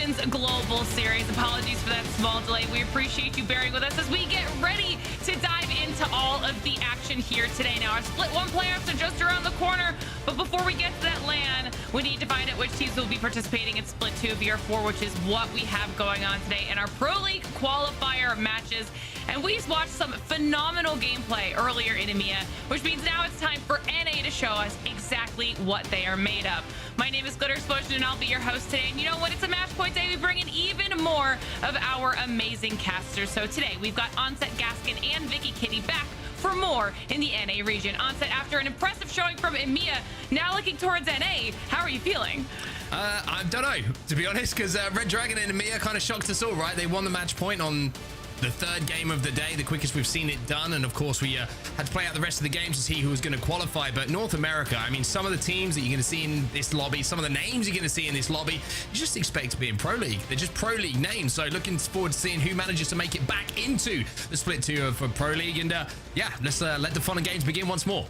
Legends Global Series. Apologies for that small delay. We appreciate you bearing with us as we get ready to dive into all of the action here today. Now, our Split 1 playoffs are just around the corner, but before we get to that LAN, we need to find out which teams will be participating in Split 2 of Year 4, which is what we have going on today in our Pro League Qualifier matches. And we just watched some phenomenal gameplay earlier in EMEA, which means now it's time for NA to show us exactly what they are made of. My name is Glitter Explosion, and I'll be your host today. And you know what? It's a match point day. We bring in even more of our amazing casters. So today we've got Onset Gaskin and Vicky Kitty back for more in the NA region. Onset, after an impressive showing from EMEA, now looking towards NA. How are you feeling? I don't know, to be honest, because Red Dragon and EMEA kind of shocked us all, right? They won the match point on the third game of the day, the quickest we've seen it done, and of course we had to play out the rest of the games to see who was going to qualify. But North America, I mean, some of the teams that you're going to see in this lobby, some of the names you're going to see in this lobby, you just expect to be in Pro League. They're just Pro League names, so looking forward to seeing who manages to make it back into the Split 2 of Pro League. And yeah, let's let the fun and games begin once more.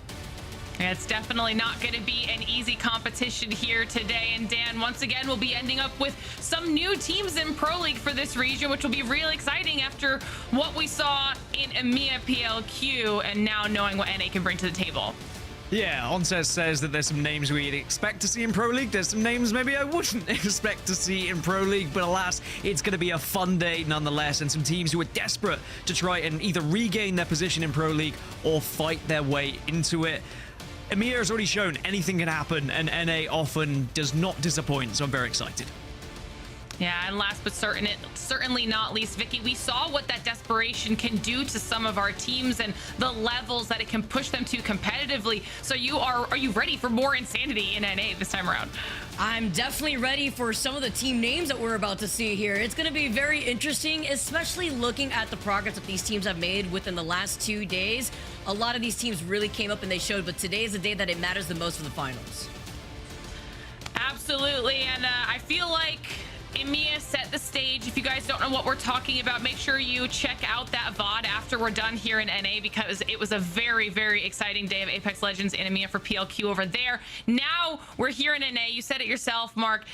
It's definitely not going to be an easy competition here today. And Dan, once again, will be ending up with some new teams in Pro League for this region, which will be really exciting after what we saw in EMEA PLQ and now knowing what NA can bring to the table. Yeah, Onset says that there's some names we'd expect to see in Pro League. There's some names maybe I wouldn't expect to see in Pro League, but alas, it's going to be a fun day nonetheless, and some teams who are desperate to try and either regain their position in Pro League or fight their way into it. EMEA has already shown anything can happen, and NA often does not disappoint, so I'm very excited. Yeah, and last but certainly not least, Vicky, we saw what that desperation can do to some of our teams and the levels that it can push them to competitively. So are you ready for more insanity in NA this time around? I'm definitely ready for some of the team names that we're about to see here. It's going to be very interesting, especially looking at the progress that these teams have made within the last 2 days. A lot of these teams really came up and they showed, but today is the day that it matters the most for the finals. Absolutely, and I feel like EMEA set the stage. If you guys don't know what we're talking about, make sure you check out that VOD after we're done here in NA, because it was a very, very exciting day of Apex Legends in EMEA for PLQ over there. Now we're here in NA. You said it yourself, Mark.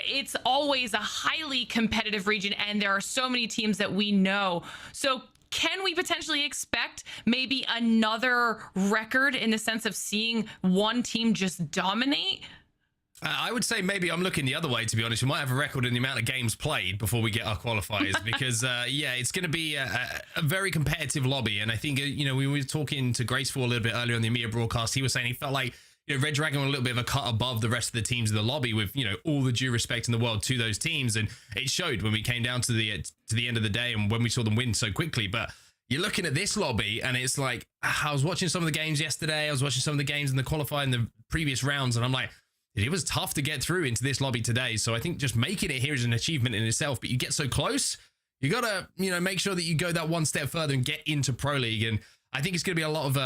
It's always a highly competitive region, and there are so many teams that we know. So can we potentially expect maybe another record in the sense of seeing one team just dominate? I would say maybe I'm looking the other way, to be honest. We might have a record in the amount of games played before we get our qualifiers, because yeah, it's going to be a very competitive lobby. And I think, you know, we were talking to Graceful a little bit earlier on the EMEA broadcast. He was saying he felt like, you know, Red Dragon were a little bit of a cut above the rest of the teams in the lobby, with, you know, all the due respect in the world to those teams. And it showed when we came down to the end of the day and when we saw them win so quickly. But you're looking at this lobby and it's like, I was watching some of the games yesterday. I was watching some of the games in the qualifier in the previous rounds, and I'm like, it was tough to get through into this lobby today. So I think just making it here is an achievement in itself, but you get so close, you got to, you know, make sure that you go that one step further and get into Pro League. And I think it's going to be a lot of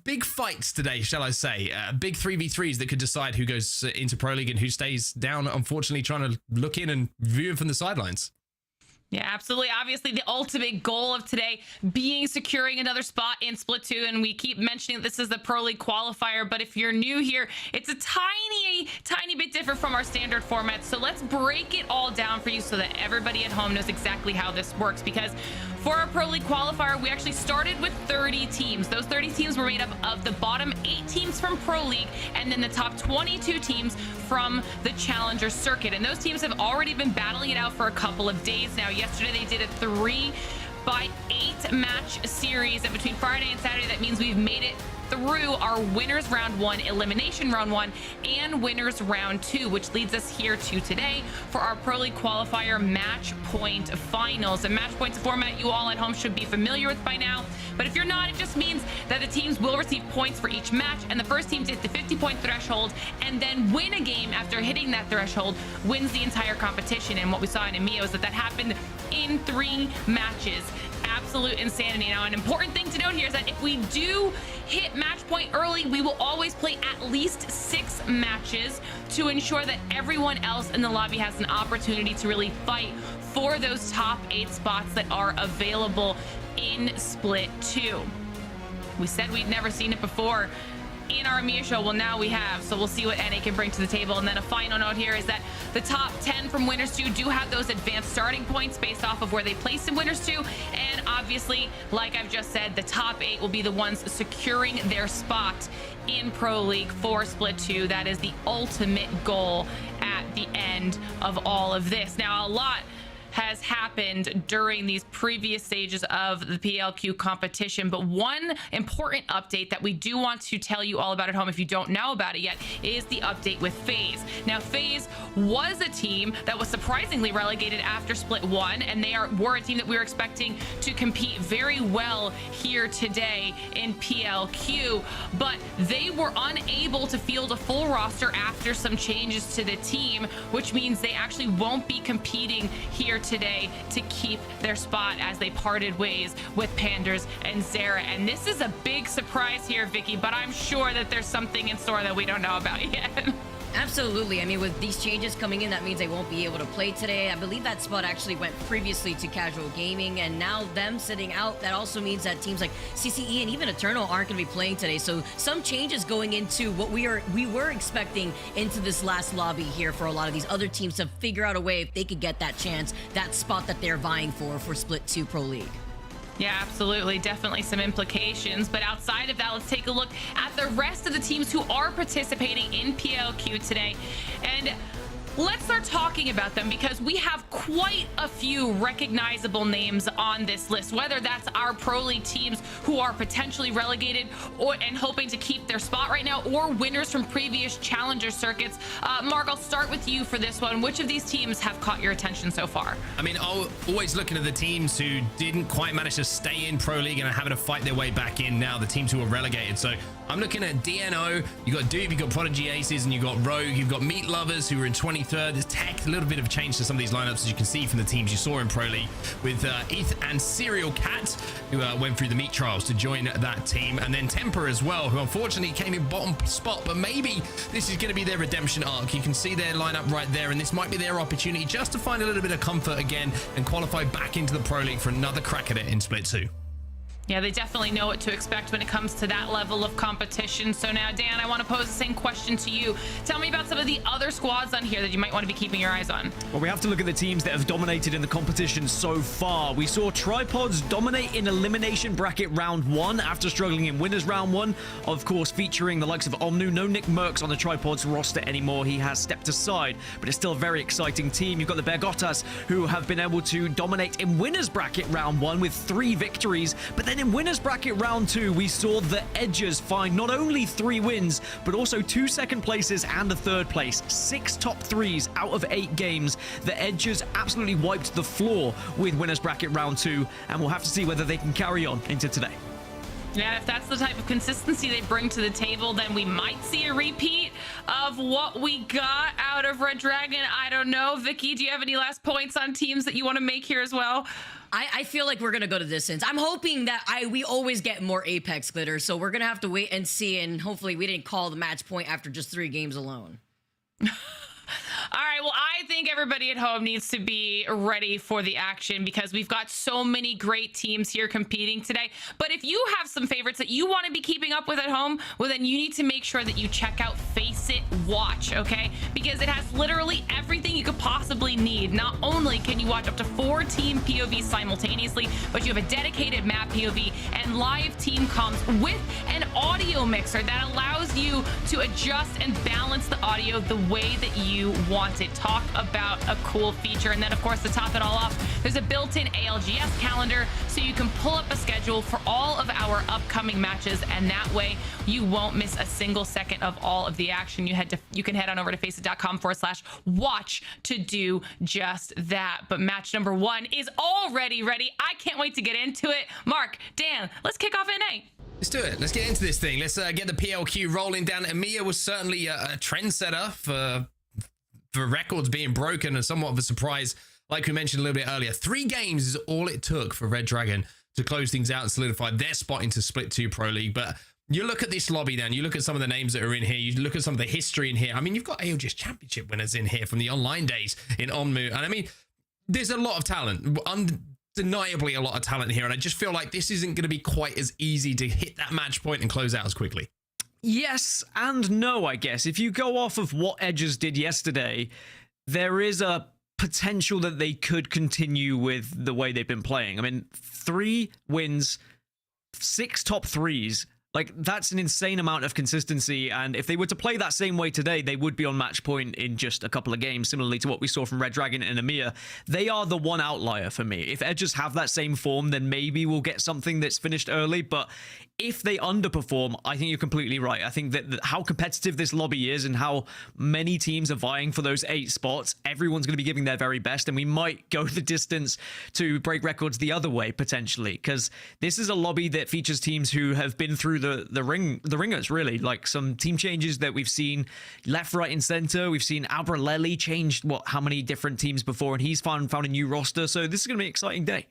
big fights today, shall I say, big 3v3s that could decide who goes into Pro League and who stays down, unfortunately, trying to look in and view it from the sidelines. Yeah, absolutely. Obviously, the ultimate goal of today being securing another spot in Split 2. And we keep mentioning this is the Pro League qualifier. But if you're new here, it's a tiny bit different from our standard format. So let's break it all down for you so that everybody at home knows exactly how this works. Because for our Pro League qualifier, we actually started with 30 teams. Those 30 teams were made up of the bottom 8 teams from Pro League and then the top 22 teams from the Challenger circuit. And those teams have already been battling it out for a couple of days now. Yesterday, they did a 3x8 match series, and between Friday and Saturday, that means we've made it through our winners round 1, elimination round 1, and winners round 2, which leads us here to today for our Pro League qualifier match point finals. And match points, a format you all at home should be familiar with by now, but if you're not, it just means that the teams will receive points for each match, and the first team to hit the 50-point threshold and then win a game after hitting that threshold wins the entire competition. And what we saw in EMEA was that happened in 3 matches. Absolute insanity. Now, an important thing to note here is that if we do hit match point early, we will always play at least 6 matches to ensure that everyone else in the lobby has an opportunity to really fight for those top 8 spots that are available in Split 2. We said we'd never seen it before in our EMEA show. Well, now we have, so we'll see what NA can bring to the table. And then a final note here is that the top 10 from Winners 2 do have those advanced starting points based off of where they placed in Winners 2. And obviously, like I've just said, the top 8 will be the ones securing their spot in Pro League for Split 2. That is the ultimate goal at the end of all of this. Now, a lot has happened during these previous stages of the PLQ competition, but one important update that we do want to tell you all about at home, if you don't know about it yet, is the update with FaZe. Now, FaZe was a team that was surprisingly relegated after Split 1, and were a team that we were expecting to compete very well here today in PLQ, but they were unable to field a full roster after some changes to the team, which means they actually won't be competing here today to keep their spot as they parted ways with Panders and Zara. And this is a big surprise here, Vicky, but I'm sure that there's something in store that we don't know about yet. Absolutely. I mean, with these changes coming in, that means they won't be able to play today. I believe that spot actually went previously to Casual Gaming, and now them sitting out, that also means that teams like CCE and even Eternal aren't going to be playing today. So some changes going into what we were expecting into this last lobby here for a lot of these other teams to figure out a way if they could get that chance, that spot that they're vying for Split 2 Pro League. Yeah, absolutely. Definitely some implications. But outside of that, let's take a look at the rest of the teams who are participating in PLQ today. And let's start talking about them, because we have quite a few recognizable names on this list, whether that's our Pro League teams who are potentially relegated and hoping to keep their spot right now, or winners from previous challenger circuits. Mark, I'll start with you for this one. Which of these teams have caught your attention so far? I mean, always looking at the teams who didn't quite manage to stay in Pro League and are having to fight their way back in now, the teams who are relegated. So I'm looking at DNO, you got Doob, you got Prodigy Aces, and you got Rogue, you've got Meat Lovers who are in 23rd. There's Tech, a little bit of change to some of these lineups, as you can see from the teams you saw in Pro League, with ETH and Serial Cat, who went through the meat trials to join that team, and then Temper as well, who unfortunately came in bottom spot, but maybe this is going to be their redemption arc. You can see their lineup right there, and this might be their opportunity just to find a little bit of comfort again and qualify back into the Pro League for another crack at it in Split 2. Yeah, they definitely know what to expect when it comes to that level of competition. So now, Dan, I want to pose the same question to you. Tell me about some of the other squads on here that you might want to be keeping your eyes on. Well, we have to look at the teams that have dominated in the competition so far. We saw Tripods dominate in Elimination Bracket Round 1 after struggling in Winners Round 1. Of course, featuring the likes of Omnu. No Nick Mercs on the Tripods roster anymore. He has stepped aside, but it's still a very exciting team. You've got the Bergotas, who have been able to dominate in Winners Bracket Round 1 with 3 victories, but then in Winners Bracket Round 2, we saw the Edgers find not only 3 wins, but also 2 second places and a 3rd place. 6 top 3s out of 8 games. The Edgers absolutely wiped the floor with Winners Bracket Round 2, and we'll have to see whether they can carry on into today. Yeah, if that's the type of consistency they bring to the table, then we might see a repeat of what we got out of Red Dragon. I don't know. Vicky, do you have any last points on teams that you want to make here as well? I feel like we're gonna go to distance. I'm hoping that we always get more Apex glitter, so we're gonna have to wait and see, and hopefully we didn't call the match point after just 3 games alone. All right, well, I think everybody at home needs to be ready for the action, because we've got so many great teams here competing today. But if you have some favorites that you want to be keeping up with at home, well, then you need to make sure that you check out Face It Watch, okay? Because it has literally everything you could possibly need. Not only can you watch up to 4 team POVs simultaneously, but you have a dedicated map POV and live team comms with an audio mixer that allows you to adjust and balance the audio the way that you want it. Talk about a cool feature. And then, of course, to top it all off, there's a built-in ALGS calendar, so you can pull up a schedule for all of our upcoming matches, and that way you won't miss a single second of all of the action. You can head on over to faceit.com/watch to do just that. But match number 1 is already ready. I can't wait to get into it. Mark, Dan, let's kick off NA. Let's do it. Let's get into this thing. Let's get the PLQ rolling down. Emilia was certainly a trendsetter for records being broken, and somewhat of a surprise, like we mentioned a little bit earlier. 3 games is all it took for Red Dragon to close things out and solidify their spot into Split 2 Pro League. But you look at this lobby, then you look at some of the names that are in here, you look at some of the history in here. I mean, you've got ALGS Championship winners in here from the online days in Onmu, and I mean, there's a lot of talent, undeniably a lot of talent here, and I just feel like this isn't going to be quite as easy to hit that match point and close out as quickly. Yes and no, I guess. If you go off of what Edgers did yesterday, there is a potential that they could continue with the way they've been playing. I mean, 3 wins, 6 top 3s. Like, that's an insane amount of consistency, and if they were to play that same way today, they would be on match point in just a couple of games, similarly to what we saw from Red Dragon and EMEA. They are the one outlier for me. If Edges have that same form, then maybe we'll get something that's finished early, but if they underperform, I think you're completely right. I think that how competitive this lobby is and how many teams are vying for those 8 spots, everyone's going to be giving their very best, and we might go the distance to break records the other way, potentially, because this is a lobby that features teams who have been through the ringers, really. Like, some team changes that we've seen left, right, and center. We've seen Abralelli changed, how many different teams before, and he's found a new roster, so this is going to be an exciting day.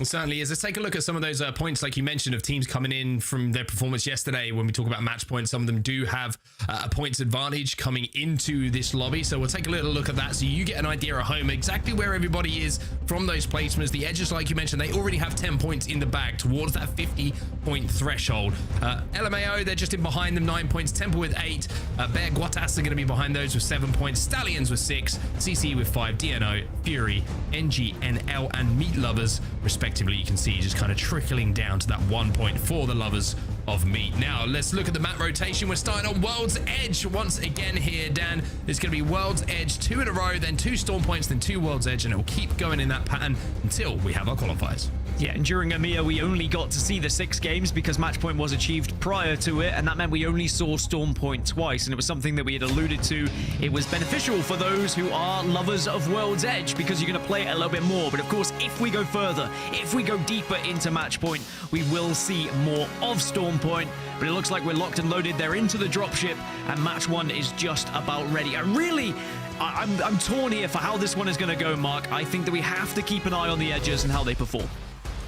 It certainly is. Let's take a look at some of those points, like you mentioned, of teams coming in from their performance yesterday. When we talk about match points, some of them do have a points advantage coming into this lobby. So we'll take a little look at that so you get an idea at home exactly where everybody is from those placements. The Edges, like you mentioned, they already have 10 points in the bag towards that 50-point threshold. LMAO, they're just in behind them, 9 points. Temple with 8. Bear Guatas are going to be behind those with 7 points. Stallions with 6. CC with 5. DNO, Fury, NG, NL, and Meat Lovers, respectively. You can see just kind of trickling down to that 1 point for the lovers of meat. Now, let's look at the map rotation. We're starting on World's Edge once again here, Dan. There's going to be World's Edge 2 in a row, then 2 Storm Points, then 2 World's Edge, and it will keep going in that pattern until we have our qualifiers. Yeah, and during EMEA, we only got to see the 6 games because match point was achieved prior to it, and that meant we only saw Storm Point twice, and it was something that we had alluded to. It was beneficial for those who are lovers of World's Edge because you're going to play it a little bit more, but of course, if we go further, if we go deeper into match point, we will see more of Storm Point, but it looks like we're locked and loaded. They're into the dropship, and match 1 is just about ready. I'm torn here for how this one is going to go, Mark. I think that we have to keep an eye on the Edges and how they perform.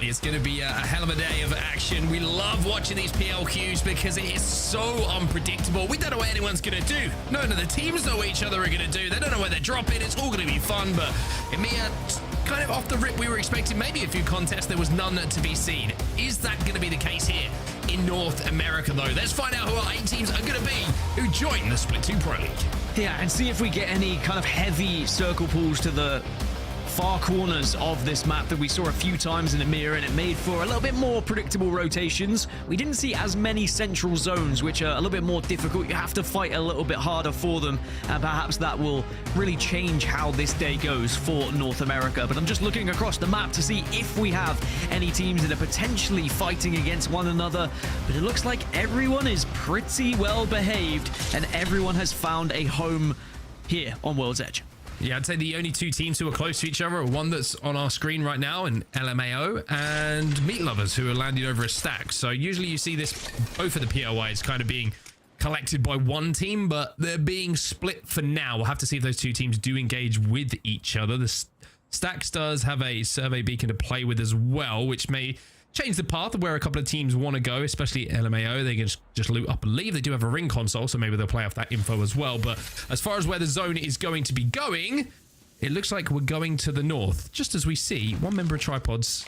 It's going to be a hell of a day of action. We love watching these PLQs because it is so unpredictable. We don't know what anyone's going to do. None of the teams know what each other are going to do. They don't know where they're dropping. It's all going to be fun, but EMEA, kind of off the rip, we were expecting maybe a few contests. There was none to be seen. Is that going to be the case here in North America, though? Let's find out who our 8 teams are going to be who join the Split 2 Pro League. Yeah, and see if we get any kind of heavy circle pulls to the far corners of this map that we saw a few times in EMEA, and it made for a little bit more predictable rotations. We didn't see as many central zones, which are a little bit more difficult. You have to fight a little bit harder for them, and perhaps that will really change how this day goes for North America. But I'm just looking across the map to see if we have any teams that are potentially fighting against one another, but it looks like everyone is pretty well behaved, and everyone has found a home here on World's Edge. Yeah, I'd say the only 2 teams who are close to each other are one that's on our screen right now, and LMAO, and Meat Lovers, who are landing over a stack. So usually you see this, both of the PLYs kind of being collected by one team, but they're being split for now. We'll have to see if those 2 teams do engage with each other. The Stacks does have a survey beacon to play with as well, which may change the path of where a couple of teams want to go, especially LMAO. They can just loot up and leave. They do have a ring console, so maybe they'll play off that info as well. But as far as where the zone is going to be going, it looks like we're going to the north. Just as we see, one member of Tripods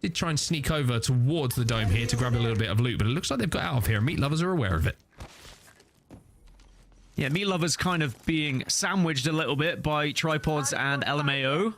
did try and sneak over towards the dome here to grab a little bit of loot, but it looks like they've got out of here. Meat Lovers are aware of it. Yeah, Meat Lovers kind of being sandwiched a little bit by Tripods and LMAO.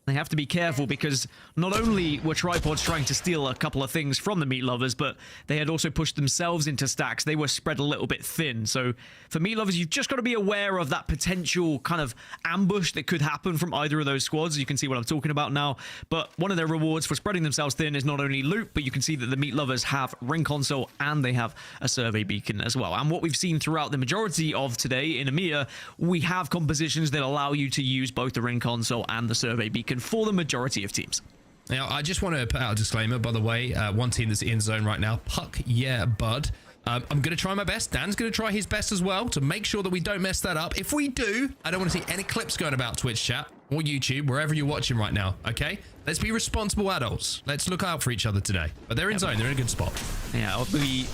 They have to be careful because not only were Tripods trying to steal a couple of things from the Meat Lovers, but they had also pushed themselves into stacks. They were spread a little bit thin. So for Meat Lovers, you've just got to be aware of that potential kind of ambush that could happen from either of those squads. You can see what I'm talking about now. But one of their rewards for spreading themselves thin is not only loot, but you can see that the Meat Lovers have ring console and they have a survey beacon as well. And what we've seen throughout the majority of today in EMEA, we have compositions that allow you to use both the ring console and the survey beacon for the majority of teams. Now, I just want to put out a disclaimer, by the way. One team that's in zone right now, Puck, yeah, bud. I'm going to try my best. Dan's going to try his best as well to make sure that we don't mess that up. If we do, I don't want to see any clips going about Twitch chat or YouTube, wherever you're watching right now, okay? Let's be responsible adults. Let's look out for each other today. But they're in zone. They're in a good spot. Yeah, I'll be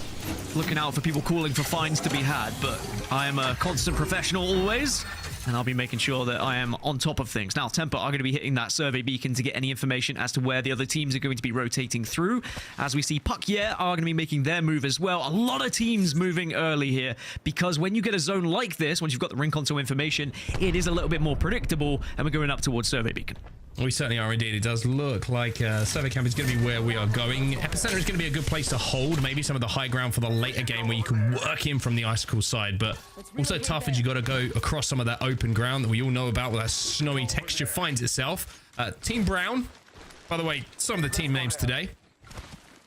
looking out for people calling for fines to be had, but I am a constant professional always. and I'll be making sure that I am on top of things. Now, Temper are going to be hitting that survey beacon to get any information as to where the other teams are going to be rotating through. As we see, Puck Yeah are going to be making their move as well. A lot of teams moving early here, because when you get a zone like this, once you've got the ring console information, it is a little bit more predictable, and we're going up towards survey beacon. We certainly are indeed. It does look like Survey Camp is going to be where we are going. Epicenter is going to be a good place to hold maybe some of the high ground for the later game where you can work in from the Icicle side, but also tough as you got to go across some of that open ground that we all know about where that snowy texture finds itself. Team Brown, by the way, some of the team names today.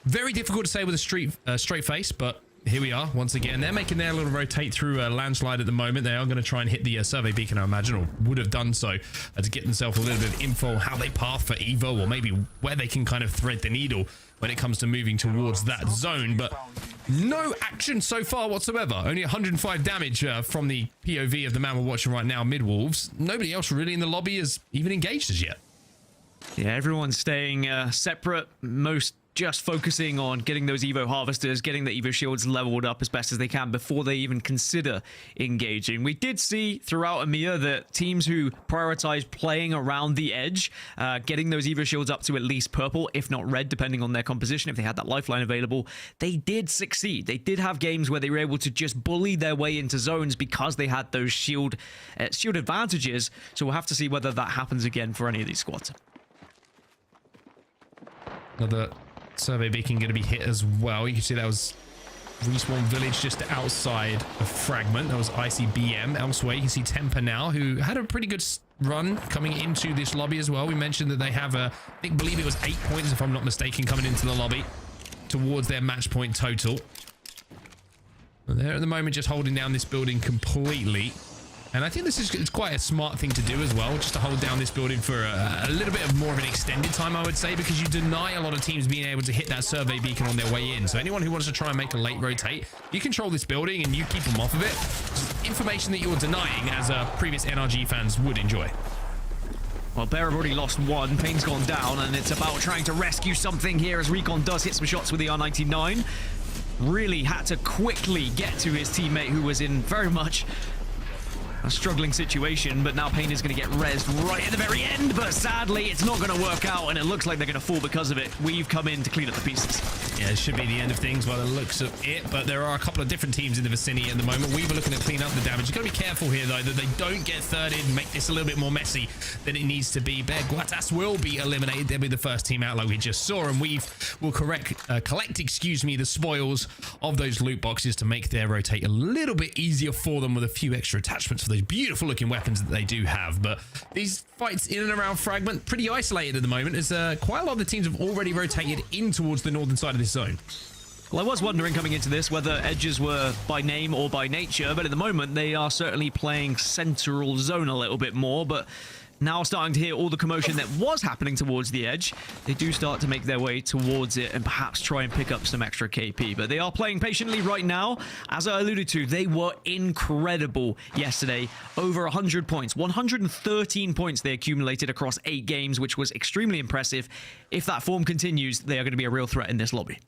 Very difficult to say with a straight face, but here we are once again. They're making their little rotate through a landslide at the moment. They are going to try and hit the survey beacon, I imagine, or would have done so to get themselves a little bit of info on how they path for Evo, or maybe where they can kind of thread the needle when it comes to moving towards that zone. But no action so far whatsoever. Only 105 damage from the POV of the man we're watching right now, Midwolves. Nobody else really in the lobby is even engaged as yet. Yeah, everyone's staying separate. Most just focusing on getting those Evo harvesters, getting the Evo shields leveled up as best as they can before they even consider engaging. We did see throughout EMEA that teams who prioritize playing around the edge, getting those Evo shields up to at least purple, if not red, depending on their composition, if they had that lifeline available, they did succeed. They did have games where they were able to just bully their way into zones because they had those shield advantages. So we'll have to see whether that happens again for any of these squads. Another survey beacon going to be hit as well. You can see that was Respawn Village just outside of Fragment. That was ICBM. Elsewhere, you can see Temper now, who had a pretty good run coming into this lobby as well. We mentioned that they have I believe it was 8 points, if I'm not mistaken, coming into the lobby towards their match point total. But they're at the moment just holding down this building completely. And I think it's quite a smart thing to do as well, just to hold down this building for a little bit of more of an extended time, I would say, because you deny a lot of teams being able to hit that survey beacon on their way in. So anyone who wants to try and make a late rotate, you control this building and you keep them off of it. It's information that you're denying, as previous NRG fans would enjoy. Well, Bear have already lost one. Payne's gone down, and it's about trying to rescue something here as Recon does hit some shots with the R99. Really had to quickly get to his teammate, who was in very much a struggling situation, but now Payne is going to get rezzed right at the very end, but sadly it's not going to work out, and it looks like they're going to fall because of it. We've come in to clean up the pieces. Yeah, it should be the end of things by the looks of it, but there are a couple of different teams in the vicinity at the moment. We were looking to clean up the damage. You've got to be careful here, though, that they don't get thirded and make this a little bit more messy than it needs to be. Bear Guatas will be eliminated. They'll be the first team out like we just saw, and we will collect the spoils of those loot boxes to make their rotate a little bit easier for them with a few extra attachments for those beautiful looking weapons that they do have. But these fights in and around Fragment, pretty isolated at the moment, as quite a lot of the teams have already rotated in towards the northern side of this zone. Well, I was wondering coming into this whether edges were by name or by nature, but at the moment they are certainly playing central zone a little bit more. But now starting to hear all the commotion that was happening towards the edge, they do start to make their way towards it and perhaps try and pick up some extra KP. But they are playing patiently right now. As I alluded to, they were incredible yesterday. Over 100 points. 113 points they accumulated across 8 games, which was extremely impressive. If that form continues, they are going to be a real threat in this lobby.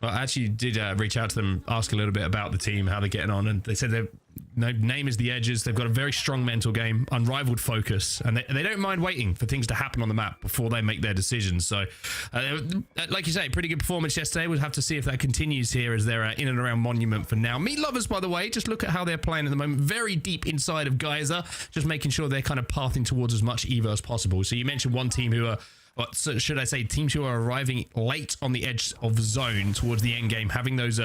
Well, I actually did reach out to them, ask a little bit about the team, how they're getting on, and they said their name is the Edges. They've got a very strong mental game, unrivaled focus, and they don't mind waiting for things to happen on the map before they make their decisions. So, like you say, pretty good performance yesterday. We'll have to see if that continues here as they're in and around Monument for now. Meat Lovers, by the way, just look at how they're playing at the moment. Very deep inside of Geyser, just making sure they're kind of pathing towards as much Evo as possible. So you mentioned one team who are... Well, so should I say teams who are arriving late on the edge of the zone towards the end game, having those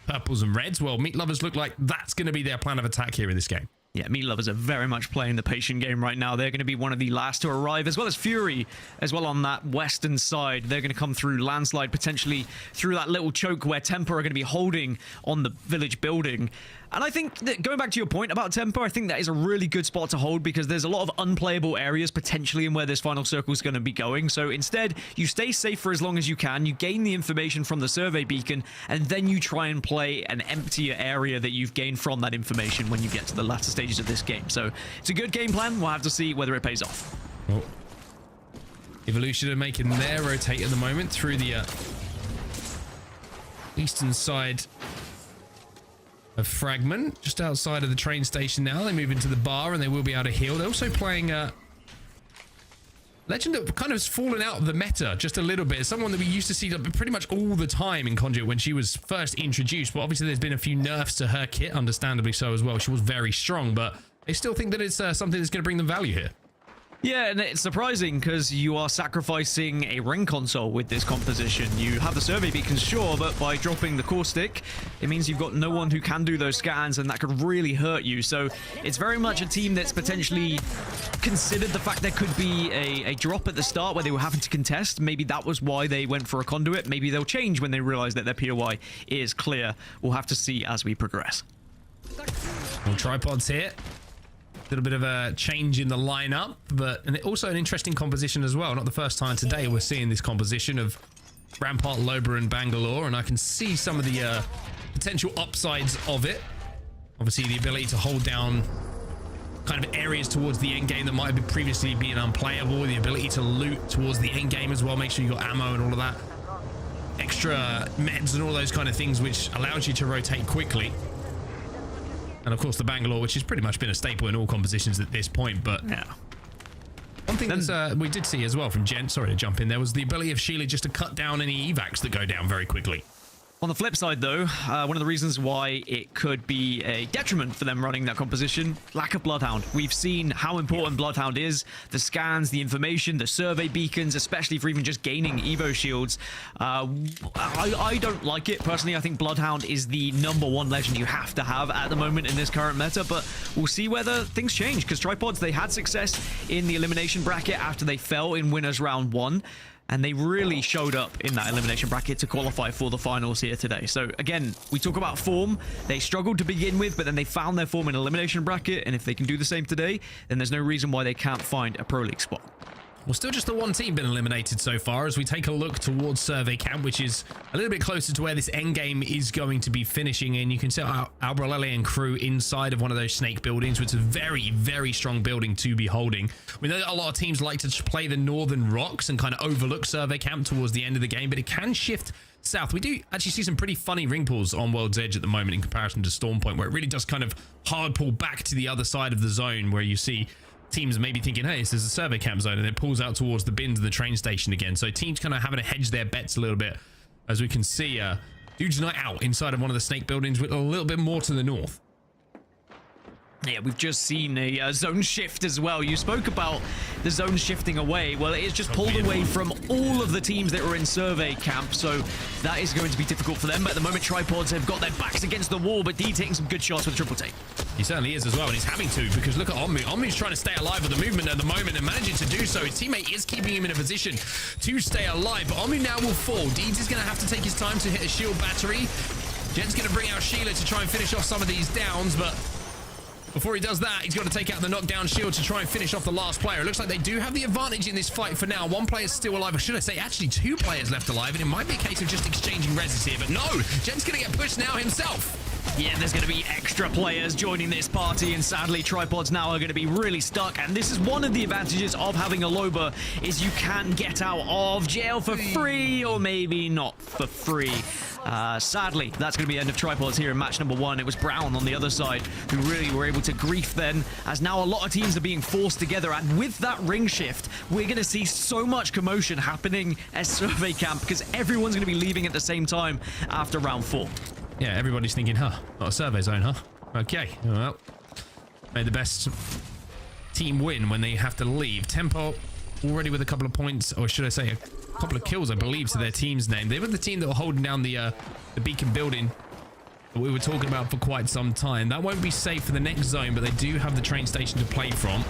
purples and reds? Well, Meat Lovers look like that's going to be their plan of attack here in this game. Yeah, Meat Lovers are very much playing the patient game right now. They're going to be one of the last to arrive, as well as Fury, as well on that western side. They're going to come through landslide, potentially through that little choke where Temper are going to be holding on the village building. And I think that going back to your point about Temper, I think that is a really good spot to hold because there's a lot of unplayable areas potentially in where this final circle is going to be going. So instead, you stay safe for as long as you can, you gain the information from the survey beacon, and then you try and play an emptier area that you've gained from that information when you get to the latter stages of this game. So it's a good game plan. We'll have to see whether it pays off. Well, Evolution are making their rotate at the moment through the eastern side a fragment just outside of the train station now. They move into the bar and they will be able to heal. They're also playing Legend that kind of has fallen out of the meta just a little bit. Someone that we used to see pretty much all the time in Conduit when she was first introduced. But obviously there's been a few nerfs to her kit, understandably so as well. She was very strong, but they still think that it's something that's going to bring them value here. Yeah, and it's surprising because you are sacrificing a ring console with this composition. You have the survey beacons, sure, but by dropping the core stick, it means you've got no one who can do those scans, and that could really hurt you. So it's very much a team that's potentially considered the fact there could be a drop at the start where they were having to contest. Maybe that was why they went for a conduit. Maybe they'll change when they realize that their POI is clear. We'll have to see as we progress. Well, tripods here. A little bit of a change in the lineup, but also an interesting composition as well. Not the first time today we're seeing this composition of Rampart, Loba, and Bangalore, and I can see some of the potential upsides of it. Obviously, the ability to hold down kind of areas towards the end game that might have previously been unplayable, the ability to loot towards the end game as well, make sure you got ammo and all of that, extra meds and all those kind of things, which allows you to rotate quickly. And of course the Bangalore, which has pretty much been a staple in all compositions at this point. But yeah, one thing that we did see as well from Gent, sorry to jump in, there was the ability of Sheila just to cut down any evacs that go down very quickly. On the flip side, though, one of the reasons why it could be a detriment for them running that composition, lack of Bloodhound. We've seen how important Bloodhound is. The scans, the information, the survey beacons, especially for even just gaining Evo shields. I don't like it. Personally, I think Bloodhound is the #1 legend you have to have at the moment in this current meta, but we'll see whether things change, because Tripods, they had success in the elimination bracket after they fell in winners round 1. And they really showed up in that elimination bracket to qualify for the finals here today. So again, we talk about form. They struggled to begin with, but then they found their form in elimination bracket. And if they can do the same today, then there's no reason why they can't find a Pro League spot. Well, still just the one team been eliminated so far as we take a look towards Survey Camp, which is a little bit closer to where this end game is going to be finishing. And you can see Albralele and crew inside of one of those snake buildings, which is a very, very strong building to be holding. We know that a lot of teams like to play the northern rocks and kind of overlook Survey Camp towards the end of the game, but it can shift south. We do actually see some pretty funny ring pulls on World's Edge at the moment in comparison to Storm Point, where it really does kind of hard pull back to the other side of the zone, where you see teams maybe thinking, hey, this is a survey camp zone, and it pulls out towards the bins of the train station again. So teams kind of having to hedge their bets a little bit. As we can see, Dude's Night Out inside of one of the snake buildings with a little bit more to the north. Yeah, we've just seen a zone shift as well. You spoke about the zone shifting away. Well, it's just pulled away from all of the teams that were in survey camp, so that is going to be difficult for them. But at the moment, Tripods have got their backs against the wall, but D taking some good shots with triple take. He certainly is as well, and he's having to, because look at Ommu. Ommu's trying to stay alive with the movement at the moment and managing to do so. His teammate is keeping him in a position to stay alive, but Ommu now will fall. Deeds is going to have to take his time to hit a shield battery. Jet's going to bring out Sheila to try and finish off some of these downs, but before he does that, he's got to take out the knockdown shield to try and finish off the last player. It looks like they do have the advantage in this fight for now. One player's still alive, or should I say actually 2 players left alive, and it might be a case of just exchanging reses here, but no, Jet's going to get pushed now himself. Yeah, there's going to be extra players joining this party, and sadly, Tripods now are going to be really stuck. And this is one of the advantages of having a Loba, is you can get out of jail for free, or maybe not for free. Sadly, that's going to be the end of Tripods here in match number 1. It was Brown on the other side who really were able to grief then, as now a lot of teams are being forced together. And with that ring shift, we're going to see so much commotion happening at Survey Camp, because everyone's going to be leaving at the same time after round 4. Yeah, everybody's thinking, huh, not a survey zone, huh? Okay, well, may the best team win when they have to leave. Tempo already with a couple of points, or should I say a couple of kills, I believe, to their team's name. They were the team that were holding down the beacon building that we were talking about for quite some time. That won't be safe for the next zone, but they do have the train station to play from.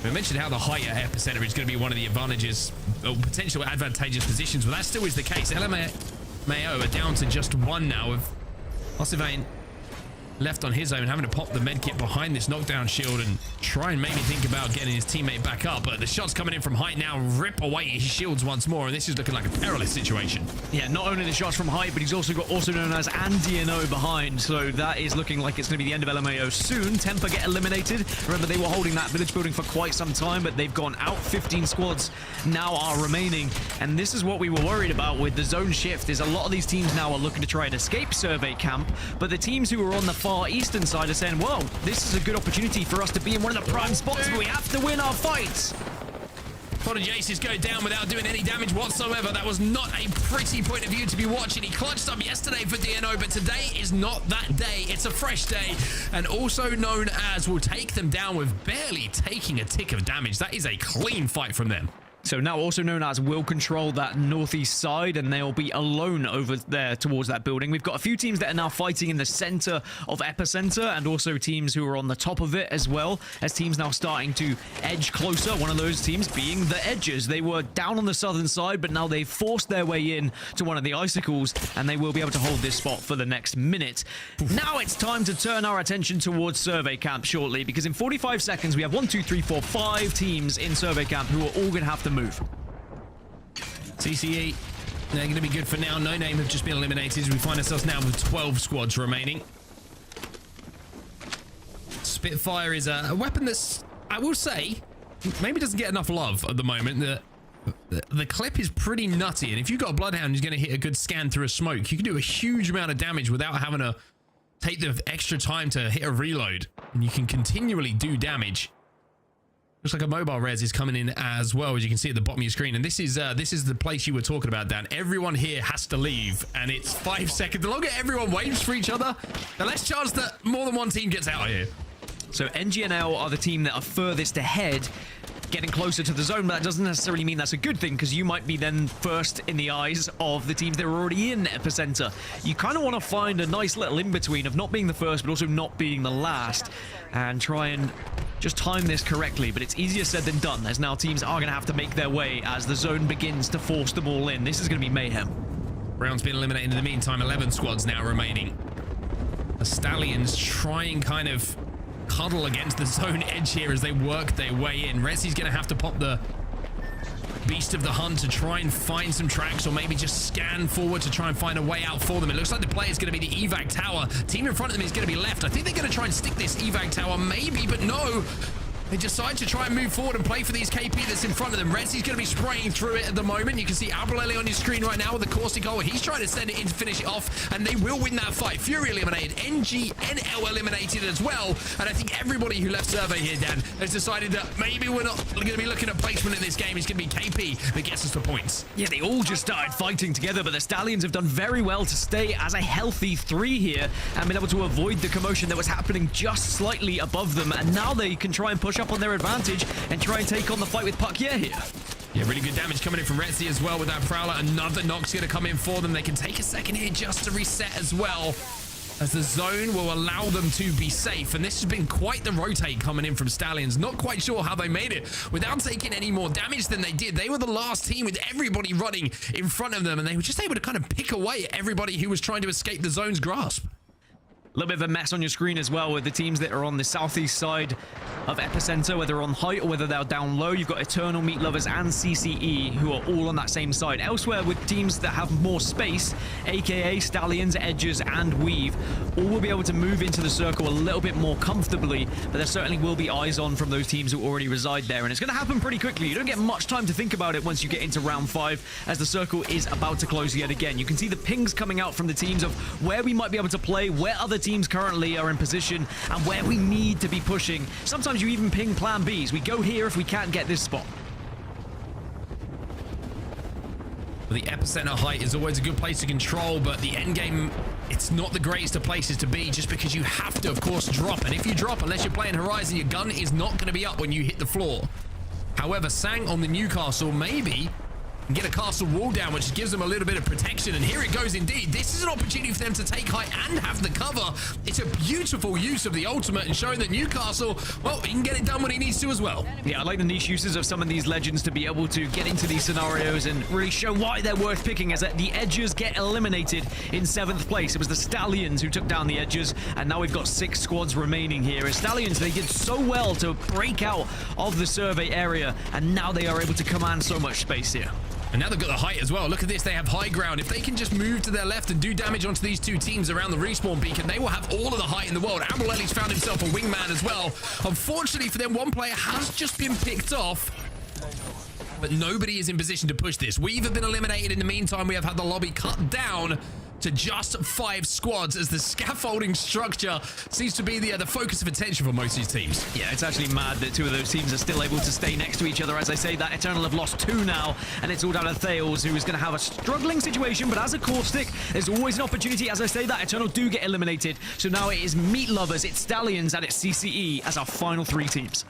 We mentioned how the higher air percentage is going to be one of the advantages, or potential advantageous positions, but that still is the case. LMAO are down to just 1 now, with Ossivane left on his own, having to pop the medkit behind this knockdown shield and try and maybe think about getting his teammate back up. But the shots coming in from height now rip away his shields once more, and this is looking like a perilous situation. Yeah, not only the shots from height, but he's also got also known as Andy&O behind. So that is looking like it's going to be the end of LMAO soon. Temper get eliminated. Remember, they were holding that village building for quite some time, but they've gone out. 15 squads now are remaining. And this is what we were worried about with the zone shift, is a lot of these teams now are looking to try and escape survey camp, but the teams who are on the far eastern side are saying, well, this is a good opportunity for us to be in one of the prime spots, but we have to win our fights. Prodigy Aces go down without doing any damage whatsoever. That was not a pretty point of view to be watching. He clutched up yesterday for DNO, but today is not that day. It's a fresh day, and also known as will take them down with barely taking a tick of damage. That is a clean fight from them. So now also known as will control that northeast side, and they'll be alone over there towards that building. We've got a few teams that are now fighting in the center of Epicenter, and also teams who are on the top of it as well, as teams now starting to edge closer. One of those teams being the Edges. They were down on the southern side, but now they've forced their way in to one of the Icicles, and they will be able to hold this spot for the next minute. Now it's time to turn our attention towards Survey Camp shortly, because in 45 seconds we have 1, 2, 3, 4, 5 teams in Survey Camp who are all going to have to move. CCE, they're going to be good for now. No Name have just been eliminated. We find ourselves now with 12 squads remaining. Spitfire is a weapon that's, I will say, maybe doesn't get enough love at the moment. The clip is pretty nutty, and if you've got a Bloodhound who's going to hit a good scan through a smoke, you can do a huge amount of damage without having to take the extra time to hit a reload, and you can continually do damage. Looks like a mobile res is coming in as well, as you can see at the bottom of your screen. And this is the place you were talking about, Dan. Everyone here has to leave, and it's 5 seconds. The longer everyone waits for each other, the less chance that more than one team gets out of here. So NGNL are the team that are furthest ahead, getting closer to the zone, but that doesn't necessarily mean that's a good thing, because you might be then first in the eyes of the teams that are already in Epicenter. You kind of want to find a nice little in-between of not being the first, but also not being the last, and try and just time this correctly. But it's easier said than done, as now teams are going to have to make their way as the zone begins to force them all in. This is going to be mayhem. Round's been eliminated in the meantime. 11 squads now remaining. The Stallions try and kind of cuddle against the zone edge here as they work their way in. Rezzy's going to have to pop the Beast of the Hunt to try and find some tracks, or maybe just scan forward to try and find a way out for them. It looks like the play is going to be the evac tower. Team in front of them is going to be left. I think they're going to try and stick this evac tower, maybe, but no. They decide to try and move forward and play for these KP that's in front of them. Rezzy's going to be spraying through it at the moment. You can see Abraleli on your screen right now with the caustic hole. He's trying to send it in to finish it off, and they will win that fight. Fury eliminated, NGNL eliminated as well. And I think everybody who left survey here, Dan, has decided that maybe we're not going to be looking at placement in this game. It's going to be KP that gets us the points. Yeah, they all just started fighting together, but the Stallions have done very well to stay as a healthy 3 here and been able to avoid the commotion that was happening just slightly above them. And now they can try and push up on their advantage and try and take on the fight with Pakye here. Yeah, really good damage coming in from Rezzy as well with that Prowler. Another knock's going to come in for them. They can take a second here just to reset as well, as the zone will allow them to be safe. And this has been quite the rotate coming in from Stallions. Not quite sure how they made it without taking any more damage than they did. They were the last team with everybody running in front of them, and they were just able to kind of pick away at everybody who was trying to escape the zone's grasp. A little bit of a mess on your screen as well with the teams that are on the southeast side of Epicenter, whether on height or whether they're down low. You've got Eternal, Meat Lovers, and CCE, who are all on that same side. Elsewhere, with teams that have more space, aka Stallions, Edges, and Weave, all will be able to move into the circle a little bit more comfortably, but there certainly will be eyes on from those teams who already reside there, and it's going to happen pretty quickly. You don't get much time to think about it once you get into round 5, as the circle is about to close yet again. You can see the pings coming out from the teams of where we might be able to play, where other teams currently are in position, and where we need to be pushing. Sometimes you even ping plan Bs. We go here if we can't get this spot. The epicenter height is always a good place to control, but the end game, it's not the greatest of places to be, just because you have to, of course, drop. And if you drop, unless you're playing Horizon, your gun is not going to be up when you hit the floor. However, Sang on the Newcastle maybe and get a castle wall down, which gives them a little bit of protection. And here it goes indeed. This is an opportunity for them to take height and have the cover. It's a beautiful use of the ultimate and showing that Newcastle, well, he can get it done when he needs to as well. Yeah, I like the niche uses of some of these legends to be able to get into these scenarios and really show why they're worth picking, as the Edgers get eliminated in 7th place. It was the Stallions who took down the Edgers, and now we've got 6 squads remaining here. As Stallions, they did so well to break out of the survey area, and now they are able to command so much space here. And now they've got the height as well. Look at this. They have high ground. If they can just move to their left and do damage onto these two teams around the respawn beacon, they will have all of the height in the world. Ambrelli's found himself a wingman as well. Unfortunately for them, one player has just been picked off, but nobody is in position to push this. We've been eliminated. In the meantime, we have had the lobby cut down to just 5 squads, as the scaffolding structure seems to be the focus of attention for most of these teams. Yeah, it's actually mad that 2 of those teams are still able to stay next to each other. As I say, that Eternal have lost 2 now, and it's all down to Thales, who is going to have a struggling situation, but as a Caustic, there's always an opportunity. As I say, that Eternal do get eliminated, so now it is Meat Lovers, it's Stallions, and it's CCE as our final 3 teams.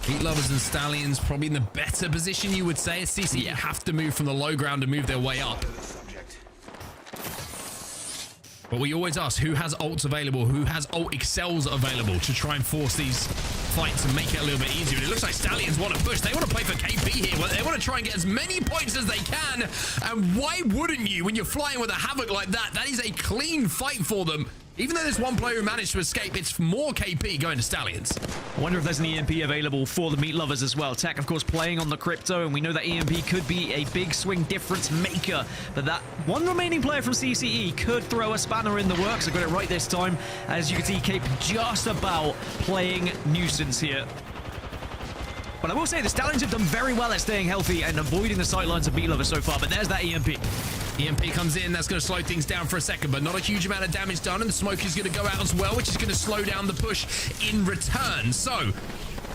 Meat Lovers and Stallions probably in the better position, you would say. CCE have to move from the low ground to move their way up. But we always ask, who has ults available? Who has ult excels available to try and force these fights and make it a little bit easier? And it looks like Stallions want to push. They want to play for KP here. Well, they want to try and get as many points as they can. And why wouldn't you when you're flying with a Havoc like that? That is a clean fight for them. Even though there's one player who managed to escape, it's more KP going to Stallions. I wonder if there's an EMP available for the Meat Lovers as well. Tech, of course, playing on the Crypto, and we know that EMP could be a big swing difference maker. But that one remaining player from CCE could throw a spanner in the works. I got it right this time. As you can see, Cape just about playing nuisance here. But I will say the Stallions have done very well at staying healthy and avoiding the sightlines of Meat Lovers so far. But there's that EMP. EMP comes in, that's going to slow things down for a second, but not a huge amount of damage done, and the smoke is going to go out as well, which is going to slow down the push in return. So,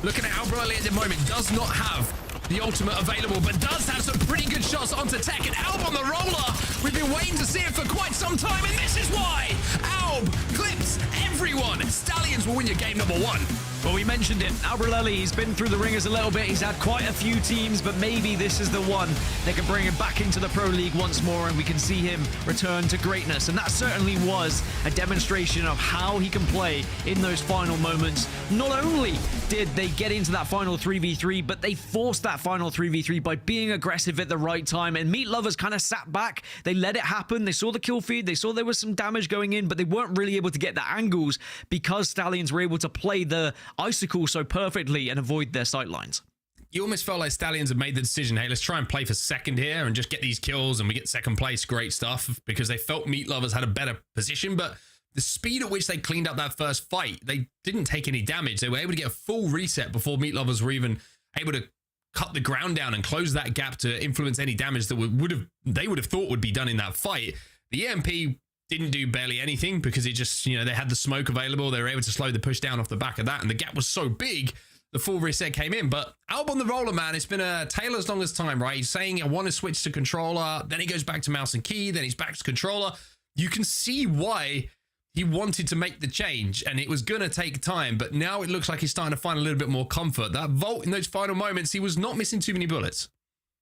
looking at Albrelli at the moment, does not have the ultimate available, but does have some pretty good shots onto Tech, and Alb on the roller. We've been waiting to see it for quite some time, and this is why Alb clips everyone. Stallions will win your game number 1. Well, we mentioned it. Albrelli, he's been through the ringers a little bit. He's had quite a few teams, but maybe this is the one that can bring him back into the Pro League once more, and we can see him return to greatness. And that certainly was a demonstration of how he can play in those final moments. Not only did they get into that final 3v3, but they forced that final 3v3 by being aggressive at the right time. And Meat Lovers kind of sat back. They let it happen. They saw the kill feed. They saw there was some damage going in, but they weren't really able to get the angles because Stallions were able to play the icicle so perfectly and avoid their sightlines. You almost felt like Stallions had made the decision, hey, let's try and play for second here and just get these kills and we get second place. Great stuff, because they felt Meat Lovers had a better position, but the speed at which they cleaned up that first fight, they didn't take any damage. They were able to get a full reset before Meat Lovers were even able to cut the ground down and close that gap to influence any damage that they would have thought would be done in that fight. The EMP didn't do barely anything because it just, they had the smoke available. They were able to slow the push down off the back of that, and the gap was so big, the full reset came in. But Alb on the roller, man, it's been a tale as long as time, right? He's saying, I want to switch to controller. Then he goes back to mouse and key. Then he's back to controller. You can see why he wanted to make the change, and it was going to take time. But now it looks like he's starting to find a little bit more comfort. That vault in those final moments, he was not missing too many bullets.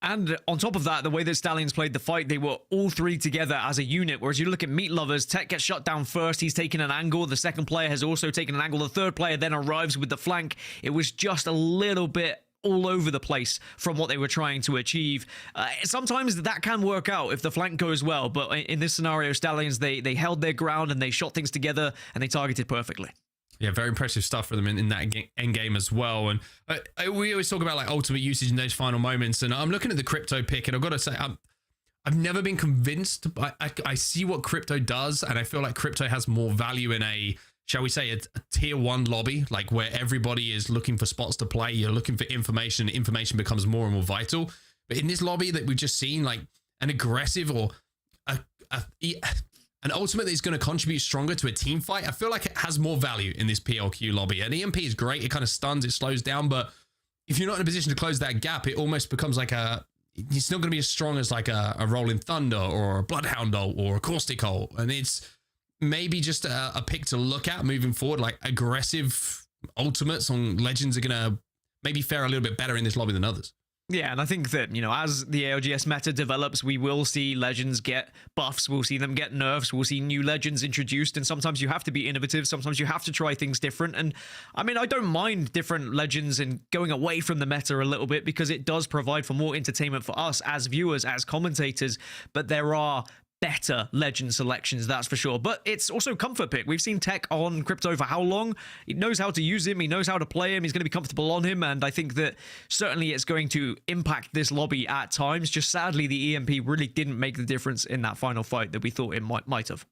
And on top of that, the way that Stallions played the fight, they were all 3 together as a unit. Whereas you look at Meat Lovers, Tech gets shut down first. He's taken an angle. The second player has also taken an angle. The third player then arrives with the flank. It was just a little bit all over the place from what they were trying to achieve. Sometimes that can work out if the flank goes well. But in this scenario, Stallions, they held their ground and they shot things together and they targeted perfectly. Yeah, very impressive stuff for them in that end game as well. And we always talk about like ultimate usage in those final moments. And I'm looking at the Crypto pick, and I've got to say, I've never been convinced. I see what Crypto does, and I feel like Crypto has more value in a, shall we say, a tier 1 lobby, like where everybody is looking for spots to play. You're looking for information. Information becomes more and more vital. But in this lobby that we've just seen, like an aggressive or an ultimate that is going to contribute stronger to a team fight, I feel like it has more value in this PLQ lobby. An EMP is great. It kind of stuns, it slows down, but if you're not in a position to close that gap, it almost becomes like it's not going to be as strong as like a Rolling Thunder or a Bloodhound ult or a Caustic ult. And it's maybe just a pick to look at moving forward. Like aggressive ultimates on Legends are going to maybe fare a little bit better in this lobby than others. Yeah, and I think that, as the ALGS meta develops, we will see legends get buffs, we'll see them get nerfs, we'll see new legends introduced, and sometimes you have to be innovative, sometimes you have to try things different. And I mean, I don't mind different legends and going away from the meta a little bit, because it does provide for more entertainment for us as viewers, as commentators, but there are better legend selections, that's for sure. But it's also comfort pick. We've seen Tech on Crypto for how long? He knows how to use him, he knows how to play him, he's going to be comfortable on him, and I think that certainly it's going to impact this lobby at times. Just sadly, the EMP really didn't make the difference in that final fight that we thought it might have.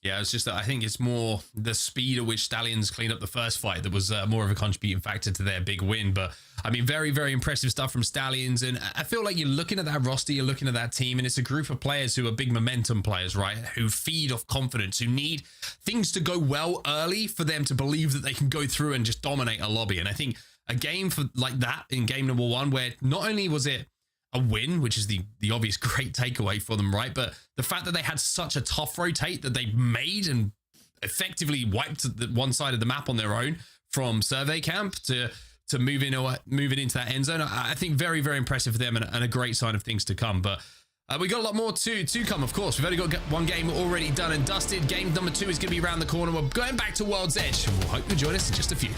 Yeah, it's just that I think it's more the speed at which Stallions cleaned up the first fight that was more of a contributing factor to their big win. But I mean, very, very impressive stuff from Stallions. And I feel like you're looking at that roster, you're looking at that team, and it's a group of players who are big momentum players, right? Who feed off confidence, who need things to go well early for them to believe that they can go through and just dominate a lobby. And I think a game for like that in game number 1, where not only was it a win, which is the obvious great takeaway for them, right? But the fact that they had such a tough rotate that they made and effectively wiped the one side of the map on their own from survey camp to moving into that end zone, I think very, very impressive for them, and a great sign of things to come. But we got a lot more to come, of course. We've only got one game already done and dusted. Game number 2 is going to be around the corner. We're going back to World's Edge, and we'll hope you'll join us in just a few.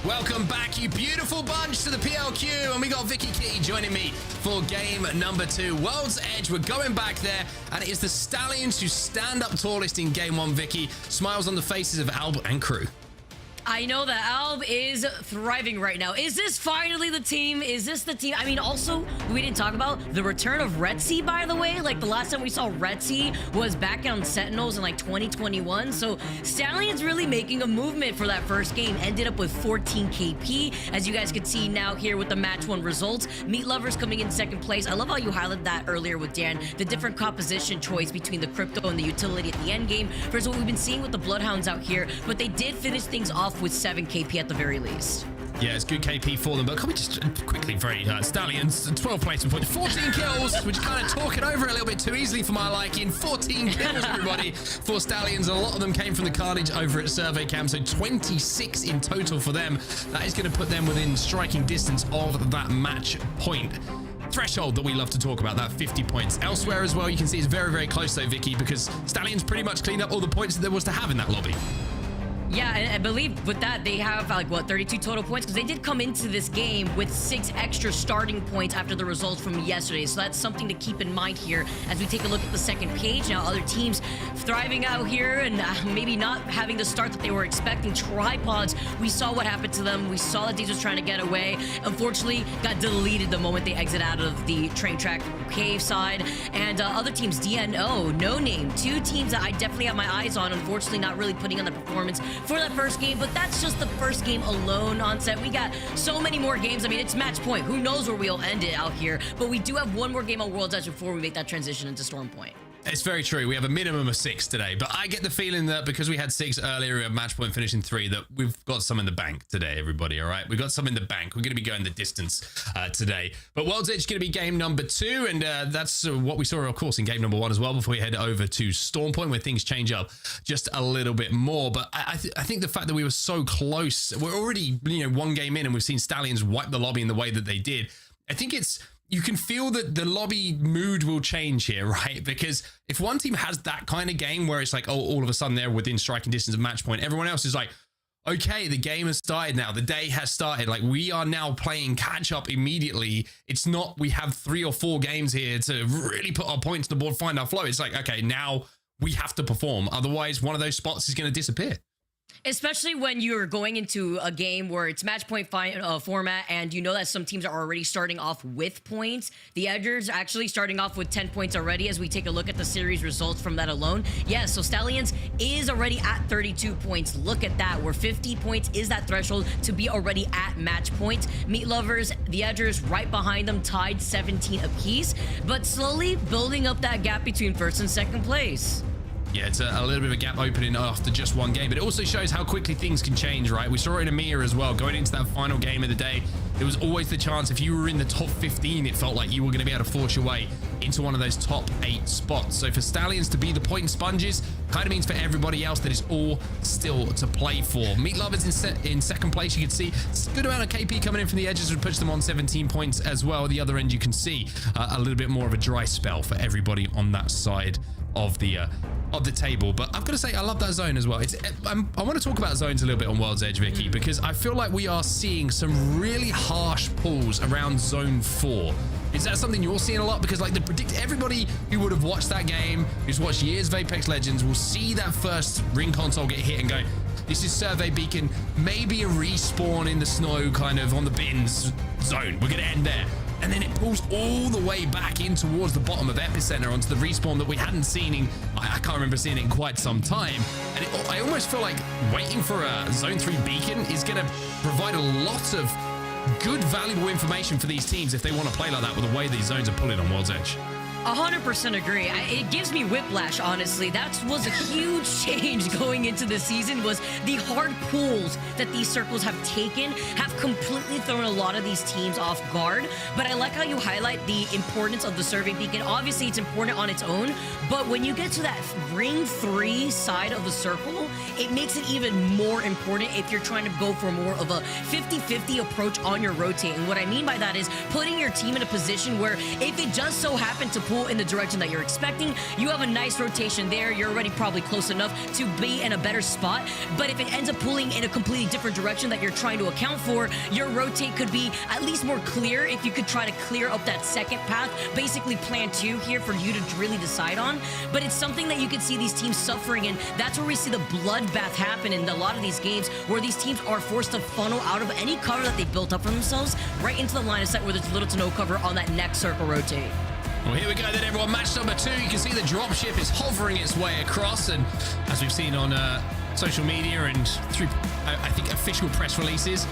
Welcome back, you beautiful bunch, to the PLQ, and we got Vicky Kitty joining me for game number 2, World's Edge. We're going back there, and it is the Stallions who stand up tallest in game 1. Vicky, smiles on the faces of Alb and crew. I know that Alb is thriving right now. Is this finally the team? Is this the team? I mean, also, we didn't talk about the return of Retzi, by the way. Like, the last time we saw Retzi was back on Sentinels in, like, 2021. So, Stallions really making a movement for that first game. Ended up with 14 KP, as you guys can see now here with the match 1 results. Meat Lovers coming in second place. I love how you highlighted that earlier with Dan. The different composition choice between the crypto and the utility at the end game versus what we've been seeing with the Bloodhounds out here. But they did finish things off with 7 KP at the very least. Yeah, it's good KP for them, but can we just quickly, Stallions, 12 placement points, 14 kills, which is kind of talking over a little bit too easily for my liking. 14 kills, everybody, for Stallions. A lot of them came from the carnage over at Survey Camp, so 26 in total for them. That is going to put them within striking distance of that match point threshold that we love to talk about, that 50 points. Elsewhere as well, you can see it's very, very close though, Vicky, because Stallions pretty much cleaned up all the points that there was to have in that lobby. Yeah, and I believe with that, they have, 32 total points? Because they did come into this game with 6 extra starting points after the results from yesterday. So that's something to keep in mind here as we take a look at the second page. Now, other teams thriving out here and maybe not having the start that they were expecting. Tripods, we saw what happened to them. We saw that these was trying to get away. Unfortunately, got deleted the moment they exit out of the train track cave side. And other teams, DNO, No Name, 2 teams that I definitely have my eyes on. Unfortunately, not really putting on the performance for that first game, but that's just the first game alone on set. We got so many more games. I mean, it's match point. Who knows where we'll end it out here, but we do have one more game on World's Edge before we make that transition into Storm Point. It's very true. We have a minimum of 6 today, but I get the feeling that because we had 6 earlier, we have match point finishing 3, that we've got some in the bank today, everybody. All right, we've got some in the bank. We're going to be going the distance today. But World's Edge is going to be game number 2, and that's what we saw, of course, in game number 1 as well. Before we head over to Storm Point, where things change up just a little bit more. But I think the fact that we were so close, we're already 1 game in, and we've seen Stallions wipe the lobby in the way that they did. I think you can feel that the lobby mood will change here, right? Because if one team has that kind of game where it's like, oh, all of a sudden they're within striking distance of match point, everyone else is like, okay, the game has started now. The day has started. Like, we are now playing catch up immediately. It's not, we have 3 or 4 games here to really put our points on the board, find our flow. It's like, okay, now we have to perform. Otherwise, one of those spots is going to disappear. Especially when you're going into a game where it's match point format and you know that some teams are already starting off with points. The Edgers actually starting off with 10 points already as we take a look at the series results from that alone. Yeah, so Stallions is already at 32 points. Look at that, where 50 points is that threshold to be already at match point. Meat Lovers, the Edgers right behind them, tied 17 apiece, but slowly building up that gap between first and second place. Yeah, it's a little bit of a gap opening after just 1 game, but it also shows how quickly things can change, right? We saw it in EMEA as well. Going into that final game of the day, there was always the chance if you were in the top 15, it felt like you were going to be able to force your way into one of those top 8 spots. So for Stallions to be the point sponges kind of means for everybody else that it's all still to play for. Meat Lovers in second place, you can see it's a good amount of KP coming in from the Edges, would push them on 17 points as well. At the other end, you can see a little bit more of a dry spell for everybody on that side of the table. But I've got to say, I love that zone as well. I want to talk about zones a little bit on World's Edge, Vicky, because I feel like we are seeing some really harsh pulls around zone 4. Is that something you're seeing a lot? Because like everybody who would have watched that game, who's watched years of Apex Legends, will see that first ring console get hit and go, this is Survey Beacon, maybe a respawn in the snow kind of on the bins zone. We're going to end there. And then it pulls all the way back in towards the bottom of Epicenter onto the respawn that we hadn't seen in, I can't remember seeing it in quite some time. And I almost feel like waiting for a Zone 3 beacon is going to provide a lot of good, valuable information for these teams if they want to play like that with the way these zones are pulling on World's Edge. 100% agree. It gives me whiplash, honestly. That was a huge change going into the season, was the hard pulls that these circles have taken have completely thrown a lot of these teams off guard. But I like how you highlight the importance of the survey beacon. Obviously, it's important on its own, but when you get to that ring 3 side of the circle, it makes it even more important if you're trying to go for more of a 50-50 approach on your rotate. And what I mean by that is putting your team in a position where if it just so happened to pull in the direction that you're expecting, you have a nice rotation there. You're already probably close enough to be in a better spot. But if it ends up pulling in a completely different direction that you're trying to account for, your rotate could be at least more clear if you could try to clear up that second path, basically plan 2 here for you to really decide on. But it's something that you can see these teams suffering, and that's where we see the bloodbath happen in a lot of these games, where these teams are forced to funnel out of any cover that they built up for themselves right into the line of sight where there's little to no cover on that next circle rotate. Well, here we go then, everyone. Match number 2. You can see the dropship is hovering its way across, and as we've seen on social media and through, I think, official press releases,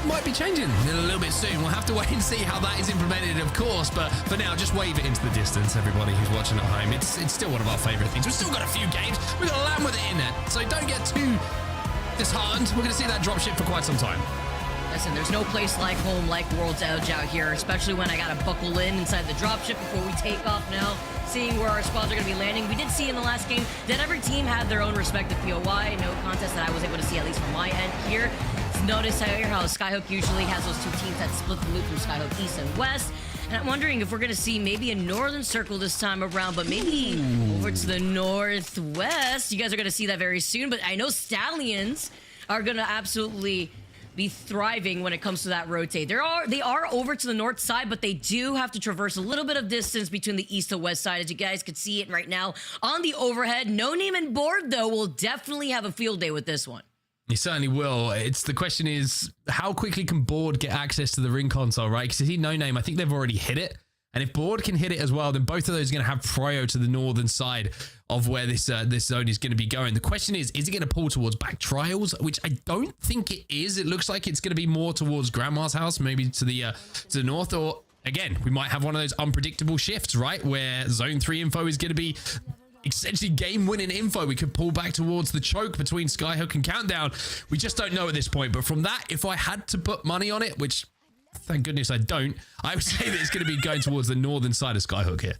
might be changing a little bit soon. We'll have to wait and see how that is implemented, of course, but for now, just wave it into the distance, everybody who's watching at home. It's still one of our favorite things. We've still got a few games. We've got to land with it in there, so don't get too disheartened. We're going to see that dropship for quite some time. Listen, there's no place like home like World's Edge out here, especially when I got to buckle in inside the dropship before we take off now, seeing where our squads are going to be landing. We did see in the last game that every team had their own respective POI. No contest that I was able to see, at least from my end here. Notice how Skyhook usually has those 2 teams that split the loop from Skyhook East and West. And I'm wondering if we're going to see maybe a northern circle this time around, but maybe over to the northwest. You guys are going to see that very soon. But I know Stallions are going to absolutely be thriving when it comes to that rotate. They are over to the north side, but they do have to traverse a little bit of distance between the east and west side, as you guys could see it right now on the overhead. No Name and Board, though, will definitely have a field day with this one. You certainly will. The question is, how quickly can Board get access to the ring console, right? Because you see No Name, I think they've already hit it. And if Board can hit it as well, then both of those are going to have prio to the northern side of where this zone is going to be going. The question is it going to pull towards back trials, which I don't think it is. It looks like it's going to be more towards Grandma's house, maybe to the north, or again, we might have one of those unpredictable shifts, right? Where zone 3 info is going to be essentially game-winning info. We could pull back towards the choke between Skyhook and Countdown. We just don't know at this point. But from that, if I had to put money on it, which thank goodness I don't, I would say that it's going to be going towards the northern side of Skyhook here.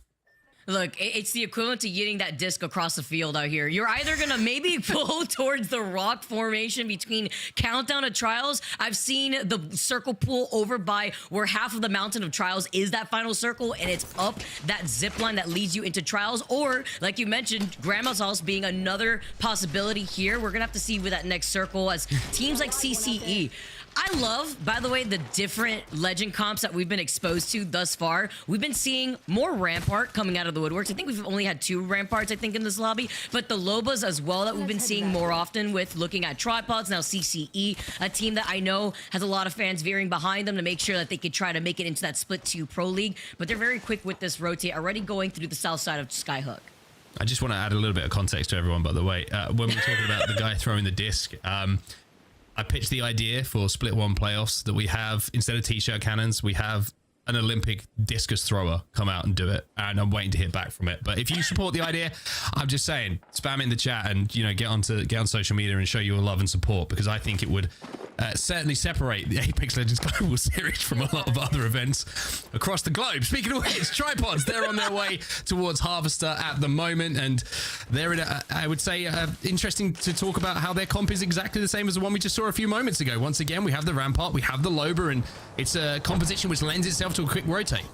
Look, it's the equivalent to hitting that disc across the field out here. You're either going to maybe pull towards the rock formation between Countdown and Trials. I've seen the circle pull over by where half of the mountain of Trials is that final circle, and it's up that zip line that leads you into Trials. Or, like you mentioned, Grandma's House being another possibility here. We're going to have to see with that next circle as teams like CCE. I love, by the way, the different legend comps that we've been exposed to thus far. We've been seeing more Rampart coming out of the woodworks. I think we've only had 2 Ramparts, I think, in this lobby. But the Lobas as well that we've been seeing more often with looking at Tripods. Now CCE, a team that I know has a lot of fans veering behind them to make sure that they could try to make it into that Split 2 Pro League. But they're very quick with this rotate, already going through the south side of Skyhook. I just want to add a little bit of context to everyone, by the way. When we're talking about the guy throwing the disc, I pitched the idea for Split 1 playoffs that we have, instead of t-shirt cannons, we have an Olympic discus thrower come out and do it, and I'm waiting to hear back from it. But if you support the idea, I'm just saying, spam in the chat and, you know, get on social media and show your love and support, because I think it would certainly separate the Apex Legends Global Series from a lot of other events across the globe. Speaking of which, Tripods, they're on their way towards Harvester at the moment, and they're in I would say, interesting to talk about how their comp is exactly the same as the one we just saw a few moments ago. Once again, we have the Rampart, we have the Loba, and it's a composition which lends itself to a quick rotate.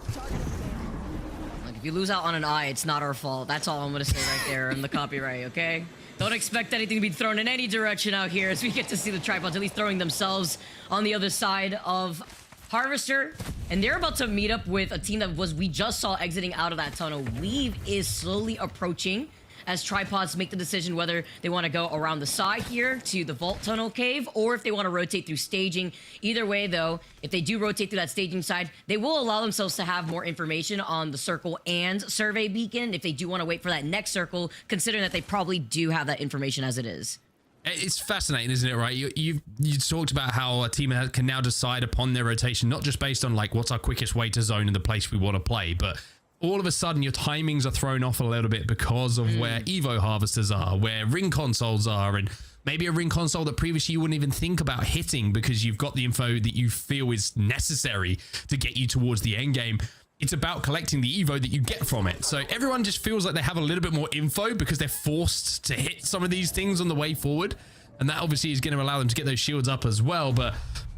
Like, if you lose out on an eye, it's not our fault. That's all I'm going to say right there in the copyright, okay? Don't expect anything to be thrown in any direction out here as we get to see the Tripods at least throwing themselves on the other side of Harvester. And they're about to meet up with a team that we just saw exiting out of that tunnel. Weave is slowly approaching as Tripods make the decision whether they want to go around the side here to the Vault Tunnel Cave or if they want to rotate through staging. Either way, though, if they do rotate through that staging side, they will allow themselves to have more information on the circle and survey beacon if they do want to wait for that next circle, considering that they probably do have that information as it is. It's fascinating, isn't it, right? You talked about how a team can now decide upon their rotation, not just based on like what's our quickest way to zone in the place we want to play, but all of a sudden your timings are thrown off a little bit because of where Evo harvesters are, where ring consoles are, and maybe a ring console that previously you wouldn't even think about hitting because you've got the info that you feel is necessary to get you towards the end game. It's about collecting the Evo that you get from it. So everyone just feels like they have a little bit more info because they're forced to hit some of these things on the way forward. And that obviously is going to allow them to get those shields up as well. But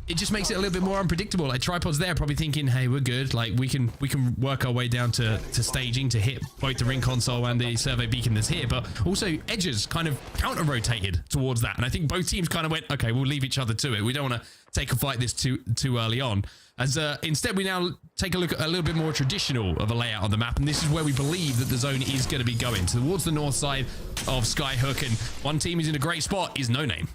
it just makes it a little bit more unpredictable. Like Tripods there probably thinking, hey, we're good. Like we can work our way down to staging to hit both the ring console and the survey beacon that's here. But also Edges kind of counter rotated towards that. And I think both teams kind of went, okay, we'll leave each other to it. We don't want to take a fight this too early on. As instead we now take a look at a little bit more traditional of a layout on the map, and this is where we believe that the zone is going to be going towards the north side of Skyhook, and one team who's in a great spot is No Name.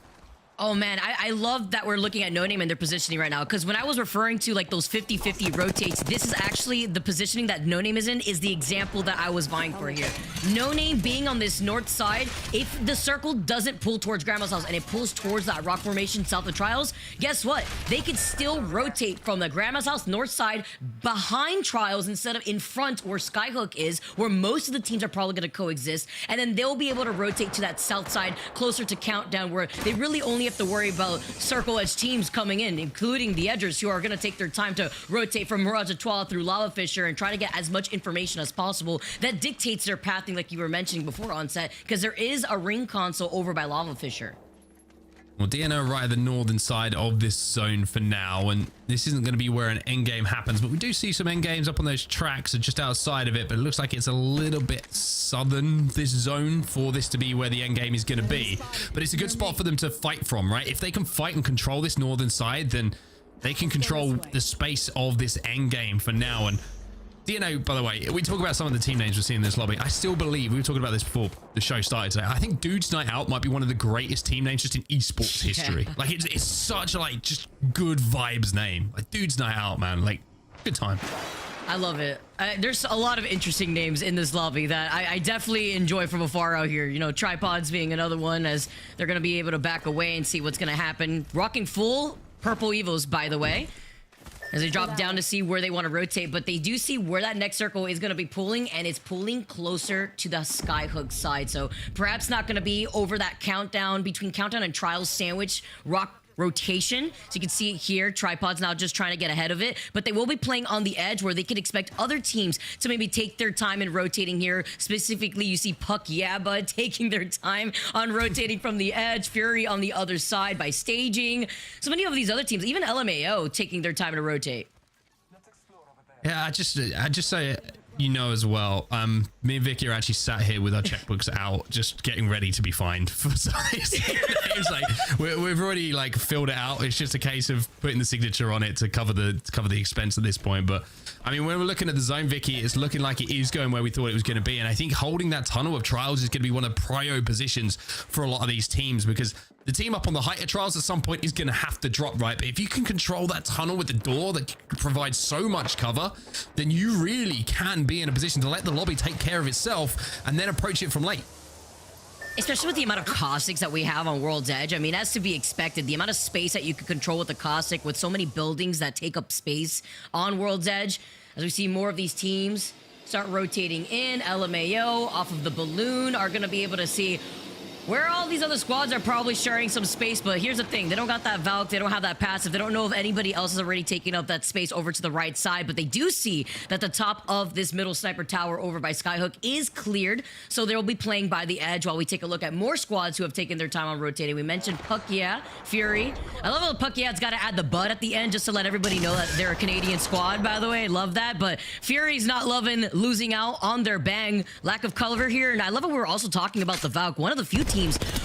Oh man, I love that we're looking at No Name and their positioning right now, because when I was referring to like those 50-50 rotates, this is actually the positioning that No Name is in is the example that I was vying for here. No Name being on this north side, if the circle doesn't pull towards Grandma's house and it pulls towards that rock formation south of Trials, guess what? They could still rotate from the Grandma's house north side behind Trials instead of in front where Skyhook is, where most of the teams are probably going to coexist, and then they'll be able to rotate to that south side closer to Countdown, where they really only have to worry about circle edge teams coming in, including the Edgers, who are going to take their time to rotate from Mirage Etoile through Lava Fisher and try to get as much information as possible. That dictates their pathing, like you were mentioning before onset, because there is a ring console over by Lava Fisher. Well, DNO right at the northern side of this zone for now, and this isn't going to be where an endgame happens, but we do see some endgames up on those tracks just outside of it, but it looks like it's a little bit southern, this zone, for this to be where the endgame is going to be. But it's a good spot for them to fight from, right? If they can fight and control this northern side, then they can control the space of this endgame for now. And DNO, by the way, we talk about some of the team names we're seeing in this lobby. I still believe, we were talking about this before the show started today, I think Dudes Night Out might be one of the greatest team names just in esports history. Like, it's such a, like, just good vibes name. Like, Dudes Night Out, man. Like, good time. I love it. There's a lot of interesting names in this lobby that I definitely enjoy from afar out here. You know, Tripods being another one, as they're going to be able to back away and see what's going to happen. Rocking full purple evos, by the way. as they drop down to see where they want to rotate, but they do see where that next circle is going to be pulling, and it's pulling closer to the Skyhook side. So perhaps not going to be over that countdown, between countdown and trials sandwich rock rotation. So you can see it here, Tripod's now just trying to get ahead of it, but they will be playing on the edge where they could expect other teams to maybe take their time in rotating here. Specifically, you see Puck Yabba taking their time on rotating from the edge, Fury on the other side by staging. So many of these other teams, even LMAO, taking their time to rotate. Yeah, I just say, you know, as well, me and Vicky are actually sat here with our checkbooks out, just getting ready to be fined for size. It's like we've already like filled it out. It's just a case of putting the signature on it to cover the expense at this point. But I mean, when we're looking at the zone, Vicky, it's looking like it is going where we thought it was going to be. And I think holding that tunnel of trials is going to be one of the prio positions for a lot of these teams, because the team up on the height of trials at some point is going to have to drop, right? But if you can control that tunnel with the door that provides so much cover, then you really can be in a position to let the lobby take care of itself and then approach it from late. Especially with the amount of caustics that we have on World's Edge. I mean, as to be expected, the amount of space that you can control with the caustic, with so many buildings that take up space on World's Edge, as we see more of these teams start rotating in, LMAO off of the balloon are going to be able to see where all these other squads are probably sharing some space. But here's the thing, they don't got that Valk, they don't have that passive, they don't know if anybody else is already taking up that space over to the right side, but they do see that the top of this middle sniper tower over by Skyhook is cleared, so they'll be playing by the edge while we take a look at more squads who have taken their time on rotating. We mentioned Puck Yeah, Fury. I love how Puck Yeah's got to add the bud at the end just to let everybody know that they're a Canadian squad, by the way. I love that, but Fury's not loving losing out on their bang. Lack of cover here, and I love how we're also talking about the Valk, one of the few teams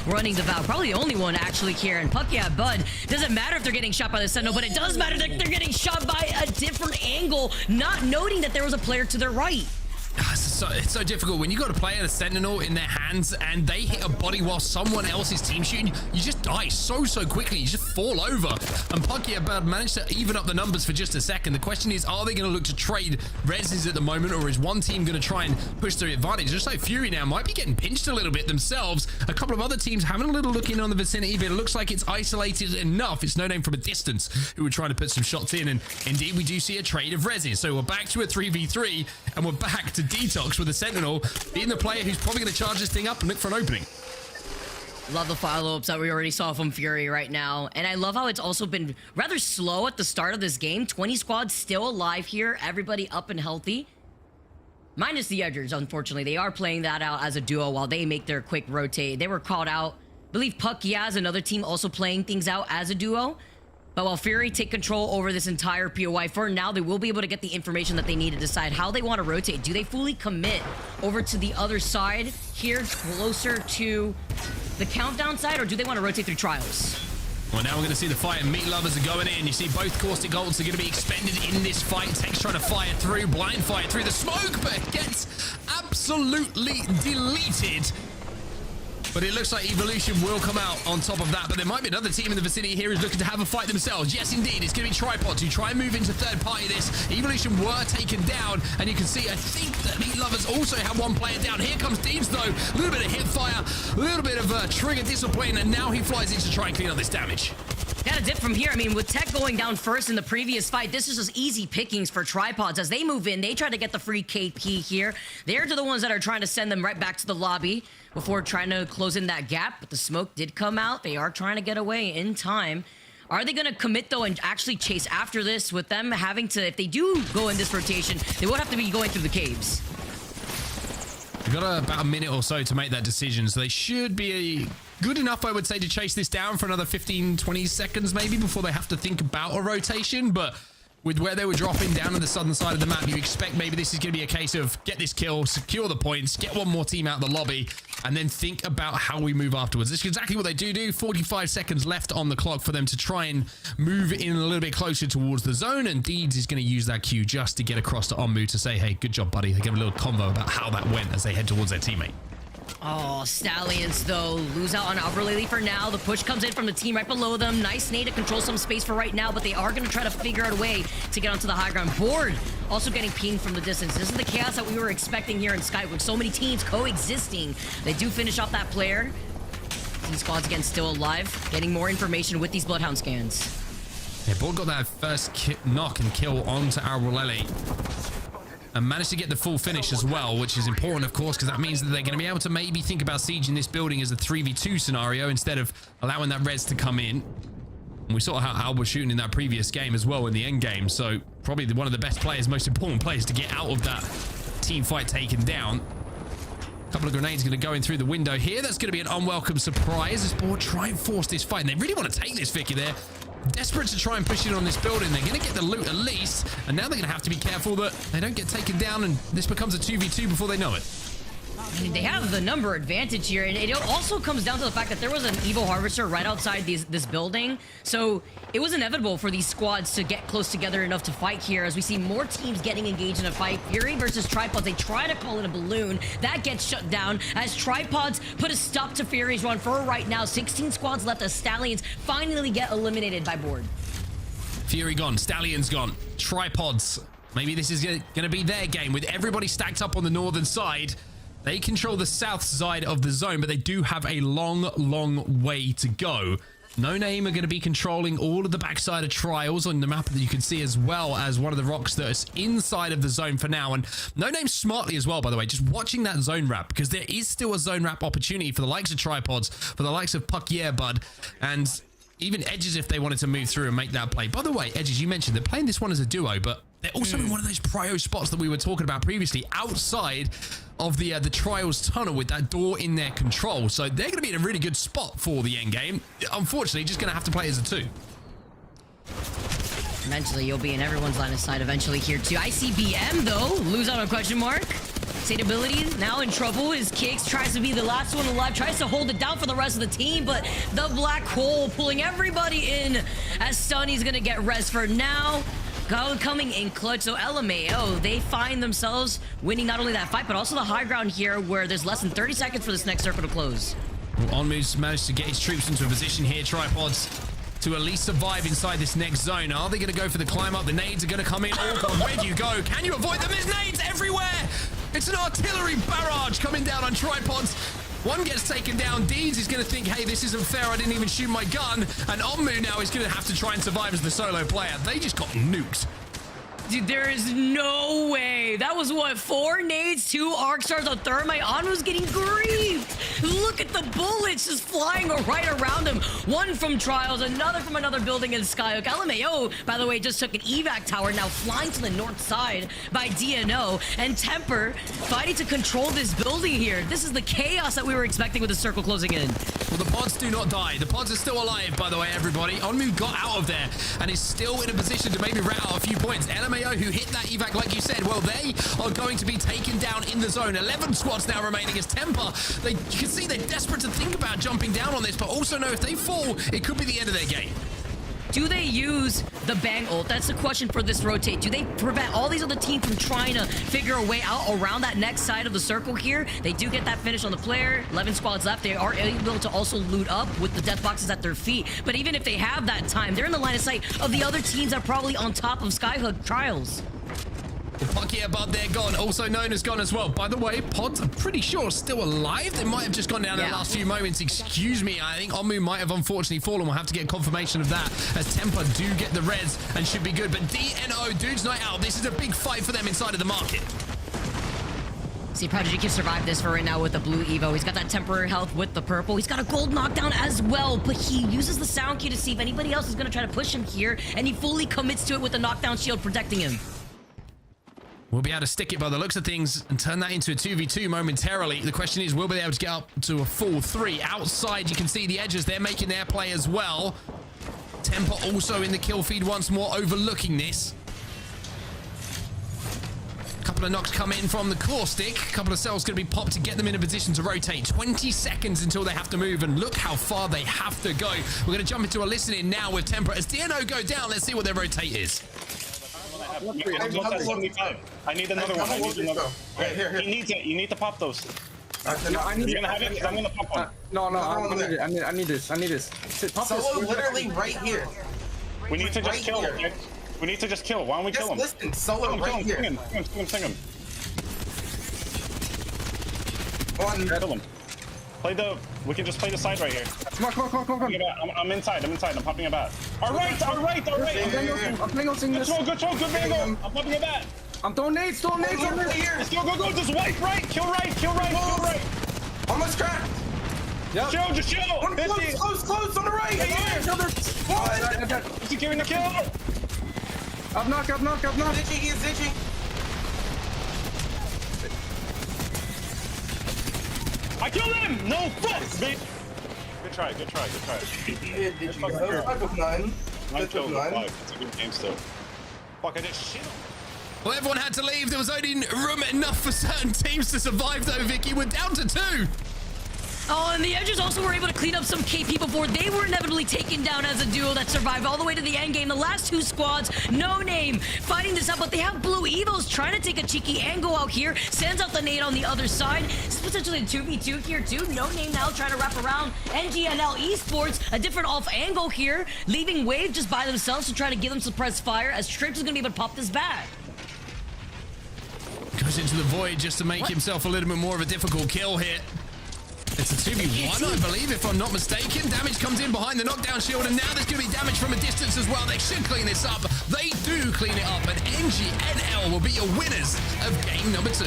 running the Valk, probably the only one actually here. And Puck Yeah Bud, doesn't matter if they're getting shot by the Sentinel, but it does matter that they're getting shot by a different angle, not noting that there was a player to their right. It's so difficult when you got a player, the Sentinel in their hands, and they hit a body while someone else's team shooting. You just die so quickly. You just fall over. And Puck Yeah Bud managed to even up the numbers for just a second. The question is, are they going to look to trade reses at the moment, or is one team going to try and push their advantage? Just like Fury now might be getting pinched a little bit themselves. A couple of other teams having a little look in on the vicinity, but it looks like it's isolated enough. It's No Name from a distance who were trying to put some shots in, and indeed we do see a trade of reses. So we're back to a 3v3, and we're back to Detox with the Sentinel being the player who's probably going to charge this thing up and look for an opening. Love the follow-ups that we already saw from Fury right now. And I love how it's also been rather slow at the start of this game. 20 squads still alive here. Everybody up and healthy. Minus the Edgers, unfortunately. They are playing that out as a duo while they make their quick rotate. They were called out. I believe Puck Yaz, another team, also playing things out as a duo. But while Fury take control over this entire POI, for now, they will be able to get the information that they need to decide how they want to rotate. Do they fully commit over to the other side here, closer to the countdown side, or do they want to rotate through trials? Well, now we're going to see the fight, and Meat Lovers are going in. You see both Caustic Golds are going to be expended in this fight. Tex trying to fire through, blind fire through the smoke, but gets absolutely deleted. But it looks like Evolution will come out on top of that. But there might be another team in the vicinity here who's looking to have a fight themselves. Yes, indeed. It's going to be Tripod to try and move into third party this. Evolution were taken down. And you can see, I think that Meat Lovers also have one player down. Here comes Deeds, though. A little bit of hip fire, a little bit of trigger disappointing. And now he flies in to try and clean up this damage. Got a dip from here. I mean, with Tech going down first in the previous fight, this is just easy pickings for Tripods. As they move in, they try to get the free KP here. They're the ones that are trying to send them right back to the lobby before trying to close in that gap. But the smoke did come out. They are trying to get away in time. Are they going to commit, though, and actually chase after this with them having to, if they do go in this rotation, they won't have to be going through the caves. They've got about a minute or so to make that decision, so they should be good enough, I would say, to chase this down for another 15, 20 seconds maybe before they have to think about a rotation. But with where they were dropping down on the southern side of the map, you expect maybe this is going to be a case of get this kill, secure the points, get one more team out of the lobby, and then think about how we move afterwards. This is exactly what they do. 45 seconds left on the clock for them to try and move in a little bit closer towards the zone, and Deeds is going to use that cue just to get across to Onmu to say, hey, good job, buddy. They give a little convo about how that went as they head towards their teammate. Oh, Stallions, though, lose out on Alberlily for now. The push comes in from the team right below them. Nice nade to control some space for right now, but they are going to try to figure out a way to get onto the high ground. Board also getting pinged from the distance. This is the chaos that we were expecting here in Sky with so many teams coexisting. They do finish off that player. Team squads again still alive. Getting more information with these Bloodhound scans. Yeah, Board got that first knock and kill onto Arbolelli. And managed to get the full finish as well, which is important, of course, because that means that they're going to be able to maybe think about sieging this building as a 3v2 scenario instead of allowing that res to come in. And we saw how Al was shooting in that previous game as well in the end game. So probably one of the best players, most important players to get out of that team fight taken down. A couple of grenades going to go in through the window here. That's going to be an unwelcome surprise as Board try and force this fight. And they really want to take this, Vicky, there. Desperate to try and push in on this building. They're going to get the loot at least. And now they're going to have to be careful that they don't get taken down and this becomes a 2v2 before they know it. I mean, they have the number advantage here, and it also comes down to the fact that there was an Evo Harvester right outside this building, so it was inevitable for these squads to get close together enough to fight here, as we see more teams getting engaged in a fight. Fury versus Tripods, they try to call in a balloon. That gets shut down, as Tripods put a stop to Fury's run for right now. 16 squads left as Stallions finally get eliminated by Board. Fury gone, Stallions gone, Tripods. Maybe this is going to be their game with everybody stacked up on the northern side. They control the south side of the zone, but they do have a long, long way to go. No Name are going to be controlling all of the backside of Trials on the map that you can see, as well as one of the rocks that is inside of the zone for now. And No Name smartly as well, by the way, just watching that zone wrap, because there is still a zone wrap opportunity for the likes of Tripods, for the likes of Puck Yeah Bud, and even Edges if they wanted to move through and make that play. By the way, Edges, you mentioned they're playing this one as a duo, but they're also in one of those prio spots that we were talking about previously, outside of the Trials tunnel with that door in their control. So they're going to be in a really good spot for the end game. Unfortunately, just going to have to play as a 2. Eventually, you'll be in everyone's line of sight eventually here too. ICBM, though, lose on a question mark. Sateability now in trouble. His Kicks tries to be the last one alive, tries to hold it down for the rest of the team, but the black hole pulling everybody in, as Sunny's going to get res for now. Coming in clutch, so LMAO, they find themselves winning not only that fight, but also the high ground here, where there's less than 30 seconds for this next circle to close. Well, Onmu's managed to get his troops into a position here, Tripods, to at least survive inside this next zone. Are they going to go for the climb up? The nades are going to come in. Oh, God, where do you go? Can you avoid them? There's nades everywhere! It's an artillery barrage coming down on Tripods. One gets taken down. Deeds is going to think, hey, this isn't fair. I didn't even shoot my gun. And Onmu now is going to have to try and survive as the solo player. They just got nuked. Dude, there is no way. That was what, 4 nades, 2 arc stars on Thermite. Onmu's getting griefed. Look at the bullets just flying right around him. One from Trials, another from another building in Skyhook. LMAO, by the way, just took an evac tower, now flying to the north side by DNO. And Temper fighting to control this building here. This is the chaos that we were expecting with the circle closing in. Well, the pods do not die. The pods are still alive, by the way, everybody. Onmu got out of there and is still in a position to maybe rat out a few points. LMAO, who hit that evac, like you said, well, they are going to be taken down in the zone. 11 squads now remaining as Temper. You can see they're desperate to think about jumping down on this, but also know if they fall, it could be the end of their game. Do they use the bang ult? That's the question for this rotate. Do they prevent all these other teams from trying to figure a way out around that next side of the circle here? They do get that finish on the player. 11 squads left. They are able to also loot up with the death boxes at their feet. But even if they have that time, they're in the line of sight of the other teams that are probably on top of Skyhook Trials. Puck Yeah Bud, they're gone. Also known as gone as well. By the way, Pods, I'm pretty sure, still alive. They might have just gone down in the last few moments. Excuse me. I think Onmu might have unfortunately fallen. We'll have to get confirmation of that, as Temper do get the res and should be good. But DNO, Dude's Night Out, this is a big fight for them inside of the market. See, Prodigy can survive this for right now with the blue Evo. He's got that temporary health with the purple. He's got a gold knockdown as well, but he uses the sound key to see if anybody else is going to try to push him here, and he fully commits to it with the knockdown shield protecting him. We'll be able to stick it by the looks of things and turn that into a 2v2 momentarily. The question is, will we be able to get up to a full 3? Outside, you can see the Edges. They're making their play as well. Temper also in the kill feed once more, overlooking this. A couple of knocks come in from the Caustic. A couple of cells going to be popped to get them in a position to rotate. 20 seconds until they have to move, and look how far they have to go. We're going to jump into a listen-in now with Temper. As DNO go down, let's see what their rotate is. I need another one. I need another. Here. He needs it. You need to pop those. I need You're gonna have it? I'm gonna pop one. No, I need this. Pop Solo literally right here. We need to just kill him. We need to just kill. Why don't we kill him? Listen, Solo right here. Sing him. One. Kill him. We can just play the side right here. Come on. I'm inside. I'm popping a bat. All right. I'm playing on Good throw. Good angle. I'm popping a bat. I'm throwing nades. Let's go. Just wipe right. Kill right. Almost cracked. Yep. Just chill. 50. Close on the right. What? Securing the kill. Up knock. He's ditching. I killed him. No fuck. Good try. That was none. Nine kills. 5. It's a good game still. Fuck, I just shit. Well, everyone had to leave. There was only room enough for certain teams to survive, though, Vicky. We're down to 2. Oh, and the Edgers also were able to clean up some KP before they were inevitably taken down as a duo that survived all the way to the end game. The last 2 squads, No Name, fighting this out, but they have Blue Evos trying to take a cheeky angle out here. Sends out the nade on the other side. It's potentially a 2v2 here, too. No Name now trying to wrap around NGNL Esports. A different off angle here, leaving Wave just by themselves to try to give them suppressed fire as Trips is going to be able to pop this back. Goes into the void just to make himself a little bit more of a difficult kill here. It's a 2v1, I believe, if I'm not mistaken. Damage comes in behind the knockdown shield, and now there's going to be damage from a distance as well. They should clean this up. They do clean it up, and NGNL will be your winners of game number 2.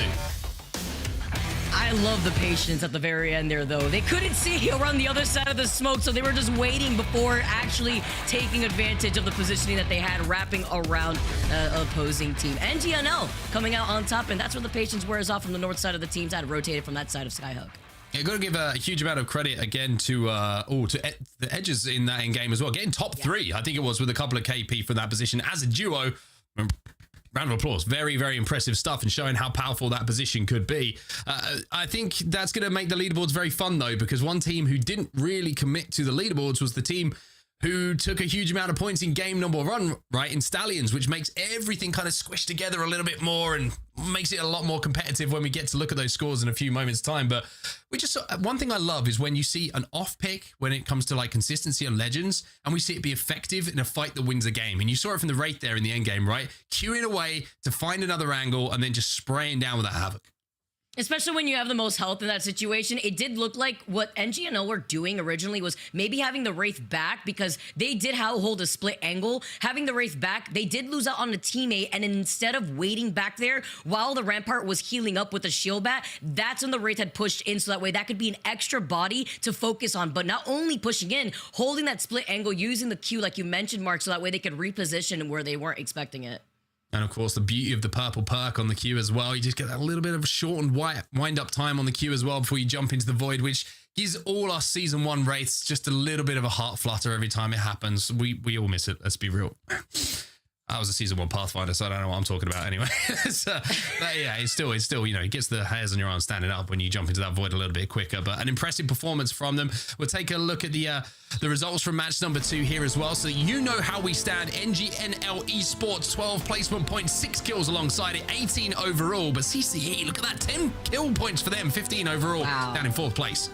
I love the patience at the very end there, though. They couldn't see around the other side of the smoke, so they were just waiting before actually taking advantage of the positioning that they had wrapping around opposing team. NGNL coming out on top, and that's where the patience wears off from the north side of the teams that had rotated from that side of Skyhook. Yeah, got to give a huge amount of credit again to the Edges in that in game as well. Getting top 3, I think it was, with a couple of KP for that position as a duo. Round of applause. Very, very impressive stuff and showing how powerful that position could be. I think that's going to make the leaderboards very fun, though, because one team who didn't really commit to the leaderboards was the team who took a huge amount of points in game number 1, right, in Stallions, which makes everything kind of squished together a little bit more and makes it a lot more competitive when we get to look at those scores in a few moments' time. But we just one thing I love is when you see an off pick when it comes to like consistency on Legends, and we see it be effective in a fight that wins a game. And you saw it from the Wraith there in the end game, right? Queuing away to find another angle and then just spraying down with that havoc. Especially when you have the most health in that situation. It did look like what NGNL were doing originally was maybe having the Wraith back, because they did hold a split angle. Having the Wraith back, they did lose out on a teammate, and instead of waiting back there while the Rampart was healing up with a shield bat, that's when the Wraith had pushed in, so that way that could be an extra body to focus on. But not only pushing in, holding that split angle, using the Q like you mentioned, Mark, so that way they could reposition where they weren't expecting it. And of course, the beauty of the purple perk on the Q as well. You just get that little bit of a shortened wind-up time on the Q as well before you jump into the void, which gives all our Season 1 Wraiths just a little bit of a heart flutter every time it happens. We all miss it, let's be real. I was a Season 1 Pathfinder, so I don't know what I'm talking about anyway. But yeah, it's still, you know, it gets the hairs on your arm standing up when you jump into that void a little bit quicker. But an impressive performance from them. We'll take a look at the results from match number 2 here as well, so you know how we stand. NGNL Esports, 12 placement points, 6 kills alongside it, 18 overall. But CCE, look at that, 10 kill points for them, 15 overall, down in 4th place.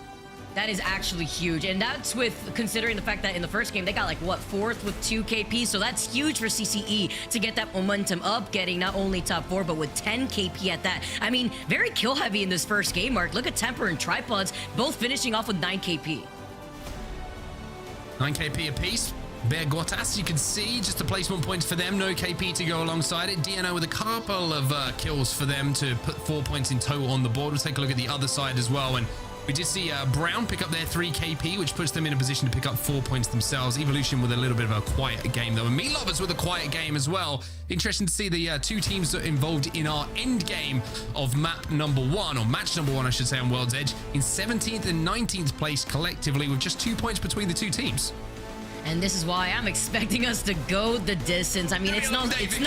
That is actually huge, and that's with considering the fact that in the first game they got like what 4th with 2 KP, so that's huge for CCE to get that momentum up, getting not only top 4 but with 10 KP at that. I mean, very kill heavy in this first game, Mark. Look at Temper and Tripods both finishing off with 9 KP. 9 KP apiece. Bear Gotas, you can see just the placement points for them, no KP to go alongside it. DNO with a couple of kills for them to put 4 points in total on the board. We'll take a look at the other side as well, and we did see Brown pick up their 3 KP, which puts them in a position to pick up 4 points themselves. Evolution with a little bit of a quiet game, though. And Meat Lovers with a quiet game as well. Interesting to see the 2 teams that are involved in our end game of map number 1, or match number 1, I should say, on World's Edge, in 17th and 19th place collectively, with just 2 points between the 2 teams. And this is why I'm expecting us to go the distance. I mean, it's no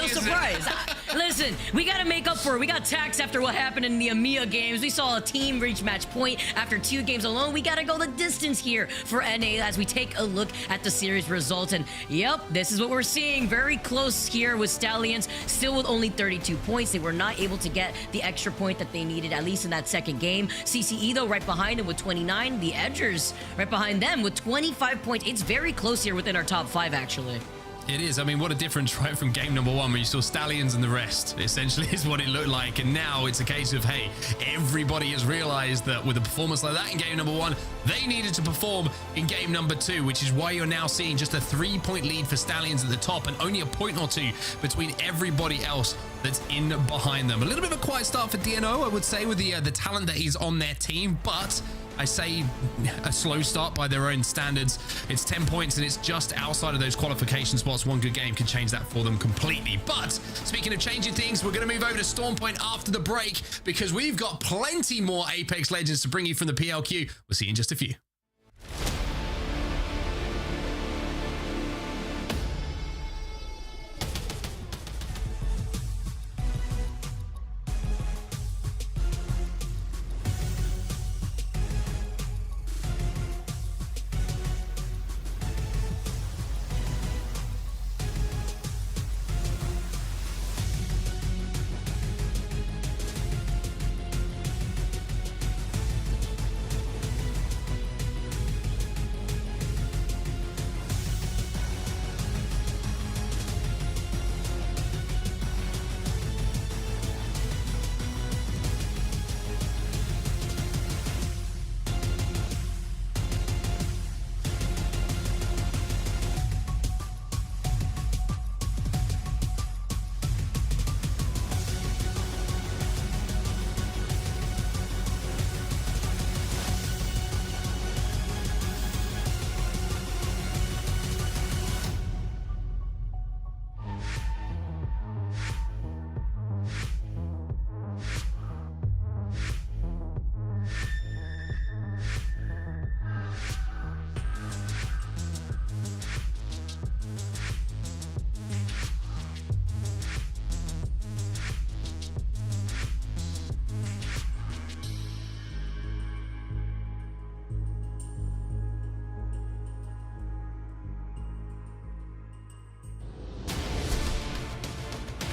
surprise. Listen, we got to make up for it. We got taxed after what happened in the EMEA games. We saw a team reach match point after 2 games alone. We got to go the distance here for NA as we take a look at the series results. And yep, this is what we're seeing. Very close here with Stallions, still with only 32 points. They were not able to get the extra point that they needed, at least in that second game. CCE, though, right behind them with 29. The Edgers right behind them with 25 points. It's very close here within our top 5, actually. It is. I mean, what a difference, right, from game number 1 where you saw Stallions and the rest, essentially, is what it looked like. And now it's a case of, hey, everybody has realized that with a performance like that in game number 1, they needed to perform in game number 2, which is why you're now seeing just a 3-point lead for Stallions at the top and only a point or 2 between everybody else that's in behind them. A little bit of a quiet start for DNO, I would say, with the talent that is on their team, but I say a slow start by their own standards. It's 10 points and it's just outside of those qualification spots. One good game can change that for them completely. But speaking of changing things, we're going to move over to Storm Point after the break because we've got plenty more Apex Legends to bring you from the PLQ. We'll see you in just a few.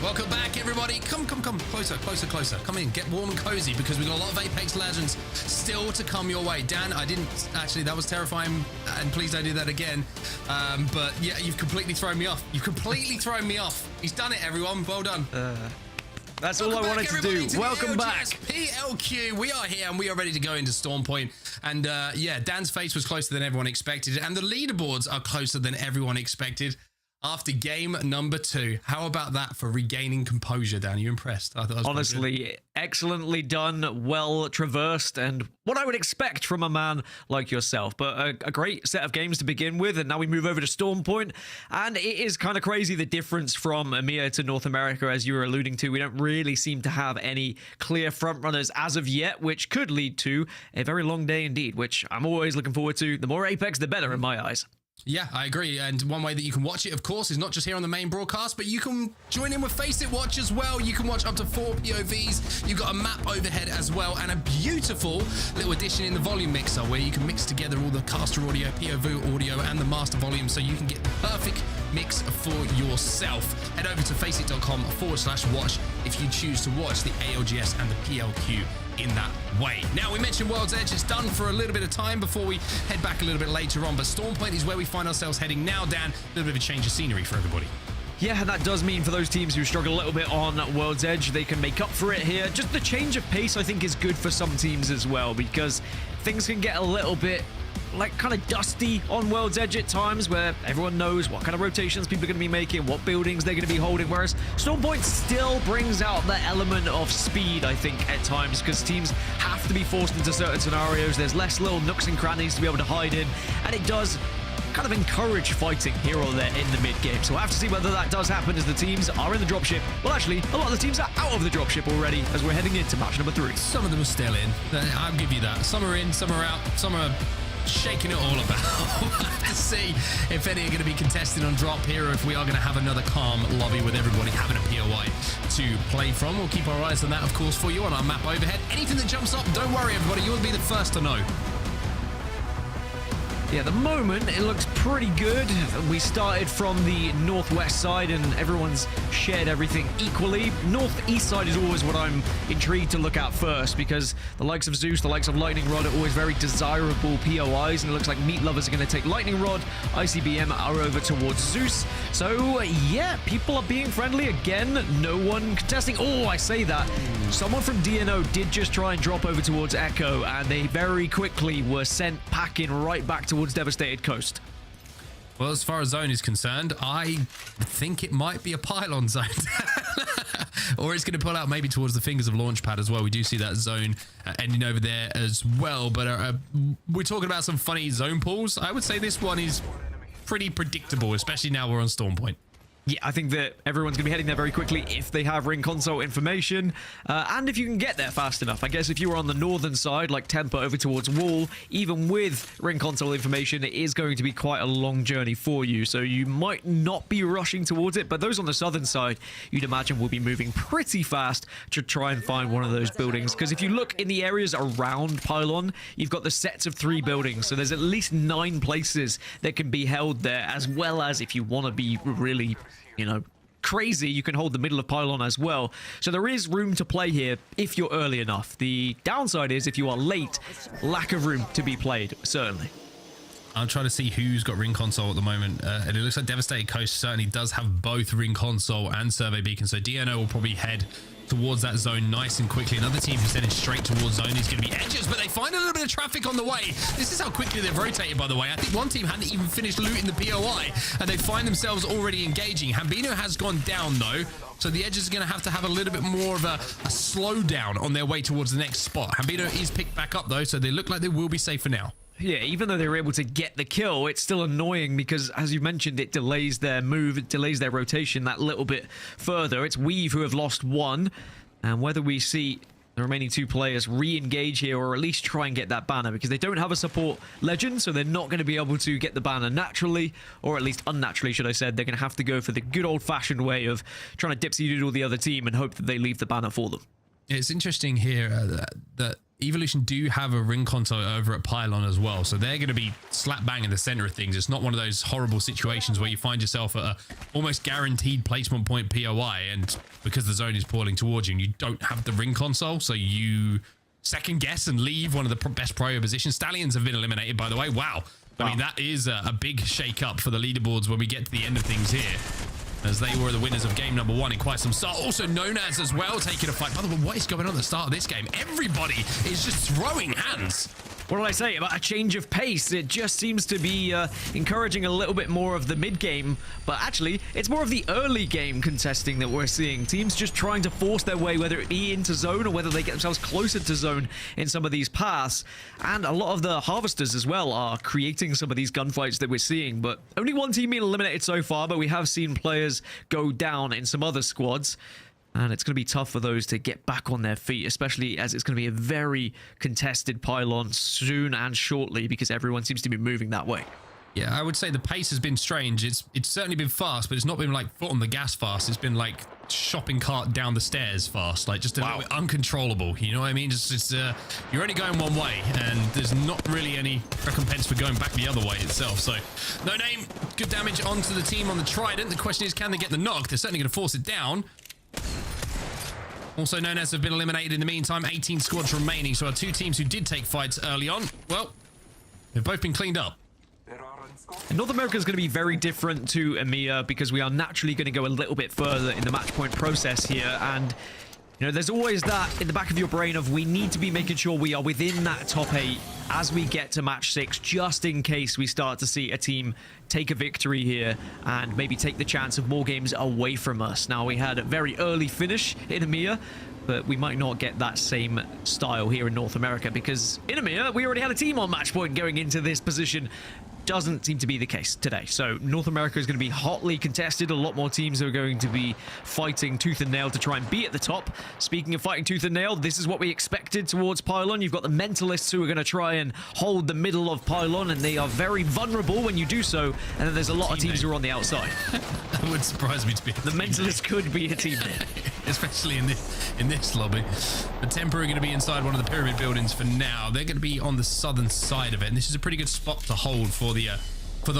Welcome back, everybody. Come closer. Come in, get warm and cozy because we've got a lot of Apex Legends still to come your way. Dan, I didn't actually, that was terrifying, and please don't do that again. But yeah, you've completely thrown me off. He's done it, everyone. Well done. That's all I wanted to do. Welcome back. PLQ. We are here and we are ready to go into Storm Point. And yeah, Dan's face was closer than everyone expected, and the leaderboards are closer than everyone expected. After game number 2, how about that for regaining composure, Dan? Are you impressed? I thought that was honestly excellently done, well traversed, and what I would expect from a man like yourself. But a great set of games to begin with, and now we move over to Storm Point, and it is kind of crazy the difference from EMEA to North America, as you were alluding to. We don't really seem to have any clear frontrunners as of yet, which could lead to a very long day indeed, which I'm always looking forward to. The more Apex, the better in my eyes. Yeah, I agree. And one way that you can watch it, of course, is not just here on the main broadcast, but you can join in with Face It Watch as well. You can watch up to 4 POVs. You've got a map overhead as well, and a beautiful little addition in the volume mixer where you can mix together all the caster audio, POV audio, and the master volume so you can get the perfect mix for yourself. Head over to faceit.com/watch if you choose to watch the ALGS and the PLQ in that way. Now, we mentioned World's Edge. It's done for a little bit of time before we head back a little bit later on, but Storm Point is where we find ourselves heading now, Dan. A little bit of a change of scenery for everybody. Yeah, that does mean for those teams who struggle a little bit on World's Edge, they can make up for it here. Just the change of pace, I think, is good for some teams as well, because things can get a little bit kind of dusty on World's Edge at times, where everyone knows what kind of rotations people are going to be making, what buildings they're going to be holding, whereas Storm Point still brings out that element of speed, I think, at times, because teams have to be forced into certain scenarios. There's less little nooks and crannies to be able to hide in, and it does kind of encourage fighting here or there in the mid-game. So we'll have to see whether that does happen as the teams are in the dropship. Well, actually, a lot of the teams are out of the dropship already as we're heading into match number 3. Some of them are still in. I'll give you that. Some are in, some are out, some are shaking it all about. We'll have to see if any are going to be contested on drop here, or if we are going to have another calm lobby with everybody having a POI to play from. We'll keep our eyes on that, of course, for you on our map overhead. Anything that jumps up, don't worry, everybody. You'll be the first to know. Yeah, at the moment, it looks pretty good. We started from the northwest side and everyone's shared everything equally. Northeast side is always what I'm intrigued to look at first because the likes of Zeus, the likes of Lightning Rod are always very desirable POIs, and it looks like Meat Lovers are going to take Lightning Rod, ICBM are over towards Zeus. So, yeah, people are being friendly again. No one contesting. Oh, I say that. Someone from DNO did just try and drop over towards Echo, and they very quickly were sent packing right back towards Devastated Coast. Well, as far as zone is concerned, I think it might be a pylon zone. Or it's going to pull out maybe towards the fingers of Launchpad as well. We do see that zone ending over there as well. But we're talking about some funny zone pulls. I would say this one is pretty predictable, especially now we're on Storm Point. Yeah, I think that everyone's going to be heading there very quickly if they have ring console information, and if you can get there fast enough. I guess if you were on the northern side, like Temper over towards Wall, even with ring console information, it is going to be quite a long journey for you, so you might not be rushing towards it, but those on the southern side, you'd imagine will be moving pretty fast to try and find one of those buildings, because if you look in the areas around Pylon, you've got the sets of 3 buildings, so there's at least 9 places that can be held there, as well as if you want to be really, you know, crazy, you can hold the middle of Pylon as well. So there is room to play here if you're early enough. The downside is if you are late, lack of room to be played, certainly. I'm trying to see who's got ring console at the moment, and it looks like Devastated Coast certainly does have both ring console and survey beacon, so DNO will probably head towards that zone nice and quickly. Another team who's heading straight towards zone is going to be Edges, but they find a little bit of traffic on the way. This is how quickly they've rotated, by the way. I think one team hadn't even finished looting the POI, and they find themselves already engaging. Hambino has gone down, though, so the Edges are going to have a little bit more of a slowdown on their way towards the next spot. Hambino is picked back up, though, so they look like they will be safe for now. Yeah, even though they were able to get the kill, it's still annoying because, as you mentioned, it delays their move, it delays their rotation that little bit further. It's Weave who have lost 1, and whether we see the remaining 2 players re-engage here or at least try and get that banner, because they don't have a support legend, so they're not going to be able to get the banner naturally, or at least unnaturally, should I say. They're going to have to go for the good old-fashioned way of trying to dipsy-doodle the other team and hope that they leave the banner for them. It's interesting here that Evolution do have a ring console over at Pylon as well, so they're going to be slap bang in the center of things. It's not one of those horrible situations where you find yourself at a almost guaranteed placement point POI, and because the zone is pulling towards you and you don't have the ring console, so you second guess and leave one of the best prio positions. Stallions have been eliminated, by the way. Wow. I mean, that is a big shake up for the leaderboards when we get to the end of things here, as they were the winners of game number 1 in quite some style. Also known as well, taking a fight. By the way, what is going on at the start of this game? Everybody is just throwing hands. What did I say about a change of pace? It just seems to be encouraging a little bit more of the mid-game, but actually, it's more of the early game contesting that we're seeing. Teams just trying to force their way, whether it be into zone or whether they get themselves closer to zone in some of these paths. And a lot of the Harvesters as well are creating some of these gunfights that we're seeing, but only 1 team being eliminated so far, but we have seen players go down in some other squads. And it's going to be tough for those to get back on their feet, especially as it's going to be a very contested Pylon soon and shortly, because everyone seems to be moving that way. Yeah, I would say the pace has been strange. It's certainly been fast, but it's not been like foot on the gas fast. It's been like shopping cart down the stairs fast, like just a little bit uncontrollable. You know what I mean? Just you're only going one way, and there's not really any recompense for going back the other way itself. So, No Name, good damage onto the team on the Trident. The question is, can they get the knock? They're certainly going to force it down. Also known as have been eliminated in the meantime. 18 squads remaining. So our 2 teams who did take fights early on, well, they've both been cleaned up. And North America is going to be very different to EMEA because we are naturally going to go a little bit further in the match point process here. And, you know, there's always that in the back of your brain of we need to be making sure we are within that top 8 as we get to match 6, just in case we start to see a team take a victory here and maybe take the chance of more games away from us. Now, we had a very early finish in EMEA, but we might not get that same style here in North America because in EMEA, we already had a team on match point going into this position. Doesn't seem to be the case today. So North America is going to be hotly contested. A lot more teams are going to be fighting tooth and nail to try and be at the top. Speaking of fighting tooth and nail, this is what we expected towards Pylon. You've got the Mentalists who are going to try and hold the middle of Pylon, and they are very vulnerable when you do so. And then there's a lot of teams who are on the outside. That would surprise me to be. The Mentalists could be a team name. especially in this lobby. But Temper are going to be inside one of the pyramid buildings for now. They're going to be on the southern side of it, and this is a pretty good spot to hold for the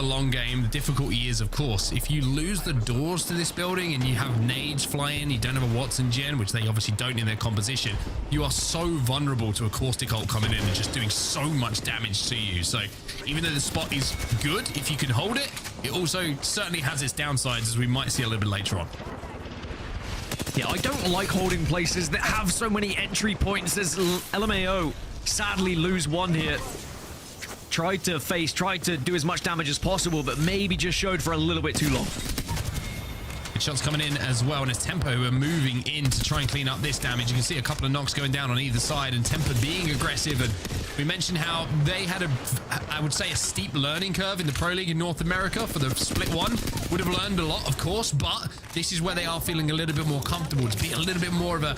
long game. The difficulty is, of course, if you lose the doors to this building and you have nades flying, you don't have a Watson gen, which they obviously don't in their composition, you are so vulnerable to a caustic ult coming in and just doing so much damage to you. So even though the spot is good, if you can hold it, it also certainly has its downsides, as we might see a little bit later on. Yeah, I don't like holding places that have so many entry points. As LMAO sadly lose one here. Tried to do as much damage as possible, but maybe just showed for a little bit too long. Good shots coming in as well, and as Tempo are moving in to try and clean up this damage, you can see a couple of knocks going down on either side, and Tempo being aggressive. And we mentioned how they had I would say a steep learning curve in the Pro League in North America for the split one. Would have learned a lot, of course, but this is where they are feeling a little bit more comfortable to be a little bit more of a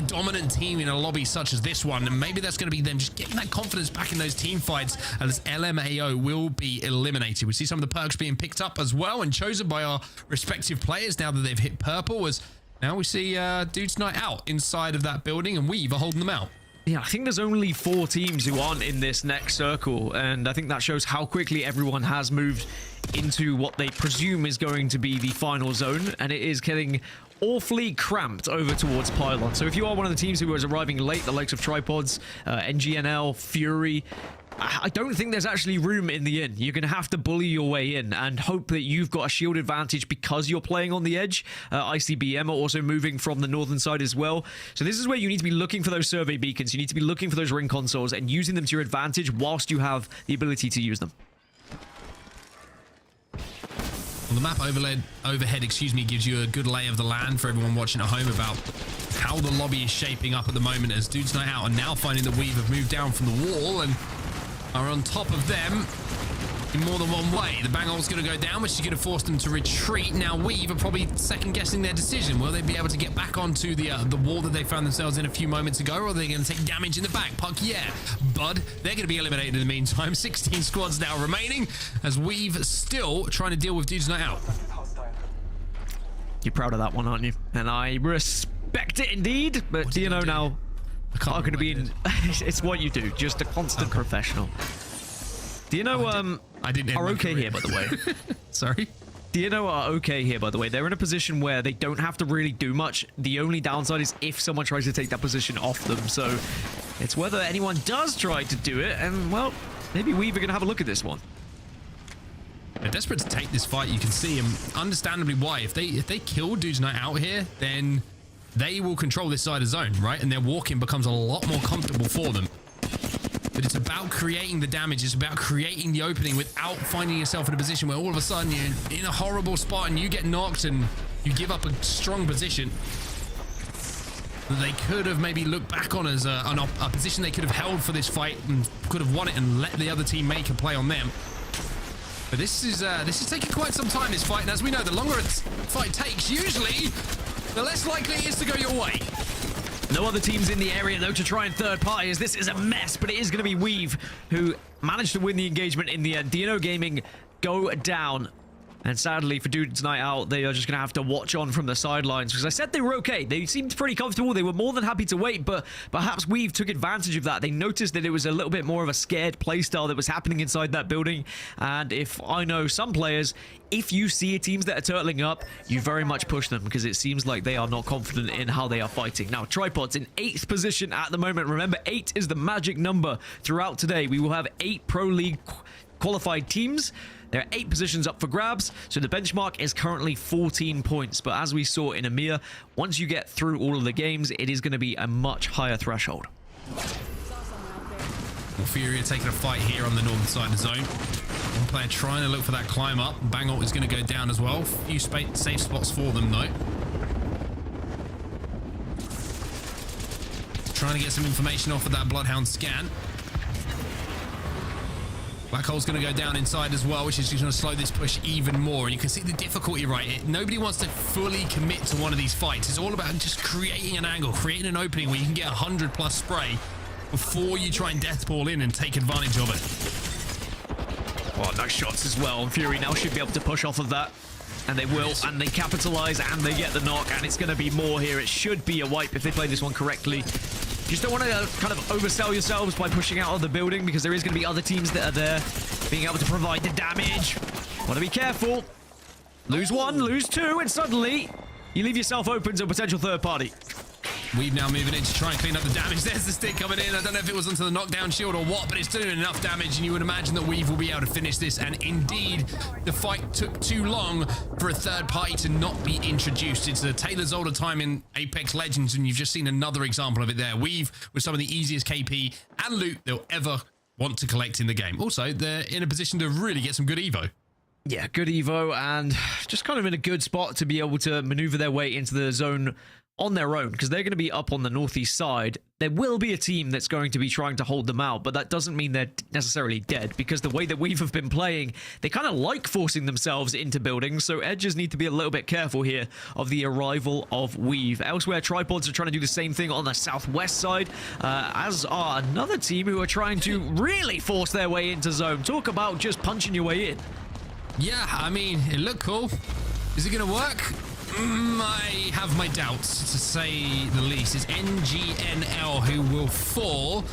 dominant team in a lobby such as this one. And maybe that's going to be them just getting that confidence back in those team fights, as LMAO will be eliminated. We see some of the perks being picked up as well and chosen by our respective players now that they've hit purple. As now we see Dude's Night Out inside of that building, and Weave are holding them out. Yeah, I think there's only 4 teams who aren't in this next circle, and I think that shows how quickly everyone has moved into what they presume is going to be the final zone, and it is getting awfully cramped over towards Pylon. So if you are one of the teams who was arriving late, the likes of Tripods, NGNL, Fury, I don't think there's actually room in the inn. You're going to have to bully your way in and hope that you've got a shield advantage because you're playing on the edge. ICBM are also moving from the northern side as well. So this is where you need to be looking for those survey beacons. You need to be looking for those ring consoles and using them to your advantage whilst you have the ability to use them. Well, the map overhead, gives you a good lay of the land for everyone watching at home about how the lobby is shaping up at the moment, as Dude's Night Out are now finding that Weave have moved down from the wall and are on top of them in more than one way. The bang hole's going to go down, which is going to force them to retreat. Now Weave are probably second guessing their decision. Will they be able to get back onto the wall that they found themselves in a few moments ago, or are they going to take damage in the back? Puck, yeah. Bud, they're going to be eliminated in the meantime. 16 squads now remaining, as Weave still trying to deal with Dude's Night Out. You're proud of that one, aren't you? And I respect it indeed, but do you know now are going to be in it's what you do, just a constant professional. Do you know I didn't are okay here, by the way? Sorry? Do you know are okay here, by the way? They're in a position where they don't have to really do much. The only downside is if someone tries to take that position off them. So it's whether anyone does try to do it, and well, maybe Weave are going to have a look at this one. They're desperate to take this fight. You can see them, understandably why. If they kill Dude's Night Out here, then they will control this side of zone, right? And their walking becomes a lot more comfortable for them. But it's about creating the damage. It's about creating the opening without finding yourself in a position where all of a sudden you're in a horrible spot and you get knocked and you give up a strong position that they could have maybe looked back on as a position they could have held for this fight and could have won it and let the other team make a play on them. But this is taking quite some time, this fight. And as we know, the longer a fight takes, usually the less likely it is to go your way. No other teams in the area, though, to try and third party, as this is a mess, but it is going to be Weave who managed to win the engagement in the end. DNO Gaming go down. And sadly, for Dude's Night Out, they are just going to have to watch on from the sidelines. Because I said they were okay. They seemed pretty comfortable. They were more than happy to wait. But perhaps Weave took advantage of that. They noticed that it was a little bit more of a scared playstyle that was happening inside that building. And if I know some players, if you see teams that are turtling up, you very much push them. Because it seems like they are not confident in how they are fighting. Now, Tripod's in 8th position at the moment. Remember, 8 is the magic number throughout today. We will have 8 Pro League qualified teams. There are 8 positions up for grabs, so the benchmark is currently 14 points. But as we saw in EMEA, once you get through all of the games, it is going to be a much higher threshold. Well, Fury are taking a fight here on the northern side of the zone. One player trying to look for that climb up. Bangor is going to go down as well. Few safe spots for them, though. Trying to get some information off of that Bloodhound scan. Black Hole's going to go down inside as well, which is just going to slow this push even more. And you can see the difficulty, right? Nobody wants to fully commit to one of these fights. It's all about just creating an angle, creating an opening where you can get 100+ spray before you try and death ball in and take advantage of it. Oh, nice shots as well. And Fury now should be able to push off of that. And they will, and they capitalize, and they get the knock, and it's going to be more here. It should be a wipe if they play this one correctly. You just don't want to kind of oversell yourselves by pushing out of the building, because there is going to be other teams that are there being able to provide the damage. Want to be careful. Lose one, lose two, and suddenly you leave yourself open to a potential third party. We've now moving in to try and clean up the damage. There's the stick coming in. I don't know if it was onto the knockdown shield or what, but it's doing enough damage, and you would imagine that Weave will be able to finish this. And indeed, the fight took too long for a third party to not be introduced. It's a Taylor's older time in Apex Legends, and you've just seen another example of it there. Weave with some of the easiest KP and loot they'll ever want to collect in the game. Also, they're in a position to really get some good evo. Yeah, good evo, and just kind of in a good spot to be able to maneuver their way into the zone on their own, because they're going to be up on the northeast side. There will be a team that's going to be trying to hold them out, but that doesn't mean they're necessarily dead, because the way that Weave have been playing, they kind of like forcing themselves into buildings, so Edges need to be a little bit careful here of the arrival of Weave. Elsewhere, Tripods are trying to do the same thing on the southwest side, as are another team who are trying to really force their way into zone. Talk about just punching your way in. Yeah, I mean, it looked cool. Is it going to work? I have my doubts, to say the least. It's NGNL who will fall.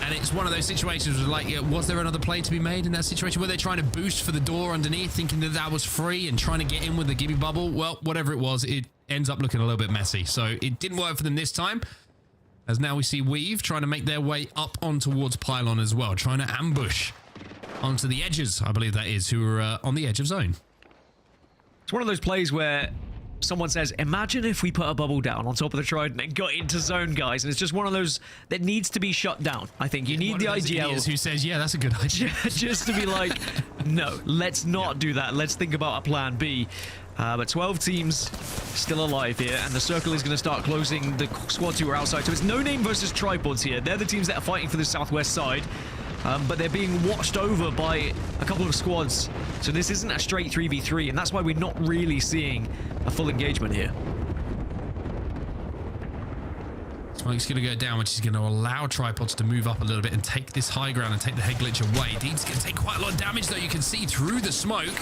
And it's one of those situations where, like, was there another play to be made in that situation? Were they trying to boost for the door underneath, thinking that that was free and trying to get in with the Gibby bubble? Well, whatever it was, it ends up looking a little bit messy. So it didn't work for them this time. As now we see Weave trying to make their way up on towards Pylon as well, trying to ambush onto the edges, I believe that is, who are on the edge of zone. It's one of those plays where someone says, imagine if we put a bubble down on top of the Trident and got into zone, guys. And it's just one of those that needs to be shut down. I think you need the IGL who says, yeah, that's a good idea. just to be like, no, let's not do that. Let's think about a plan B. But 12 teams still alive here, and the circle is going to start closing the squads who are outside. So it's No Name versus Tripods here. They're the teams that are fighting for the southwest side. But they're being watched over by a couple of squads. So this isn't a straight 3v3, and that's why we're not really seeing a full engagement here. Smoke's going to go down, which is going to allow Tripods to move up a little bit and take this high ground and take the head glitch away. Deed's going to take quite a lot of damage, though. You can see through the smoke.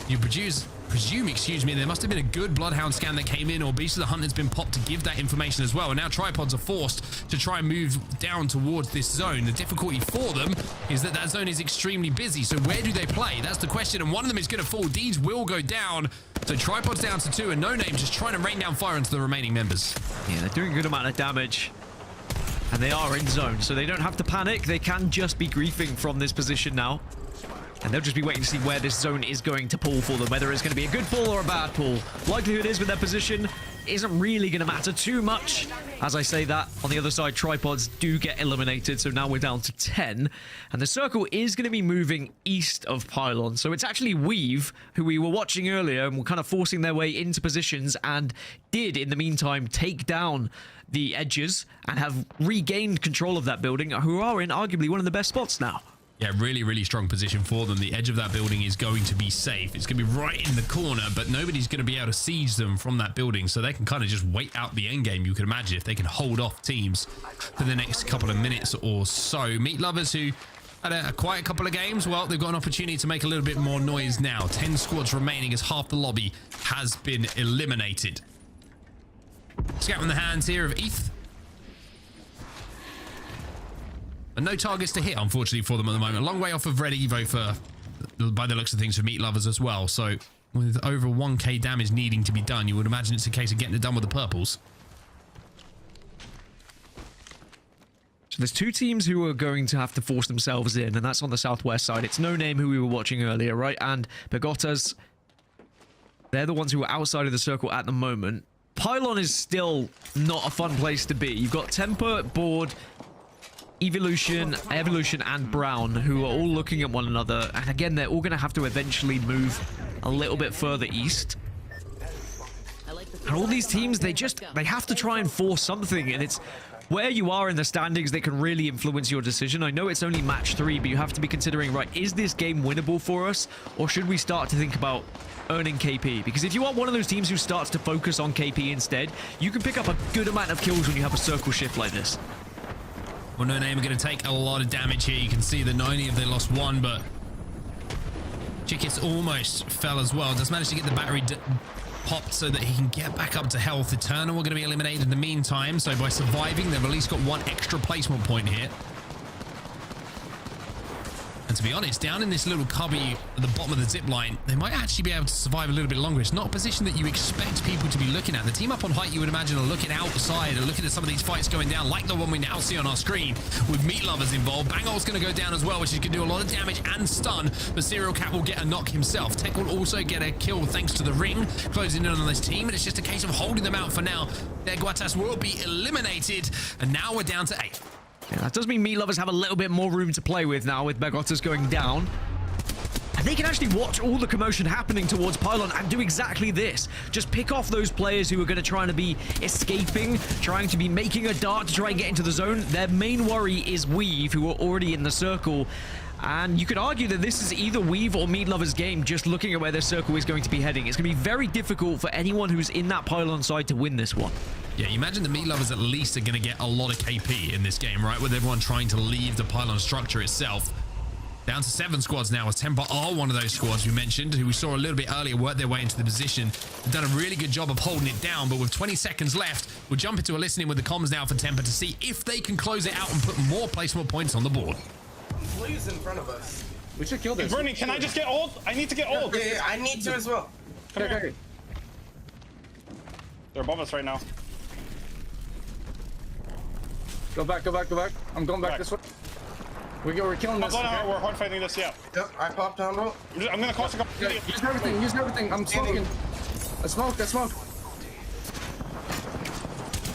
You presume, excuse me, there must have been a good Bloodhound scan that came in, or Beast of the Hunter's been popped to give that information as well. And now Tripods are forced to try and move down towards this zone. The difficulty for them is that that zone is extremely busy. So where do they play? That's the question. And one of them is going to fall. Deeds will go down. So Tripods down to 2, and No Name just trying to rain down fire into the remaining members. Yeah, they're doing a good amount of damage. And they are in zone, so they don't have to panic. They can just be griefing from this position now. And they'll just be waiting to see where this zone is going to pull for them, whether it's going to be a good pull or a bad pull. Likelihood is with their position isn't really going to matter too much. As I say that, on the other side, Tripods do get eliminated, so now we're down to 10. And the circle is going to be moving east of Pylon. So it's actually Weave, who we were watching earlier, and were kind of forcing their way into positions and did, in the meantime, take down the edges and have regained control of that building, who are in arguably one of the best spots now. Yeah, really, really strong position for them. The edge of that building is going to be safe. It's going to be right in the corner, but nobody's going to be able to siege them from that building, so they can kind of just wait out the end game, you could imagine, if they can hold off teams for the next couple of minutes or so. Meat Lovers, who had a quiet couple of games, well, they've got an opportunity to make a little bit more noise now. 10 squads remaining as half the lobby has been eliminated. Scout in the hands here of ETH. And no targets to hit, unfortunately, for them at the moment. A long way off of red evo by the looks of things, for Meat Lovers as well. So with over 1k damage needing to be done, you would imagine it's a case of getting it done with the purples. So there's two teams who are going to have to force themselves in, and that's on the southwest side. It's No Name, who we were watching earlier, right? And Begotta's. They're the ones who are outside of the circle at the moment. Pylon is still not a fun place to be. You've got Temper, Board, Evolution, and Brown, who are all looking at one another. And again, they're all going to have to eventually move a little bit further east. And all these teams, they have to try and force something. And it's where you are in the standings that can really influence your decision. I know it's only match 3, but you have to be considering, right, is this game winnable for us? Or should we start to think about earning KP? Because if you are one of those teams who starts to focus on KP instead, you can pick up a good amount of kills when you have a circle shift like this. Well, No Name are going to take a lot of damage here. You can see that not only have they lost one, but Chickets almost fell as well. Does manage to get the battery popped so that he can get back up to health. Eternal are going to be eliminated in the meantime. So by surviving, they've at least got one extra placement point here. And to be honest, down in this little cubby at the bottom of the zip line, they might actually be able to survive a little bit longer. It's not a position that you expect people to be looking at. The team up on height, you would imagine, are looking outside and looking at some of these fights going down, like the one we now see on our screen with Meat Lovers involved. Bangol's going to go down as well, which is going to do a lot of damage and stun. But Serial Cat will get a knock himself. Tech will also get a kill thanks to the ring closing in on this team. And it's just a case of holding them out for now. Their Guatas will be eliminated. And now we're down to 8. Yeah, that does mean Meat Lovers have a little bit more room to play with now with Begotas going down. And they can actually watch all the commotion happening towards Pylon and do exactly this. Just pick off those players who are going to try to be escaping, trying to be making a dart to try and get into the zone. Their main worry is Weave, who are already in the circle. And you could argue that this is either Weave or Meat Lovers' game, just looking at where their circle is going to be heading. It's going to be very difficult for anyone who's in that Pylon side to win this one. Yeah, you imagine the Meat Lovers at least are going to get a lot of KP in this game, right? With everyone trying to leave the Pylon structure itself. Down to 7 squads now, as Temper are one of those squads we mentioned, who we saw a little bit earlier work their way into the position. They've done a really good job of holding it down, but with 20 seconds left, we'll jump into a listening with the comms now for Temper to see if they can close it out and put more placement points on the board. Please in front of us. We should kill this. Bernie, can I just get ult? I need to get ult. Yeah, I need to as well. Come here. Okay. They're above us right now. Go back. I'm going back this way. We're killing this. We're hard fighting this, yeah. Yep, I popped down low. I'm gonna cost a couple. Okay, use everything. I'm smoking. I smoke.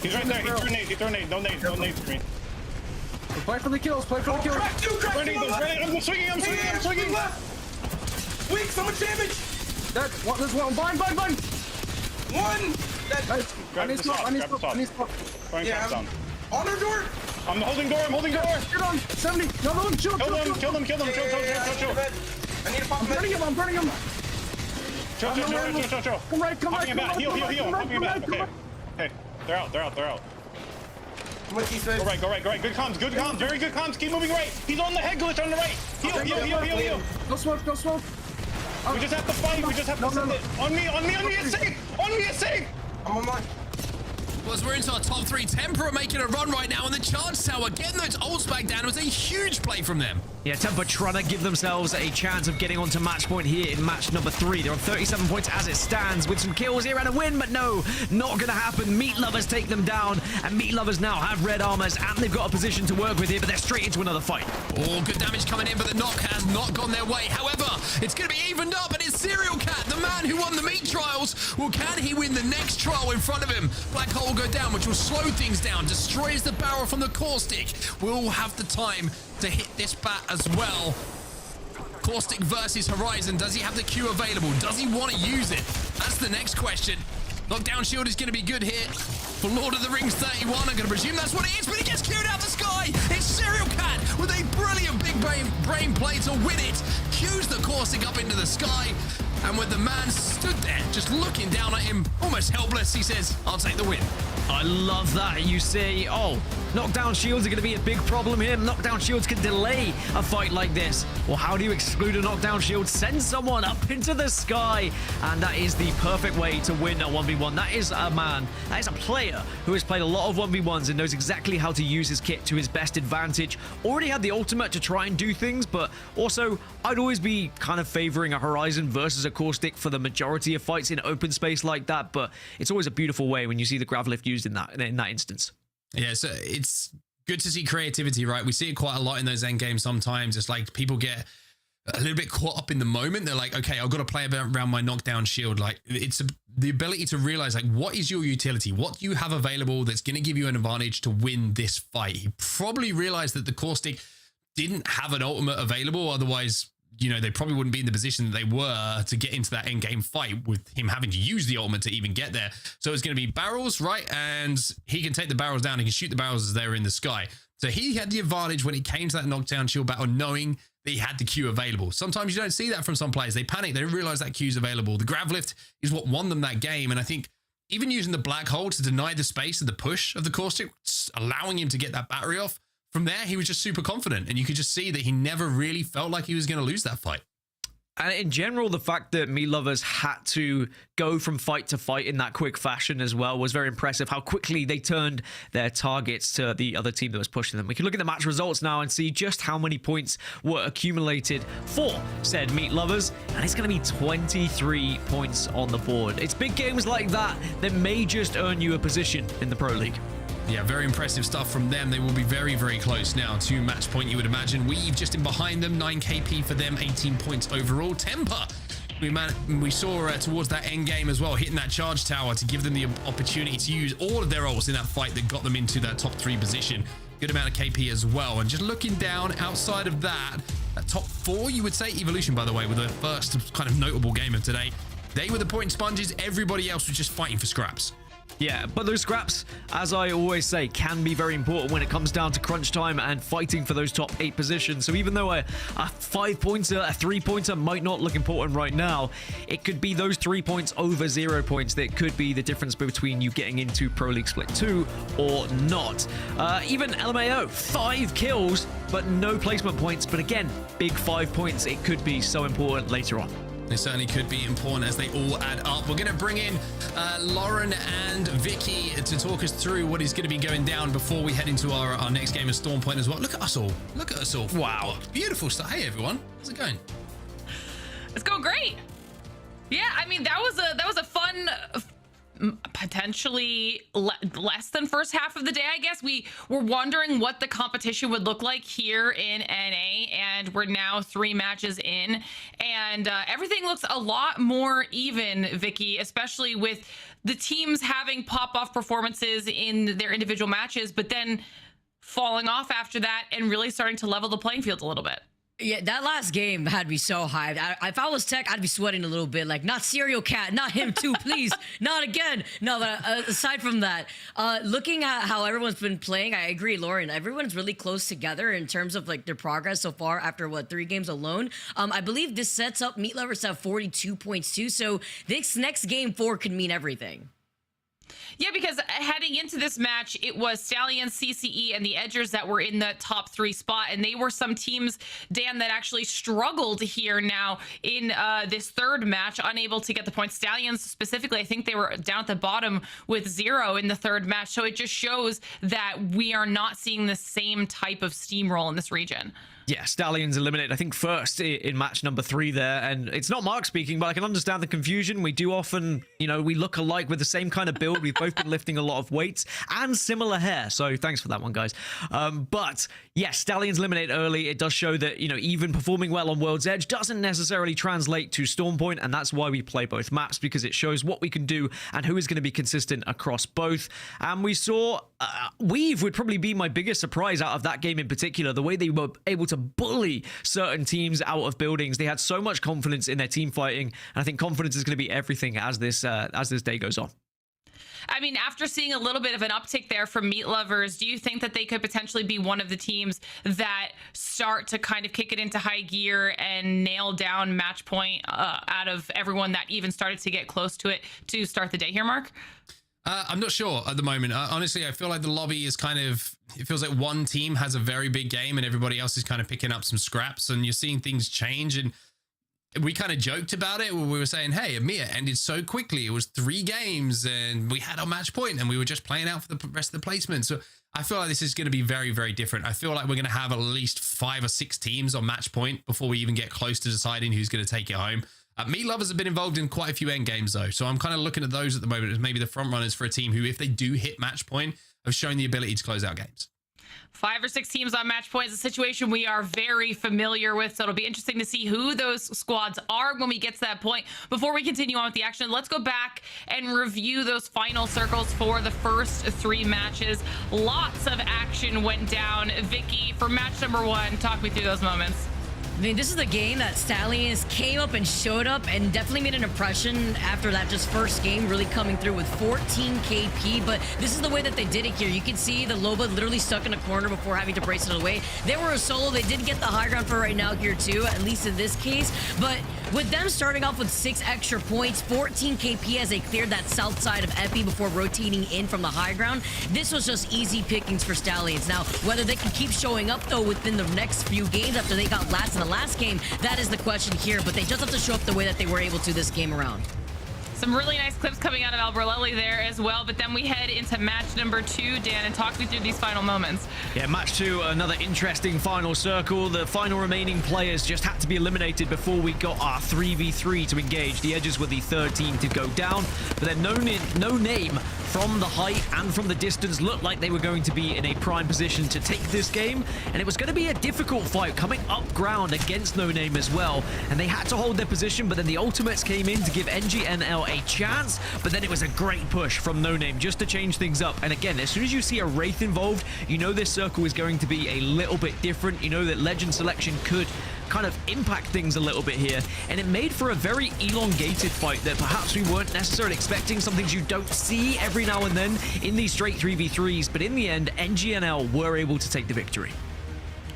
He's right there. He threw a nade. No nade for me. Play for the kills. Crack two, Bernie, I'm swinging. Weak, so much damage. There's one. Bind. One. Nice. I need smoke. Throwing traps down. On our door. I'm holding door. Get on. 70. No, chill. Kill them. Chill. I need to pop I'm burning him. Chill. Come right. Popping him back. Heal. Popping him back. Okay. They're out. How much he says? Go right. Good comms. Very good comms. Keep moving right. He's on the head glitch on the right. Heal. No smoke. We just have to fight. We just have to send it. On me. It's safe. I'm on mine. Well, as we're into our top 3, Temper are making a run right now, and the charge tower getting those ults back down was a huge play from them. Yeah, Temper trying to give themselves a chance of getting onto match point here in match number 3. They're on 37 points as it stands with some kills here and a win, but no, not going to happen. Meat Lovers take them down, and Meat Lovers now have red armors, and they've got a position to work with here, but they're straight into another fight. Oh, good damage coming in, but the knock has not gone their way. However, it's going to be evened up, and it's Serial Cat, the man who won the meat trials. Well, can he win the next trial in front of him? Black Hole will go down, which will slow things down, destroys the barrel from the caustic. Will have the time to hit this bat as well. Caustic versus Horizon. Does he have the Q available? Does he want to use it? That's the next question. Knockdown shield is going to be good here for Lord of the Rings 31. I'm going to presume that's what it is, but he gets queued out the sky. It's Serial Cat with a brilliant big brain play to win it. Cues the caustic up into the sky. And with the man stood there, just looking down at him, almost helpless, he says, I'll take the win. I love that. You say, oh, knockdown shields are going to be a big problem here. Knockdown shields can delay a fight like this. Well, how do you exclude a knockdown shield? Send someone up into the sky. And that is the perfect way to win a 1v1. That is a man, that is a player who has played a lot of 1v1s and knows exactly how to use his kit to his best advantage. Already had the ultimate to try and do things, but also I'd always be kind of favoring a Horizon versus a caustic for the majority of fights in open space like that, but it's always a beautiful way when you see the grav lift used in that instance. Yeah, so it's good to see creativity, right? We see it quite a lot in those end games sometimes. It's like people get a little bit caught up in the moment. They're like, okay, I've got to play around my knockdown shield. Like, it's the ability to realize, like, what is your utility? What do you have available that's going to give you an advantage to win this fight? He probably realized that the caustic didn't have an ultimate available. Otherwise, you know, they probably wouldn't be in the position that they were to get into that end game fight with him having to use the ultimate to even get there. So it's going to be barrels, right? And he can take the barrels down. He can shoot the barrels as they're in the sky. So he had the advantage when it came to that knockdown shield battle, knowing that he had the Q available. Sometimes you don't see that from some players. They panic. They don't realize that Q is available. The grav lift is what won them that game. And I think even using the black hole to deny the space and the push of the caustic, allowing him to get that battery off, from there, he was just super confident, and you could just see that he never really felt like he was going to lose that fight. And in general, the fact that Meat Lovers had to go from fight to fight in that quick fashion as well was very impressive. How quickly they turned their targets to the other team that was pushing them. We can look at the match results now and see just how many points were accumulated for said Meat Lovers. And it's going to be 23 points on the board. It's big games like that that may just earn you a position in the Pro League. Yeah, very impressive stuff from them. They will be very, very close now to match point, you would imagine. We've just in behind them, 9 KP for them, 18 points overall. Temper, we saw towards that end game as well, hitting that charge tower to give them the opportunity to use all of their ults in that fight that got them into that top 3 position. Good amount of KP as well. And just looking down outside of that top 4, you would say, Evolution, by the way, with the first kind of notable game of today. They were the point sponges. Everybody else was just fighting for scraps. Yeah, but those scraps, as I always say, can be very important when it comes down to crunch time and fighting for those top 8 positions. So even though a 5-pointer, a 3-pointer might not look important right now, it could be those 3 points over 0 points that could be the difference between you getting into Pro League Split 2 or not. Even LMAO, 5 kills, but no placement points. But again, big 5 points. It could be so important later on. They certainly could be important as they all add up. We're going to bring in Lauren and Vicky to talk us through what is going to be going down before we head into our next game of Storm Point as well. Look at us all. Look at us all. Wow. Beautiful stuff. Hey, everyone. How's it going? It's going great. Yeah, I mean, that was a fun, potentially less than first half of the day, I guess. We were wondering what the competition would look like here in NA, and we're now 3 matches in, and everything looks a lot more even, Vicky, especially with the teams having pop-off performances in their individual matches, but then falling off after that and really starting to level the playing field a little bit. Yeah, that last game had me so hyped. If I was Tech, I'd be sweating a little bit. Like, not Serial Cat, not him too, please, not again. No, but aside from that, looking at how everyone's been playing, I agree, Lauren. Everyone's really close together in terms of like their progress so far after 3 games alone. I believe this sets up Meat Lovers to have 42 points too. So this next game 4 could mean everything. Yeah, because heading into this match, it was Stallions, CCE, and the Edgers that were in the top 3 spot. And they were some teams, Dan, that actually struggled here now in this 3rd match, unable to get the points. Stallions specifically, I think they were down at the bottom with 0 in the 3rd match. So it just shows that we are not seeing the same type of steamroll in this region. Yeah, Stallions eliminated, I think, first in match number 3 there. And it's not Mark speaking, but I can understand the confusion. We do often, we look alike with the same kind of build. We've both been lifting a lot of weights and similar hair. So thanks for that one, guys. But yes, Stallions eliminated early. It does show that, even performing well on World's Edge doesn't necessarily translate to Storm Point. And that's why we play both maps, because it shows what we can do and who is going to be consistent across both. And we saw Weave would probably be my biggest surprise out of that game in particular. The way they were able to bully certain teams out of buildings. They had so much confidence in their team fighting, and I think confidence is going to be everything as this day goes on. I mean, after seeing a little bit of an uptick there from Meat Lovers, do you think that they could potentially be one of the teams that start to kind of kick it into high gear and nail down match point out of everyone that even started to get close to it to start the day here, Mark? I'm not sure at the moment. Honestly, I feel like the lobby is it feels like one team has a very big game and everybody else is kind of picking up some scraps, and you're seeing things change. And we kind of joked about it when we were saying, hey, EMEA ended so quickly. It was 3 games and we had our match point and we were just playing out for the rest of the placement. So I feel like this is going to be very, very different. I feel like we're going to have at least 5 or 6 teams on match point before we even get close to deciding who's going to take it home. Meat Lovers have been involved in quite a few end games though, so I'm kind of looking at those at the moment as maybe the front runners for a team who, if they do hit match point, have shown the ability to close out games. 5 or 6 teams on match point is a situation we are very familiar with, so it'll be interesting to see who those squads are when we get to that point. Before we continue on with the action, let's go back and review those final circles for the first 3 matches. Lots of action went down. Vicky, for match number 1, talk me through those moments. I mean, this is the game that Stallions came up and showed up and definitely made an impression after that just first game, really coming through with 14 KP. But this is the way that they did it here. You can see the Loba literally stuck in a corner before having to brace it away. They were a solo. They did get the high ground for right now here too, at least in this case. But With them starting off with 6 extra points, 14 KP as they cleared that south side of Epi before rotating in from the high ground, this was just easy pickings for Stallions. Now, whether they can keep showing up, though, within the next few games after they got last in the last game, that is the question here. But they just have to show up the way that they were able to this game around. Some really nice clips coming out of Alberlelli there as well, but then we head into match number 2, Dan, and talk me through these final moments. Yeah, match 2, another interesting final circle. The final remaining players just had to be eliminated before we got our 3v3 to engage. The Edges were the third team to go down, but then no name from the height and from the distance looked like they were going to be in a prime position to take this game, and it was going to be a difficult fight coming up ground against No Name as well, and they had to hold their position, but then the ultimates came in to give NGNL a chance, but then it was a great push from No Name just to change things up. And again, as soon as you see a Wraith involved, you know this circle is going to be a little bit different. You know that Legend selection could kind of impact things a little bit here, and it made for a very elongated fight that perhaps we weren't necessarily expecting, some things you don't see every now and then in these straight 3v3s, but in the end, NGNL were able to take the victory.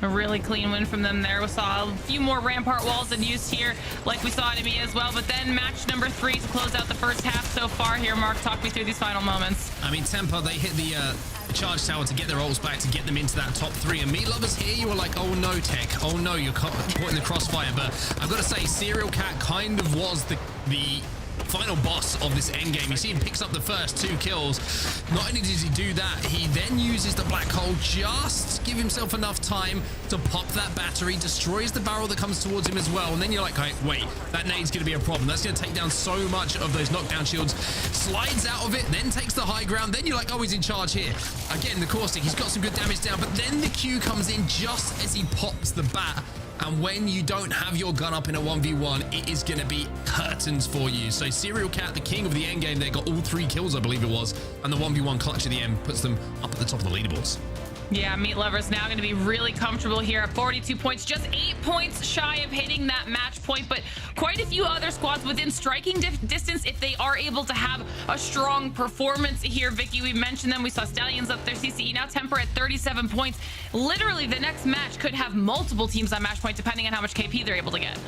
A really clean win from them there. We saw a few more Rampart walls in use here, like we saw in EMEA as well. But then match number 3 to close out the first half so far here. Mark, talk me through these final moments. I mean, Temper, they hit the charge tower to get their ults back, to get them into that top 3. And Meat Lovers here, you were like, oh no, Tech. Oh no, you're caught in the crossfire. But I've got to say, Serial Cat kind of was the final boss of this endgame. You see him picks up the first 2 kills. Not only does he do that, he then uses the black hole just to give himself enough time to pop that battery, destroys the barrel that comes towards him as well. And then you're like, wait, that nade's going to be a problem. That's going to take down so much of those knockdown shields. Slides out of it, then takes the high ground. Then you're like, oh, he's in charge here. Again, the caustic, he's got some good damage down, but then the Q comes in just as he pops the bat. And when you don't have your gun up in a 1v1, it is going to be curtains for you. So Serial Cat, the king of the end game, they got all 3 kills, I believe it was. And the 1v1 clutch at the end puts them up at the top of the leaderboards. Yeah, Meat Lovers now going to be really comfortable here at 42 points, just 8 points shy of hitting that match point, but quite a few other squads within striking distance if they are able to have a strong performance here. Vicky, we mentioned them. We saw Stallions up there, CCE now Temper at 37 points. Literally, the next match could have multiple teams on match point depending on how much KP they're able to get.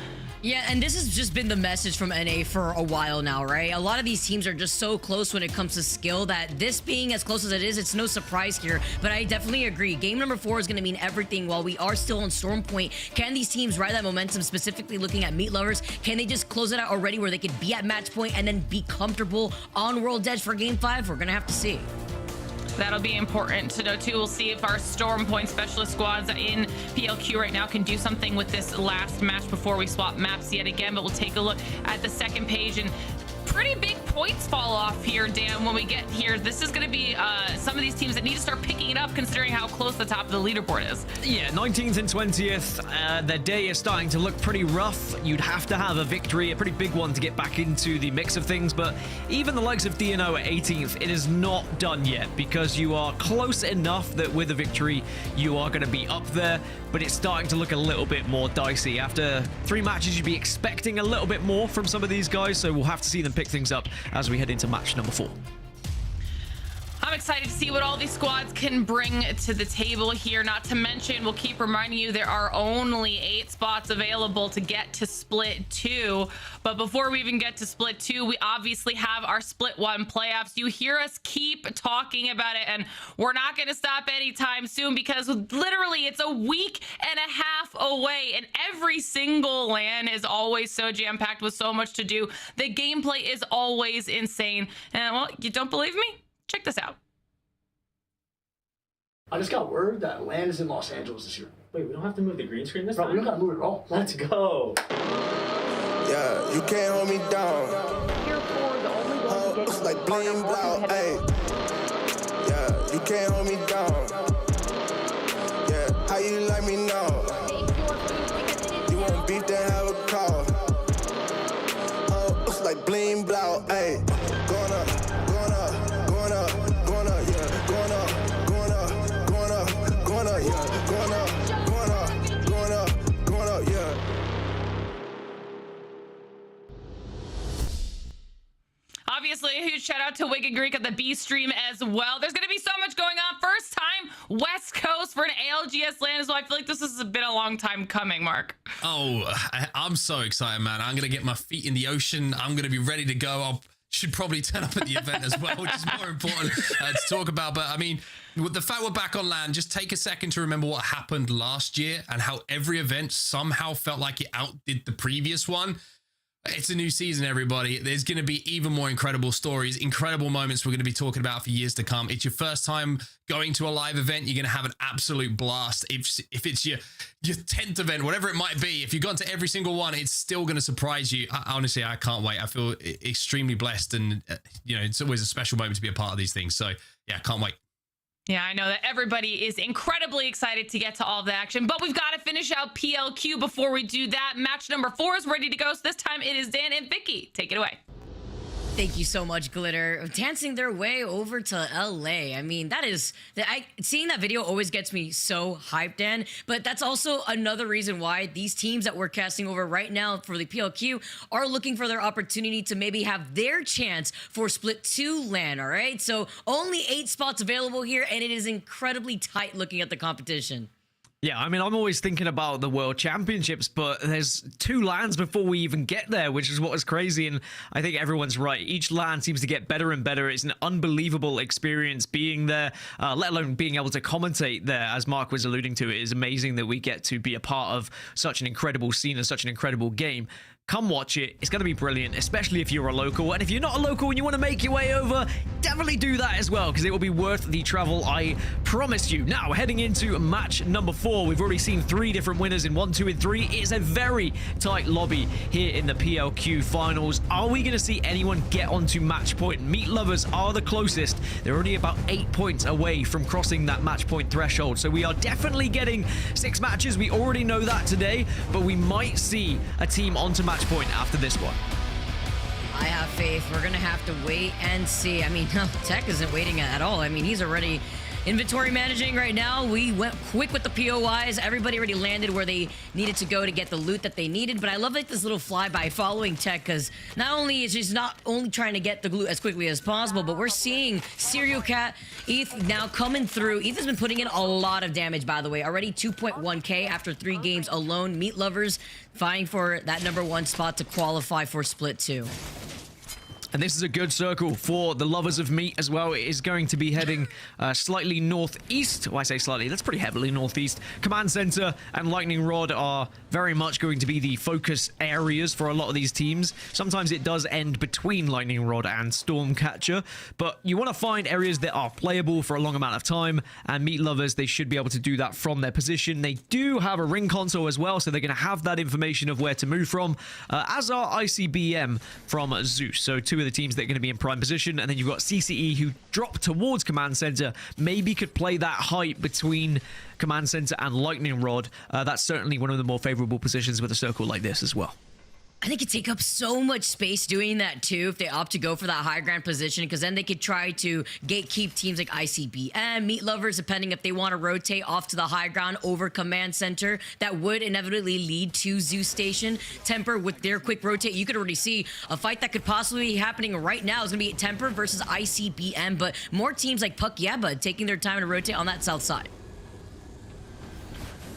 Yeah, and this has just been the message from NA for a while now, right? A lot of these teams are just so close when it comes to skill that this being as close as it is, it's no surprise here. But I definitely agree. Game number 4 is going to mean everything while we are still on Storm Point. Can these teams ride that momentum, specifically looking at Meat Lovers? Can they just close it out already where they could be at match point and then be comfortable on World Edge for Game 5? We're going to have to see. That'll be important to know too. We'll see if our Storm Point specialist squads in PLQ right now can do something with this last match before we swap maps yet again. But we'll take a look at the second page, and pretty big points fall off here, Dan, when we get here. This is going to be some of these teams that need to start picking it up considering how close the top of the leaderboard is. Yeah, 19th and 20th, their day is starting to look pretty rough. You'd have to have a victory, a pretty big one, to get back into the mix of things, but even the likes of DNO at 18th, it is not done yet, because you are close enough that with a victory, you are going to be up there, but it's starting to look a little bit more dicey. After 3 matches, you'd be expecting a little bit more from some of these guys, so we'll have to see them pick things up as we head into match number 4. I'm excited to see what all these squads can bring to the table here. Not to mention, we'll keep reminding you there are only 8 spots available to get to Split 2. But before we even get to Split 2, we obviously have our Split 1 playoffs. You hear us keep talking about it, and we're not going to stop anytime soon because literally it's a week and a half away, and every single LAN is always so jam-packed with so much to do. The gameplay is always insane. And, well, you don't believe me? Check this out. I just got word that LAN is in Los Angeles this year. Wait, we don't have to move the green screen this Bro, time? we don't gotta move it at all. Let's go. Yeah, you can't hold me down. Looks like bling blow, hey. Yeah, you can't hold me down. Yeah, how you like me now? You want beef, then have a call. Looks like bling blow, hey. Going up, going up, going up, going up, yeah. Going up, going up, going up, going up, yeah. Going up, going up, going up, going up, yeah. Obviously, a huge shout out to Wicked Greek at the B stream as well. There's going to be so much going on. First time West Coast for an ALGS LAN as well. I feel like this has been a long time coming, Mark. Oh, I'm so excited, man. I'm going to get my feet in the ocean. I'm going to be ready to go. I should probably turn up at the event as well, which is more important to talk about. But I mean, with the fact we're back on land, just take a second to remember what happened last year and how every event somehow felt like it outdid the previous one. It's a new season, everybody. There's going to be even more incredible stories, incredible moments we're going to be talking about for years to come. It's your first time going to a live event. You're going to have an absolute blast. If it's your 10th event, whatever it might be, if you've gone to every single one, it's still going to surprise you. Honestly, I can't wait. I feel extremely blessed, and it's always a special moment to be a part of these things. So yeah, can't wait. Yeah, I know that everybody is incredibly excited to get to all of the action, but we've got to finish out PLQ before we do that. Match number 4 is ready to go, so this time it is Dan and Vicky. Take it away. Thank you so much, Glitter. Dancing their way over to LA. I mean, seeing that video always gets me so hyped, Dan. But that's also another reason why these teams that we're casting over right now for the PLQ are looking for their opportunity to maybe have their chance for Split 2 LAN, all right? So only 8 spots available here, and it is incredibly tight looking at the competition. Yeah, I mean, I'm always thinking about the World Championships, but there's 2 LANs before we even get there, which is what is crazy, and I think everyone's right. Each LAN seems to get better and better. It's an unbelievable experience being there, let alone being able to commentate there, as Mark was alluding to. It is amazing that we get to be a part of such an incredible scene and such an incredible game. Come watch it. It's going to be brilliant, especially if you're a local. And if you're not a local and you want to make your way over, definitely do that as well, because it will be worth the travel, I promise you. Now, heading into match number 4, we've already seen 3 different winners in 1, 2, and 3. It is a very tight lobby here in the PLQ finals. Are we going to see anyone get onto match point? Meat Lovers are the closest. They're only about 8 points away from crossing that match point threshold. So we are definitely getting 6 matches. We already know that today, but we might see a team onto match point after this one. I have faith. We're going to have to wait and see. I mean, Tech isn't waiting at all. I mean, he's already inventory managing right now. We went quick with the POIs. Everybody already landed where they needed to go to get the loot that they needed. But I love like this little flyby following Tech, because not only is she's not only trying to get the loot as quickly as possible, but we're seeing Serial Cat, ETH now coming through. ETH has been putting in a lot of damage, by the way. Already 2.1k after 3 games alone. Meat Lovers vying for that number 1 spot to qualify for Split 2. And this is a good circle for the lovers of meat as well. It is going to be heading slightly northeast. Well, I say slightly, that's pretty heavily northeast. Command Center and Lightning Rod are very much going to be the focus areas for a lot of these teams. Sometimes it does end between Lightning Rod and Stormcatcher, but you want to find areas that are playable for a long amount of time, and Meat Lovers, they should be able to do that from their position. They do have a ring console as well, so they're going to have that information of where to move from, as are ICBM from Zeus. So 2 of the teams that are going to be in prime position, and then you've got CCE who drop towards Command Center, maybe could play that height between Command Center and Lightning Rod. That's certainly one of the more favorable positions with a circle like this as well. I think it could take up so much space doing that too if they opt to go for that high ground position, because then they could try to gatekeep teams like ICBM, Meat Lovers, depending if they want to rotate off to the high ground over Command Center. That would inevitably lead to Zeus Station. Temper with their quick rotate. You could already see a fight that could possibly be happening right now is going to be Temper versus ICBM, but more teams like Puck Yaba taking their time to rotate on that south side.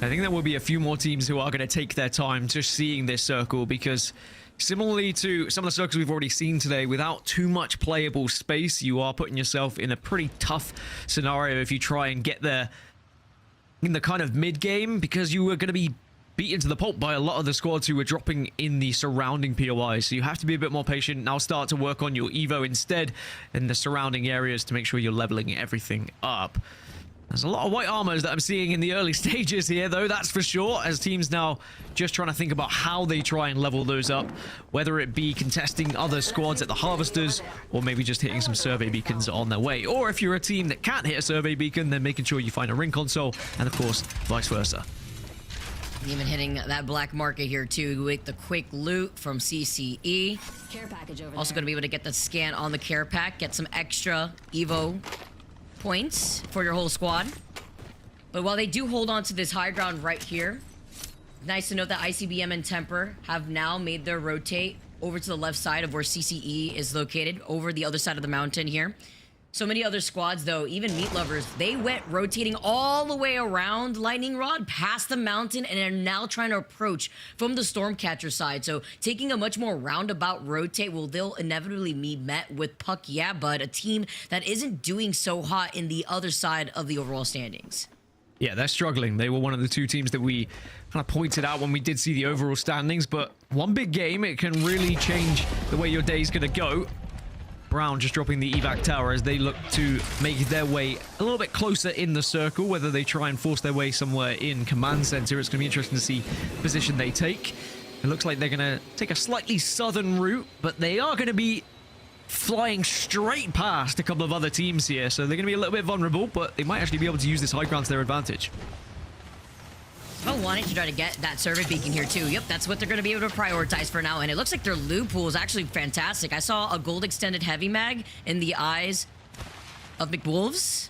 I think there will be a few more teams who are going to take their time just seeing this circle, because similarly to some of the circles we've already seen today, without too much playable space, you are putting yourself in a pretty tough scenario if you try and get there in the kind of mid-game, because you are going to be beaten to the pulp by a lot of the squads who are dropping in the surrounding POIs. So you have to be a bit more patient. Now start to work on your Evo instead in the surrounding areas to make sure you're leveling everything up. There's a lot of white armors that I'm seeing in the early stages here, though, that's for sure, as teams now just trying to think about how they try and level those up, whether it be contesting other squads at the Harvesters, or maybe just hitting some survey beacons on their way. Or if you're a team that can't hit a survey beacon, then making sure you find a ring console, and of course, vice versa. Even hitting that black market here, too, with the quick loot from CCE. Care package over also there. going to be able to get the scan on the care pack, get some extra Evo points for your whole squad. But while they do hold on to this high ground right here, nice to note that ICBM and Temper have now made their rotate over to the left side of where CCE is located, over the other side of the mountain here. So many other squads, though, even Meat Lovers, they went rotating all the way around Lightning Rod, past the mountain, and are now trying to approach from the Stormcatcher side. So taking a much more roundabout rotate, will they'll inevitably be met with Puck Yeah Bud, a team that isn't doing so hot in the other side of the overall standings. Yeah, they're struggling. They were one of the two teams that we kind of pointed out when we did see the overall standings, but one big game, it can really change the way your day's going to go. Brown just dropping the evac tower as they look to make their way a little bit closer in the circle, whether they try and force their way somewhere in command center. It's going to be interesting to see the position they take. It looks like they're going to take a slightly southern route, but they are going to be flying straight past a couple of other teams here, so they're going to be a little bit vulnerable, but they might actually be able to use this high ground to their advantage. Oh, wanting to try to get that survey beacon here too. Yep, that's what they're going to be able to prioritize for now. And it looks like their loot pool is actually fantastic. I saw a gold extended heavy mag in the eyes of McWolves.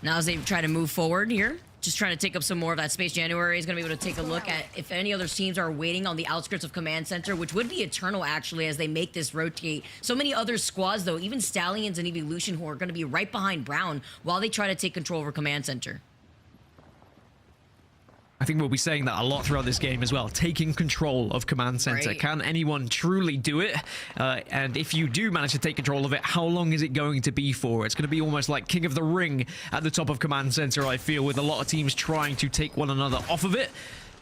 Now as they try to move forward here, just trying to take up some more of that space. January is going to be able to take a look at if any other teams are waiting on the outskirts of command center, which would be Eternal actually as they make this rotate. So many other squads though, even Stallions and Evolution, who are going to be right behind Brown while they try to take control over command center. I think we'll be saying that a lot throughout this game as well. Taking control of command center. Right. Can anyone truly do it? And if you do manage to take control of it, how long is it going to be for? It's going to be almost like King of the Ring at the top of command center, I feel, with a lot of teams trying to take one another off of it.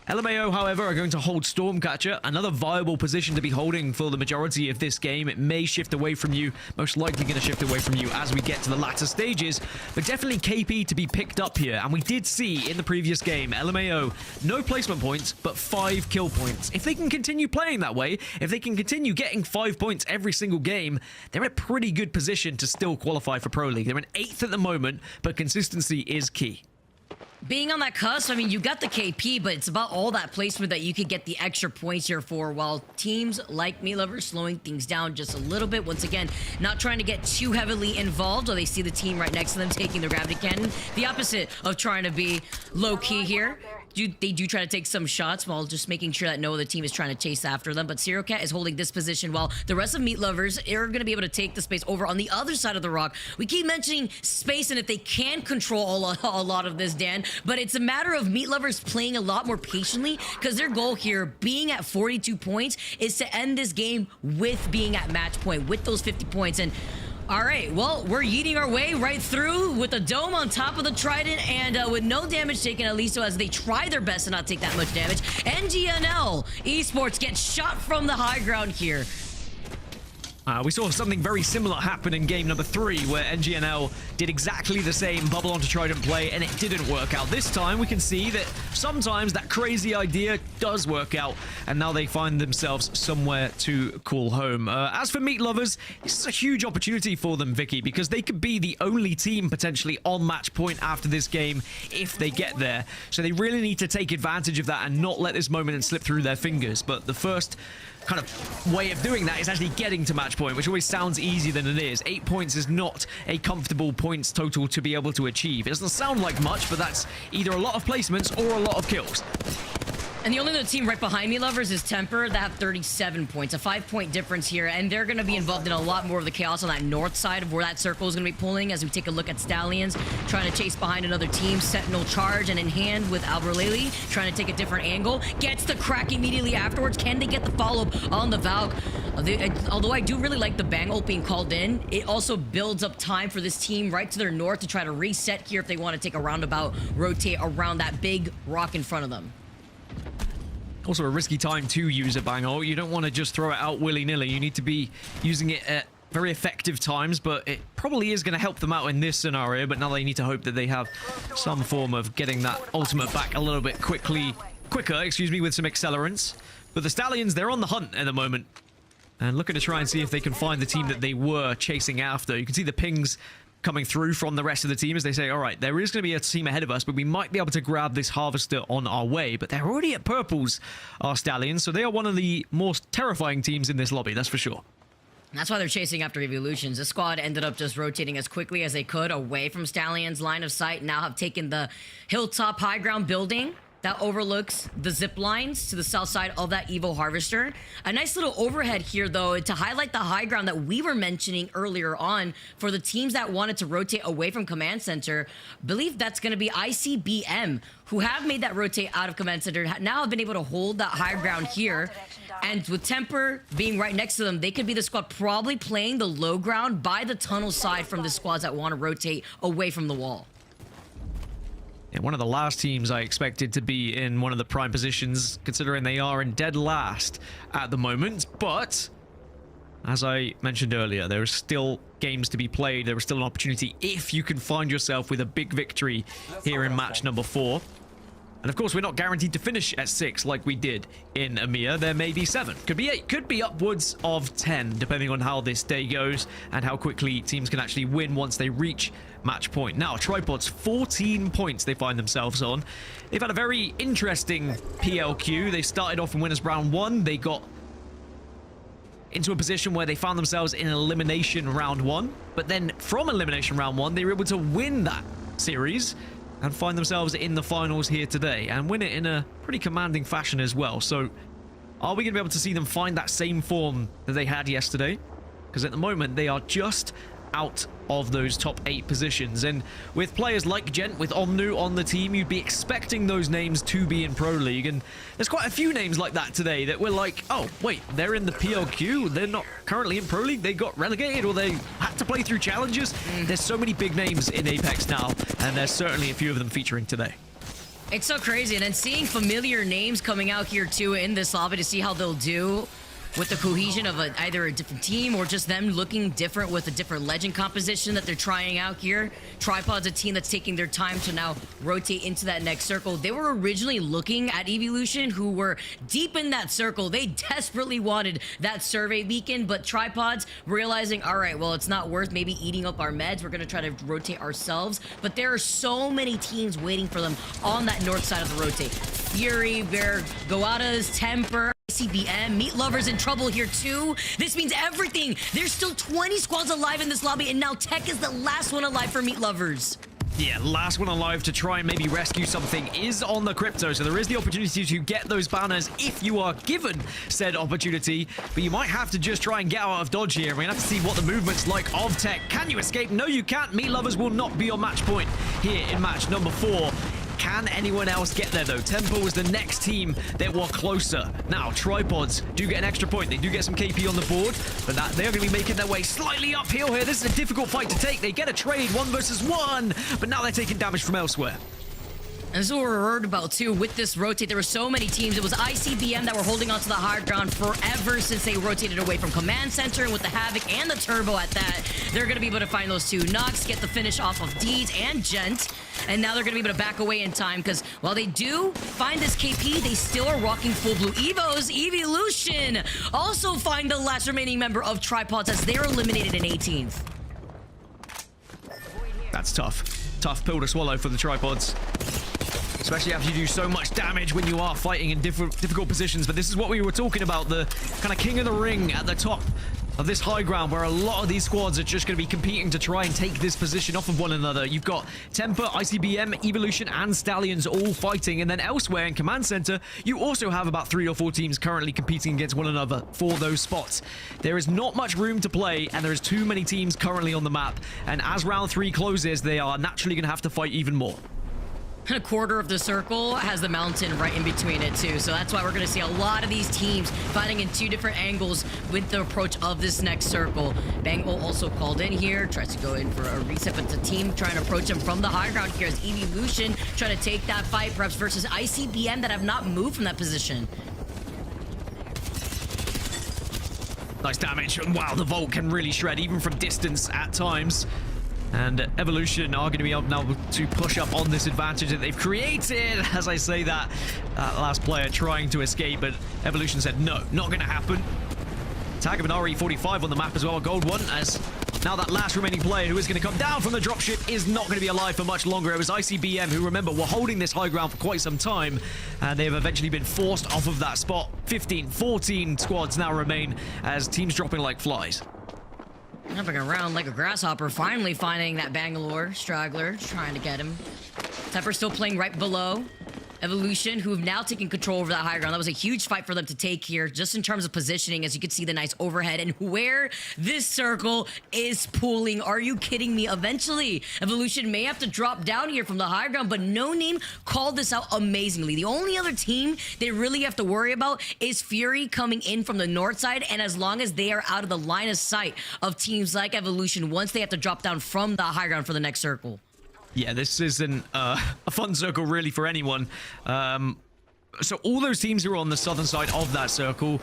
LMAO, however, are going to hold Stormcatcher, another viable position to be holding for the majority of this game. It may shift away from you, most likely going to shift away from you as we get to the latter stages, but definitely KP to be picked up here. And we did see in the previous game, LMAO, no placement points, but 5 kill points. If they can continue playing that way, if they can continue getting 5 points every single game, they're in a pretty good position to still qualify for Pro League. They're in 8th at the moment, but consistency is key. Being on that cusp, I mean, you got the KP, but it's about all that placement that you could get the extra points here for, while teams like Meat Lovers slowing things down just a little bit. Once again, not trying to get too heavily involved, or they see the team right next to them taking the gravity cannon. The opposite of trying to be low-key here. They do try to take some shots while just making sure that no other team is trying to chase after them. But Zero Cat is holding this position while the rest of Meat Lovers are going to be able to take the space over on the other side of the rock. We keep mentioning space and if they can control a lot of this, Dan, but it's a matter of Meat Lovers playing a lot more patiently, because their goal here, being at 42 points, is to end this game with being at match point, with those 50 points. And all right, well, we're yeeting our way right through with the dome on top of the trident and with no damage taken, at least so as they try their best to not take that much damage. NGNL Esports gets shot from the high ground here. We saw something very similar happen in game number 3, where NGNL did exactly the same bubble onto trident play, and it didn't work out. This time, we can see that sometimes that crazy idea does work out, and now they find themselves somewhere to call home. As for Meat Lovers, this is a huge opportunity for them, Vicky, because they could be the only team potentially on match point after this game if they get there. So they really need to take advantage of that and not let this moment slip through their fingers. But the first kind of way of doing that is actually getting to match point, which always sounds easier than it is. 8 points is not a comfortable points total to be able to achieve. It doesn't sound like much, but that's either a lot of placements or a lot of kills. And the only other team right behind me, Lovers, is Temper. They have 37 points, a 5-point difference here, and they're going to be involved in a lot more of the chaos on that north side of where that circle is going to be pulling as we take a look at Stallions trying to chase behind another team. Sentinel charge and in hand with Alberlele trying to take a different angle. Gets the crack immediately afterwards. Can they get the follow-up on the Valk? Although I do really like the bang ult being called in, it also builds up time for this team right to their north to try to reset here if they want to take a roundabout rotate around that big rock in front of them. Also a risky time to use a bang ult. You don't want to just throw it out willy-nilly. You need to be using it at very effective times, but it probably is going to help them out in this scenario. But now they need to hope that they have some form of getting that ultimate back a little bit quicker, with some accelerants. But the Stallions, they're on the hunt at the moment and looking to try and see if they can find the team that they were chasing after. You can see the pings coming through from the rest of the team as they say, all right, there is going to be a team ahead of us, but we might be able to grab this harvester on our way. But they're already at purples, our Stallions, so they are one of the most terrifying teams in this lobby, that's for sure. That's why they're chasing after Evolutions. The squad ended up just rotating as quickly as they could away from Stallion's line of sight, now have taken the hilltop high ground building. that overlooks the zip lines to the south side of that Evo Harvester. A nice little overhead here, though, to highlight the high ground that we were mentioning earlier on for the teams that wanted to rotate away from Command Center. I believe that's going to be ICBM, who have made that rotate out of Command Center, now have been able to hold that high ground here. And with Temper being right next to them, they could be the squad probably playing the low ground by the tunnel side from the squads that want to rotate away from the wall. Yeah, one of the last teams I expected to be in one of the prime positions, considering they are in dead last at the moment. But, as I mentioned earlier, there are still games to be played. There is still an opportunity if you can find yourself with a big victory here in match number 4. And of course, we're not guaranteed to finish at 6 like we did in EMEA. There may be 7, could be 8, could be upwards of 10, depending on how this day goes and how quickly teams can actually win once they reach match point. Now, Tripods, 14 points they find themselves on. They've had a very interesting PLQ. They started off in winners round 1. They got into a position where they found themselves in elimination round 1. But then from elimination round 1, they were able to win that series and find themselves in the finals here today and win it in a pretty commanding fashion as well. So are we going to be able to see them find that same form that they had yesterday? Because at the moment, they are just out of those top 8 positions. And with players like Gent, with Omnu on the team, you'd be expecting those names to be in Pro League. And there's quite a few names like that today that we're like, oh, wait, they're in the PLQ. They're not currently in Pro League. They got relegated or they had to play through challenges. There's so many big names in Apex now, and there's certainly a few of them featuring today. It's so crazy. And then seeing familiar names coming out here, too, in this lobby to see how they'll do with the cohesion of either a different team or just them looking different with a different legend composition that they're trying out here. Tripod's a team that's taking their time to now rotate into that next circle. They were originally looking at Evolution, who were deep in that circle. They desperately wanted that survey beacon, but Tripods realizing, all right, well, it's not worth maybe eating up our meds. We're going to try to rotate ourselves. But there are so many teams waiting for them on that north side of the rotate. Fury, Bear, Goatas, Temper, ICBM, Meat Lovers in trouble here too. This means everything. There's still 20 squads alive in this lobby, and now Tech is the last one alive for Meat Lovers. Yeah, last one alive to try and maybe rescue something is on the Crypto, so there is the opportunity to get those banners if you are given said opportunity, but you might have to just try and get out of dodge here. We're gonna have to see what the movement's like of Tech. Can you escape? No, you can't. Meat Lovers will not be on match point here in match number 4. Can anyone else get there, though? Tempo was the next team that were closer. Now, Tripods do get an extra point. They do get some KP on the board, but they're going to be making their way slightly uphill here. This is a difficult fight to take. They get a trade, 1 versus 1, but now they're taking damage from elsewhere. And this is what we're worried about, too, with this rotate. There were so many teams. It was ICBM that were holding onto the high ground forever since they rotated away from Command Center. And with the Havoc and the Turbo at that, they're going to be able to find those 2 knocks, get the finish off of Deeds and Gent. And now they're going to be able to back away in time because while they do find this KP, they still are rocking full blue Evos. Evolution also find the last remaining member of Tripods as they're eliminated in 18th. That's tough. Tough pill to swallow for the Tripods. Especially after you do so much damage when you are fighting in difficult positions. But this is what we were talking about, the kind of king of the ring at the top of this high ground where a lot of these squads are just going to be competing to try and take this position off of one another. You've got Temper, ICBM, Evolution, and Stallions all fighting. And then elsewhere in Command Center, you also have about 3 or 4 teams currently competing against one another for those spots. There is not much room to play, and there is too many teams currently on the map. And as round 3 closes, they are naturally going to have to fight even more. And a quarter of the circle has the mountain right in between it too. So that's why we're going to see a lot of these teams fighting in 2 different angles with the approach of this next circle. Bangle also called in here, tries to go in for a reset, but the team trying to approach him from the high ground here as Evolution trying to take that fight, perhaps versus ICBM that have not moved from that position. Nice damage. Wow, the Volt can really shred even from distance at times. And Evolution are going to be able now to push up on this advantage that they've created. As I say that, last player trying to escape, but Evolution said no, not going to happen. Tag of an RE45 on the map as well, a gold one, as now that last remaining player who is going to come down from the dropship is not going to be alive for much longer. It was ICBM who, remember, were holding this high ground for quite some time, and they have eventually been forced off of that spot. 15, 14 squads now remain as teams dropping like flies. Jumping around like a grasshopper, finally finding that Bangalore straggler, trying to get him. Temper still playing right below. Evolution, who have now taken control over that high ground. That was a huge fight for them to take here, just in terms of positioning, as you can see the nice overhead and where this circle is pulling. Are you kidding me? Eventually, Evolution may have to drop down here from the high ground, but No Name called this out amazingly. The only other team they really have to worry about is Fury coming in from the north side, and as long as they are out of the line of sight of teams like Evolution, once they have to drop down from the high ground for the next circle. Yeah, this isn't a fun circle really for anyone. So all those teams who are on the southern side of that circle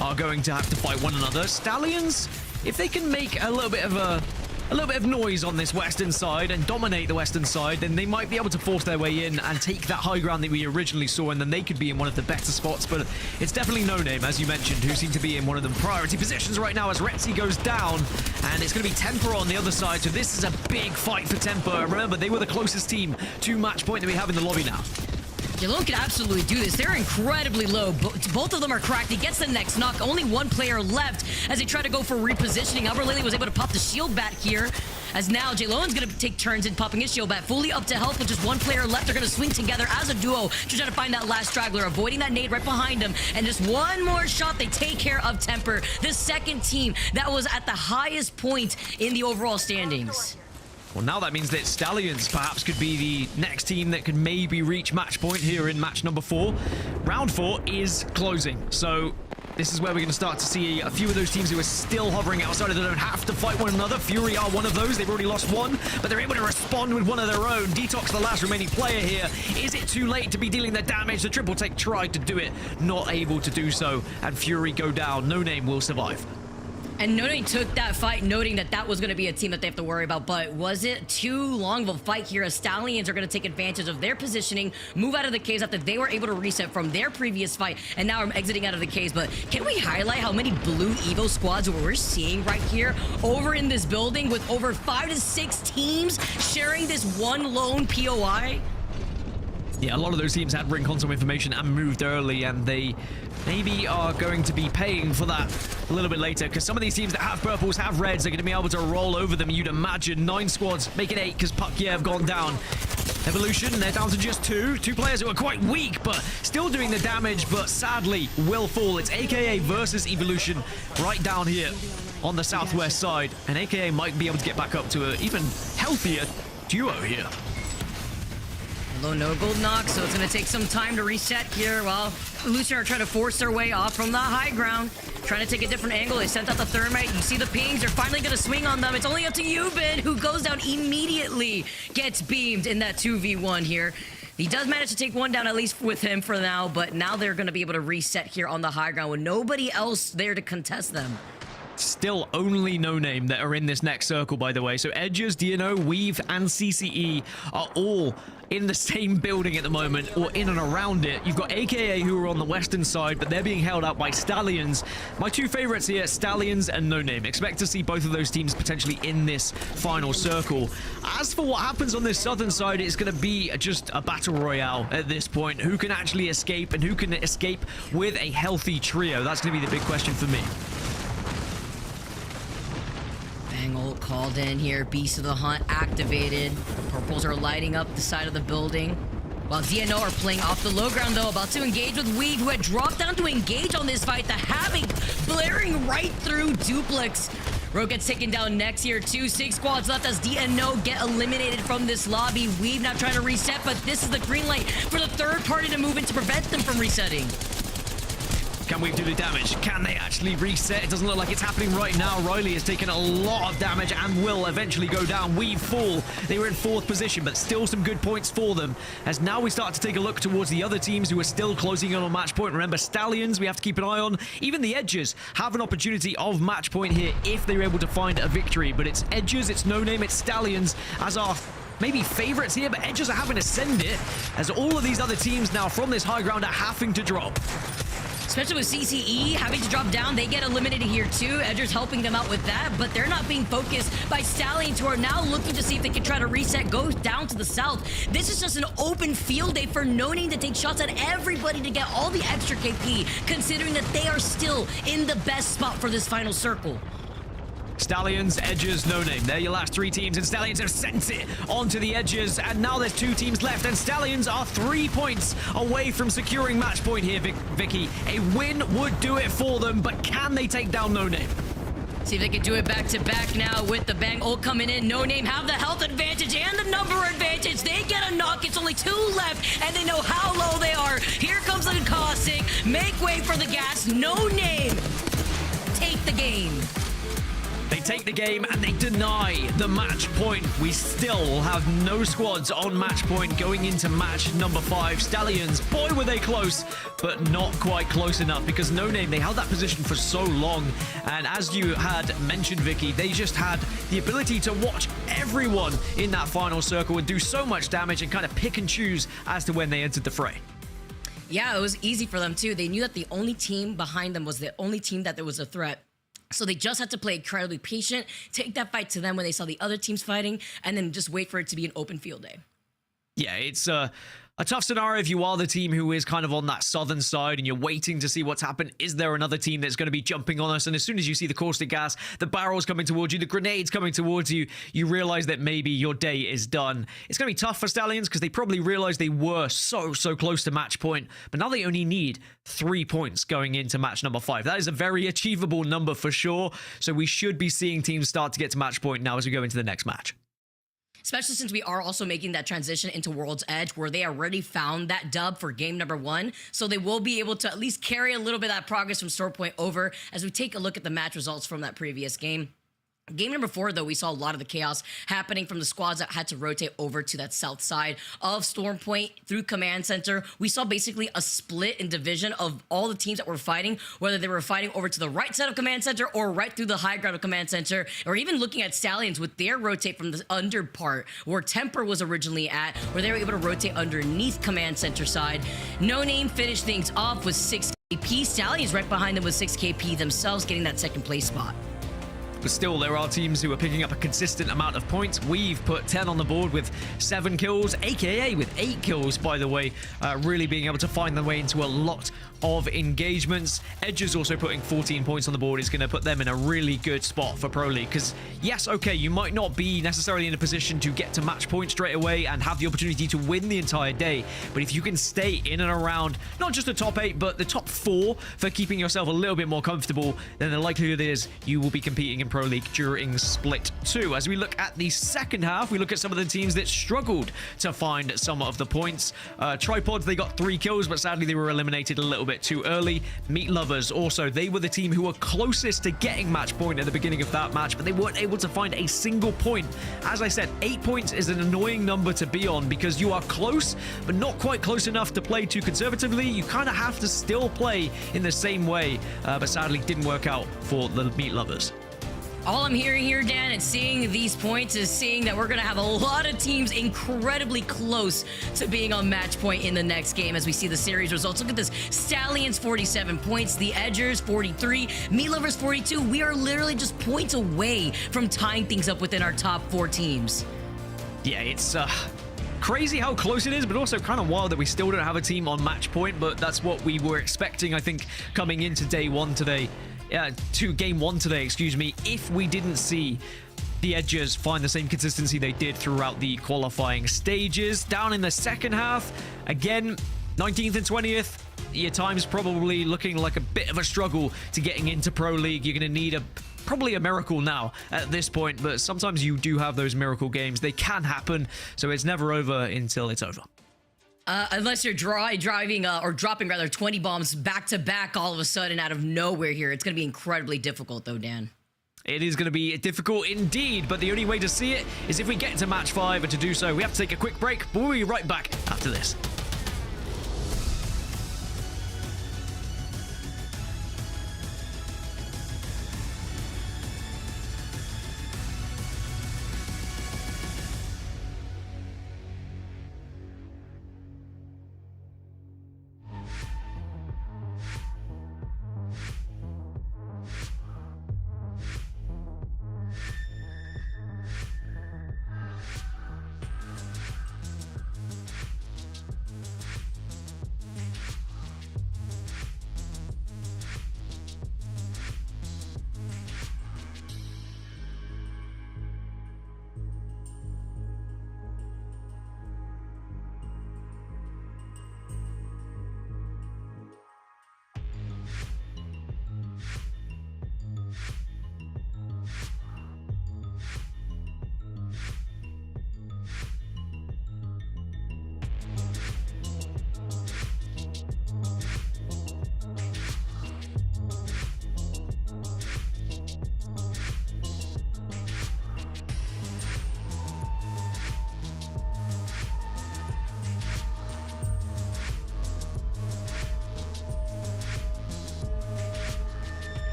are going to have to fight one another. Stallions, if they can make a little bit of noise on this western side and dominate the western side, then they might be able to force their way in and take that high ground that we originally saw, and then they could be in one of the better spots. But it's definitely No Name, as you mentioned, who seem to be in one of the priority positions right now as Retzi goes down, and it's going to be Temper on the other side. So this is a big fight for Temper. Remember, they were the closest team to match point that we have in the lobby now. Jalone can absolutely do this. They're incredibly low. Both of them are cracked. He gets the next knock. Only one player left as they try to go for repositioning. Alberlele was able to pop the shield bat here, as now Jalone's going to take turns in popping his shield bat. Fully up to health with just one player left. They're going to swing together as a duo to try to find that last straggler, avoiding that nade right behind him. And just one more shot, they take care of Temper, the second team that was at the highest point in the overall standings. Well, now that means that Stallions perhaps could be the next team that could maybe reach match point here in match number 4. Round 4 is closing, so this is where we're going to start to see a few of those teams who are still hovering outside of. They don't have to fight one another. Fury are one of those. They've already lost one, but they're able to respond with one of their own. Detox, the last remaining player here. Is it too late to be dealing the damage? The Triple Take tried to do it, not able to do so, and Fury go down. No Name will survive. And No Name took that fight, noting that that was going to be a team that they have to worry about. But was it too long of a fight here, as Stallions are going to take advantage of their positioning, move out of the caves after they were able to reset from their previous fight, and now are exiting out of the caves. But can we highlight how many blue Evo squads we're seeing right here over in this building, with over 5 to 6 teams sharing this one lone POI? Yeah, a lot of those teams had ring console information and moved early, and they maybe are going to be paying for that a little bit later, because some of these teams that have purples, have reds, are going to be able to roll over them. You'd imagine 9 squads, make it 8, because Puck have gone down. Evolution, they're down to just 2 players who are quite weak, but still doing the damage, but sadly will fall. It's AKA versus Evolution right down here on the southwest side, and AKA might be able to get back up to an even healthier duo here. No gold knock, so it's going to take some time to reset here while Evolution are trying to force their way off from the high ground, trying to take a different angle. They sent out the thermite. You see the pings. They're finally going to swing on them. It's only up to Yubin, who goes down immediately, gets beamed in that 2v1 here. He does manage to take one down, at least with him for now, but now they're going to be able to reset here on the high ground with nobody else there to contest them. Still only No Name that are in this next circle, by the way. So Edges, DNO, Weave, and CCE are all in the same building at the moment, or in and around it. You've got AKA who are on the western side, but they're being held out by Stallions. My 2 favorites here, Stallions and No Name. Expect to see both of those teams potentially in this final circle. As for what happens on this southern side, it's going to be just a battle royale at this point. Who can actually escape, and who can escape with a healthy trio? That's going to be the big question for me. Bangle called in here. Beast of the Hunt activated. Purples are lighting up the side of the building, while DNO are playing off the low ground, though, about to engage with Weave, who had dropped down to engage on this fight. The Havoc blaring right through Duplex. Rogue gets taken down next here. 6 squads left as DNO get eliminated from this lobby. Weave now trying to reset, but this is the green light for the third party to move in to prevent them from resetting. Can Weave do the damage? Can they actually reset? It doesn't look like it's happening right now. Riley has taken a lot of damage and will eventually go down. Weave fall. They were in 4th position, but still some good points for them. As now we start to take a look towards the other teams who are still closing in on match point. Remember, Stallions, we have to keep an eye on. Even the Edges have an opportunity of match point here if they're able to find a victory. But it's Edges, it's No Name, it's Stallions as our maybe favorites here, but Edges are having to send it, as all of these other teams now from this high ground are having to drop. Especially with CCE having to drop down, they get eliminated here too. Edger's helping them out with that, but they're not being focused by Stallions, who are now looking to see if they can try to reset, go down to the south. This is just an open field day for No Name to take shots at everybody to get all the extra KP, considering that they are still in the best spot for this final circle. Stallions, Edges, No Name. They're your last 3 teams, and Stallions have sent it onto the Edges, and now there's 2 teams left, and Stallions are 3 points away from securing match point here, Vicky. A win would do it for them, but can they take down No Name? See if they can do it back-to-back now with the Bang ult coming in. No Name have the health advantage and the number advantage. They get a knock. It's only 2 left, and they know how low they are. Here comes the caustic. Make way for the gas. No Name take the game. They take the game and they deny the match point. We still have no squads on match point going into match number 5. Stallions, boy, were they close, but not quite close enough because No Name, they held that position for so long. And as you had mentioned, Vicky, they just had the ability to watch everyone in that final circle and do so much damage and kind of pick and choose as to when they entered the fray. Yeah, it was easy for them too. They knew that the only team behind them was the only team that there was a threat. So they just had to play incredibly patient, take that fight to them when they saw the other teams fighting, and then just wait for it to be an open field day. Yeah, it's a tough scenario if you are the team who is kind of on that southern side and you're waiting to see what's happened. Is there another team that's going to be jumping on us? And as soon as you see the caustic gas, the barrels coming towards you, the grenades coming towards you, you realize that maybe your day is done. It's going to be tough for Stallions because they probably realized they were so close to match point, but now they only need 3 points going into match number 5. That is a very achievable number for sure. So we should be seeing teams start to get to match point now as we go into the next match. Especially since we are also making that transition into World's Edge where they already found that dub for game number 1. So they will be able to at least carry a little bit of that progress from Store Point over as we take a look at the match results from that previous game. Game number 4, though, we saw a lot of the chaos happening from the squads that had to rotate over to that south side of Storm Point through Command Center. We saw basically a split in division of all the teams that were fighting, whether they were fighting over to the right side of Command Center or right through the high ground of Command Center, or even looking at Stallions with their rotate from the under part where Temper was originally at, where they were able to rotate underneath Command Center side. No Name finished things off with 6 KP. Stallions right behind them with 6 KP themselves, getting that second place spot. But still, there are teams who are picking up a consistent amount of points. We've put 10 on the board with 7 kills, aka with 8 kills, by the way, really being able to find their way into a lot of engagements. Edges also putting 14 points on the board is going to put them in a really good spot for Pro League because, yes, okay, you might not be necessarily in a position to get to match point straight away and have the opportunity to win the entire day, but if you can stay in and around not just the top 8 but the top 4 for keeping yourself a little bit more comfortable, then the likelihood is you will be competing in Pro League during Split 2. As we look at the second half, we look at some of the teams that struggled to find some of the points. Tripods, they got 3 kills, but sadly they were eliminated a little bit too early. Meat Lovers, also, they were the team who were closest to getting match point at the beginning of that match, but they weren't able to find a single point. As I said, 8 points is an annoying number to be on because you are close, but not quite close enough to play too conservatively. You kind of have to still play in the same way, but sadly didn't work out for the Meat Lovers. All I'm hearing here, Dan, and seeing these points is seeing that we're going to have a lot of teams incredibly close to being on match point in the next game as we see the series results. Look at this. Stallions, 47 points. The Edgers, 43. Meat Lovers, 42. We are literally just points away from tying things up within our top 4 teams. Yeah, it's crazy how close it is, but also kind of wild that we still don't have a team on match point, but that's what we were expecting, I think, coming into day 1 today. To game 1 today, excuse me, if we didn't see the Edgers find the same consistency they did throughout the qualifying stages. Down in the second half, again, 19th and 20th, your time's probably looking like a bit of a struggle to getting into Pro League. You're going to need probably a miracle now at this point, but sometimes you do have those miracle games. They can happen, so it's never over until it's over. Unless you're driving or dropping rather 20 bombs back to back all of a sudden out of nowhere here. It's going to be incredibly difficult though, Dan. It is going to be difficult indeed, but the only way to see it is if we get into match 5, and to do so, we have to take a quick break, but we'll be right back after this.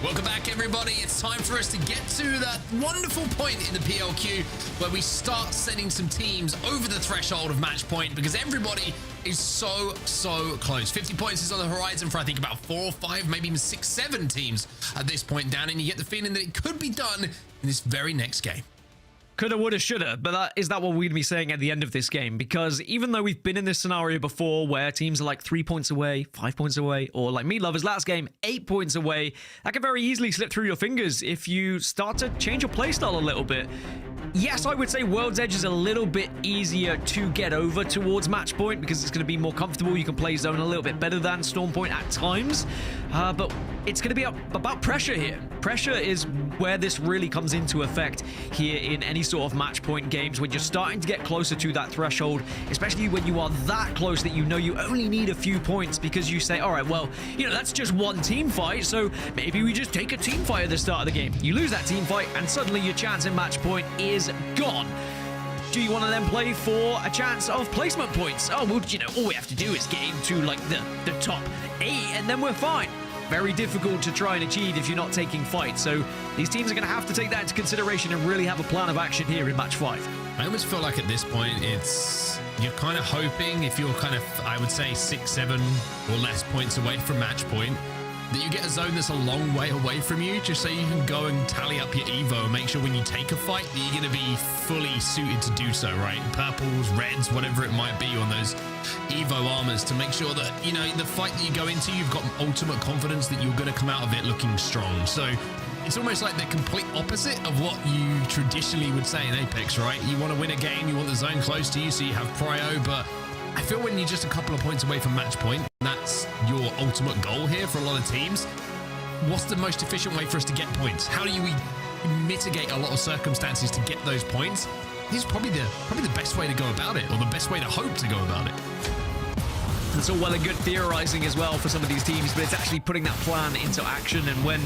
Welcome back, everybody. It's time for us to get to that wonderful point in the PLQ where we start sending some teams over the threshold of match point, because everybody is so close. 50 points is on the horizon for I think about 4 or 5, maybe even 6, 7 teams at this point down, and you get the feeling that it could be done in this very next game. Coulda, woulda, shoulda, but is that what we'd be saying at the end of this game? Because even though we've been in this scenario before where teams are like 3 points away, 5 points away, or like Meat Lovers last game, 8 points away, that can very easily slip through your fingers if you start to change your playstyle a little bit. Yes, I would say World's Edge is a little bit easier to get over towards match point because it's going to be more comfortable. You can play zone a little bit better than Storm Point at times, but it's going to be about pressure here. Pressure is where this really comes into effect here in any sort of match point games when you're starting to get closer to that threshold, especially when you are that close that you know you only need a few points because you say, all right, well, you know, that's just one team fight, so maybe we just take a team fight at the start of the game. You lose that team fight and suddenly your chance in match point is gone. Do you want to then play for a chance of placement points? Oh, well, you know, all we have to do is get into like the top 8 and then we're fine. Very difficult to try and achieve if you're not taking fights. So these teams are going to have to take that into consideration and really have a plan of action here in match 5. I almost feel like at this point you're kind of hoping, if you're kind of, I would say 6, 7 or less points away from match point, that you get a zone that's a long way away from you, just so you can go and tally up your Evo and make sure when you take a fight that you're going to be fully suited to do so, right? Purples, reds, whatever it might be on those Evo armors, to make sure that, you know, the fight that you go into, you've got ultimate confidence that you're going to come out of it looking strong. So it's almost like the complete opposite of what you traditionally would say in Apex, right? You want to win a game, you want the zone close to you, so you have prio, but I feel when you're just a couple of points away from match point, that's your ultimate goal here for a lot of teams. What's the most efficient way for us to get points? How do we mitigate a lot of circumstances to get those points? This is probably the best way to go about it, or the best way to hope to go about it. It's all well and good theorizing as well for some of these teams, but it's actually putting that plan into action. And when,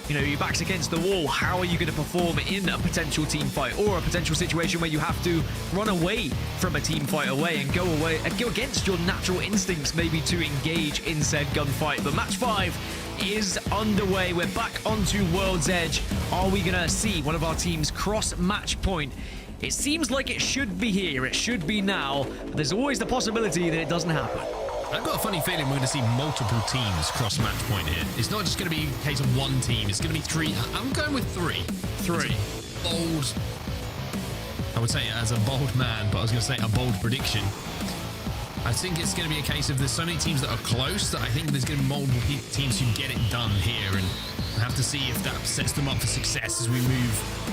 you know, your back's against the wall, how are you going to perform in a potential team fight or a potential situation where you have to run away from a team fight away and go against your natural instincts maybe to engage in said gunfight? But match 5 is underway. We're back onto World's Edge. Are we going to see one of our teams cross match point? It seems like it should be here. It should be now. But there's always the possibility that it doesn't happen. I've got a funny feeling we're going to see multiple teams cross match point here. It's not just going to be a case of one team. It's going to be 3. I'm going with 3. 3. Bold. I would say as a bold man, but I was going to say a bold prediction. I think it's going to be a case of there's so many teams that are close that I think there's going to be multiple teams who get it done here, and we'll have to see if that sets them up for success as we move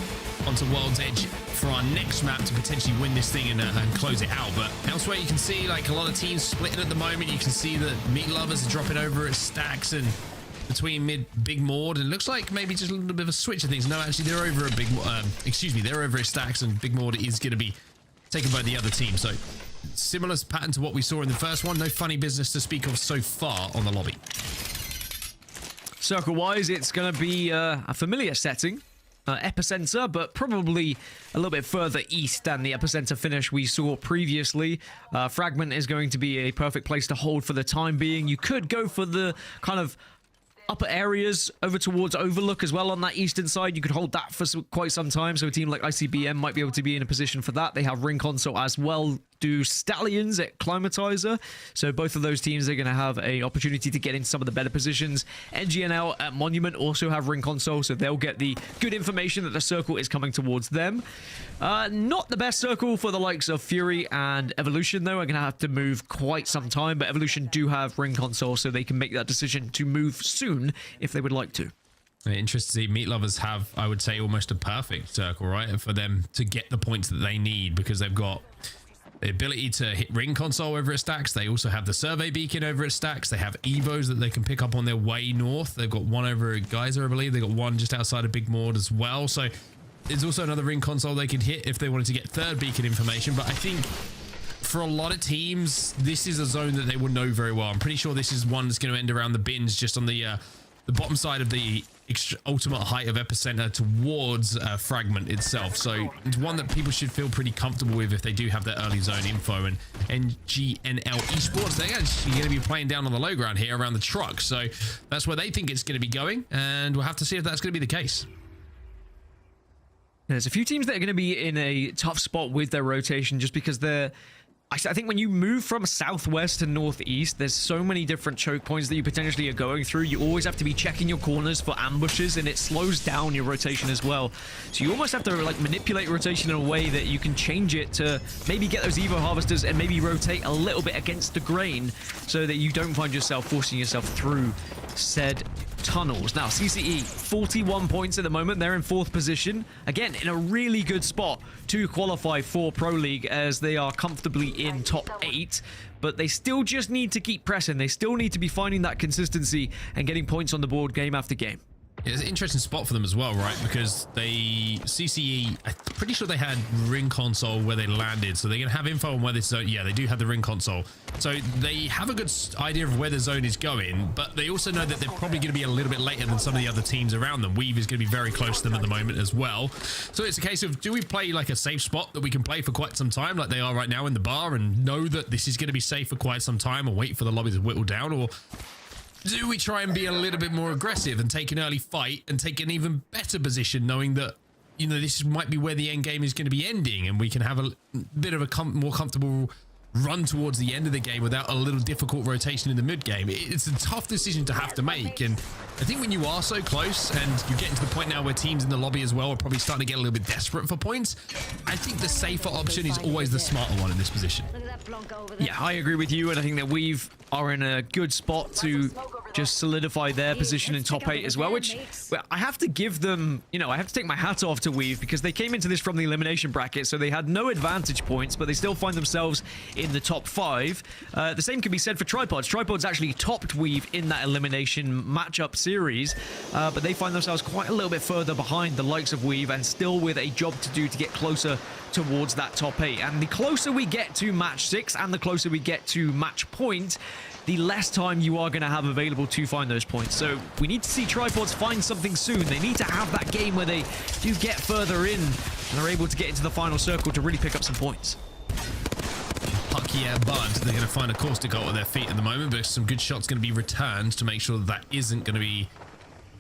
onto World's Edge for our next map to potentially win this thing and close it out. But elsewhere you can see like a lot of teams splitting at the moment. You can see that Meat Lovers are dropping over at Stacks and between Big Mord, and it looks like maybe just a little bit of a switch of things. No, actually they're over at they're over at Stacks, and Big Mord is going to be taken by the other team. So similar pattern to what we saw in the first one. No funny business to speak of so far on the lobby. Circle-wise, it's going to be a familiar setting. Epicenter, but probably a little bit further east than the Epicenter finish we saw previously. Fragment is going to be a perfect place to hold for the time being. You could go for the kind of upper areas over towards Overlook as well on that eastern side. You could hold that for quite some time, so a team like ICBM might be able to be in a position for that. They have Ring Console as well. Do Stallions at Climatizer, so both of those teams are going to have an opportunity to get in some of the better positions. NGNL at Monument also have Ring Console, so they'll get the good information that the circle is coming towards them. Not the best circle for the likes of Fury and Evolution, though. Are going to have to move quite some time, but Evolution do have Ring Console, so they can make that decision to move soon if they would like to. Interesting to see Meat Lovers have, I would say, almost a perfect circle, right, for them to get the points that they need, because they've got the ability to hit Ring Console over at Stacks. They also have the Survey Beacon over at Stacks. They have Evos that they can pick up on their way north. They've got one over at Geyser, I believe. They've got one just outside of Big Mord as well. So there's also another Ring Console they could hit if they wanted to get third beacon information. But I think for a lot of teams, this is a zone that they will know very well. I'm pretty sure this is one that's going to end around the bins just on the bottom side of the ultimate height of epicenter towards Fragment itself. So it's one that people should feel pretty comfortable with if they do have their early zone info. And GNL Esports, they're actually going to be playing down on the low ground here around the truck. So that's where they think it's going to be going. And we'll have to see if that's going to be the case. There's a few teams that are going to be in a tough spot with their rotation just because they're... I think when you move from southwest to northeast, there's so many different choke points that you potentially are going through. You always have to be checking your corners for ambushes, and it slows down your rotation as well. So you almost have to like manipulate rotation in a way that you can change it to maybe get those Evo harvesters and maybe rotate a little bit against the grain so that you don't find yourself forcing yourself through said tunnels. Now, CCE, 41 points at the moment. They're in 4th position. Again, in a really good spot to qualify for Pro League as they are comfortably in top 8. But they still just need to keep pressing. They still need to be finding that consistency and getting points on the board game after game. Yeah, it's an interesting spot for them as well, right? Because CCE, I'm pretty sure they had ring console where they landed. So they're going to have info on where this zone, yeah, they do have the ring console. So they have a good idea of where the zone is going, but they also know that they're probably going to be a little bit later than some of the other teams around them. Weave is going to be very close to them at the moment as well. So it's a case of, do we play like a safe spot that we can play for quite some time like they are right now in the bar and know that this is going to be safe for quite some time and wait for the lobby to whittle down? Or do we try and be a little bit more aggressive and take an early fight and take an even better position, knowing that, you know, this might be where the end game is going to be ending and we can have a bit of a more comfortable run towards the end of the game without a little difficult rotation in the mid game? It's a tough decision to have to make, and I think when you are so close and you're getting to the point now where teams in the lobby as well are probably starting to get a little bit desperate for points, I think the safer option is always the smarter one in this position. Yeah, I agree with you, and I think that Weave are in a good spot to just solidify their position in top 8 as well, which, well, I have to give them, you know, I have to take my hat off to Weave because they came into this from the elimination bracket, so they had no advantage points, but they still find themselves in the top 5. The same can be said for Tripods. Tripods actually topped Weave in that elimination matchup series, but they find themselves quite a little bit further behind the likes of Weave and still with a job to do to get closer towards that top 8. And the closer we get to match 6 and the closer we get to match point, the less time you are going to have available to find those points. So we need to see Tripods find something soon. They need to have that game where they do get further in and are able to get into the final circle to really pick up some points. Pucky Air Bud, they're going to find a caustic ult at their feet at the moment, but some good shots going to be returned to make sure that that isn't going to be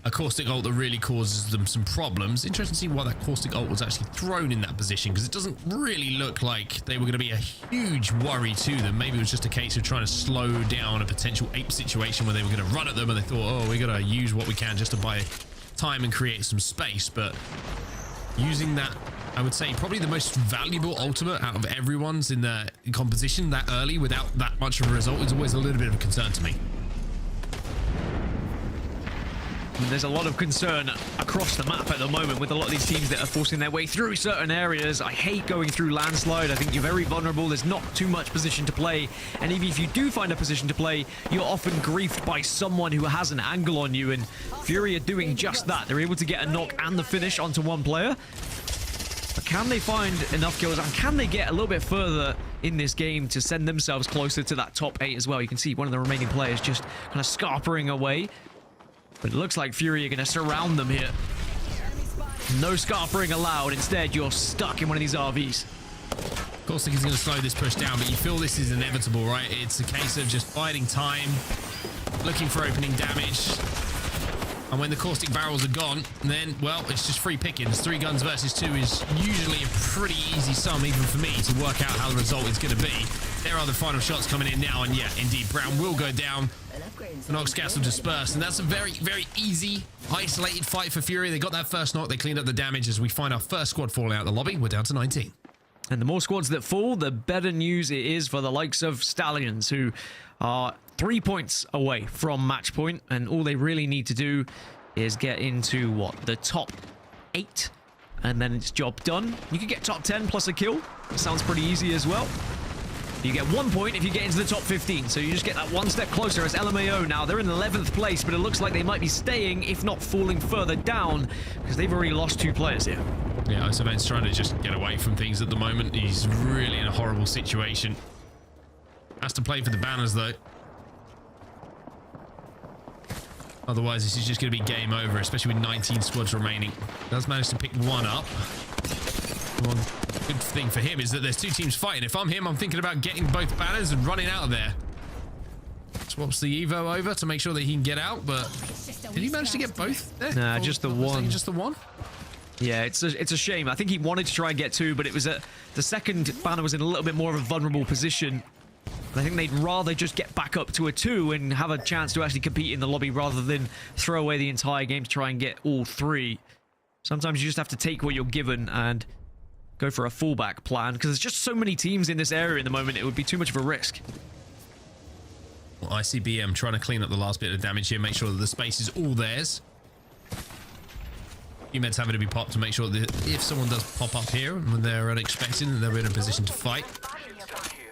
a caustic ult that really causes them some problems. Interesting to see why that caustic ult was actually thrown in that position, because it doesn't really look like they were going to be a huge worry to them. Maybe it was just a case of trying to slow down a potential ape situation where they were going to run at them and they thought, oh, we got to use what we can just to buy time and create some space. But using that, I would say probably the most valuable ultimate out of everyone's in the composition that early without that much of a result is always a little bit of a concern to me. There's a lot of concern across the map at the moment with a lot of these teams that are forcing their way through certain areas. I hate going through landslide. I think you're very vulnerable. There's not too much position to play. And even if you do find a position to play, you're often griefed by someone who has an angle on you. And Fury are doing just that. They're able to get a knock and the finish onto one player. But can they find enough kills, and can they get a little bit further in this game to send themselves closer to that top 8 as well? You can see one of the remaining players just kind of scarpering away. But it looks like Fury are going to surround them here. No scarpering allowed. Instead, you're stuck in one of these RVs. Of course, he's going to slow this push down, but you feel this is inevitable, right? It's a case of just biding time, looking for opening damage. And when the caustic barrels are gone, then, well, it's just free pickings. 3 guns versus 2 is usually a pretty easy sum, even for me, to work out how the result is going to be. There are the final shots coming in now, and yeah, indeed, Brown will go down. The Nox gas will disperse, and that's a very, very easy, isolated fight for Fury. They got that first knock, they cleaned up the damage as we find our first squad falling out of the lobby. We're down to 19. And the more squads that fall, the better news it is for the likes of Stallions, who are 3 points away from match point, and all they really need to do is get into, what, the top 8, and then it's job done. You could get top 10 plus a kill. That sounds pretty easy as well. You get 1 point if you get into the top 15, so you just get that one step closer as LMAO now. They're in 11th place, but it looks like they might be staying, if not falling further down, because they've already lost 2 players here. Yeah, Isoman's trying to just get away from things at the moment. He's really in a horrible situation. Has to play for the banners, though. Otherwise, this is just going to be game over, especially with 19 squads remaining. Does manage to pick one up. One good thing for him is that there's two teams fighting. If I'm him, I'm thinking about getting both banners and running out of there. Swaps the Evo over to make sure that he can get out, but did he manage to get both there? Nah, just the one. Just the one? Yeah, it's a shame. I think he wanted to try and get two, but it was the second banner was in a little bit more of a vulnerable position. I think they'd rather just get back up to a 2 and have a chance to actually compete in the lobby rather than throw away the entire game to try and get all 3. Sometimes you just have to take what you're given and go for a fallback plan, because there's just so many teams in this area at the moment, it would be too much of a risk. Well, ICBM trying to clean up the last bit of damage here, make sure that the space is all theirs. Meds having to be popped to make sure that if someone does pop up here when they're unexpected, then they're in a position to fight.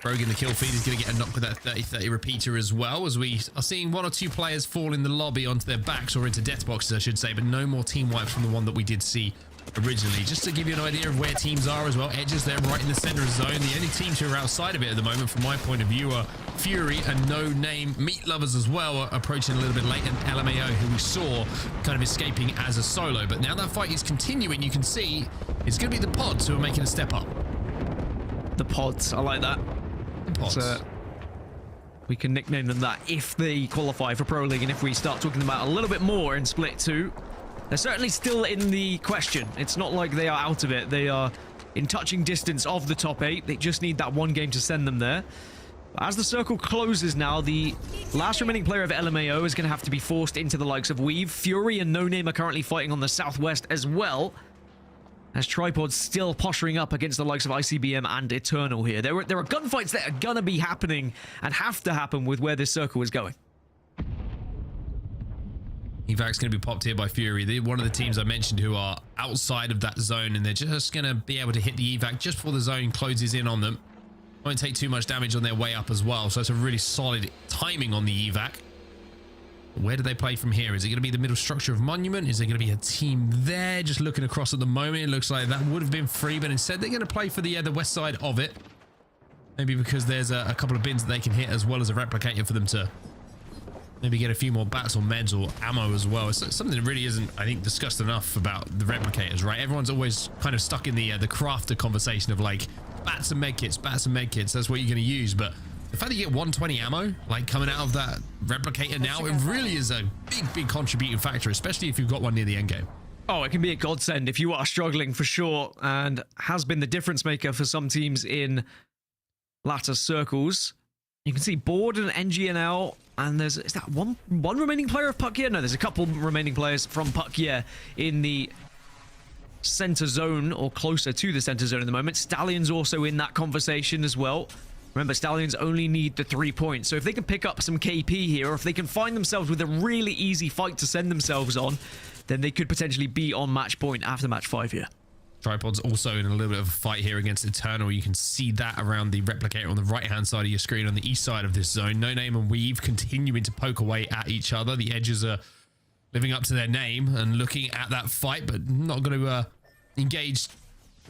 Rogue in the kill feed is going to get a knock with that 30-30 repeater as well, as we are seeing 1 or 2 players fall in the lobby onto their backs, or into death boxes I should say, but no more team wipes from the one that we did see originally. Just to give you an idea of where teams are as well, Edges there right in the center of the zone. The only teams who are outside of it at the moment from my point of view are Fury and No Name. Meat Lovers as well are approaching a little bit late, and LMAO, who we saw kind of escaping as a solo. But now that fight is continuing, you can see it's going to be the pods who are making a step up. The pods, I like that. The pods. We can nickname them that if they qualify for Pro League, and if we start talking about a little bit more in Split 2, they're certainly still in the question. It's not like they are out of it. They are in touching distance of the top 8. They just need that one game to send them there. As the circle closes now, the last remaining player of LMAO is going to have to be forced into the likes of Weave. Fury and No Name are currently fighting on the southwest as well, as Tripod's still posturing up against the likes of ICBM and Eternal here. There are gunfights that are going to be happening and have to happen with where this circle is going. Evac's going to be popped here by Fury. They're one of the teams I mentioned who are outside of that zone, and they're just going to be able to hit the Evac just before the zone closes in on them. Won't take too much damage on their way up as well, so it's a really solid timing on the Evac. Where do they play from here? Is it going to be the middle structure of Monument? Is there going to be a team there? Just looking across at the moment, it looks like that would have been free, but instead they're going to play for the west side of it. Maybe because there's a couple of bins that they can hit, as well as a replicator for them to maybe get a few more bats or meds or ammo as well. It's something that really isn't, I think, discussed enough about the replicators, right? Everyone's always kind of stuck in the crafter conversation of like bats and medkits, that's what you're going to use. But the fact that you get 120 ammo, like coming out of that replicator now, it really is a big contributing factor, especially if you've got one near the end game. Oh, it can be a godsend if you are struggling for sure, and has been the difference maker for some teams in latter circles. You can see Board and NGNL, and is that one remaining player of Puck Year? No, there's a couple remaining players from Puck Year in the center zone, or closer to the center zone at the moment. Stallion's also in that conversation as well. Remember, Stallions only need the 3 points, so if they can pick up some KP here, or if they can find themselves with a really easy fight to send themselves on, then they could potentially be on match point after match 5 here. Tripod's also in a little bit of a fight here against Eternal. You can see that around the replicator on the right-hand side of your screen on the east side of this zone. No Name and Weave continuing to poke away at each other. The Edges are living up to their name and looking at that fight, but not going to engage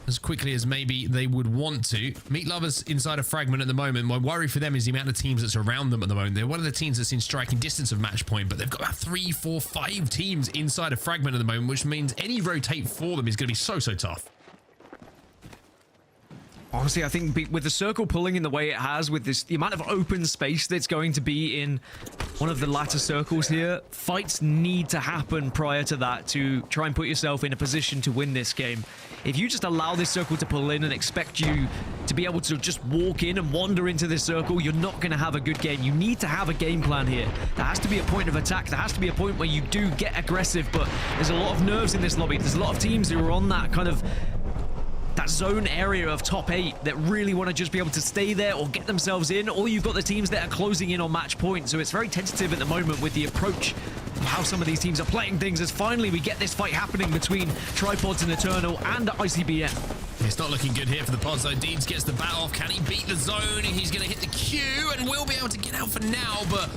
as quickly as maybe they would want to. Meat Lovers inside a fragment at the moment. My worry for them is the amount of teams that's around them at the moment. They're one of the teams that's in striking distance of match point, but they've got about 3, 4, 5 teams inside a fragment at the moment, which means any rotate for them is going to be so tough. Honestly, I think with the circle pulling in the way it has, with the amount of open space that's going to be in one of the latter circles here, fights need to happen prior to that to try and put yourself in a position to win this game. If you just allow this circle to pull in and expect you to be able to just walk in and wander into this circle, you're not going to have a good game. You need to have a game plan here. There has to be a point of attack. There has to be a point where you do get aggressive, but there's a lot of nerves in this lobby. There's a lot of teams who are on that kind of that zone area of top 8 that really want to just be able to stay there or get themselves in, or you've got the teams that are closing in on match point. So it's very tentative at the moment with the approach of how some of these teams are playing things, as finally we get this fight happening between Tripods and Eternal and ICBM. It's not looking good here for the pods, though. Deeds gets the bat off. Can he beat the zone? He's going to hit the Q and will be able to get out for now, but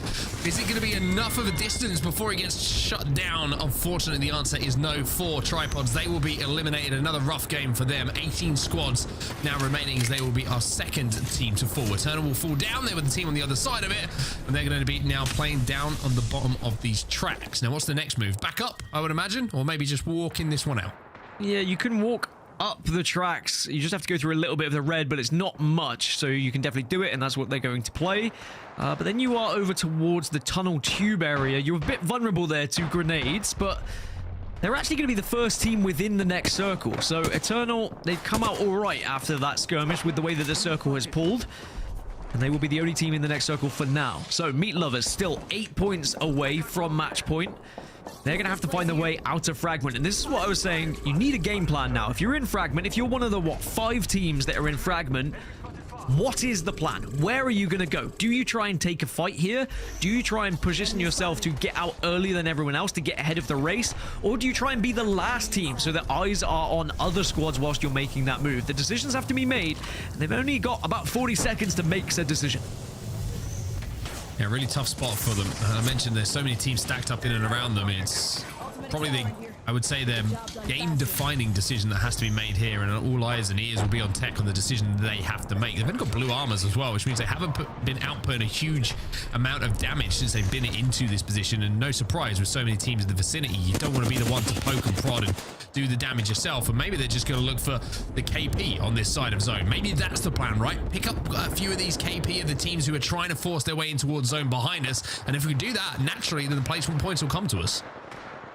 is it going to be enough of a distance before he gets shut down? Unfortunately, the answer is no. 4 tripods. They will be eliminated. Another rough game for them. 18 squads now remaining as they will be our second team to fall. Eternal will fall down there with the team on the other side of it, and they're going to be now playing down on the bottom of these tracks. Now, what's the next move? Back up, I would imagine, or maybe just walking this one out. Yeah, you can walk up the tracks. You just have to go through a little bit of the red, but it's not much, so you can definitely do it, and that's what they're going to play. But then you are over towards the tunnel tube area. You're a bit vulnerable there to grenades, but they're actually going to be the first team within the next circle. So Eternal, they've come out all right after that skirmish with the way that the circle has pulled, and they will be the only team in the next circle for now. So Meat Lovers still 8 points away from match point. They're going to have to find their way out of Fragment. And this is what I was saying. You need a game plan now. If you're in Fragment, if you're one of the, 5 teams that are in Fragment, what is the plan? Where are you going to go? Do you try and take a fight here? Do you try and position yourself to get out earlier than everyone else to get ahead of the race? Or do you try and be the last team so that eyes are on other squads whilst you're making that move? The decisions have to be made, and they've only got about 40 seconds to make said decision. Yeah, really tough spot for them. I mentioned there's so many teams stacked up in and around them. It's probably I would say, the game-defining decision that has to be made here, and all eyes and ears will be on Tech on the decision they have to make. They've only got blue armors as well, which means they haven't been outputting a huge amount of damage since they've been into this position, and no surprise with so many teams in the vicinity, you don't want to be the one to poke and prod and do the damage yourself, and maybe they're just going to look for the KP on this side of zone. Maybe that's the plan, right? Pick up a few of these KP of the teams who are trying to force their way in towards zone behind us, and if we do that, naturally, then the placement points will come to us.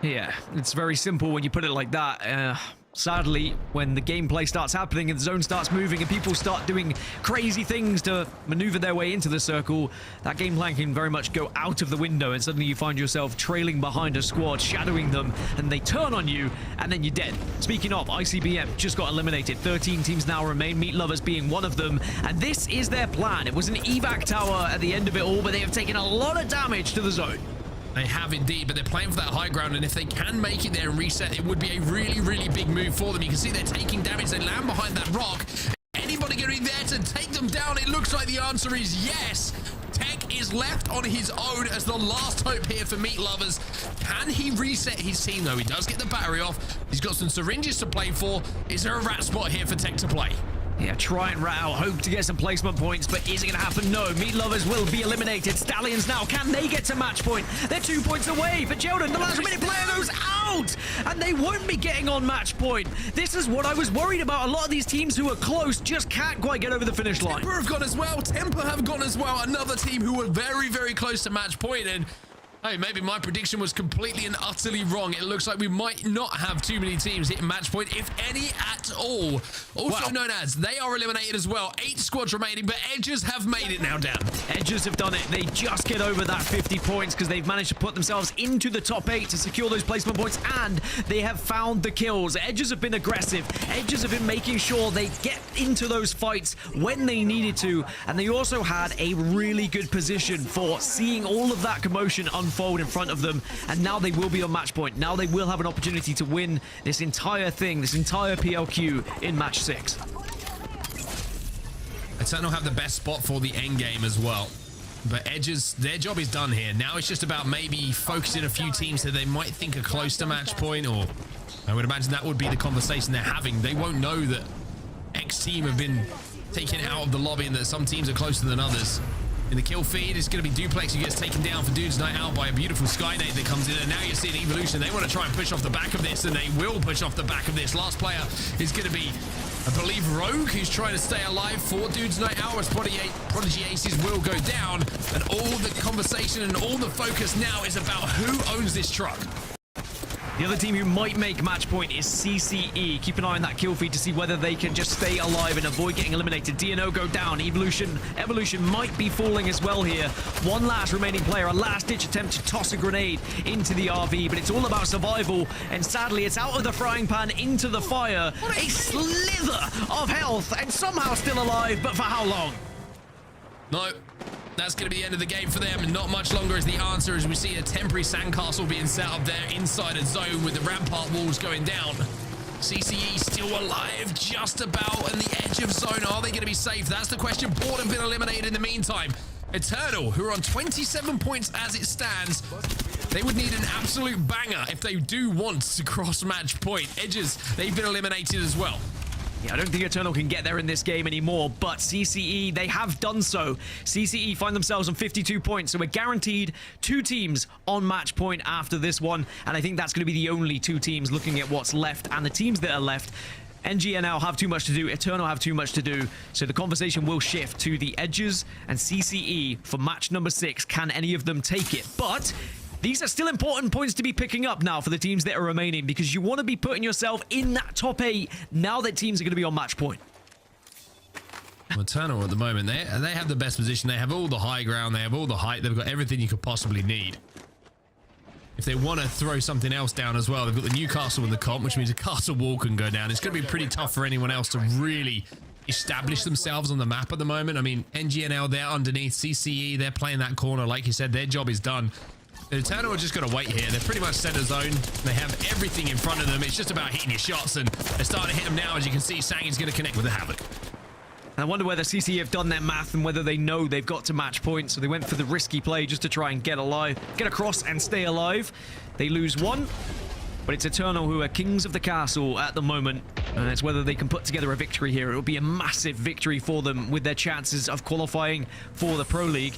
Yeah, it's very simple when you put it like that. Sadly, when the gameplay starts happening and the zone starts moving and people start doing crazy things to maneuver their way into the circle, that game plan can very much go out of the window, and suddenly you find yourself trailing behind a squad, shadowing them, and they turn on you, and then you're dead. Speaking of, ICBM just got eliminated. 13 teams now remain, Meat Lovers being one of them, and this is their plan. It was an evac tower at the end of it all, but they have taken a lot of damage to the zone. They have indeed, but they're playing for that high ground, and if they can make it there and reset, it would be a really, really big move for them. You can see they're taking damage. They land behind that rock. Anybody going to be there to take them down? It looks like the answer is yes. Tech is left on his own as the last hope here for Meat Lovers. Can he reset his team, though? He does get the battery off. He's got some syringes to play for. Is there a rat spot here for Tech to play? Yeah, try and rat out, hope to get some placement points, but is it going to happen? No. Meat Lovers will be eliminated. Stallions now, can they get to match point? They're 2 points away, but Jelden, the last minute player, goes out, and they won't be getting on match point. This is what I was worried about. A lot of these teams who are close just can't quite get over the finish line. Temper have gone as well. Temper have gone as well. Another team who were very, very close to match point, and hey, maybe my prediction was completely and utterly wrong. It looks like we might not have too many teams hitting match point, if any at all. Also known as, they are eliminated as well. 8 squads remaining, but Edges have made it now, Dan. Edges have done it. They just get over that 50 points because they've managed to put themselves into the top 8 to secure those placement points, and they have found the kills. Edges have been aggressive. Edges have been making sure they get into those fights when they needed to, and they also had a really good position for seeing all of that commotion unfold in front of them, and now they will be on match point. Now they will have an opportunity to win this entire thing, this entire PLQ in match 6. Eternal have the best spot for the end game as well, but Edges, their job is done here. Now it's just about maybe focusing a few teams that they might think are close to match point, or I would imagine that would be the conversation they're having. They won't know that X team have been taken out of the lobby and that some teams are closer than others. In the kill feed, it's going to be Duplex who gets taken down for Dude's Night Out by a beautiful Skynade that comes in, and now you're seeing Evolution. They want to try and push off the back of this, and they will push off the back of this. Last player is going to be, I believe, Rogue, who's trying to stay alive for Dude's Night Out, as Prodigy Aces will go down, and all the conversation and all the focus now is about who owns this truck. The other team who might make match point is CCE. Keep an eye on that kill feed to see whether they can just stay alive and avoid getting eliminated. DNO go down. Evolution might be falling as well here. One last remaining player, a last-ditch attempt to toss a grenade into the RV, but it's all about survival, and sadly it's out of the frying pan into the fire. A slither of health, and somehow still alive, but for how long? No. That's going to be the end of the game for them. Not much longer is the answer, as we see a temporary sandcastle being set up there inside a zone with the rampart walls going down. CCE still alive, just about on the edge of zone. Are they going to be safe? That's the question. Board have been eliminated in the meantime. Eternal, who are on 27 points as it stands, they would need an absolute banger if they do want to cross match point. Edges, they've been eliminated as well. Yeah, I don't think Eternal can get there in this game anymore, but CCE, they have done so. CCE find themselves on 52 points, so we're guaranteed 2 teams on match point after this one, and I think that's going to be the only 2 teams looking at what's left, and the teams that are left, NGNL have too much to do, Eternal have too much to do, so the conversation will shift to the Edges and CCE for match number 6. Can any of them take it? But these are still important points to be picking up now for the teams that are remaining, because you want to be putting yourself in that top 8 now that teams are going to be on match point. Well, Eternal at the moment, they have the best position. They have all the high ground. They have all the height. They've got everything you could possibly need. If they want to throw something else down as well, they've got the Newcastle in the comp, which means a castle wall can go down. It's going to be pretty tough for anyone else to really establish themselves on the map at the moment. I mean, NGNL, they're underneath. CCE, they're playing that corner. Like you said, their job is done. The Eternal are just going to wait here. They're pretty much center zone. They have everything in front of them. It's just about hitting your shots, and they're starting to hit them now. As you can see, Sang is going to connect with the Havoc. I wonder whether CCE have done their math and whether they know they've got to match point, so they went for the risky play just to try and get across and stay alive. They lose 1, but it's Eternal who are kings of the castle at the moment, and it's whether they can put together a victory here. It will be a massive victory for them with their chances of qualifying for the Pro League.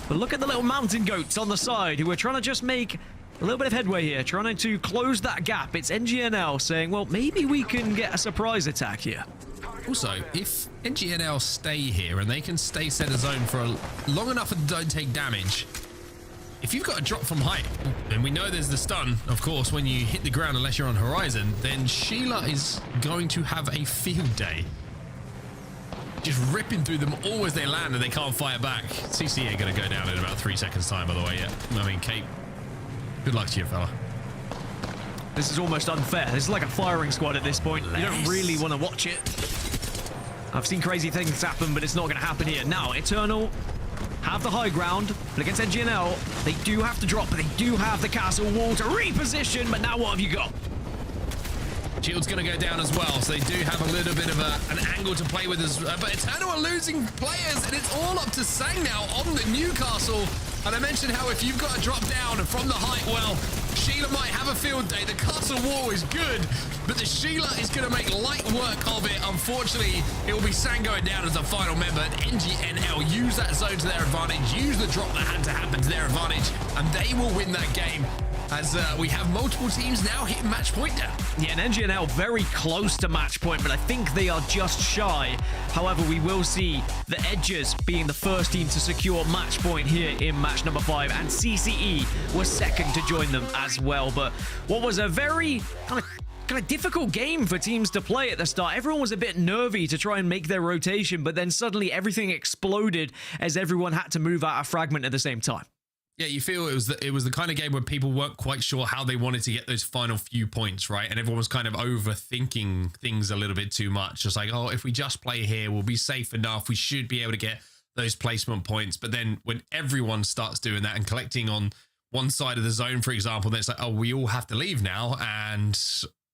But look at the little mountain goats on the side who are trying to just make a little bit of headway here, trying to close that gap. It's NGNL saying, well, maybe we can get a surprise attack here. Also, if NGNL stay here and they can stay center zone for long enough and don't take damage, if you've got a drop from height, and we know there's the stun, of course, when you hit the ground unless you're on horizon, then Sheila is going to have a field day. Just ripping through them all as they land and they can't fire back. CC are going to go down in about 3 seconds time, by the way. Yeah, I mean, Kate, good luck to you, fella. This is almost unfair. This is like a firing squad at this point. You don't really want to watch it. I've seen crazy things happen, but it's not going to happen here. Now, Eternal have the high ground, but against NGNL, they do have to drop, but they do have the castle wall to reposition. But now what have you got? Shield's going to go down as well, so they do have a little bit of an angle to play with. But Eternal are losing players, and it's all up to Sang now on the Newcastle. And I mentioned how if you've got to drop down from the height, well, Sheila might have a field day. The castle wall is good, but the Sheila is going to make light work of it. Unfortunately, it will be Sang going down as a final member. And NGNL use that zone to their advantage, use the drop that had to happen to their advantage, and they will win that game. As we have multiple teams now hitting match point down. Yeah, and NGNL very close to match point, but I think they are just shy. However, we will see the Edges being the first team to secure match point here in match number 5, and CCE was second to join them as well. But what was a very kind of difficult game for teams to play at the start. Everyone was a bit nervy to try and make their rotation, but then suddenly everything exploded as everyone had to move out a fragment at the same time. Yeah, you feel it was the kind of game where people weren't quite sure how they wanted to get those final few points, right? And everyone was kind of overthinking things a little bit too much. Just like, oh, if we just play here, we'll be safe enough. We should be able to get those placement points. But then when everyone starts doing that and collecting on one side of the zone, for example, then it's like, oh, we all have to leave now. And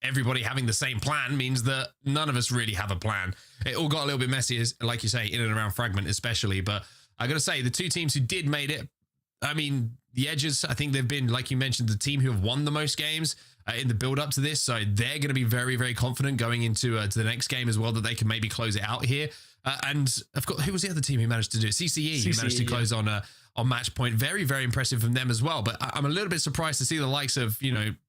everybody having the same plan means that none of us really have a plan. It all got a little bit messy, like you say, in and around Fragment especially. But I got to say, the 2 teams who did made it, I mean, the Edges, I think they've been, like you mentioned, the team who have won the most games in the build up to this. So they're going to be very, very confident going into to the next game as well, that they can maybe close it out here. And of course, who was the other team who managed to do it? CCE who managed to close on match point. Very, very impressive from them as well. But I'm a little bit surprised to see the likes of,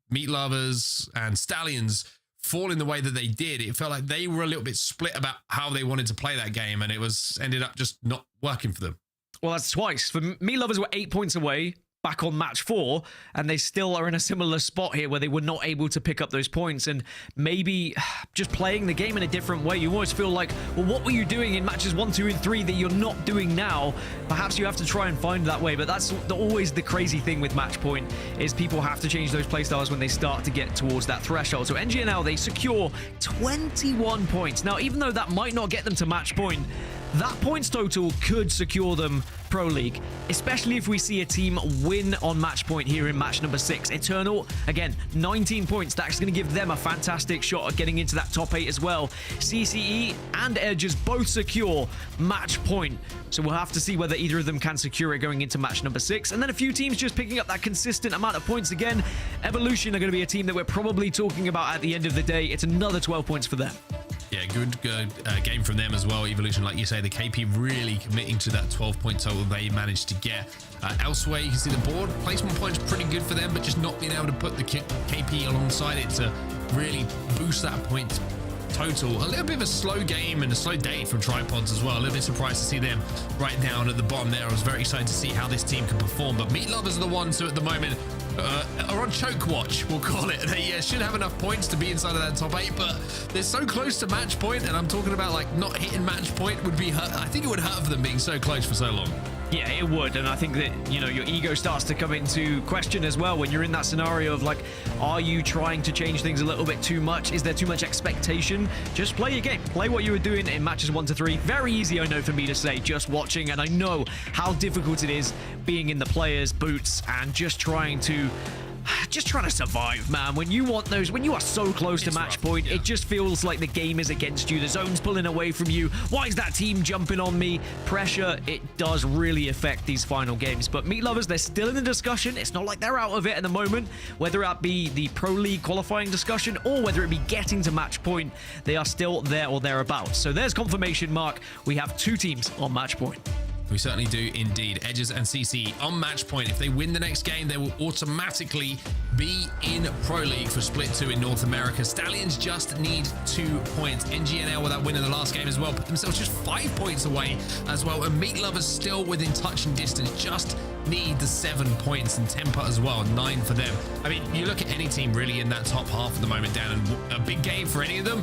Meat Lovers and Stallions fall in the way that they did. It felt like they were a little bit split about how they wanted to play that game, and it ended up just not working for them. Well, that's twice. For Meat Lovers were 8 points away back on match 4, and they still are in a similar spot here where they were not able to pick up those points. And maybe just playing the game in a different way, you always feel like, well, what were you doing in matches 1, 2, and 3 that you're not doing now? Perhaps you have to try and find that way, but that's always the crazy thing with match point, is people have to change those playstyles when they start to get towards that threshold. So NGNL, they secure 21 points. Now, even though that might not get them to match point, that points total could secure them Pro League, especially if we see a team win on match point here in match number 6. Eternal, again, 19 points. That's going to give them a fantastic shot at getting into that top 8 as well. CCE and ALGS both secure match point. So we'll have to see whether either of them can secure it going into match number 6. And then a few teams just picking up that consistent amount of points again. Evolution are going to be a team that we're probably talking about at the end of the day. It's another 12 points for them. Yeah, good game from them as well. Evolution, like you say, the KP really committing to that 12-point total they managed to get. Elsewhere, you can see the board placement points pretty good for them, but just not being able to put the KP alongside it to really boost that point total. A little bit of a slow game and a slow day from Tripods as well. A little bit surprised to see them right down at the bottom there. I was very excited to see how this team can perform, but Meat Lovers are the ones who at the moment are on choke watch, we'll call it. They should have enough points to be inside of that top 8, but they're so close to match point, and I'm talking about like not hitting match point would be hurt. I think it would hurt for them being so close for so long. Yeah, it would, and I think that, you know, your ego starts to come into question as well when you're in that scenario of like, are you trying to change things a little bit too much? Is there too much expectation? Just play your game. Play what you were doing in matches 1 to 3. Very easy, I know, for me to say, just watching, and I know how difficult it is being in the players' boots and just trying to survive, man. When you want those, when you are so close to match point, it just feels like the game is against you. The zone's pulling away from you. Why is that team jumping on me? Pressure, it does really affect these final games. But Meat Lovers, they're still in the discussion. It's not like they're out of it at the moment. Whether that be the Pro League qualifying discussion or whether it be getting to match point, they are still there or thereabouts. So there's confirmation, Mark. We have 2 teams on match point. We certainly do indeed. ALGS and CC on match point. If they win the next game, they will automatically be in Pro League for Split 2 in North America. Stallions just need 2 points. NGNL, with that win in the last game as well, put themselves just 5 points away as well. And Meat Lovers still within touch and distance, just need the 7 points, and Temper as well, 9 for them. I mean, you look at any team really in that top half at the moment, Dan, and a big game for any of them,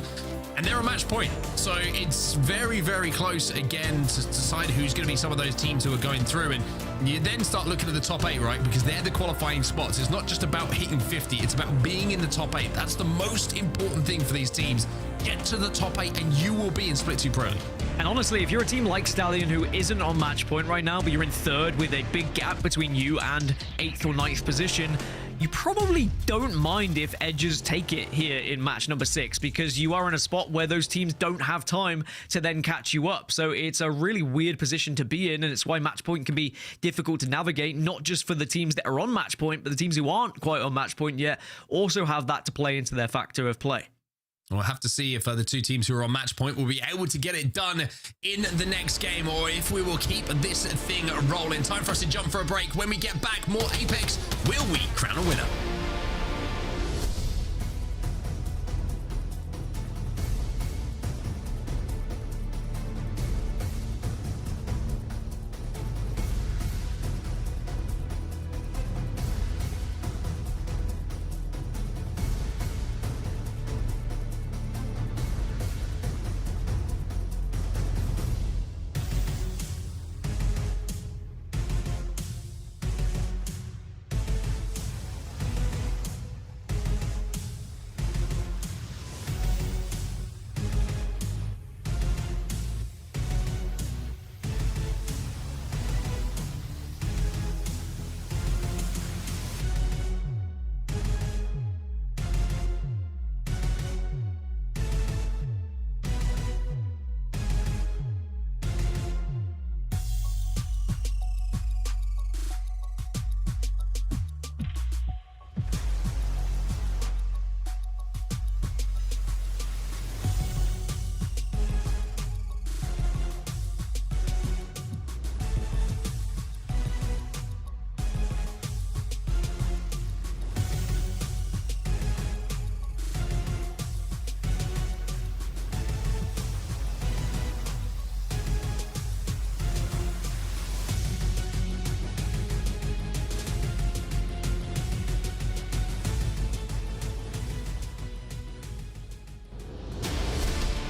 and they're a match point. So it's very, very close again to decide who's going to be some of those teams who are going through. And you then start looking at the top 8, right? Because they're the qualifying spots. It's not just about hitting 50. It's about being in the top 8. That's the most important thing for these teams. Get to the top 8 and you will be in Split 2 Pro League. And honestly, if you're a team like Stallion who isn't on match point right now, but you're in 3rd with a big gap between you and 8th or 9th position, you probably don't mind if ALGS take it here in match number 6, because you are in a spot where those teams don't have time to then catch you up. So it's a really weird position to be in, and it's why match point can be difficult to navigate, not just for the teams that are on match point, but the teams who aren't quite on match point yet also have that to play into their factor of play. We'll have to see if the 2 teams who are on match point will be able to get it done in the next game, or if we will keep this thing rolling. Time for us to jump for a break. When we get back, more Apex. Will we crown a winner?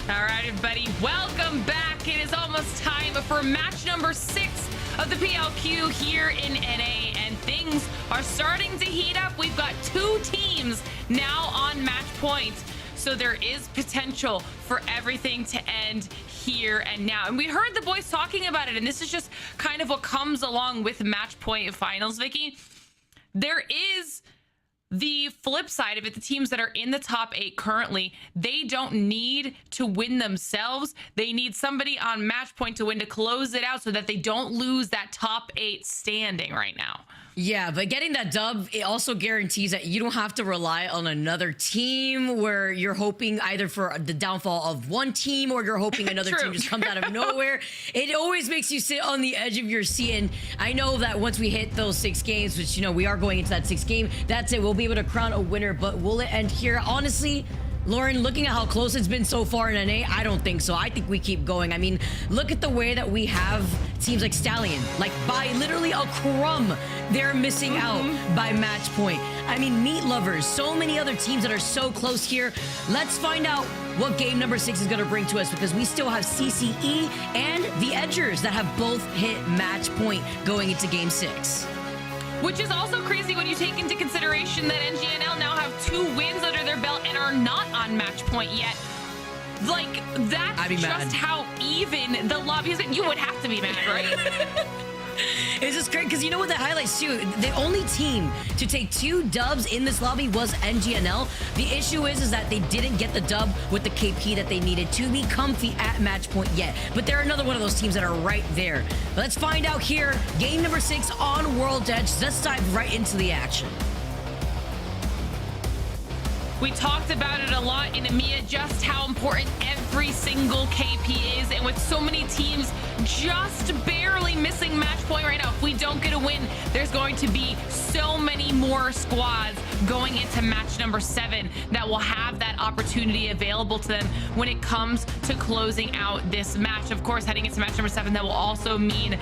All right, everybody, welcome back. It is almost time for match number 6 of the PLQ here in NA, and things are starting to heat up. We've got 2 teams now on match point, so there is potential for everything to end here and now. And we heard the boys talking about it, and this is just kind of what comes along with match point finals, Vicky. There is the flip side of it. The teams that are in the top 8 currently, they don't need to win themselves. They need somebody on match point to win to close it out so that they don't lose that top 8 standing right now. Yeah, but getting that dub, it also guarantees that you don't have to rely on another team where you're hoping either for the downfall of one team or you're hoping another team just comes out of nowhere. It always makes you sit on the edge of your seat. And I know that once we hit those 6 games, which, you know, we are going into that 6th game, that's it. We'll be able to crown a winner. But will it end here? Honestly, Lauren, looking at how close it's been so far in NA, I don't think so. I think we keep going. I mean, look at the way that we have teams like Stallion. Like, by literally a crumb, they're missing out by match point. I mean, Meat Lovers, so many other teams that are so close here. Let's find out what game number 6 is going to bring to us, because we still have CCE and the Edgers that have both hit match point going into game 6. Which is also crazy when you take into consideration that NGNL now have 2 wins under their belt and are not on match point yet. Like, that's just mad. how even the lobby is. You would have to be mad, right? It's just great because you know what that highlights too? The only team to take 2 dubs in this lobby was NGNL. The issue is that they didn't get the dub with the KP that they needed to be comfy at match point yet. But they're another one of those teams that are right there. Let's find out here. Game number 6 on World Edge. Let's dive right into the action. We talked about it a lot in EMEA, just how important every single KP is. And with so many teams just barely missing match point right now, if we don't get a win, there's going to be so many more squads going into match number 7 that will have that opportunity available to them when it comes to closing out this match. Of course, heading into match number 7, that will also mean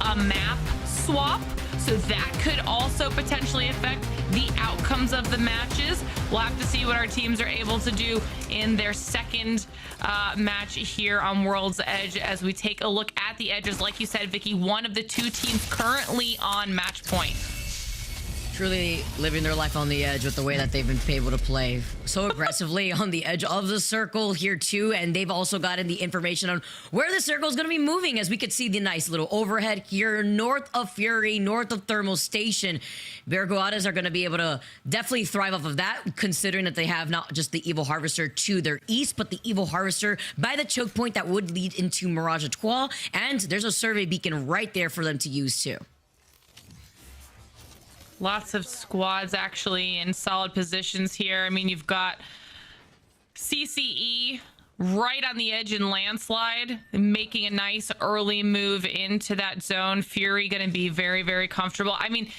a map swap. So that could also potentially affect the outcomes of the matches. We'll have to see what our teams are able to do in their second match here on World's Edge as we take a look at the Edges. Like you said, Vicky, one of the 2 teams currently on match point. Truly living their life on the edge with the way that they've been able to play so aggressively on the edge of the circle here too. And they've also gotten the information on where the circle is going to be moving, as we could see the nice little overhead here north of Fury, north of Thermal Station. Vergoadas are going to be able to definitely thrive off of that, considering that they have not just the Evil Harvester to their east, but the Evil Harvester by the choke point that would lead into Mirage Etoile. And there's a survey beacon right there for them to use too. Lots of squads actually in solid positions here. I mean, you've got CCE right on the edge in Landslide, making a nice early move into that zone. Fury going to be very, very comfortable. I mean,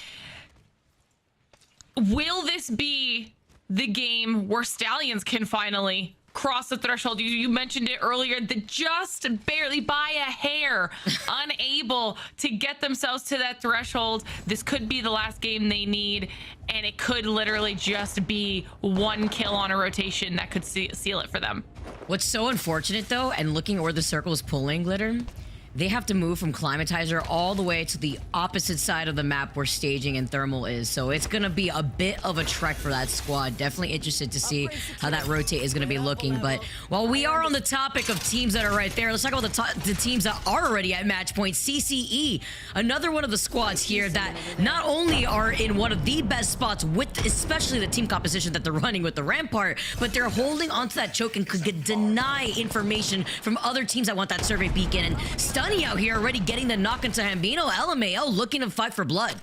will this be the game where Stallions can finally cross the threshold? You mentioned it earlier, that just barely by a hair unable to get themselves to that threshold. This could be the last game they need, and it could literally just be 1 kill on a rotation that could seal it for them. What's so unfortunate though, and looking at where the circle is pulling, Glitter, they have to move from Climatizer all the way to the opposite side of the map where staging and thermal is. So it's going to be a bit of a trek for that squad. Definitely interested to see how that rotate is going to be looking. But while we are on the topic of teams that are right there, let's talk about the teams that are already at match point. CCE, another one of the squads here that not only are in one of the best spots with especially the team composition that they're running with the Rampart, but they're holding onto that choke and could deny information from other teams that want that survey beacon. And Stunny out here already getting the knock into Hambino. LMAO looking to fight for blood.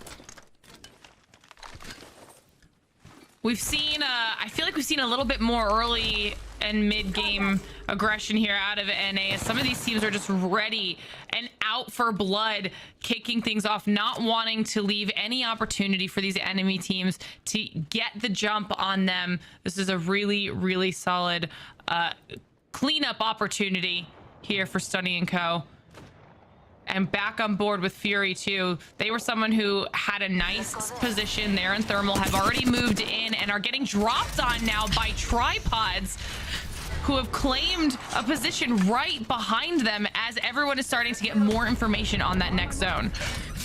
We've seen, I feel like we've seen a little bit more early and mid-game aggression here out of NA. Some of these teams are just ready and out for blood, kicking things off, not wanting to leave any opportunity for these enemy teams to get the jump on them. This is a really, really solid cleanup opportunity here for Stunny and Co. And back on board with Fury too. They were someone who had a nice position there in thermal, have already moved in and are getting dropped on now by tripods who have claimed a position right behind them as everyone is starting to get more information on that next zone.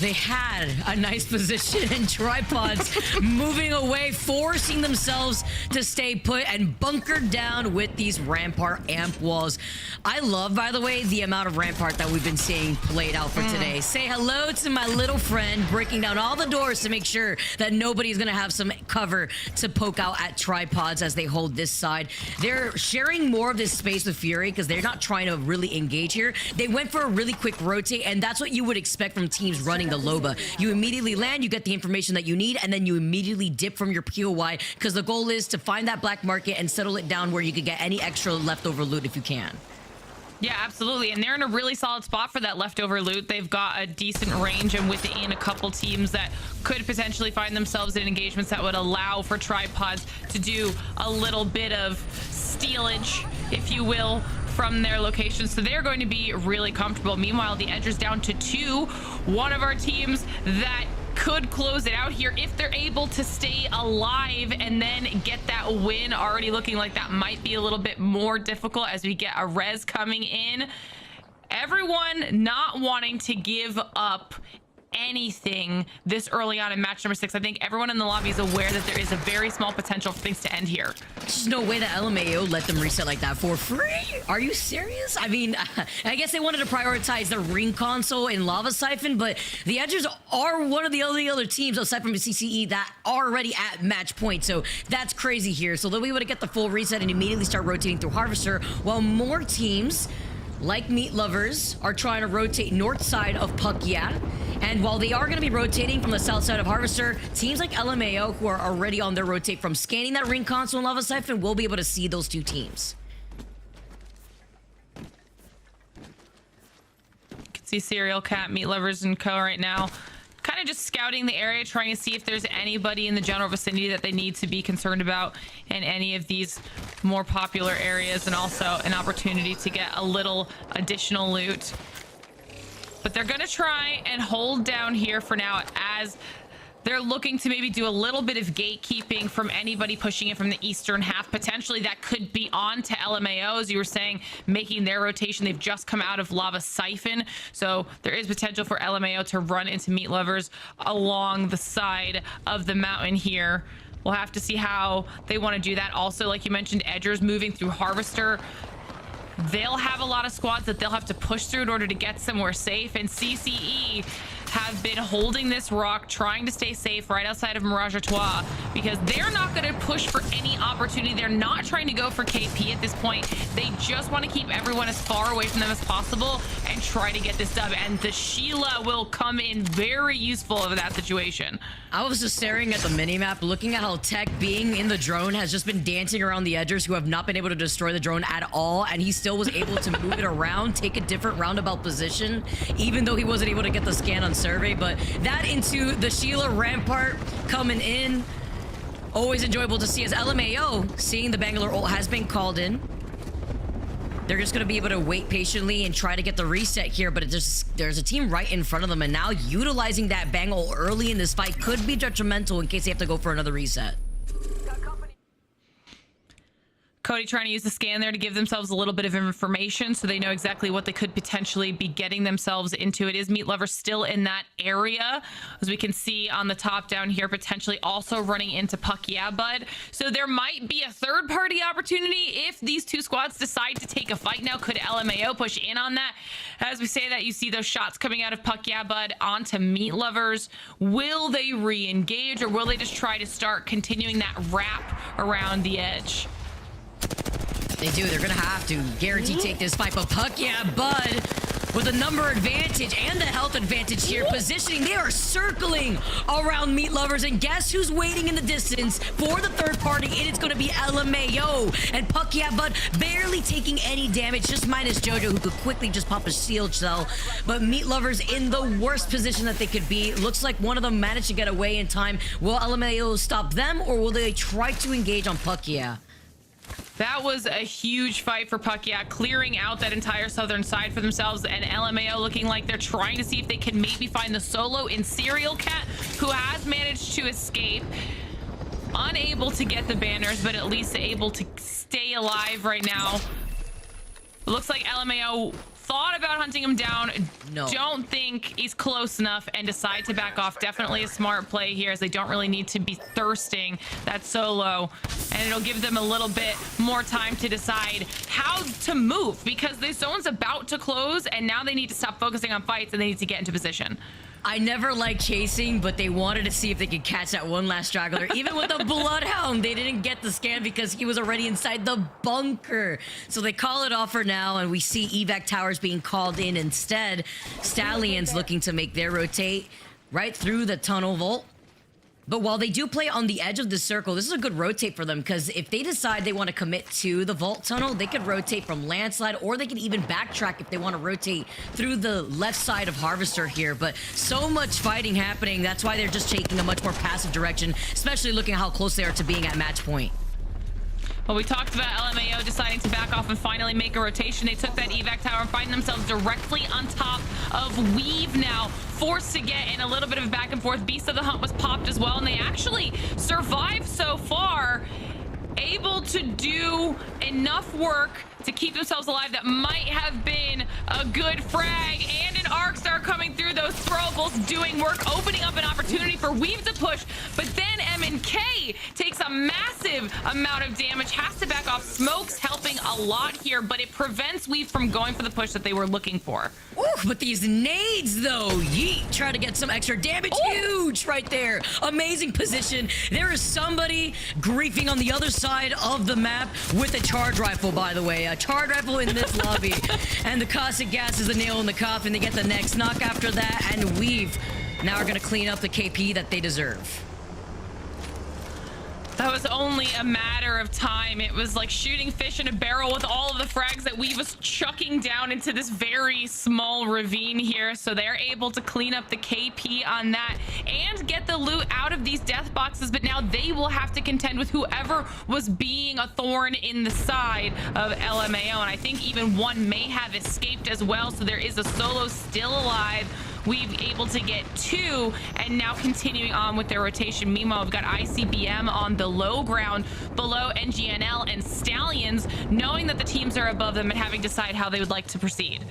They had a nice position and tripods moving away, forcing themselves to stay put and bunkered down with these Rampart amp walls. I love, by the way, the amount of Rampart that we've been seeing played out for today. Say hello to my little friend breaking down all the doors to make sure that nobody's going to have some cover to poke out at tripods as they hold this side. They're sharing more of this space with Fury because they're not trying to really engage here. They went for a really quick rotate, and that's what you would expect from teams running the Loba. You immediately land, you get the information that you need, and then you immediately dip from your POI because the goal is to find that black market and settle it down where you could get any extra leftover loot if you can. Yeah, absolutely. And they're in a really solid spot for that leftover loot. They've got a decent range and within a couple teams that could potentially find themselves in engagements that would allow for tripods to do a little bit of stealage, if you will, from their location. So they're going to be really comfortable. Meanwhile, the Edgers down to 2. One of our teams that could close it out here if they're able to stay alive and then get that win. Already looking like that might be a little bit more difficult as we get a res coming in. Everyone not wanting to give up anything this early on in match number 6. I think everyone in the lobby is aware that there is a very small potential for things to end here. There's no way that LMAO let them reset like that for free. Are you serious? I mean, I guess they wanted to prioritize the ring console in Lava Siphon, but the Edgers are one of the only other teams aside from the CCE that are already at match point. So that's crazy here. So they'll be able to get the full reset and immediately start rotating through Harvester, while more teams like Meat Lovers are trying to rotate north side of Puckya. And while they are going to be rotating from the south side of Harvester, teams like LMAO, who are already on their rotate from scanning that ring console in Lava Siphon, will be able to see those two teams. You can see Serial Cat, Meat Lovers, and Co. right now. Kind of just scouting the area, trying to see if there's anybody in the general vicinity that they need to be concerned about in any of these more popular areas, and also an opportunity to get a little additional loot. But they're going to try and hold down here for now as they're looking to maybe do a little bit of gatekeeping from anybody pushing in from the eastern half. Potentially that could be on to LMAO, as you were saying, making their rotation. They've just come out of Lava Siphon, so there is potential for LMAO to run into Meat Lovers along the side of the mountain here. We'll have to see how they want to do that. Also, like you mentioned, Edgers moving through Harvester. They'll have a lot of squads that they'll have to push through in order to get somewhere safe, and CCE have been holding this rock, trying to stay safe right outside of Mirage Artois, because they're not going to push for any opportunity. They're not trying to go for KP at this point. They just want to keep everyone as far away from them as possible and try to get this dub, and the Sheila will come in very useful in that situation. I was just staring at the minimap, looking at how Tech, being in the drone, has just been dancing around the Edgers, who have not been able to destroy the drone at all, and he still was able to move it around, take a different roundabout position, even though he wasn't able to get the scan on survey. But that into the Sheila Rampart coming in, always enjoyable to see, as LMAO, seeing the Bangalore ult has been called in. They're just going to be able to wait patiently and try to get the reset here, but there's a team right in front of them, and now utilizing that bang ult early in this fight could be detrimental in case they have to go for another reset. Cody trying to use the scan there to give themselves a little bit of information so they know exactly what they could potentially be getting themselves into. It is Meat Lover still in that area, as we can see on the top down here, potentially also running into Puck Yeah Bud. So there might be a third party opportunity if these two squads decide to take a fight now. Could LMAO push in on that? As we say that, you see those shots coming out of Puck Yeah Bud onto Meat Lovers. Will they re-engage, or will they just try to start continuing that wrap around the edge? They do. They're going to have to guarantee take this fight. But Puck Yeah Bud, with the number advantage and the health advantage here, positioning, they are circling around Meat Lovers. And guess who's waiting in the distance for the third party? It is going to be LMAO. And Puck Yeah Bud barely taking any damage, just minus Jojo, who could quickly just pop a shield cell. But Meat Lovers in the worst position that they could be. Looks like one of them managed to get away in time. Will LMAO stop them, or will they try to engage on Puck Yeah? That was a huge fight for Puck Yeah, clearing out that entire southern side for themselves, and LMAO looking like they're trying to see if they can maybe find the solo in Serial Cat, who has managed to escape. Unable to get the banners, but at least able to stay alive right now. It looks like LMAO thought about hunting him down. No. Don't think he's close enough and decide to back off. Definitely a smart play here, as they don't really need to be thirsting that solo, and it'll give them a little bit more time to decide how to move, because the zone's about to close and now they need to stop focusing on fights and they need to get into position. I never liked chasing, but they wanted to see if they could catch that one last straggler. Even with the Bloodhound, they didn't get the scan because he was already inside the bunker. So they call it off for now, and we see evac towers being called in instead. Stallions looking to make their rotate right through the tunnel vault. But while they do play on the edge of the circle, this is a good rotate for them, because if they decide they want to commit to the vault tunnel, they could rotate from landslide, or they can even backtrack if they want to rotate through the left side of Harvester here. But so much fighting happening, that's why they're just taking a much more passive direction, especially looking at how close they are to being at match point. Well, we talked about LMAO deciding to back off and finally make a rotation. They took that evac tower and find themselves directly on top of Weave now, forced to get in a little bit of a back and forth. Beast of the Hunt was popped as well, and they actually survived so far, able to do enough work to keep themselves alive. That might have been a good frag, and an arc star coming through. Those throwables doing work, opening up an opportunity for Weave to push, but then M&K takes a massive amount of damage, has to back off. Smoke's helping a lot here, but it prevents Weave from going for the push that they were looking for. Ooh, but these nades though, yeet, try to get some extra damage. Huge right there. Amazing position. There is somebody griefing on the other side of the map with a charge rifle, by the way. A charge rifle in this lobby. And the caustic gas is the nail in the coffin. They get the next knock after that, and Weave now are going to clean up the KP that they deserve. That was only a matter of time. It was like shooting fish in a barrel with all of the frags that Weave was chucking down into this very small ravine here. So they're able to clean up the KP on that and get the loot out of these death boxes. But now they will have to contend with whoever was being a thorn in the side of LMAO. And I think even one may have escaped as well. So there is a solo still alive. We've able to get two, and now continuing on with their rotation. Meanwhile, we've got ICBM on the low ground below NGNL and Stallions, knowing that the teams are above them and having to decide how they would like to proceed.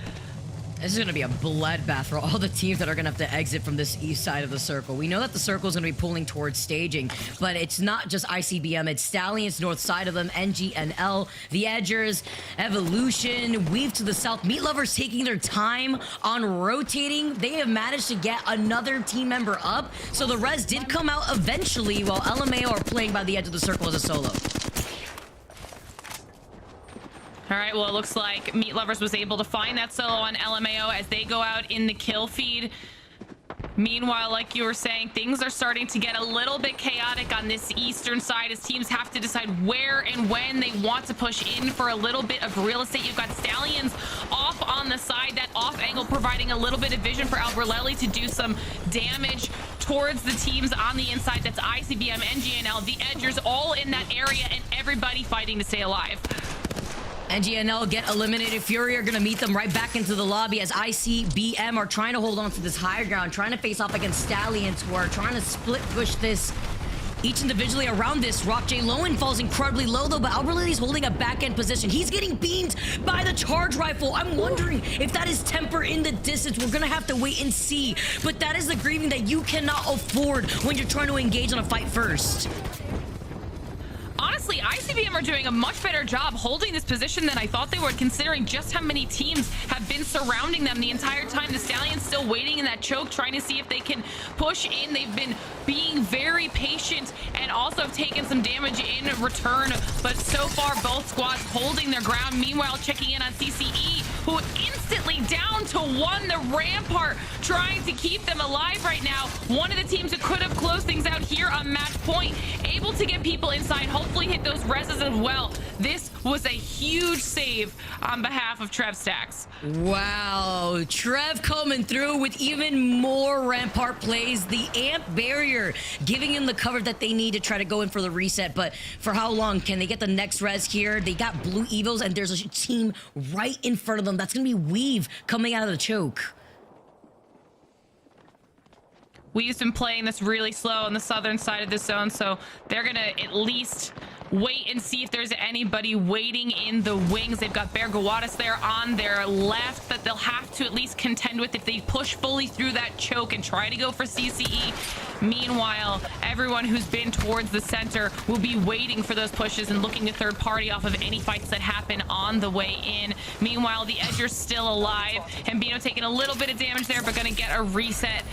This is going to be a bloodbath for all the teams that are going to have to exit from this east side of the circle. We know that the circle is going to be pulling towards staging, but it's not just ICBM. It's Stallions north side of them, NGNL, the Edgers, Evolution, Weave to the south. Meat Lovers taking their time on rotating. They have managed to get another team member up, so the res did come out eventually, while LMAO are playing by the edge of the circle as a solo. All right, well, it looks like Meat Lovers was able to find that solo on LMAO as they go out in the kill feed. Meanwhile, like you were saying, things are starting to get a little bit chaotic on this eastern side as teams have to decide where and when they want to push in for a little bit of real estate. You've got Stallions off on the side, that off angle providing a little bit of vision for Alberlelli to do some damage towards the teams on the inside. That's ICBM, NGNL, the Edgers all in that area, and everybody fighting to stay alive. NGNL get eliminated. Fury are going to meet them right back into the lobby as ICBM are trying to hold on to this higher ground, trying to face off against Stallions, who are trying to split push this each individually around this. Rock J. Lowen falls incredibly low, though, but Alberlelli's holding a back-end position. He's getting beamed by the charge rifle. I'm wondering if that is temper in the distance. We're going to have to wait and see, but that is the grieving that you cannot afford when you're trying to engage on a fight first. Honestly, ICBM are doing a much better job holding this position than I thought they would, considering just how many teams have been surrounding them the entire time. The Stallions still waiting in that choke, trying to see if they can push in. They've been being very patient and also have taken some damage in return, but so far both squads holding their ground. Meanwhile, checking in on CCE, who instantly down to one. The Rampart trying to keep them alive right now. One of the teams that could have closed things out here on match point, able to get people inside, hopefully hit those reses as well. This was a huge save on behalf of Trev Stacks. Wow, Trev coming through with even more Rampart plays. The amp barrier giving him the cover that they need to try to go in for the reset, but for how long? Can they get the next res here? They got blue evos, and there's a team right in front of them. That's gonna be Weave coming out of the choke. We've been playing this really slow on the southern side of the zone, so they're gonna at least wait and see if there's anybody waiting in the wings. They've got Bergoatis there on their left that they'll have to at least contend with if they push fully through that choke and try to go for CCE. Meanwhile, everyone who's been towards the center will be waiting for those pushes and looking to third party off of any fights that happen on the way in. Meanwhile, the Edgers still alive. Hambino taking a little bit of damage there, but gonna get a reset.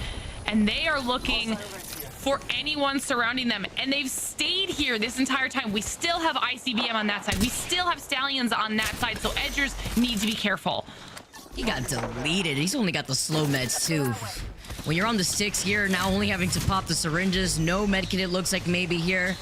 And they are looking for anyone surrounding them, and they've stayed here this entire time. We still have ICBM on that side. We still have Stallions on that side, so Edgers need to be careful. He got deleted. He's only got the slow meds too. When you're on the 6 here, now only having to pop the syringes, no medkit it looks like maybe here.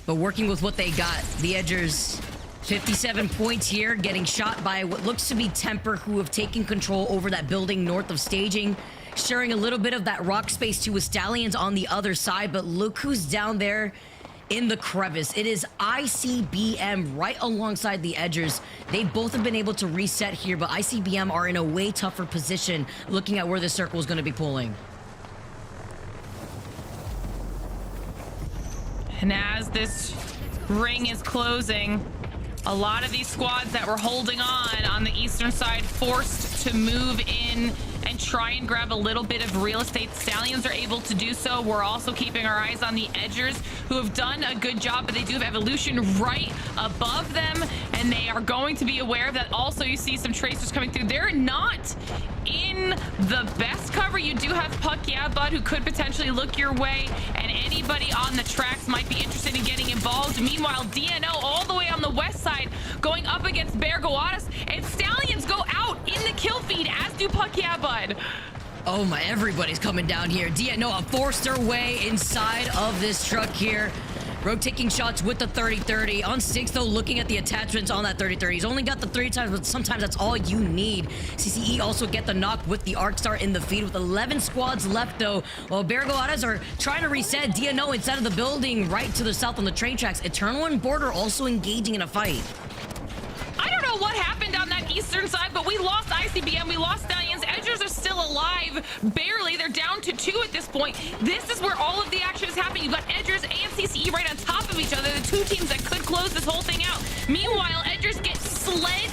But working with what they got, the Edgers 57 points here, getting shot by what looks to be Temper, who have taken control over that building north of staging, sharing a little bit of that rock space too with Stallions on the other side. But look who's down there in the crevice. It is ICBM right alongside the Edgers. They both have been able to reset here, but ICBM are in a way tougher position looking at where the circle is going to be pulling. And as this ring is closing, a lot of these squads that were holding on the eastern side forced to move in and try and grab a little bit of real estate. Stallions are able to do so. We're also keeping our eyes on the Edgers, who have done a good job, but they do have Evolution right above them, and they are going to be aware of that. Also, you see some tracers coming through. They're not in the best cover. You do have Puck, yeah, Bud, who could potentially look your way, and anybody on the tracks might be interested in getting involved. Meanwhile, DNO all the way on the west side going up against Bergoatis, and Stallions go out in the kill feed, as do Puck, yeah, Bud. Oh my, everybody's coming down here. DNO forced their way inside of this truck here. Rogue taking shots with the 30-30. On 6, though, looking at the attachments on that 30-30. He's only got the 3 times, but sometimes that's all you need. CCE also get the knock with the Arc Star in the feed with 11 squads left, though. While Bergoatis are trying to reset, DNO inside of the building right to the south on the train tracks. Eternal and Border also engaging in a fight. I don't know what happened on that eastern side, but we lost ICBM, we lost Stallions. Edgers are still alive, barely. They're down to 2 at this point. This is where all of the action is happening. You've got Edgers and CCE right on top of each other, the 2 teams that could close this whole thing out. Meanwhile, Edgers get slid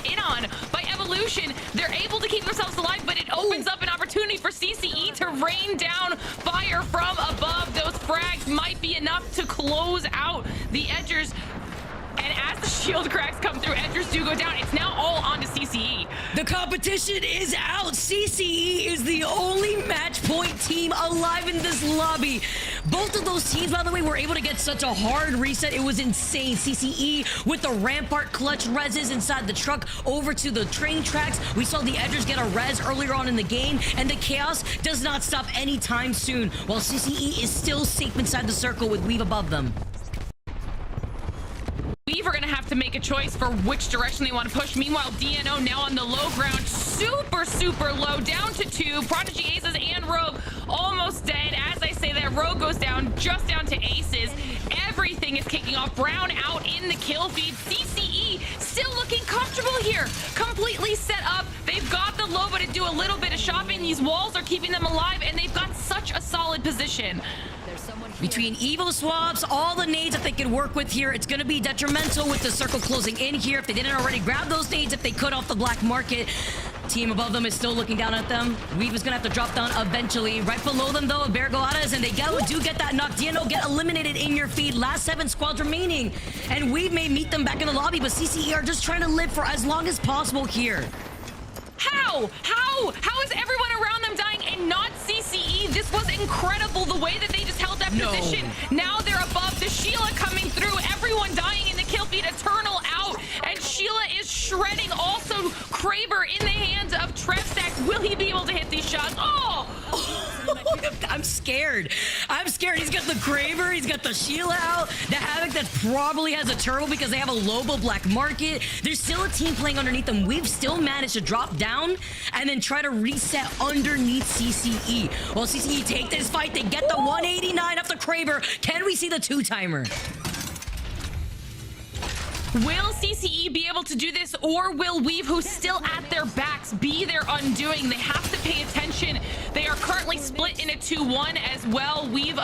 in on by Evolution. They're able to keep themselves alive, but it opens up an opportunity for CCE to rain down fire from above. Those frags might be enough to close out the Edgers. And as the shield cracks come through, Edgers do go down. It's now all on to CCE. The competition is out. CCE is the only match point team alive in this lobby. Both of those teams, by the way, were able to get such a hard reset. It was insane. CCE with the Rampart clutch reses inside the truck over to the train tracks. We saw the Edgers get a res earlier on in the game, and the chaos does not stop anytime soon, while CCE is still safe inside the circle with Weave above them. Weave are going to have to make a choice for which direction they want to push. Meanwhile, DNO now on the low ground, super low, down to 2. Prodigy, Aces, and Rogue almost dead. As I say that, Rogue goes down, just down to Aces. Everything is kicking off. Brown out in the kill feed. CCE still looking comfortable here. Completely set up. They've got the Loba to do a little bit of shopping. These walls are keeping them alive, and they've got such a solid position. Between Evo swaps, all the nades that they could work with here, it's going to be detrimental with the circle closing in here. If they didn't already grab those nades, if they could off the black market. Team above them is still looking down at them. Weave is going to have to drop down eventually. Right below them, though, Bergoatis, and they do get that knock. DNO get eliminated in your feed. Last 7 squads remaining. And Weave may meet them back in the lobby, but CCE are just trying to live for as long as possible here. How is everyone around them dying and not CCE? This was incredible, the way that they just held that position. Now they're above. The Sheila coming through. Everyone dying in the kill feed. Eternal out. And Sheila is shredding. Also, Kraber in the hands of Trevstack. Will he be able to hit these shots? Oh! I'm scared. He's got the Kraber. He's got the Sheila out. The Havoc that probably has a turbo because they have a Lobo black market. There's still a team playing underneath them. We've still managed to drop down and then try to reset underneath CCE. Well, CCE take this fight. They get the 189 off the Kraber. Can we see the 2-timer? Will CCE be able to do this, or will Weave, who's still at their backs, be their undoing? They have to pay attention. They are currently split in a 2-1 as well. Weave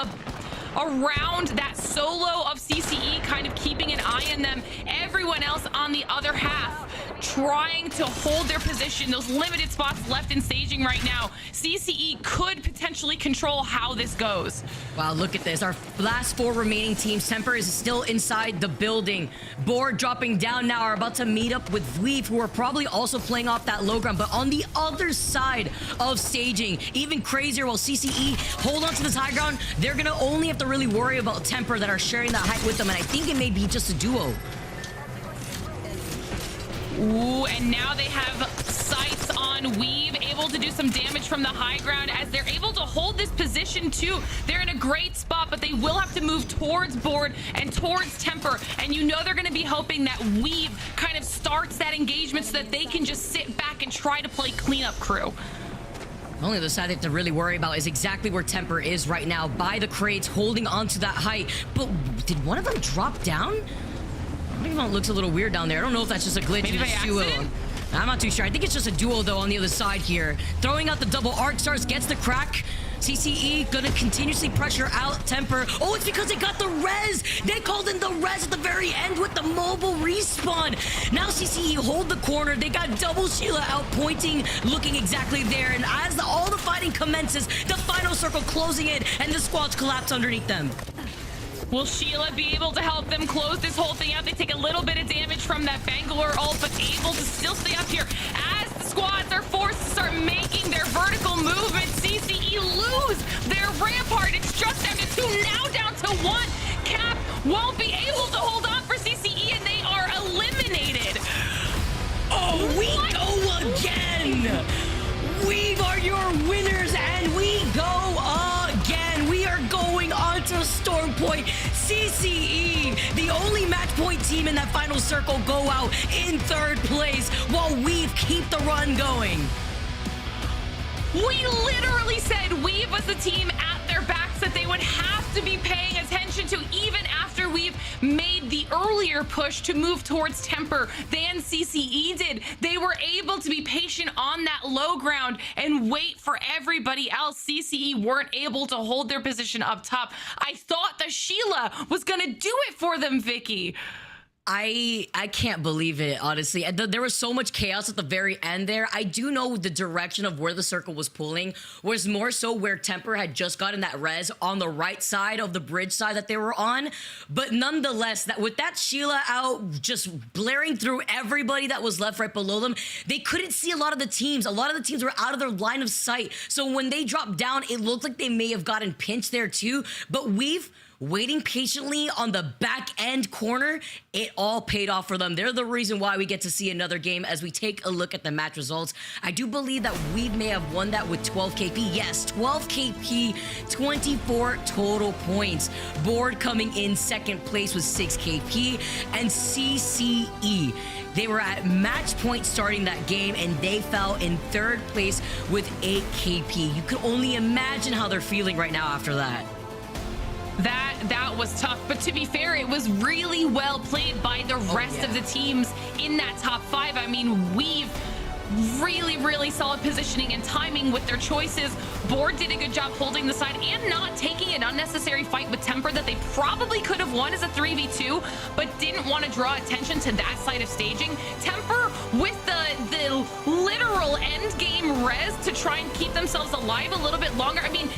around that solo of CCE, kind of keeping an eye on them. Everyone else on the other half trying to hold their position. Those limited spots left in staging right now. CCE could potentially control how this goes. Wow, look at this. Our last 4 remaining teams. Temper is still inside the building. Board dropping down now are about to meet up with Weave, who are probably also playing off that low ground, but on the other side of staging. Even crazier, while CCE hold on to this high ground, they're gonna only have to really worry about Temper that are sharing that height with them, and I think it may be just a duo. Ooh, and now they have sights on Weave, able to do some damage from the high ground as they're able to hold this position too. They're in a great spot, but they will have to move towards Board and towards Temper. And you know they're going to be hoping that Weave kind of starts that engagement so that they can just sit back and try to play cleanup crew. Only the side they have to really worry about is exactly where Temper is right now, by the crates, holding onto that height. But did one of them drop down? It looks a little weird down there. I don't know if that's just a glitch in this duo. I'm not too sure. I think it's just a duo, though, on the other side here. Throwing out the double arc stars, gets the crack. CCE gonna continuously pressure out Temper. Oh, it's because they got the res. They called in the res at the very end with the mobile respawn. Now CCE hold the corner. They got double Sheila out pointing, looking exactly there. And as all the fighting commences, the final circle closing in, and the squads collapse underneath them. Will Sheila be able to help them close this whole thing out? They take a little bit of damage from that Bangalore ult, but able to still stay up here as the squads are forced to start making their vertical movement. CCE lose their rampart. It's just down to 2, now down to 1. Cap won't be able to hold on for CCE, and they are eliminated. Oh, we go again. We are your winners, and we go again. We are going on to Storm Point. CCE, the only match point team in that final circle, go out in 3rd place while we keep the run going. We literally said Weave was the team at their backs that they would have to be paying attention to, even after Weave made the earlier push to move towards Temper than CCE did. They were able to be patient on that low ground and wait for everybody else. CCE weren't able to hold their position up top. I thought the Sheila was gonna do it for them, Vicky. I can't believe it, honestly. There was so much chaos at the very end there. I do know the direction of where the circle was pulling was more so where Temper had just gotten that res on the right side of the bridge side that they were on. But nonetheless, that with that Sheila out just blaring through everybody that was left right below them, they couldn't see a lot of the teams. A lot of the teams were out of their line of sight. So when they dropped down, it looked like they may have gotten pinched there too. But Weave, waiting patiently on the back end corner, it all paid off for them. They're the reason why we get to see another game as we take a look at the match results. I do believe that we may have won that with 12 KP. Yes, 12 KP, 24 total points. Board coming in 2nd place with 6 KP, and CCE, they were at match point starting that game, and they fell in 3rd place with 8 KP. You can only imagine how they're feeling right now after that. That was tough, but to be fair, it was really well played by the rest of the teams in that top 5. I mean, Weave really solid positioning and timing with their choices. Board did a good job holding the side and not taking an unnecessary fight with Temper that they probably could have won as a 3v2, but didn't want to draw attention to that side of staging. Temper with the literal end game res to try and keep themselves alive a little bit longer. I mean,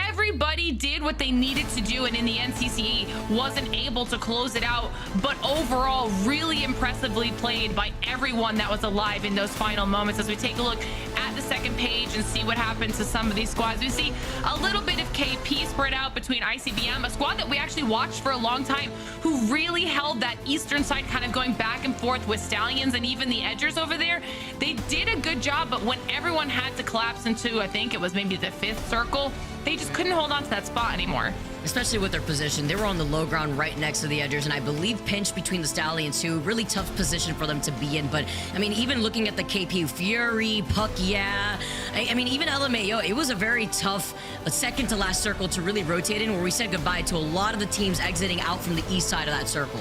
everybody did what they needed to do, and in the end, CCE wasn't able to close it out. But overall, really impressively played by everyone that was alive in those final moments. As we take a look at the 2nd page and see what happened to some of these squads, we see a little bit of KP spread out between ICBM, a squad that we actually watched for a long time, who really held that eastern side kind of going back and forth with Stallions and even the Edgers over there. They did a good job, but when everyone had to collapse into, I think it was maybe the 5th circle, they just couldn't hold on to that spot anymore. Especially with their position. They were on the low ground right next to the Edgers, and I believe pinched between the Stallions too. Really tough position for them to be in. But, I mean, even looking at the KP, Fury, Puck, yeah. I mean, even LMAO, it was a very tough 2nd to last circle to really rotate in, where we said goodbye to a lot of the teams exiting out from the east side of that circle.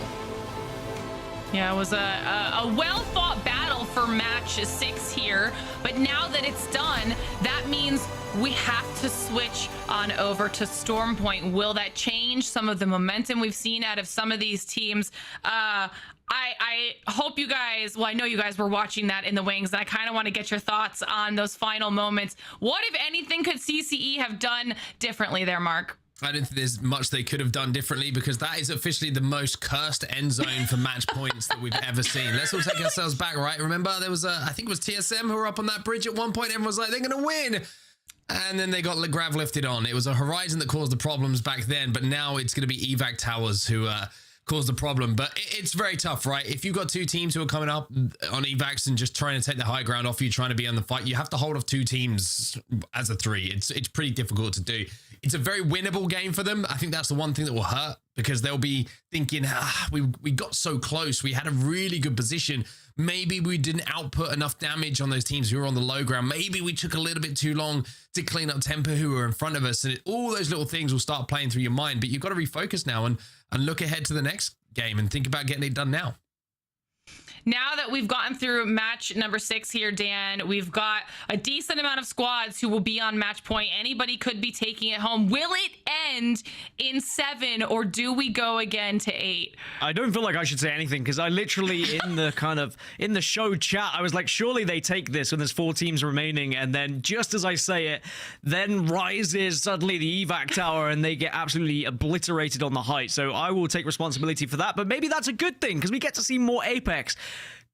Yeah, it was a well-fought battle for match 6 here. But now that it's done, that means we have to switch on over to Storm Point. Will that change some of the momentum we've seen out of some of these teams? I hope you guys, well, I know you guys were watching that in the wings, and I kind of want to get your thoughts on those final moments. What, if anything, could CCE have done differently there, Mark? I don't think there's much they could have done differently, because that is officially the most cursed end zone for match points that we've ever seen. Let's all take ourselves back, right? Remember, there was I think it was TSM who were up on that bridge at one point. Everyone was like, they're going to win. And then they got grav lifted on. It was a Horizon that caused the problems back then, but now it's going to be evac towers who caused the problem. But it's very tough, right? If you've got two teams who are coming up on evacs and just trying to take the high ground off you, trying to be on the fight, you have to hold off two teams as a 3. It's pretty difficult to do. It's a very winnable game for them. I think that's the one thing that will hurt, because they'll be thinking, we got so close. We had a really good position. Maybe we didn't output enough damage on those teams who were on the low ground. Maybe we took a little bit too long to clean up Temper who were in front of us. And all those little things will start playing through your mind. But you've got to refocus now and look ahead to the next game and think about getting it done now. Now that we've gotten through match number 6 here, Dan, we've got a decent amount of squads who will be on match point. Anybody could be taking it home. Will it end in 7, or do we go again to 8? I don't feel like I should say anything, because I literally in the show chat, I was like, surely they take this when there's 4 teams remaining. And then just as I say it, then rises suddenly the evac tower and they get absolutely obliterated on the height. So I will take responsibility for that. But maybe that's a good thing, because we get to see more Apex.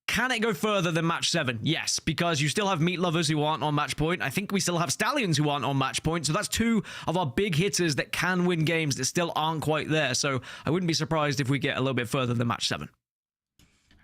Can it go further than match 7? Yes, because you still have meat lovers who aren't on match point. I think we still have stallions who aren't on match point. So that's 2 of our big hitters that can win games that still aren't quite there. So I wouldn't be surprised if we get a little bit further than match 7.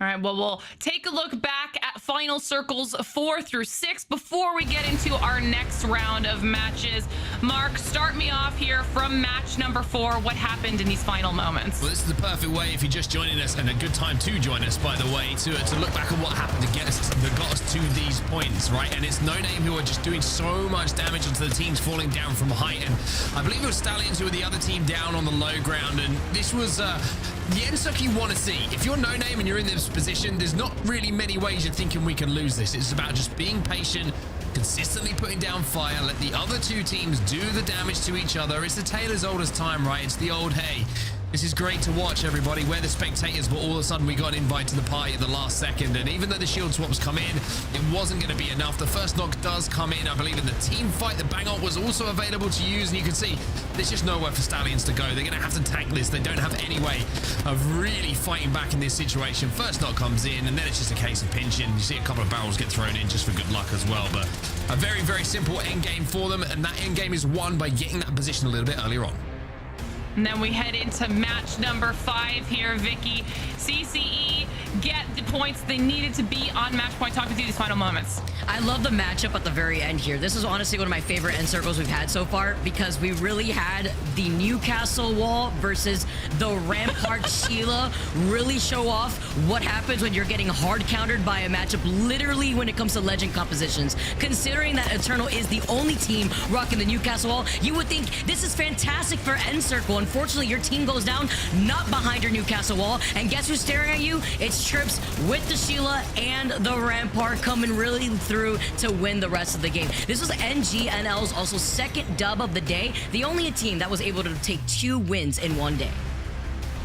All right, well, we'll take a look back at final circles 4 through 6 before we get into our next round of matches. Mark, start me off here from match number 4. What happened in these final moments? Well, this is the perfect way, if you're just joining us, and a good time to join us, by the way, to look back at what happened to get us, that got us to these points, right? And it's No Name who are just doing so much damage onto the teams falling down from height. And I believe it was Stallions who were the other team down on the low ground. And this was the end suck you want to see. If you're No Name and you're in this position, there's not really many ways you're thinking we can lose this. It's about just being patient, consistently putting down fire, let the other 2 teams do the damage to each other. It's the tale as old as time, right? It's the old, hey, this is great to watch, everybody. We're the spectators, but all of a sudden we got an invite to the party at the last second. And even though the shield swaps come in, it wasn't going to be enough. The first knock does come in, I believe, in the team fight. The bang-out was also available to use, and you can see there's just nowhere for Stallions to go. They're going to have to tank this. They don't have any way of really fighting back in this situation. First knock comes in, and then it's just a case of pinching. You see a couple of barrels get thrown in just for good luck as well. But a very, very simple end game for them, and that end game is won by getting that position a little bit earlier on. And then we head into match number 5 here, Vicky. CCE get the points they needed to be on match point. Talk me through these final moments. I love the matchup at the very end here. This is honestly one of my favorite end circles we've had so far, because we really had the Newcastle wall versus the Rampart Sheila really show off what happens when you're getting hard countered by a matchup, literally when it comes to legend compositions. Considering that Eternal is the only team rocking the Newcastle wall, you would think this is fantastic for end circle. Unfortunately, your team goes down not behind your Newcastle wall, and guess who's staring at you? It's Trips with the Sheila and the Rampart coming really through to win the rest of the game. This was NGNL's also second dub of the day, the only team that was able to take 2 wins in one day.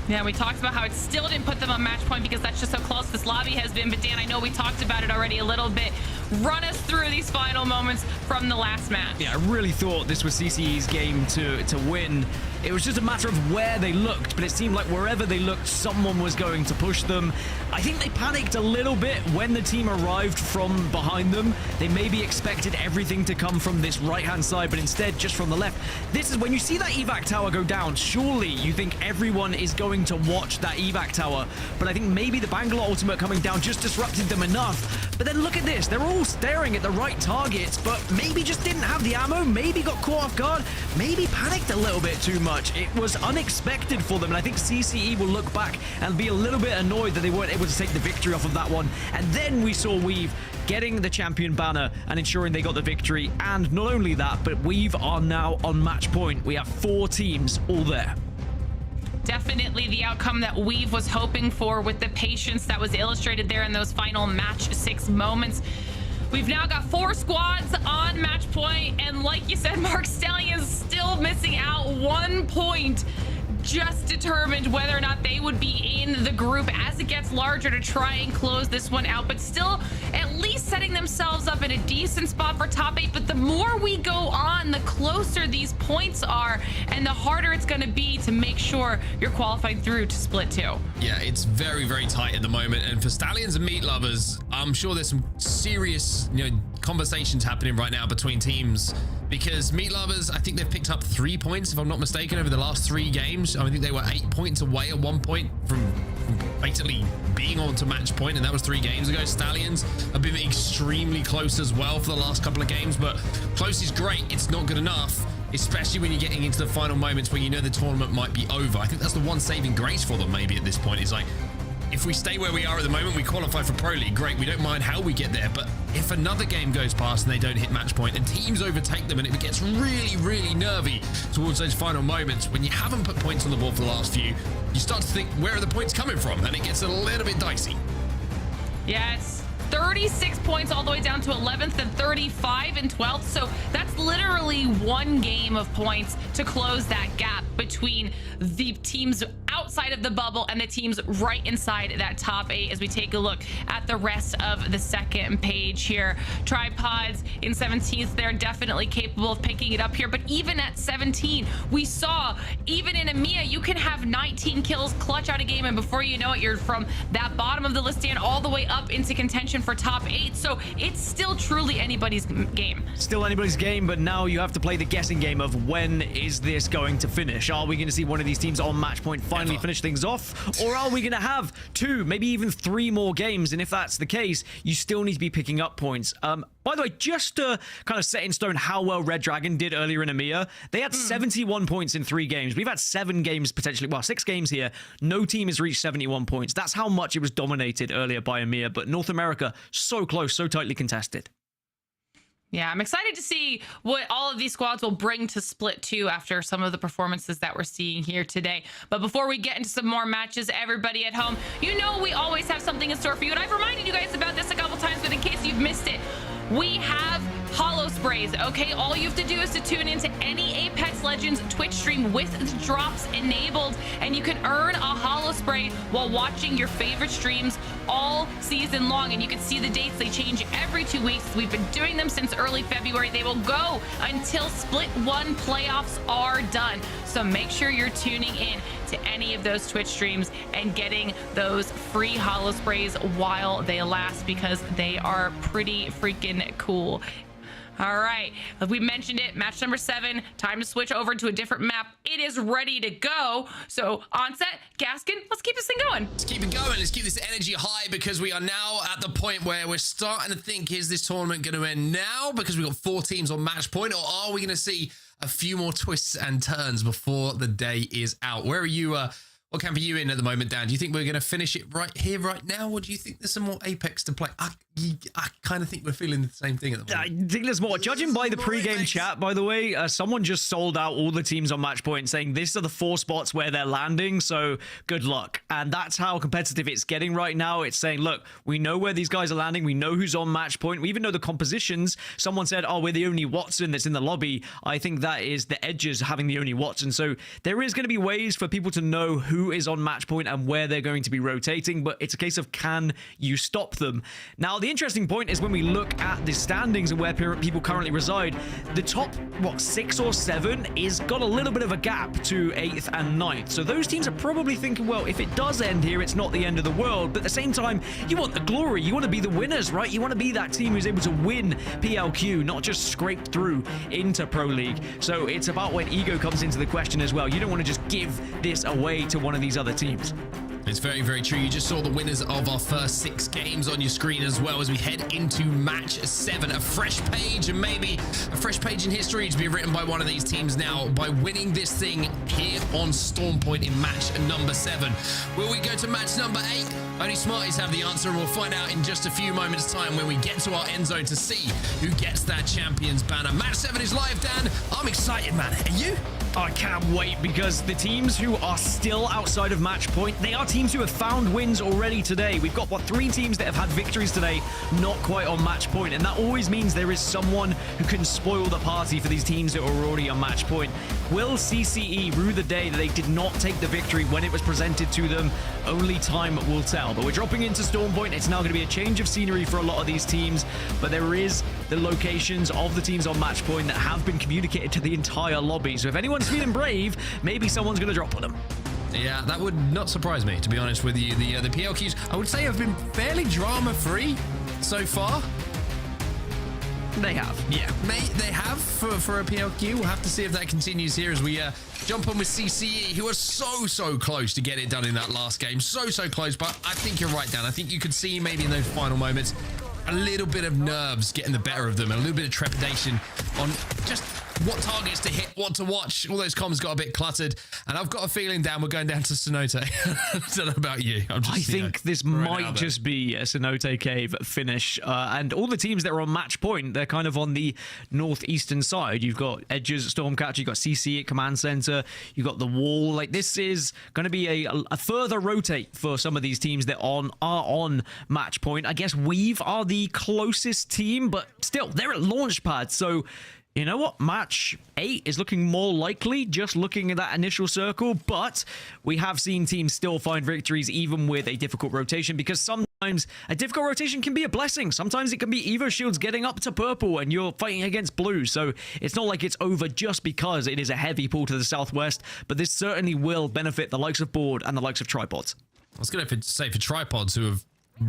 Yeah, we talked about how it still didn't put them on match point because that's just how close this lobby has been. But Dan, I know we talked about it already a little bit. Run us through these final moments from the last match. Yeah, I really thought this was CCE's game to win. It was just a matter of where they looked, but it seemed like wherever they looked, someone was going to push them. I think they panicked a little bit when the team arrived from behind them. They maybe expected everything to come from this right-hand side, but instead just from the left. This is when you see that evac tower go down, surely you think everyone is going to watch that evac tower. But I think maybe the Bangalore ultimate coming down just disrupted them enough. But then look at this. They're all staring at the right targets, but maybe just didn't have the ammo, maybe got caught off guard, maybe panicked a little bit too much. It was unexpected for them, and I think CCE will look back and be a little bit annoyed that they weren't able to take the victory off of that one. And then we saw Weave getting the champion banner and ensuring they got the victory. And not only that, but Weave are now on match point. We have 4 teams all there. definitely the outcome that Weave was hoping for with the patience that was illustrated there in those final match 6 moments. We've now got 4 squads on match point, and like you said, Mark Stallion is still missing out 1 point. Just determined whether or not they would be in the group as it gets larger to try and close this one out, but still at least setting themselves up in a decent spot for top 8. But the more we go on, the closer these points are and the harder it's going to be to make sure you're qualified through to split 2. Yeah, it's very, very tight at the moment. And for Stallions and Meat Lovers, I'm sure there's some serious, conversations happening right now between teams, because Meat Lovers, I think they've picked up 3 points, if I'm not mistaken, over the last 3 games. I think they were 8 points away at one point from basically being on to match point, and that was 3 games ago. Stallions have been extremely close as well for the last couple of games, but close is great. It's not good enough, especially when you're getting into the final moments where the tournament might be over. I think that's the one saving grace for them maybe at this point, is like, if we stay where we are at the moment, we qualify for Pro League, great, we don't mind how we get there. But if another game goes past and they don't hit match point and teams overtake them and it gets really, really nervy towards those final moments, when you haven't put points on the board for the last few, you start to think, where are the points coming from? And it gets a little bit dicey. Yeah, it's 36 points all the way down to 11th and 35 and 12th. So that's literally 1 game of points to close that gap between the teams outside of the bubble and the teams right inside that top 8 as we take a look at the rest of the second page here. Tripods in 17th, they're definitely capable of picking it up here, but even at 17, we saw even in EMEA, you can have 19 kills, clutch out a game, and before you know it, you're from that bottom of the list stand all the way up into contention for top 8. So it's still truly anybody's game. Still anybody's game, but now you have to play the guessing game of when is this going to finish? Are we going to see one of these teams on match point finally finish things off, or are we going to have 2, maybe even 3 more games? And if that's the case, you still need to be picking up points. By the way, just to kind of set in stone how well Red Dragon did earlier in EMEA, they had 71 points in 3 games. We've had 7 games potentially, well, 6 games here. No team has reached 71 points. That's how much it was dominated earlier by EMEA, but North America, so close, so tightly contested. Yeah, I'm excited to see what all of these squads will bring to Split 2 after some of the performances that we're seeing here today. But before we get into some more matches, everybody at home, we always have something in store for you. And I've reminded you guys about this a couple times, but in case you've missed it, we have holo sprays, okay? All you have to do is to tune into any Apex Legends Twitch stream with the drops enabled, and you can earn a holo spray while watching your favorite streams all season long. And you can see the dates, they change every 2 weeks. We've been doing them since early February. They will go until Split 1 playoffs are done. So make sure you're tuning in to any of those Twitch streams and getting those free holo sprays while they last, because they are pretty freaking cool. All right, we mentioned it, match number 7, time to switch over to a different map. It is ready to go. So on set, Gaskin, let's keep this thing going. Let's keep it going. Let's keep this energy high, because we are now at the point where we're starting to think, is this tournament going to end now because we've got 4 teams on match point, or are we going to see a few more twists and turns before the day is out? Where are you? What camp are you in at the moment, Dan? Do you think we're going to finish it right here, right now, or do you think there's some more Apex to play? I kind of think we're feeling the same thing at the moment. I think there's more. Judging by the pre-game chat, by the way, someone just sold out all the teams on match point, saying these are the 4 spots where they're landing, so good luck. And that's how competitive it's getting right now. It's saying, look, we know where these guys are landing. We know who's on match point. We even know the compositions. Someone said, oh, we're the only Watson that's in the lobby. I think that is the Edges having the only Watson. So there is going to be ways for people to know who is on match point and where they're going to be rotating, but it's a case of, can you stop them? Now, the interesting point is when we look at the standings and where people currently reside, the top, 6 or 7 is got a little bit of a gap to 8th and 9th. So those teams are probably thinking, well, if it does end here, it's not the end of the world. But at the same time, you want the glory. You want to be the winners, right? You want to be that team who's able to win PLQ, not just scrape through into Pro League. So it's about when ego comes into the question as well. You don't want to just give this away to one of these other teams. It's very, very true. You just saw the winners of our first 6 games on your screen as well as we head into match 7. A fresh page and maybe a fresh page in history to be written by one of these teams now by winning this thing here on Storm Point in match number 7. Will we go to match number 8? Only Smarties have the answer, and we'll find out in just a few moments' time when we get to our end zone to see who gets that Champions banner. Match 7 is live, Dan. I'm excited, man. Are you? I can't wait, because the teams who are still outside of match point, they are teams who have found wins already today. We've got, 3 teams that have had victories today, not quite on match point, and that always means there is someone who can spoil the party for these teams that are already on match point. Will CCE rue the day that they did not take the victory when it was presented to them? Only time will tell. But we're dropping into Storm Point. It's now going to be a change of scenery for a lot of these teams, but there is the locations of the teams on match point that have been communicated to the entire lobby. So if anyone's feeling brave, maybe someone's going to drop on them. Yeah, that would not surprise me, to be honest with you. The PLQs, I would say, have been fairly drama-free so far. They have. Yeah, they have for a PLQ. We'll have to see if that continues here as we jump on with CCE, who are so close to get it done in that last game. So close, but I think you're right, Dan. I think you could see maybe in those final moments a little bit of nerves getting the better of them, a little bit of trepidation on just what targets to hit, what to watch. All those comms got a bit cluttered, and I've got a feeling, Dan, we're going down to Cenote. I don't know about you. I think this might just be a Cenote Cave finish, and all the teams that are on match point, they're kind of on the northeastern side. You've got Edges, Stormcatcher, you've got CC at Command Center, you've got the Wall. Like, this is going to be a further rotate for some of these teams that are on match point. I guess Weave are the closest team, but still, they're at launch pad, so you know what? Match 8 is looking more likely, just looking at that initial circle, but we have seen teams still find victories even with a difficult rotation, because sometimes a difficult rotation can be a blessing. Sometimes it can be Evo Shields getting up to purple and you're fighting against blue, so it's not like it's over just because it is a heavy pull to the southwest, but this certainly will benefit the likes of Board and the likes of Tripods. I was going to say for Tripods, who have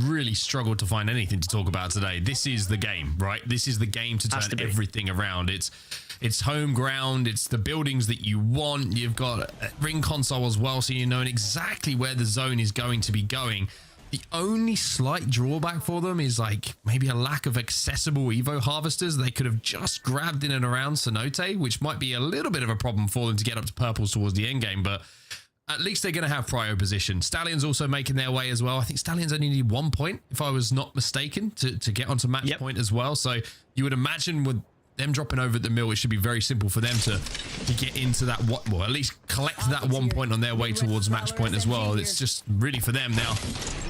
really struggled to find anything to talk about today. This is the game, right? This is the game to turn everything around. It's home ground. It's the buildings that you want. You've got a ring console as well, so you know exactly where the zone is going to be going. The only slight drawback for them is like maybe a lack of accessible Evo harvesters they could have just grabbed in and around Cenote, which might be a little bit of a problem for them to get up to purples towards the end game, but at least they're going to have prio position. Stallions also making their way as well. I think Stallions only need 1 point, if I was not mistaken, to get onto match point as well. So you would imagine with them dropping over at the mill, it should be very simple for them to get into that, well, at least collect that 1 point on their way towards match point as well. It's just really for them now.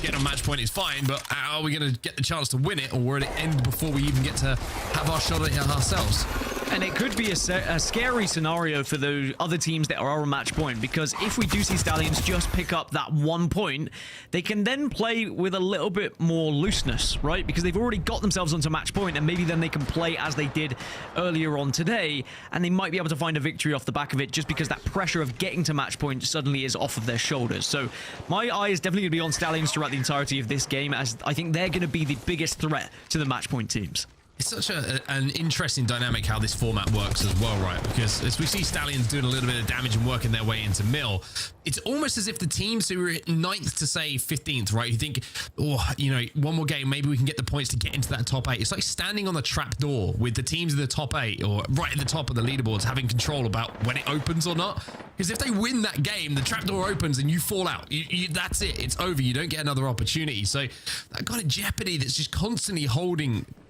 Getting on match point is fine, but are we going to get the chance to win it, or will it end before we even get to have our shot at it ourselves? And it could be a scary scenario for the other teams that are on match point, because if we do see Stallions just pick up that 1 point, they can then play with a little bit more looseness, right? Because they've already got themselves onto match point, and maybe then they can play as they did earlier on today, and they might be able to find a victory off the back of it just because that pressure of getting to match point suddenly is off of their shoulders. So my eye is definitely going to be on Stallions throughout the entirety of this game, as I think they're going to be the biggest threat to the match point teams. It's such an interesting dynamic how this format works as well, right? Because as we see Stallions doing a little bit of damage and working their way into mill, it's almost as if the teams who are 9th to say 15th, right? You think, oh, you know, one more game, maybe we can get the points to get into that top 8. It's like standing on the trap door with the teams in the top 8 or right at the top of the leaderboards having control about when it opens or not. Because if they win that game, the trap door opens and you fall out. That's it. It's over. You don't get another opportunity. So that kind of jeopardy that's just constantly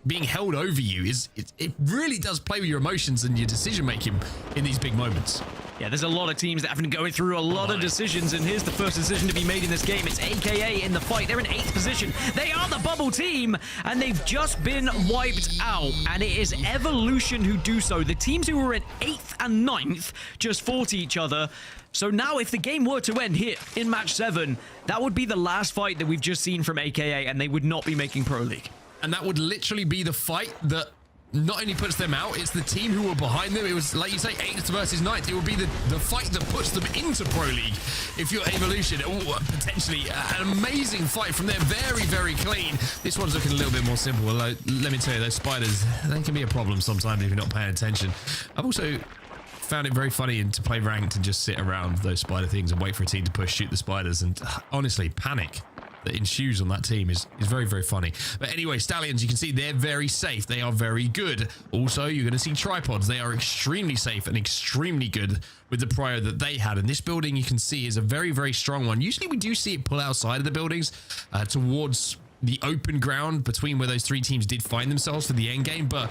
being held over you it really does play with your emotions and your decision making in these big moments. Yeah, there's a lot of teams that have been going through a lot of decisions, and here's the first decision to be made in this game. It's AKA in the fight. They're in 8th position. They are the bubble team, and they've just been wiped out, and it is Evolution who do so. The teams who were in 8th and 9th just fought each other. So now if the game were to end here in match 7, that would be the last fight that we've just seen from AKA, and they would not be making Pro League. And that would literally be the fight that not only puts them out, it's the team who were behind them. It was, like you say, 8th versus 9th. It would be the fight that puts them into Pro League if you're Evolution. Ooh, potentially an amazing fight from there. Very, very clean. This one's looking a little bit more simple. Let me tell you, those spiders, they can be a problem sometimes if you're not paying attention. I've also found it very funny to play ranked and just sit around those spider things and wait for a team to push, shoot the spiders, and honestly, panic that ensues on that team is very, very funny. But anyway, Stallions, you can see they're very safe. They are very good. Also, you're going to see tripods. They are extremely safe and extremely good with the prio that they had. And this building, you can see, is a very, very strong one. Usually we do see it pull outside of the buildings towards the open ground between where those three teams did find themselves for the end game. But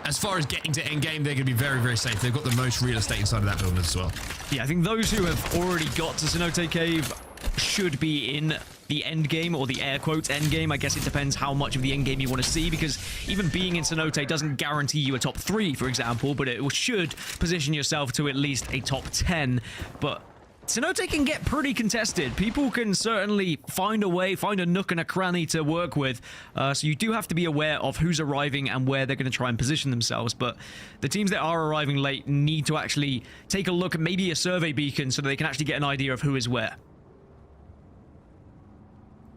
as far as getting to end game, they're going to be very, very safe. They've got the most real estate inside of that building as well. Yeah, I think those who have already got to Cenote Cave should be in the end game, or the air quotes end game. I guess it depends how much of the end game you want to see, because even being in Cenote doesn't guarantee you a top 3, for example, but it should position yourself to at least a top 10. But Cenote can get pretty contested. People can certainly find a way, find a nook and a cranny to work with. So you do have to be aware of who's arriving and where they're going to try and position themselves. But the teams that are arriving late need to actually take a look at maybe a survey beacon so that they can actually get an idea of who is where.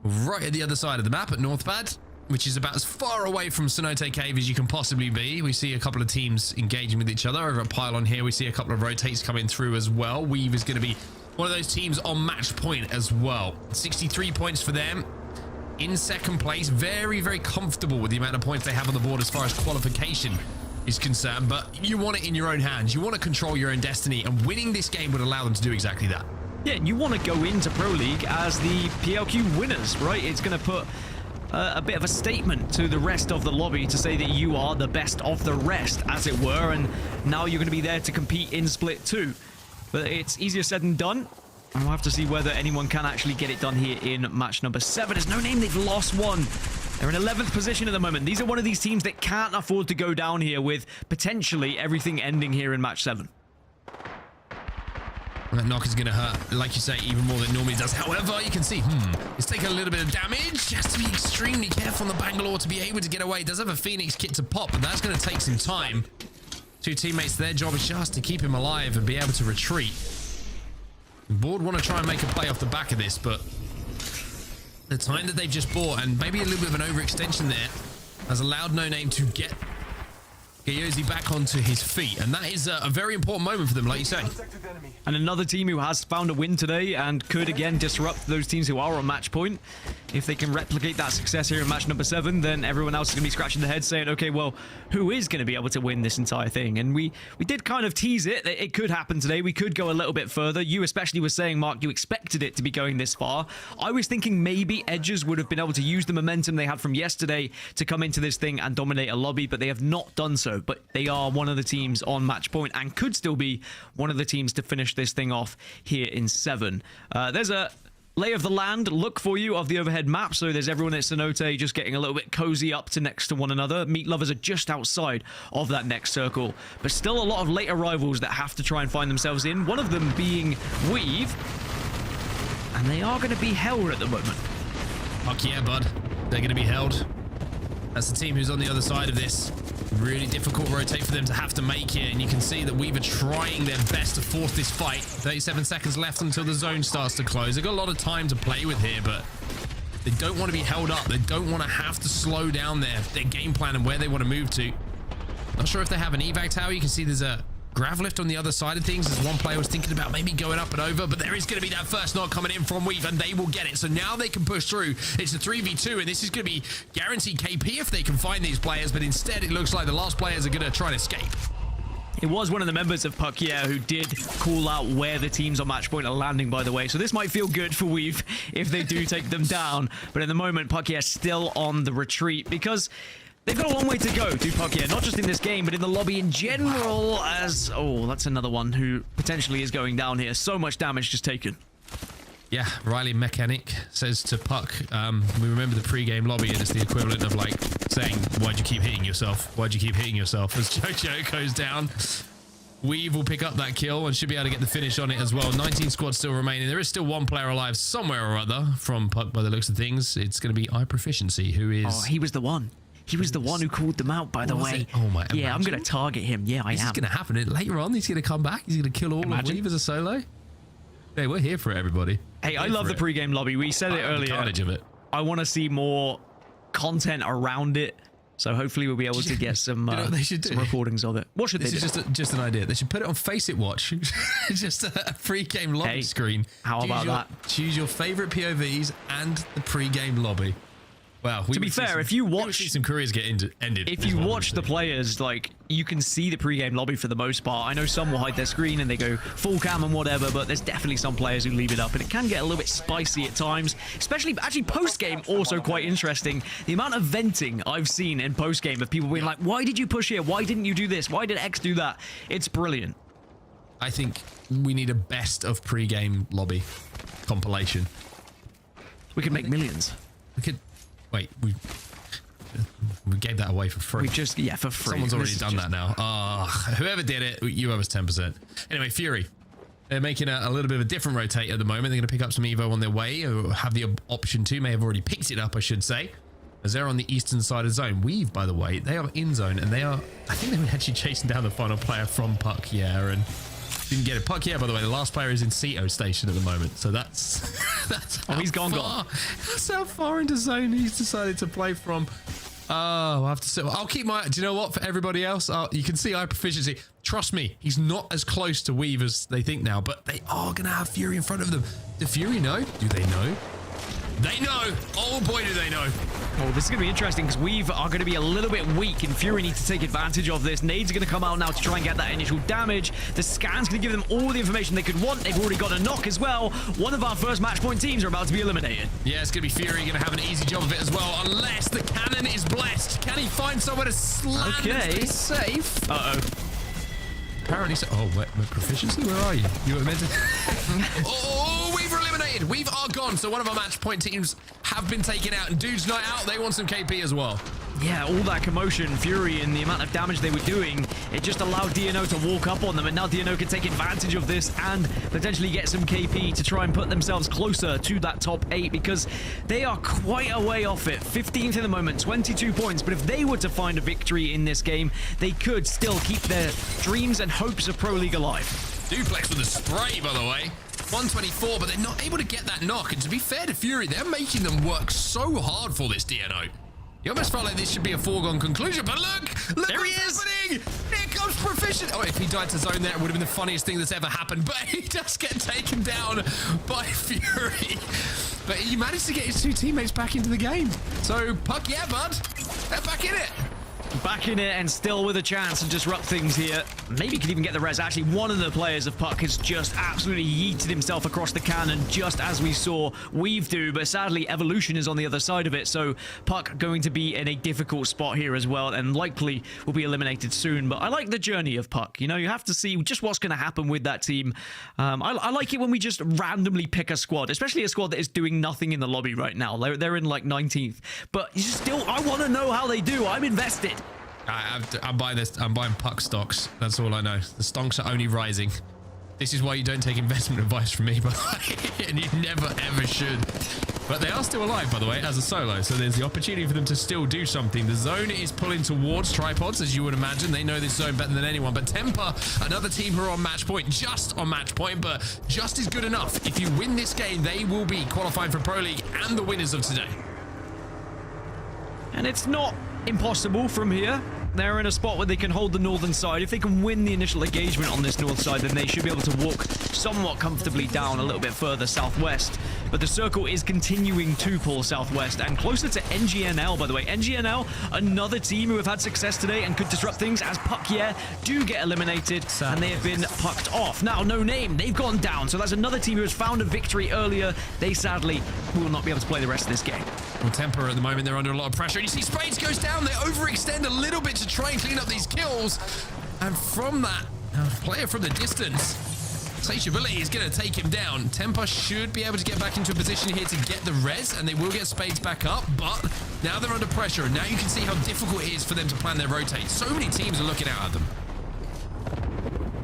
Right at the other side of the map at Northbad, which is about as far away from Cenote Cave as you can possibly be. We see a couple of teams engaging with each other. Over at Pylon here, we see a couple of rotates coming through as well. Weave is going to be one of those teams on match point as well. 63 points for them. In second place, very, very comfortable with the amount of points they have on the board as far as qualification is concerned. But you want it in your own hands. You want to control your own destiny, and winning this game would allow them to do exactly that. Yeah, you want to go into Pro League as the PLQ winners, right? It's going to put a bit of a statement to the rest of the lobby to say that you are the best of the rest, as it were, and now you're going to be there to compete in Split 2. But it's easier said than done. And we'll have to see whether anyone can actually get it done here in match number 7. There's no name, they've lost one. They're in 11th position at the moment. These are one of these teams that can't afford to go down here with potentially everything ending here in match 7. That knock is going to hurt, like you say, even more than it normally does. However, you can see, it's taking a little bit of damage. Has to be extremely careful on the Bangalore to be able to get away. Does have a Phoenix kit to pop, but that's going to take some time. Two teammates, their job is just to keep him alive and be able to retreat. The board want to try and make a play off the back of this, but the time that they've just bought, and maybe a little bit of an overextension there, has allowed No Name to get Gayosi back onto his feet, and that is a very important moment for them, like you say. And another team who has found a win today and could again disrupt those teams who are on match point. If they can replicate that success here in match number 7, then everyone else is going to be scratching their head saying, okay, well, who is going to be able to win this entire thing? And we did kind of tease it that it could happen today. We could go a little bit further. You especially were saying, Mark, you expected it to be going this far. I was thinking maybe Edges would have been able to use the momentum they had from yesterday to come into this thing and dominate a lobby, but they have not done so. But they are one of the teams on match point and could still be one of the teams to finish this thing off here in 7. There's a lay of the land look for you of the overhead map. So there's everyone at Cenote just getting a little bit cozy up to next to one another. Meat lovers are just outside of that next circle, but still a lot of late arrivals that have to try and find themselves in. One of them being Weave, and they are going to be held at the moment. Fuck yeah, bud. They're going to be held. That's the team who's on the other side of this. Really difficult rotate for them to have to make here, and you can see that Weaver trying their best to force this fight. 37 seconds left until the zone starts to close. They've got a lot of time to play with here, but they don't want to be held up. They don't want to have to slow down their game plan and where they want to move to. Not sure if they have an evac tower. You can see there's a grav lift on the other side of things, as one player was thinking about maybe going up and over, but there is going to be that first knock coming in from Weave, and they will get it. So now they can push through. It's a 3v2, and this is going to be guaranteed KP if they can find these players, but instead it looks like the last players are going to try and escape. It was one of the members of Puckier who did call out where the teams on match point are landing, by the way. So this might feel good for Weave if they do take them down. But at the moment, Puckier still on the retreat because they've got a long way to go to Puckier, not just in this game, but in the lobby in general. As, oh, that's another one who potentially is going down here. So much damage just taken. Yeah, Riley Mechanic says to Puck, we remember the pre-game lobby, and it's the equivalent of like saying, why'd you keep hitting yourself? Why'd you keep hitting yourself? As Jojo goes down, Weave will pick up that kill and should be able to get the finish on it as well. 19 squads still remaining. There is still one player alive somewhere or other from Puck by the looks of things. It's going to be iProficiency, who is... Oh, he was the one. He was the one who called them out, by the way. Oh my! Yeah, I'm going to target him. Yeah, I am. This is going to happen later on. He's going to come back. He's going to kill all of Weave as a solo. Hey, we're here for it, everybody. Hey, I love the pre-game lobby. We said it earlier. Carnage of it. I want to see more content around it. So hopefully we'll be able to get some, You know what they should do? some recordings of it. What should This they is do? just an idea. They should put it on Face It Watch. Just a pre-game lobby Hey, screen. how about that? Choose your favorite POVs and the pre-game lobby. Wow. To be fair, if you we would watch see some careers get ended. If you watch the players, like, you can see the pre-game lobby for the most part. I know some will hide their screen and they go full cam and whatever, but there's definitely some players who leave it up, and it can get a little bit spicy at times, especially actually post-game, also quite interesting. The amount of venting I've seen in post-game of people being like, why did you push here? Why didn't you do this? Why did X do that? It's brilliant. I think we need a best of pre-game lobby compilation. We could make millions. We could... Wait, we gave that away for free. We just, yeah, for free. Someone's already This is done that now. Whoever did it, you owe us 10%. Anyway, Fury. They're making a little bit of a different rotate at the moment. They're going to pick up some Evo on their way, or have the option to. May have already picked it up, I should say, as they're on the eastern side of zone. Weave, by the way, they are in zone, and they are, I think they were actually chasing down the final player from Puck, yeah, and didn't get it. Puck, yeah, by the way, the last player is in Ceto station at the moment, so that's he's gone. That's how far into zone he's decided to play from. I'll have to sit. I'll keep my. Do you know what? For everybody else, you can see high proficiency. Trust me, he's not as close to Weave as they think now, but they are going to have Fury in front of them. Do Fury know? Do they know? They know. Oh boy, do they know. Oh, this is going to be interesting because Weave are going to be a little bit weak, and Fury needs to take advantage of this. Nades are going to come out now to try and get that initial damage. The scan's going to give them all the information they could want. They've already got a knock as well. One of our first match point teams are about to be eliminated. Yeah, it's going to be Fury going to have an easy job of it as well, unless the cannon is blessed. Can he find somewhere to slam and stay safe? Uh-oh. Apparently so. Oh, wait, proficiency? Where are you? You were meant to... Oh, Weave are eliminated. Weave are gone. So one of our match point teams have been taken out. And Dude's not out. They want some KP as well. Yeah, all that commotion, Fury, and the amount of damage they were doing, it just allowed DNO to walk up on them, and now DNO can take advantage of this and potentially get some KP to try and put themselves closer to that top 8, because they are quite a way off it. 15th in the moment, 22 points, but if they were to find a victory in this game, they could still keep their dreams and hopes of Pro League alive. Duplex with a spray, by the way. 124, but they're not able to get that knock, and to be fair to Fury, they're making them work so hard for this DNO. You almost felt like this should be a foregone conclusion, but look there he what's is. happening. Here comes Proficient. Oh, if he died to zone there, it would have been the funniest thing that's ever happened, but he does get taken down by Fury. But he managed to get his two teammates back into the game. So, Puck, yeah, bud, they're back in it. Back in it and still with a chance to disrupt things here. Maybe could even get the res. Actually, one of the players of Puck has just absolutely yeeted himself across the cannon, just as we saw Weave do. But sadly, Evolution is on the other side of it. So Puck going to be in a difficult spot here as well, and likely will be eliminated soon. But I like the journey of Puck. You know, you have to see just what's going to happen with that team. I like it when we just randomly pick a squad, especially a squad that is doing nothing in the lobby right now. They're in like 19th. But I want to know how they do. I'm invested. I'm buying this. I'm buying Puck stocks. That's all I know. The stonks are only rising. This is why you don't take investment advice from me, by the way, and you never ever should. But they are still alive, by the way, as a solo, so there's the opportunity for them to still do something. The zone is pulling towards Tripods, as you would imagine. They know this zone better than anyone. But Temper, another team who are on match point, just on match point, but just is good enough. If you win this game, they will be qualifying for Pro League and the winners of today. And it's not impossible from here. They're in a spot where they can hold the northern side. If they can win the initial engagement on this north side, then they should be able to walk somewhat comfortably down a little bit further southwest. But the circle is continuing to pull southwest and closer to NGNL, by the way. NGNL, another team who have had success today and could disrupt things as Puck do get eliminated, and they have been pucked off. Now, No Name, they've gone down, so that's another team who has found a victory earlier. They sadly will not be able to play the rest of this game. Well, Temper at the moment, they're under a lot of pressure. And you see Spades goes down. They overextend a little bit to try and clean up these kills. And from that, player from the distance, Satiability is going to take him down. Temper should be able to get back into a position here to get the res, and they will get Spades back up. But now they're under pressure. And now you can see how difficult it is for them to plan their rotate. So many teams are looking out at them.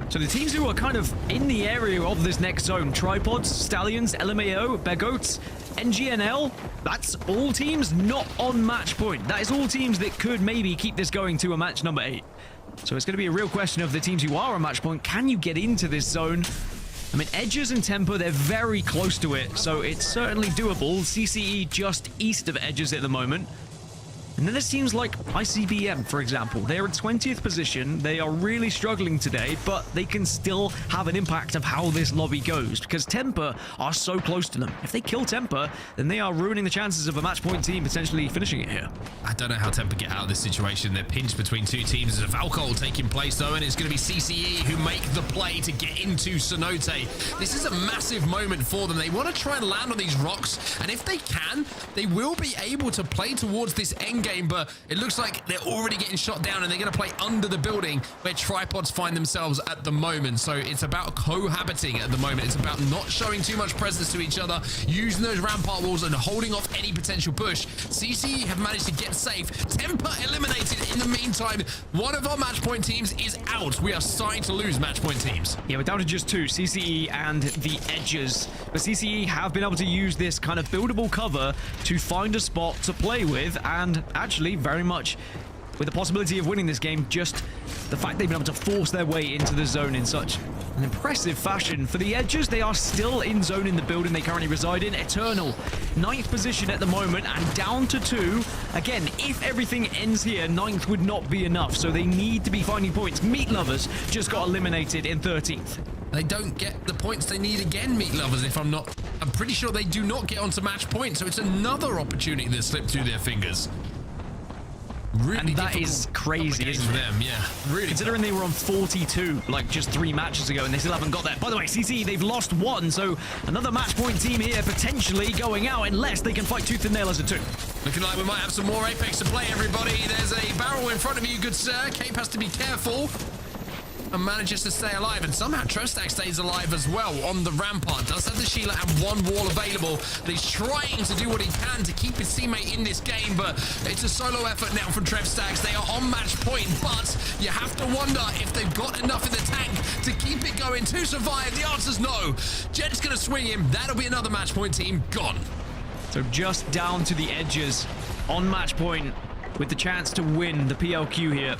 So the teams who are kind of in the area of this next zone, Tripods, Stallions, LMAO, Begoats, NGNL, that's all teams not on match point. That is all teams that could maybe keep this going to a match number 8. So it's going to be a real question of the teams who are on match point. Can you get into this zone? I mean, Edges and Temper, they're very close to it, so it's certainly doable. CCE just east of Edges at the moment. And then there's teams like ICBM, for example. They're in 20th position. They are really struggling today, but they can still have an impact of how this lobby goes because Temper are so close to them. If they kill Temper, then they are ruining the chances of a match point team potentially finishing it here. I don't know how Temper get out of this situation. They're pinched between two teams. There's a Valcol taking place, though, and it's going to be CCE who make the play to get into Cenote. This is a massive moment for them. They want to try and land on these rocks, and if they can, they will be able to play towards this end game, but it looks like they're already getting shot down, and they're going to play under the building where tripods find themselves at the moment. So it's about cohabiting at the moment. It's about not showing too much presence to each other, using those rampart walls and holding off any potential push. CCE have managed to get safe. Temper eliminated in the meantime. One of our match point teams is out. We are starting to lose match point teams. Yeah, we're down to just two, CCE and the Edges. But CCE have been able to use this kind of buildable cover to find a spot to play with, and actually very much with the possibility of winning this game, just the fact they've been able to force their way into the zone in such an impressive fashion. For the Edges, they are still in zone in the building they currently reside in. Eternal, 9th position at the moment and down to 2. Again, if everything ends here, 9th would not be enough, so they need to be finding points. Meat Lovers just got eliminated in 13th. They don't get the points they need again, Meat Lovers, I'm pretty sure they do not get onto match point, so it's another opportunity that slipped through their fingers. Really, and that is crazy, isn't it? Them, yeah, really. Considering they were on 42 like just 3 matches ago and they still haven't got that. By the way, CCE, they've lost 1, so another match point team here potentially going out unless they can fight tooth and nail as a 2. Looking like we might have some more Apex to play, everybody. There's a barrel in front of you, good sir. Cape has to be careful and manages to stay alive, and somehow Trestack stays alive as well on the rampart. Does have the Sheila and 1 wall available, but he's trying to do what he can to keep his teammate in this game, but it's a solo effort now from Trestack. They are on match point, but you have to wonder if they've got enough in the tank to keep it going to survive. The answer's no. Jed's gonna swing him. That'll be another match point team gone. So just down to the Edges on match point with the chance to win the PLQ here.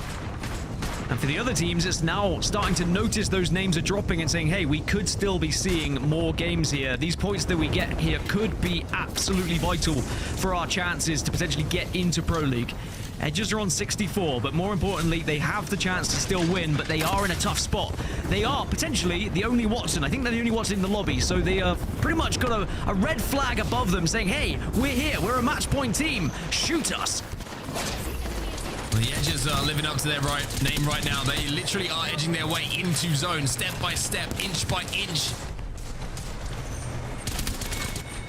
And for the other teams, it's now starting to notice those names are dropping and saying, hey, we could still be seeing more games here. These points that we get here could be absolutely vital for our chances to potentially get into Pro League. Edges are on 64, but more importantly, they have the chance to still win, but they are in a tough spot. They are potentially the only Watson. I think they're the only Watson in the lobby, so they have pretty much got a red flag above them saying, hey, we're here, we're a match point team, shoot us. The Edges are living up to their name right now. They literally are edging their way into zone, step by step, inch by inch.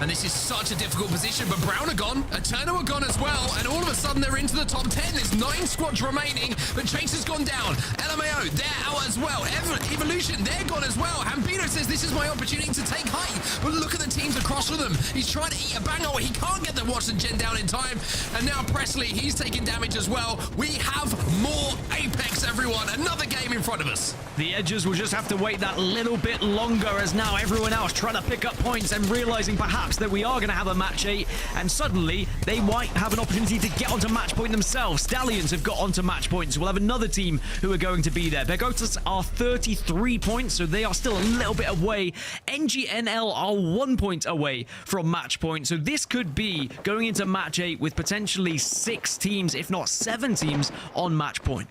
And this is such a difficult position, but Brown are gone, Eterno are gone as well, and all of a sudden they're into the top 10. There's 9 squads remaining, but Chase has gone down. LMAO, they're out as well. Evolution, they're gone as well. Hambino says this is my opportunity to take height. But look at the teams across from them. He's trying to eat a banger. He can't get the Watson Gen down in time. And now Presley, he's taking damage as well. We have more Apex, everyone. Another game in front of us. The Edges will just have to wait that little bit longer as now everyone else trying to pick up points and realizing perhaps that we are going to have a match 8, and suddenly they might have an opportunity to get onto match point themselves. Stallions have got onto match points. We'll have another team who are going to be there. Begotas are 33 points, so they are still a little bit away. NGNL are 1 point away from match point, so this could be going into match 8 with potentially 6 teams, if not 7 teams, on match point.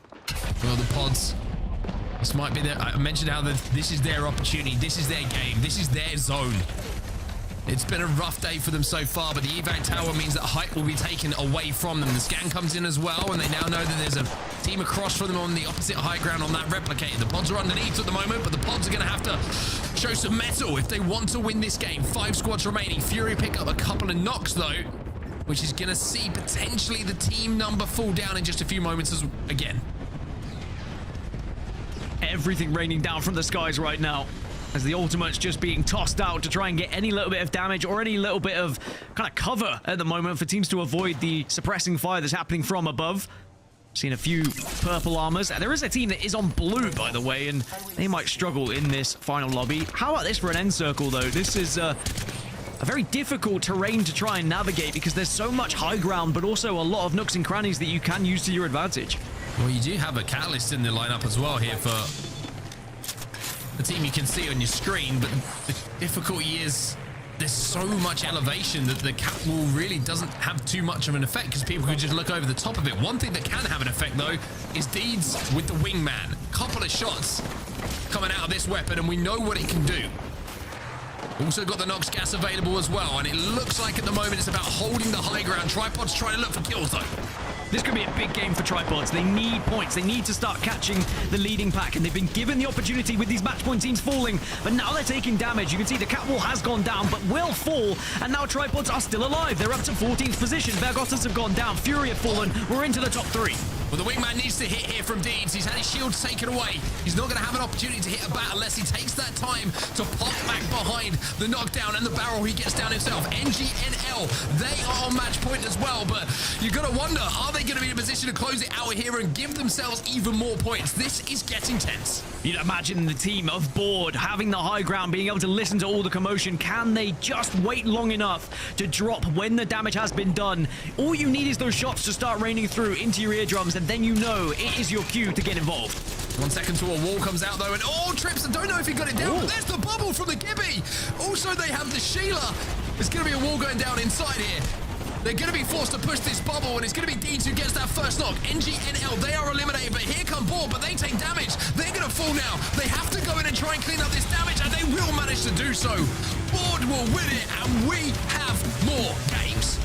Well, the pods, this might be their, I mentioned how this is their opportunity, this is their game, this is their zone. It's been a rough day for them so far, but the evac tower means that height will be taken away from them. The scan comes in as well, and they now know that there's a team across from them on the opposite high ground on that replicator. The pods are underneath at the moment, but the pods are going to have to show some mettle if they want to win this game. 5 squads remaining. Fury pick up a couple of knocks, though, which is going to see potentially the team number fall down in just a few moments again. Everything raining down from the skies right now, as the ultimate's just being tossed out to try and get any little bit of damage or any little bit of kind of cover at the moment for teams to avoid the suppressing fire that's happening from above. Seen a few purple armors. There is a team that is on blue, by the way, and they might struggle in this final lobby. How about this for an end circle, though? This is a very difficult terrain to try and navigate because there's so much high ground, but also a lot of nooks and crannies that you can use to your advantage. Well, you do have a catalyst in the lineup as well here for the team you can see on your screen, but the difficulty is there's so much elevation that the cap wall really doesn't have too much of an effect because people can just look over the top of it. One thing that can have an effect, though, is Deeds with the wingman. Couple of shots coming out of this weapon, and we know what it can do. Also got the Nox gas available as well, and it looks like at the moment it's about holding the high ground. Tripod's trying to look for kills, though. This could be a big game for Tripods. They need points. They need to start catching the leading pack, and they've been given the opportunity with these match point teams falling, but now they're taking damage. You can see the cat wall has gone down, but will fall, and now Tripods are still alive. They're up to 14th position. Vergottas have gone down. Fury have fallen. We're into the top 3. Well, the wingman needs to hit here from Deeds. He's had his shields taken away. He's not going to have an opportunity to hit a bat unless he takes that time to pop back behind the knockdown and the barrel he gets down himself. NGNL, they are on match point as well, but you've got to wonder, are they going to be in a position to close it out here and give themselves even more points? This is getting tense. You'd imagine the team of Board having the high ground, being able to listen to all the commotion. Can they just wait long enough to drop when the damage has been done? All you need is those shots to start raining through into your eardrums, and then you know it is your cue to get involved. 1 second till a wall comes out, though, and Trips, I don't know if he got it down, but there's the bubble from the Gibby. Also, they have the Sheila. There's going to be a wall going down inside here. They're going to be forced to push this bubble, and it's going to be Deeds who gets that first knock. NGNL, they are eliminated, but here come Board, but they take damage. They're going to fall now. They have to go in and try and clean up this damage, and they will manage to do so. Board will win it, and we have more games.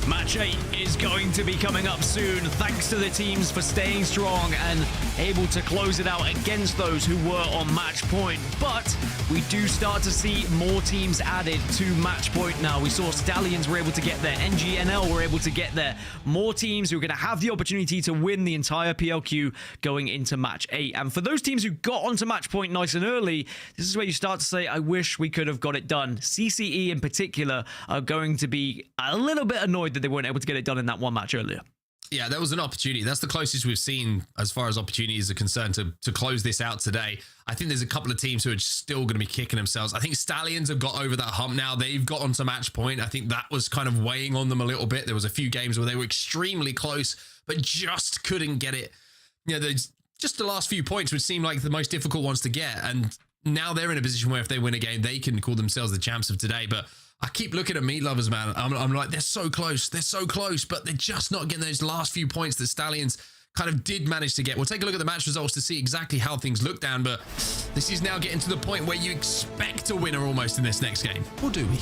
Match 8 is going to be coming up soon. Thanks to the teams for staying strong and able to close it out against those who were on match point. But we do start to see more teams added to match point now. We saw Stallions were able to get there. NGNL were able to get there. More teams who are going to have the opportunity to win the entire PLQ going into match 8. And for those teams who got onto match point nice and early, this is where you start to say, I wish we could have got it done. CCE in particular are going to be a little bit annoyed that they weren't able to get it done in that one match earlier. Yeah, that was an opportunity. That's the closest we've seen as far as opportunities are concerned to close this out today. I think there's a couple of teams who are still going to be kicking themselves. I think Stallions have got over that hump now. They've got onto match point. I think that was kind of weighing on them a little bit. There was a few games where they were extremely close, but just couldn't get it. You know, just the last few points would seem like the most difficult ones to get. And now they're in a position where if they win a game, they can call themselves the champs of today. But I keep looking at Meat Lovers, man. I'm like, they're so close, but they're just not getting those last few points that Stallions kind of did manage to get. We'll take a look at the match results to see exactly how things look down, but this is now getting to the point where you expect a winner almost in this next game. Or do we?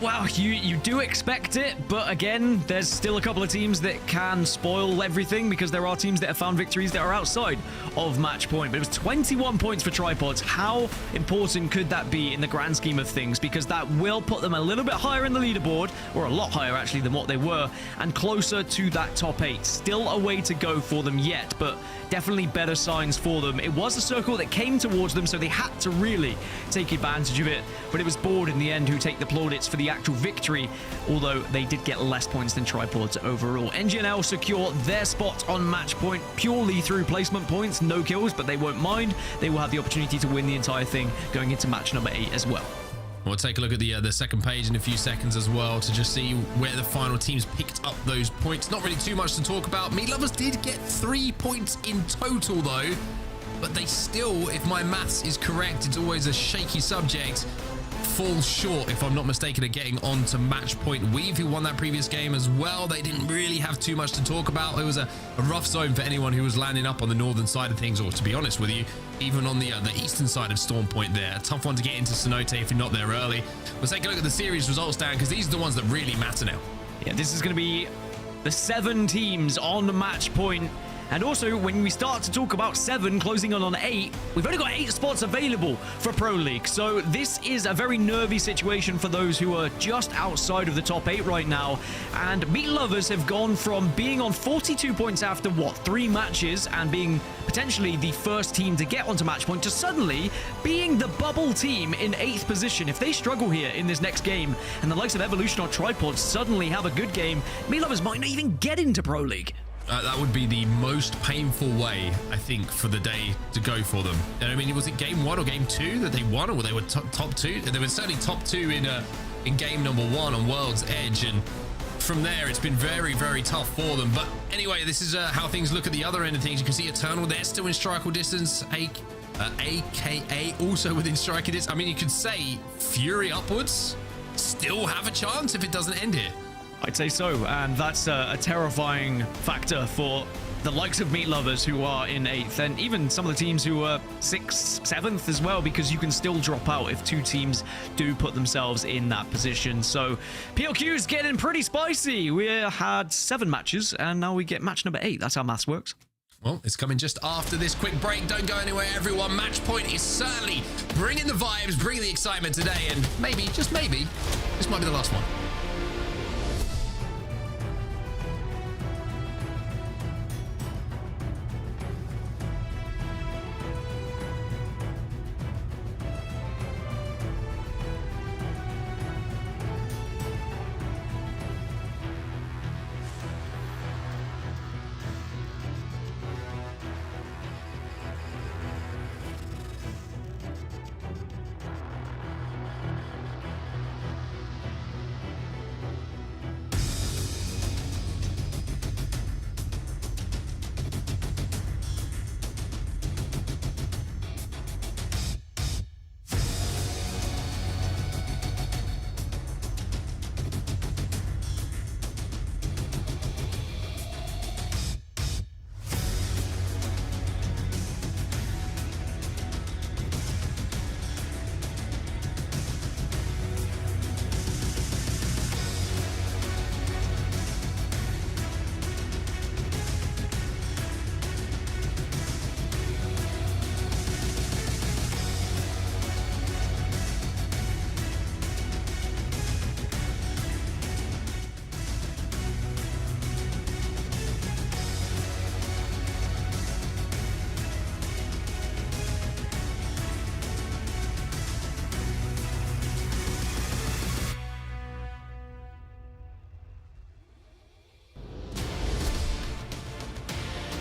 Well, you do expect it, but again, there's still a couple of teams that can spoil everything because there are teams that have found victories that are outside of match point. But it was 21 points for Tripods. How important could that be in the grand scheme of things? Because that will put them a little bit higher in the leaderboard, or a lot higher actually than what they were, and closer to that top 8. Still a way to go for them yet, but definitely better signs for them. It was a circle that came towards them, so they had to really take advantage of it. But it was Board in the end who take the plaudits for the actual victory, although they did get less points than Tripods overall. NGNL secure their spot on match point purely through placement points, no kills, but they won't mind. They will have the opportunity to win the entire thing going into match number 8 as well. We'll take a look at the second page in a few seconds as well to just see where the final teams picked up those points. Not really too much to talk about. Meat Lovers did get 3 points in total though, but they still, if my maths is correct, it's always a shaky subject, fall short, if I'm not mistaken, of getting on to match point. Weave, who won that previous game as well, they didn't really have too much to talk about. It was a rough zone for anyone who was landing up on the northern side of things, or to be honest with you, even on the eastern side of Storm Point there. A tough one to get into Cenote if you're not there early. We'll take a look at the series results, Dan, because these are the ones that really matter now. Yeah, this is going to be the 7 teams on match point. And also, when we start to talk about 7 closing on 8, we've only got 8 spots available for Pro League. So this is a very nervy situation for those who are just outside of the top 8 right now. And Meat Lovers have gone from being on 42 points after, 3 matches and being potentially the first team to get onto match point to suddenly being the bubble team in 8th position. If they struggle here in this next game and the likes of Evolution or Tripods suddenly have a good game, Meat Lovers might not even get into Pro League. That would be the most painful way, I think, for the day to go for them. And I mean, was it game 1 or game 2 that they won, or they were top 2? They were certainly top 2 in game number 1 on World's Edge, and from there it's been very, very tough for them. But anyway, this is how things look at the other end of things. You can see Eternal, they're still in strikeable distance. AKA also within striking distance. I mean, you could say Fury upwards. still have a chance if it doesn't end here. I'd say so, and that's a terrifying factor for the likes of Meat Lovers, who are in 8th, and even some of the teams who are 6th, 7th as well, because you can still drop out if 2 teams do put themselves in that position. So PLQ's getting pretty spicy. We had 7 matches, and now we get match number 8. That's how maths works. Well, it's coming just after this quick break. Don't go anywhere, everyone. Match Point is certainly bringing the vibes, bringing the excitement today, and maybe, just maybe, this might be the last one.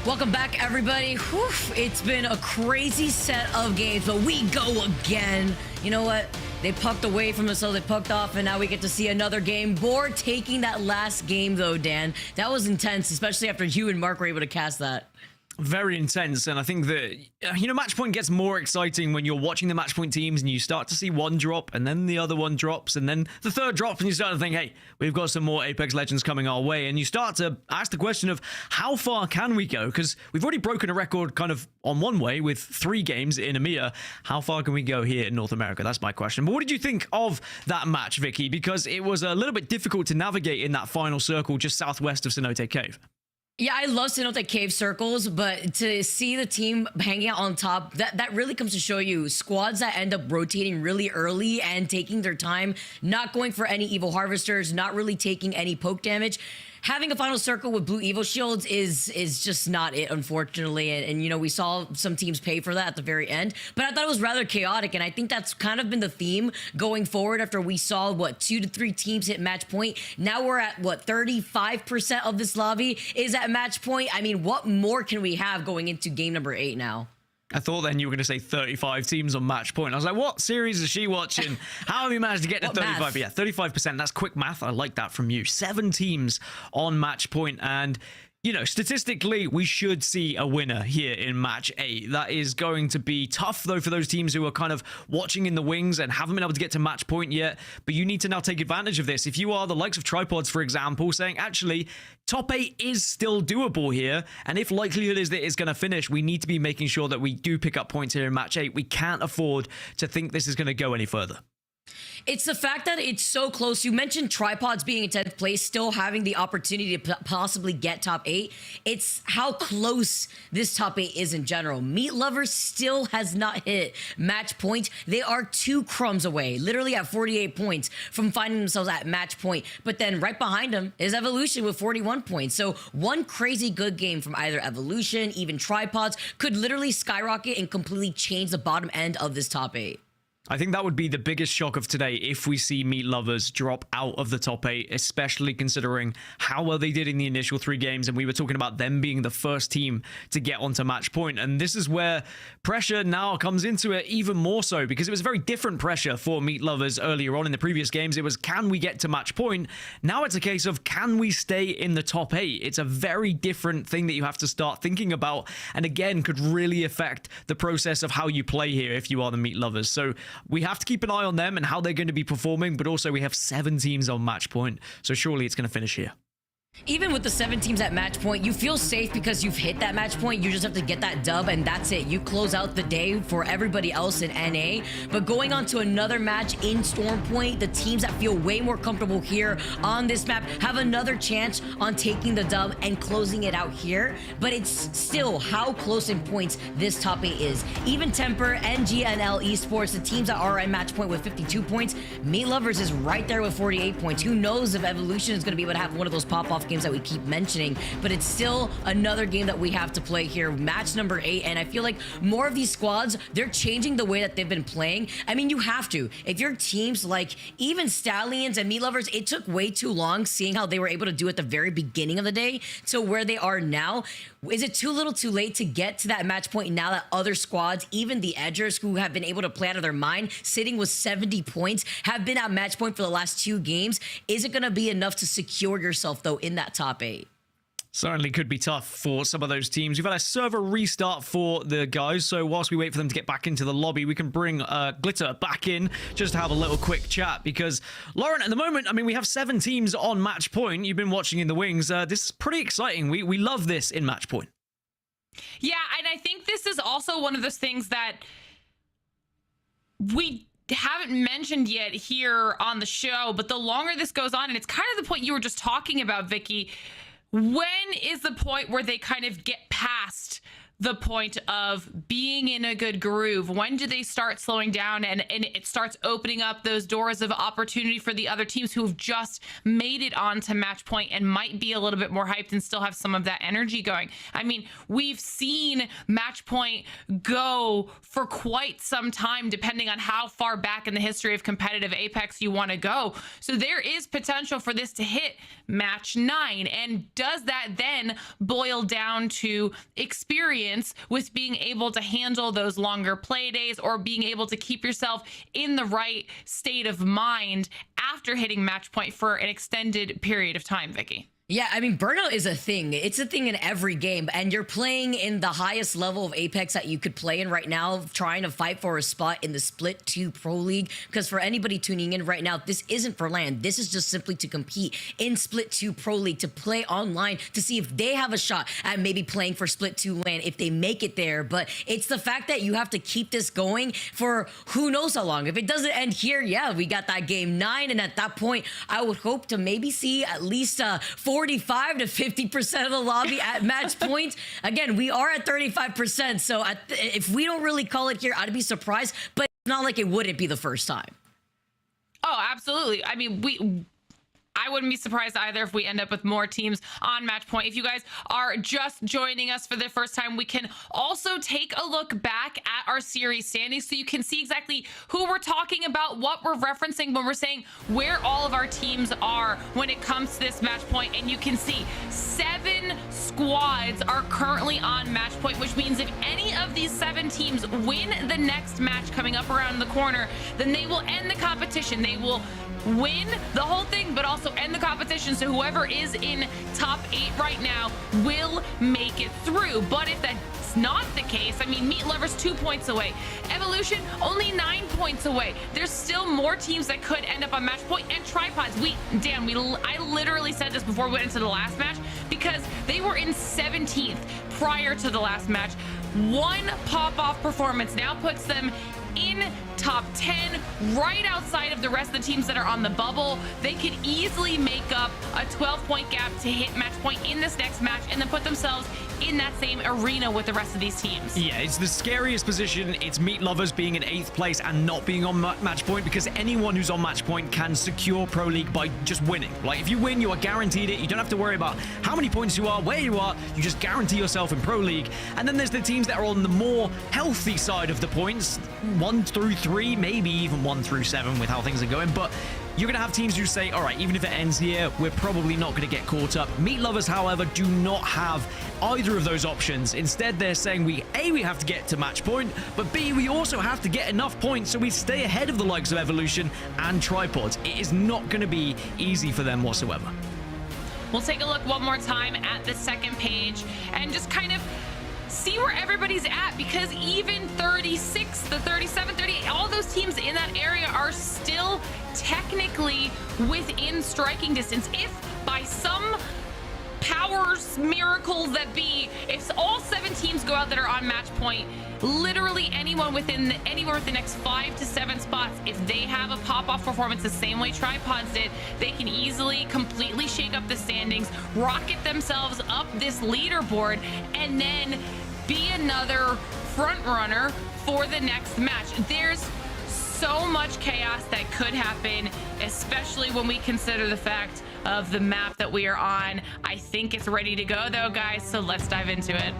Welcome back, everybody. Whew, it's been a crazy set of games, but we go again. You know what? They pucked away from us, so they pucked off, and now we get to see another game. Board taking that last game, though, Dan. That was intense, especially after you and Mark were able to cast that. Very intense, and I think that, match point gets more exciting when you're watching the match point teams and you start to see one drop and then the other one drops and then the third drops, and you start to think, hey, we've got some more Apex Legends coming our way, and you start to ask the question of how far can we go, because we've already broken a record kind of on one way with 3 games in EMEA. How far can we go here in North America? That's my question. But what did you think of that match, Vicky? Because it was a little bit difficult to navigate in that final circle just southwest of Cenote Cave. Yeah, I love Cenote Cave circles, but to see the team hanging out on top, that really comes to show you squads that end up rotating really early and taking their time, not going for any evil harvesters, not really taking any poke damage. Having a final circle with blue evil shields is just not it, unfortunately. And we saw some teams pay for that at the very end. But I thought it was rather chaotic, and I think that's kind of been the theme going forward after we saw, 2 to 3 teams hit match point. Now we're at, 35% of this lobby is at match point. I mean, what more can we have going into game number 8 now? I thought then you were going to say 35 teams on match point. I was like, what series is she watching? How have you managed to get to 35? Math? Yeah, 35%. That's quick math. I like that from you. 7 teams on match point, and statistically, we should see a winner here in match 8. That is going to be tough, though, for those teams who are kind of watching in the wings and haven't been able to get to match point yet. But you need to now take advantage of this. If you are the likes of Tripods, for example, saying, actually, top 8 is still doable here, and if likelihood is that it's going to finish, we need to be making sure that we do pick up points here in match 8. We can't afford to think this is going to go any further. It's the fact that it's so close. You mentioned Tripods being in 10th place, still having the opportunity to possibly get top 8. It's how close this top 8 is in general. Meat Lovers still has not hit match point. They are 2 crumbs away, literally at 48 points from finding themselves at match point. But then right behind them is Evolution with 41 points. So one crazy good game from either Evolution, even Tripods, could literally skyrocket and completely change the bottom end of this top 8. I think that would be the biggest shock of today if we see Meat Lovers drop out of the top 8, especially considering how well they did in the initial 3 games, and we were talking about them being the first team to get onto match point. And this is where pressure now comes into it even more so, because it was very different pressure for Meat Lovers earlier on in the previous games. It was, can we get to match point? Now it's a case of, can we stay in the top 8? It's a very different thing that you have to start thinking about, and again, could really affect the process of how you play here if you are the Meat Lovers. So we have to keep an eye on them and how they're going to be performing, but also we have 7 teams on match point, so surely it's going to finish here. Even with the 7 teams at match point, you feel safe because you've hit that match point. You just have to get that dub, and that's it. You close out the day for everybody else in NA. But going on to another match in Storm Point, the teams that feel way more comfortable here on this map have another chance on taking the dub and closing it out here. But it's still how close in points this top 8 is. Even Temper and GNL Esports, the teams that are at match point with 52 points, Meat Lovers is right there with 48 points. Who knows if Evolution is going to be able to have one of those pop-off games that we keep mentioning, but it's still another game that we have to play here, match number 8, and I feel like more of these squads, they're changing the way that they've been playing. I mean, you have to. If your teams like even Stallions and Meat Lovers, it took way too long seeing how they were able to do at the very beginning of the day to where they are now. Is it too little too late to get to that match point now that other squads, even the Edgers who have been able to play out of their mind, sitting with 70 points, have been at match point for the last 2 games? Is it going to be enough to secure yourself though in that top 8? Certainly could be tough for some of those teams. We've had a server restart for the guys, so whilst we wait for them to get back into the lobby, we can bring Glitter back in just to have a little quick chat, because Lauren, at the moment, I mean, we have 7 teams on match point. You've been watching in the wings. This is pretty exciting. We love this in match point. Yeah, and I think this is also one of those things that we haven't mentioned yet here on the show, but the longer this goes on, and it's kind of the point you were just talking about, Vicky, when is the point where they kind of get past the point of being in a good groove? When do they start slowing down and it starts opening up those doors of opportunity for the other teams who have just made it onto match point and might be a little bit more hyped and still have some of that energy going? I mean, we've seen match point go for quite some time, depending on how far back in the history of competitive Apex you want to go. So there is potential for this to hit match 9. And does that then boil down to experience with being able to handle those longer play days, or being able to keep yourself in the right state of mind after hitting match point for an extended period of time, Vicky? Yeah, I mean, burnout is a thing. It's a thing in every game, and you're playing in the highest level of Apex that you could play in right now, trying to fight for a spot in the Split 2 Pro League. Because for anybody tuning in right now, this isn't for LAN. This is just simply to compete in Split 2 Pro League, to play online, to see if they have a shot at maybe playing for Split 2 LAN if they make it there. But it's the fact that you have to keep this going for who knows how long. If it doesn't end here, yeah, we got that game 9, and at that point, I would hope to maybe see at least 45 to 50% of the lobby at match point. Again, we are at 35%, so if we don't really call it here, I'd be surprised, but it's not like it wouldn't be the first time. Oh, absolutely. I mean, I wouldn't be surprised either if we end up with more teams on match point. If you guys are just joining us for the first time, we can also take a look back at our series standings so you can see exactly who we're talking about, what we're referencing when we're saying where all of our teams are when it comes to this match point. And you can see 7 squads are currently on match point, which means if any of these 7 teams win the next match coming up around the corner, then they will end the competition. They will win the whole thing, but also end the competition. So whoever is in top 8 right now will make it through. But if that's not the case, I mean, Meat Lovers 2 points away, Evolution only 9 points away. There's still more teams that could end up on match point, and Tripods. I literally said this before we went into the last match, because they were in 17th prior to the last match. One pop-off performance now puts them in top 10, right outside of the rest of the teams that are on the bubble. They could easily make up a 12-point gap to hit match point in this next match and then put themselves in that same arena with the rest of these teams. Yeah, it's the scariest position. It's Meat Lovers being in 8th place and not being on match point, because anyone who's on match point can secure Pro League by just winning. Like, if you win, you are guaranteed it. You don't have to worry about how many points you are, where you are. You just guarantee yourself in Pro League. And then there's the teams that are on the more healthy side of the points, 1 through 3, maybe even 1 through 7 with how things are going. But you're going to have teams who say, all right, even if it ends here, we're probably not going to get caught up. Meat Lovers, however, do not have either of those options. Instead, they're saying we have to get to match point, but B, we also have to get enough points so we stay ahead of the likes of Evolution and Tripods. It is not going to be easy for them whatsoever. We'll take a look one more time at the second page and just kind of see where everybody's at, because even 36, the 37, 38, all those teams in in that area are still technically within striking distance. If by some powers, miracles that be, if all 7 teams go out that are on match point, literally anyone within anywhere with the next 5 to 7 spots, if they have a pop-off performance the same way Tripods did, they can easily completely shake up the standings, rocket themselves up this leaderboard, and then be another front runner for the next match. There's so much chaos that could happen, especially when we consider the fact of the map that we are on. I think it's ready to go though, guys, so let's dive into it.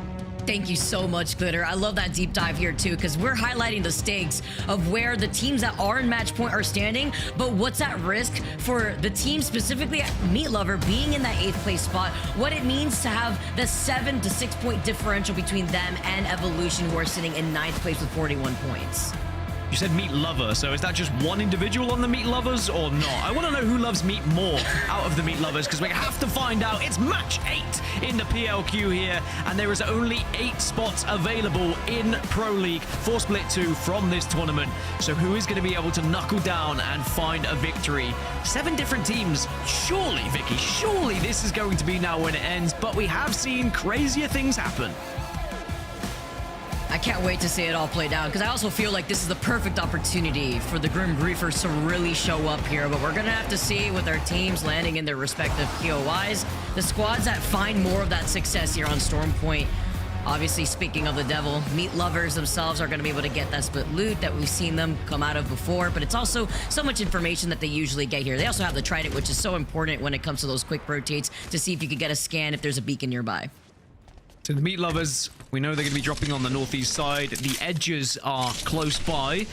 Thank you so much, Glitter. I love that deep dive here too, because we're highlighting the stakes of where the teams that are in match point are standing, but what's at risk for the team, specifically Meat Lover, being in that 8th place spot, what it means to have the 7 to 6 point differential between them and Evolution, who are sitting in 9th place with 41 points. You said Meat Lover, so is that just one individual on the Meat Lovers or not? I want to know who loves meat more out of the Meat Lovers, because we have to find out. It's match 8 in the PLQ here, and there is only 8 spots available in Pro League for Split 2 from this tournament. So who is going to be able to knuckle down and find a victory? 7 different teams. Surely, Vicky, surely this is going to be now when it ends, but we have seen crazier things happen. I can't wait to see it all play down, because I also feel like this is the perfect opportunity for the Grim Griefers to really show up here. But we're going to have to see with our teams landing in their respective POIs, the squads that find more of that success here on Storm Point. Obviously, speaking of the devil, Meat Lovers themselves are going to be able to get that split loot that we've seen them come out of before, but it's also so much information that they usually get here. They also have the Trident, which is so important when it comes to those quick rotates to see if you could get a scan if there's a beacon nearby. So the Meat Lovers, we know they're going to be dropping on the northeast side. The Edges are close by.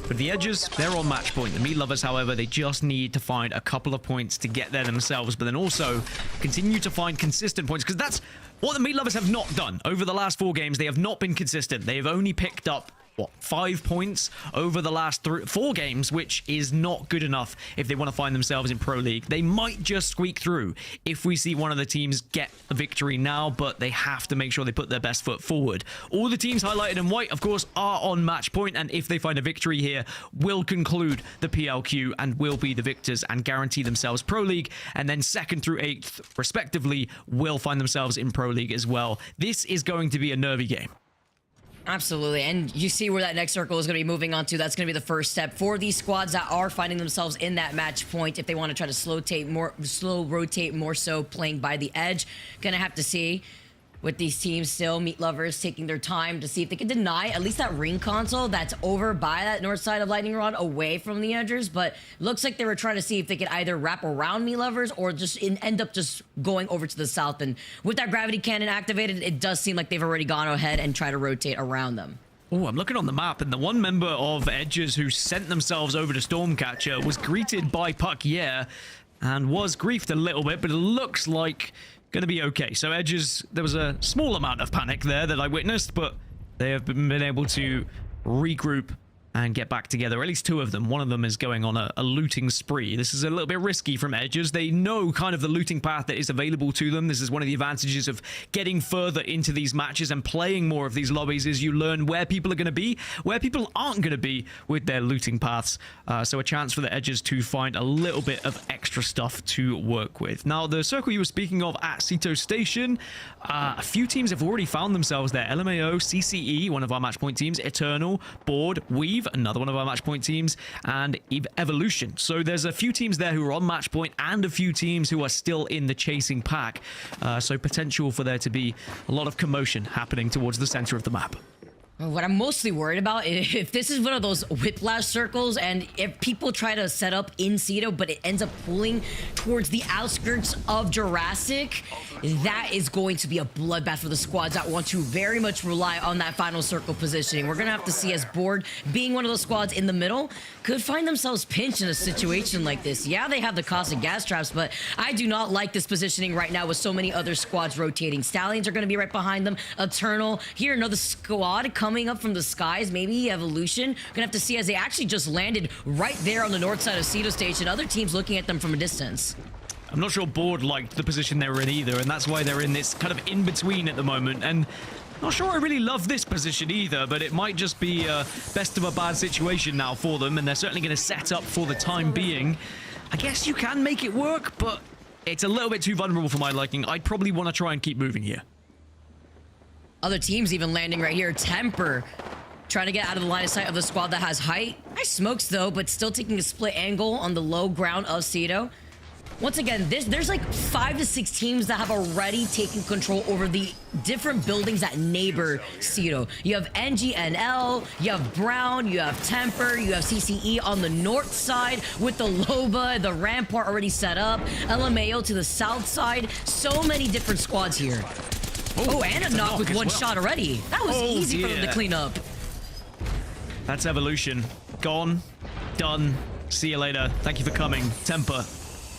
But the Edges, they're on match point. The Meat Lovers, however, they just need to find a couple of points to get there themselves, but then also continue to find consistent points, because that's what the Meat Lovers have not done. Over the last 4 games, they have not been consistent. They have only picked up, 5 points over the last 4 games, which is not good enough if they want to find themselves in Pro League. They might just squeak through if we see one of the teams get a victory now, but they have to make sure they put their best foot forward. All the teams highlighted in white, of course, are on match point, and if they find a victory here, will conclude the PLQ and will be the victors and guarantee themselves Pro League, and then 2nd through 8th, respectively, will find themselves in Pro League as well. This is going to be a nervy game. Absolutely, and you see where that next circle is going to be moving on to. That's going to be the first step for these squads that are finding themselves in that match point. If they want to try to slow rotate more so playing by the edge, gonna have to see with these teams still, Meat Lovers taking their time to see if they can deny at least that ring console that's over by that north side of Lightning Rod away from the Edgers. But looks like they were trying to see if they could either wrap around Meat Lovers or just end up just going over to the south. And with that gravity cannon activated, it does seem like they've already gone ahead and try to rotate around them. Oh, I'm looking on the map, and the one member of Edges who sent themselves over to Stormcatcher was greeted by Puck Yeah and was griefed a little bit, but it looks like going to be okay. So Edges, there was a small amount of panic there that I witnessed, but they have been able to regroup and get back together. At least 2 of them. One of them is going on a looting spree. This is a little bit risky from Edges. They know kind of the looting path that is available to them. This is one of the advantages of getting further into these matches and playing more of these lobbies, is you learn where people are going to be, where people aren't going to be with their looting paths. So a chance for the Edges to find a little bit of extra stuff to work with. Now, the circle you were speaking of at Sito Station, a few teams have already found themselves there. LMAO, CCE, one of our match point teams, Eternal, Board, Weave, another one of our match point teams, and Evolution. So there's a few teams there who are on match point and a few teams who are still in the chasing pack. So potential for there to be a lot of commotion happening towards the center of the map. What I'm mostly worried about is if this is one of those whiplash circles and if people try to set up in Cedo, but it ends up pulling towards the outskirts of Jurassic, that is going to be a bloodbath for the squads that want to very much rely on that final circle positioning. We're going to have to see as Board, being one of those squads in the middle, could find themselves pinched in a situation like this. Yeah, they have the caustic gas traps, but I do not like this positioning right now with so many other squads rotating. Stallions are going to be right behind them. Eternal, here another squad coming up from the skies, maybe Evolution. Gonna have to see as they actually just landed right there on the north side of Cedo Station. Other teams looking at them from a distance. I'm not sure Board liked the position they were in either, and that's why they're in this kind of in-between at the moment. And Not sure I really love this position either, but it might just be best of a bad situation now for them, and they're certainly going to set up for the time being. I guess you can make it work, but it's a little bit too vulnerable for my liking. I'd probably want to try and keep moving here. Other teams even landing right here. Temper trying to get out of the line of sight of the squad that has height. Nice smokes though, but still taking a split angle on the low ground of Cedo. Once again, there's like 5 to 6 teams that have already taken control over the different buildings that neighbor Cedo. You have NGNL, you have Brown, you have Temper, you have CCE on the north side with the Loba, the Rampart already set up, LMAO to the south side. So many different squads here. Oh, and a knock with one shot already. That was easy for them to clean up. That's Evolution. Gone. Done. See you later. Thank you for coming. Temper.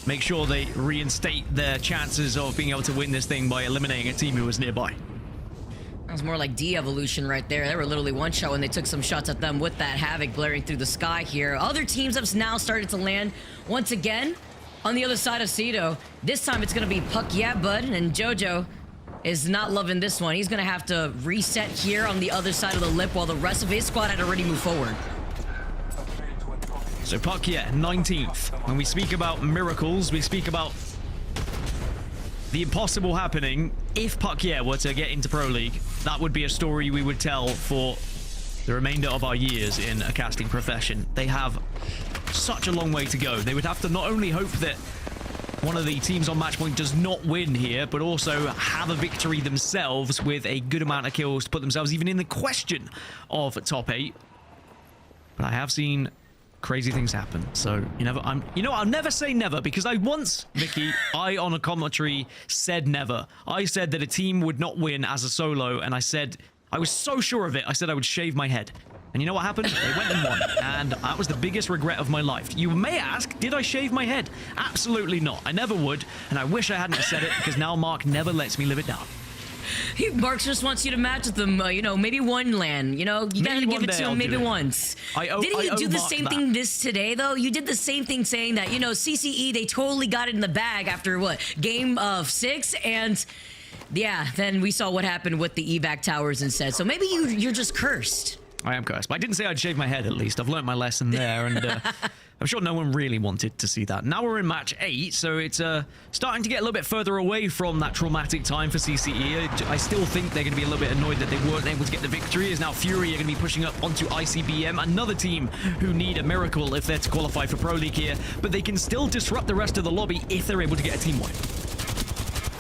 Make sure they reinstate their chances of being able to win this thing by eliminating a team who was nearby. That was more like de-evolution right there. They were literally one shot when they took some shots at them with that Havoc blaring through the sky here. Other teams have now started to land once again on the other side of Cedo. This time it's going to be Puck Yeah Bud, and Jojo is not loving this one. He's going to have to reset here on the other side of the lip while the rest of his squad had already moved forward. So Puck Yeah, 19th. When we speak about miracles, we speak about the impossible happening. If Puck Yeah were to get into Pro League, that would be a story we would tell for the remainder of our years in a casting profession. They have such a long way to go. They would have to not only hope that one of the teams on match point does not win here, but also have a victory themselves with a good amount of kills to put themselves even in the question of top 8. But I have seen crazy things happen, so I'll never say never, because I once, Vicky, on a commentary said never. I said that a team would not win as a solo, and I said I was so sure of it. I said I would shave my head, and you know what happened? They went and won, and that was the biggest regret of my life. You may ask, did I shave my head? Absolutely not. I never would, and I wish I hadn't said it, because now Mark never lets me live it down. Mark just wants you to match with them, maybe one land. You gotta give it to him maybe once. Didn't you do the same thing this today, though? You did the same thing saying that, CCE, they totally got it in the bag after, game of 6? And, yeah, then we saw what happened with the evac towers instead. So maybe you're just cursed. I am cursed, but I didn't say I'd shave my head, at least. I've learned my lesson there, and I'm sure no one really wanted to see that. Now we're in match 8, so it's starting to get a little bit further away from that traumatic time for CCE. I still think they're going to be a little bit annoyed that they weren't able to get the victory, as now Fury are going to be pushing up onto ICBM, another team who need a miracle if they're to qualify for Pro League here, but they can still disrupt the rest of the lobby if they're able to get a team wipe.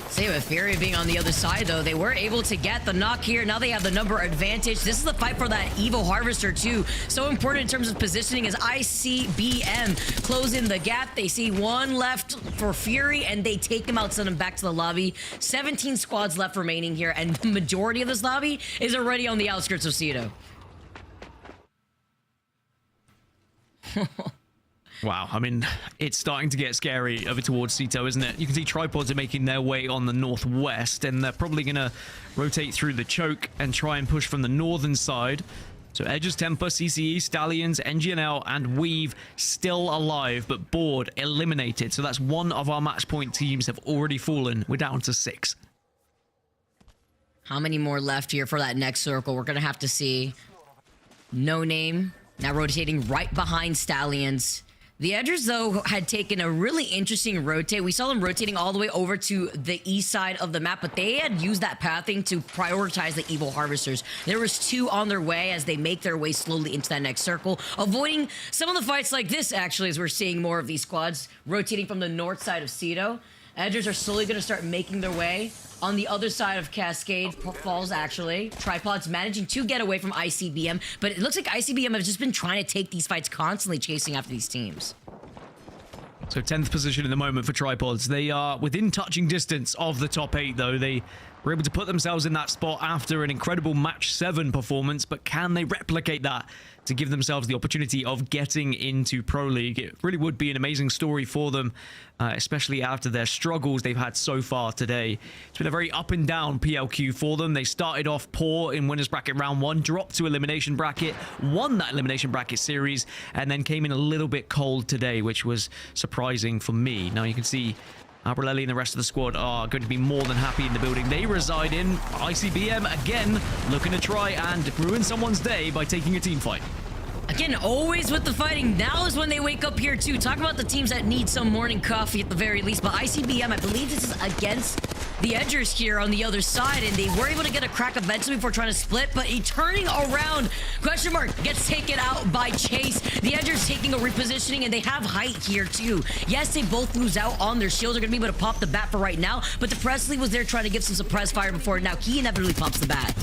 Same with Fury being on the other side, though. They were able to get the knock here. Now they have the number advantage. This is the fight for that Evo Harvester, too. So important in terms of positioning as ICBM closing the gap. They see one left for Fury, and they take him out, send him back to the lobby. 17 squads left remaining here, and the majority of this lobby is already on the outskirts of Cedo. Wow, I mean, it's starting to get scary over towards Cedo, isn't it? You can see tripods are making their way on the northwest, and they're probably going to rotate through the choke and try and push from the northern side. So Edge's Temper, CCE, Stallions, NGNL, and Weave still alive, but Board eliminated. So that's one of our match point teams have already fallen. We're down to 6. How many more left here for that next circle? We're going to have to see. No Name now rotating right behind Stallions. The Edgers, though, had taken a really interesting rotate. We saw them rotating all the way over to the east side of the map, but they had used that pathing to prioritize the Evil Harvesters. There was 2 on their way as they make their way slowly into that next circle, avoiding some of the fights like this, actually, as we're seeing more of these squads rotating from the north side of Cedo. Edgers are slowly going to start making their way on the other side of Cascade Falls, actually. Tripods managing to get away from ICBM, but it looks like ICBM have just been trying to take these fights, constantly chasing after these teams. So 10th position in the moment for Tripods. They are within touching distance of the top 8, though. They were able to put themselves in that spot after an incredible match 7 performance, but can they replicate that to give themselves the opportunity of getting into Pro League? It really would be an amazing story for them, especially after their struggles they've had so far today. It's been a very up and down PLQ for them. They started off poor in winners bracket round 1, dropped to elimination bracket, won that elimination bracket series, and then came in a little bit cold today, which was surprising for me. Now you can see Abrelli and the rest of the squad are going to be more than happy in the building they reside in. ICBM, again, looking to try and ruin someone's day by taking a team fight. Again, always with the fighting. Now is when they wake up here, too. Talk about the teams that need some morning coffee at the very least. But ICBM, I believe this is against the Edgers here on the other side. And they were able to get a crack eventually before trying to split. But he turning around, question mark, gets taken out by Chase. The Edgers taking a repositioning, and they have height here, too. Yes, they both lose out on their shields. They're going to be able to pop the bat for right now. But the Presley was there trying to give some suppressed fire before. Now he inevitably pops the bat.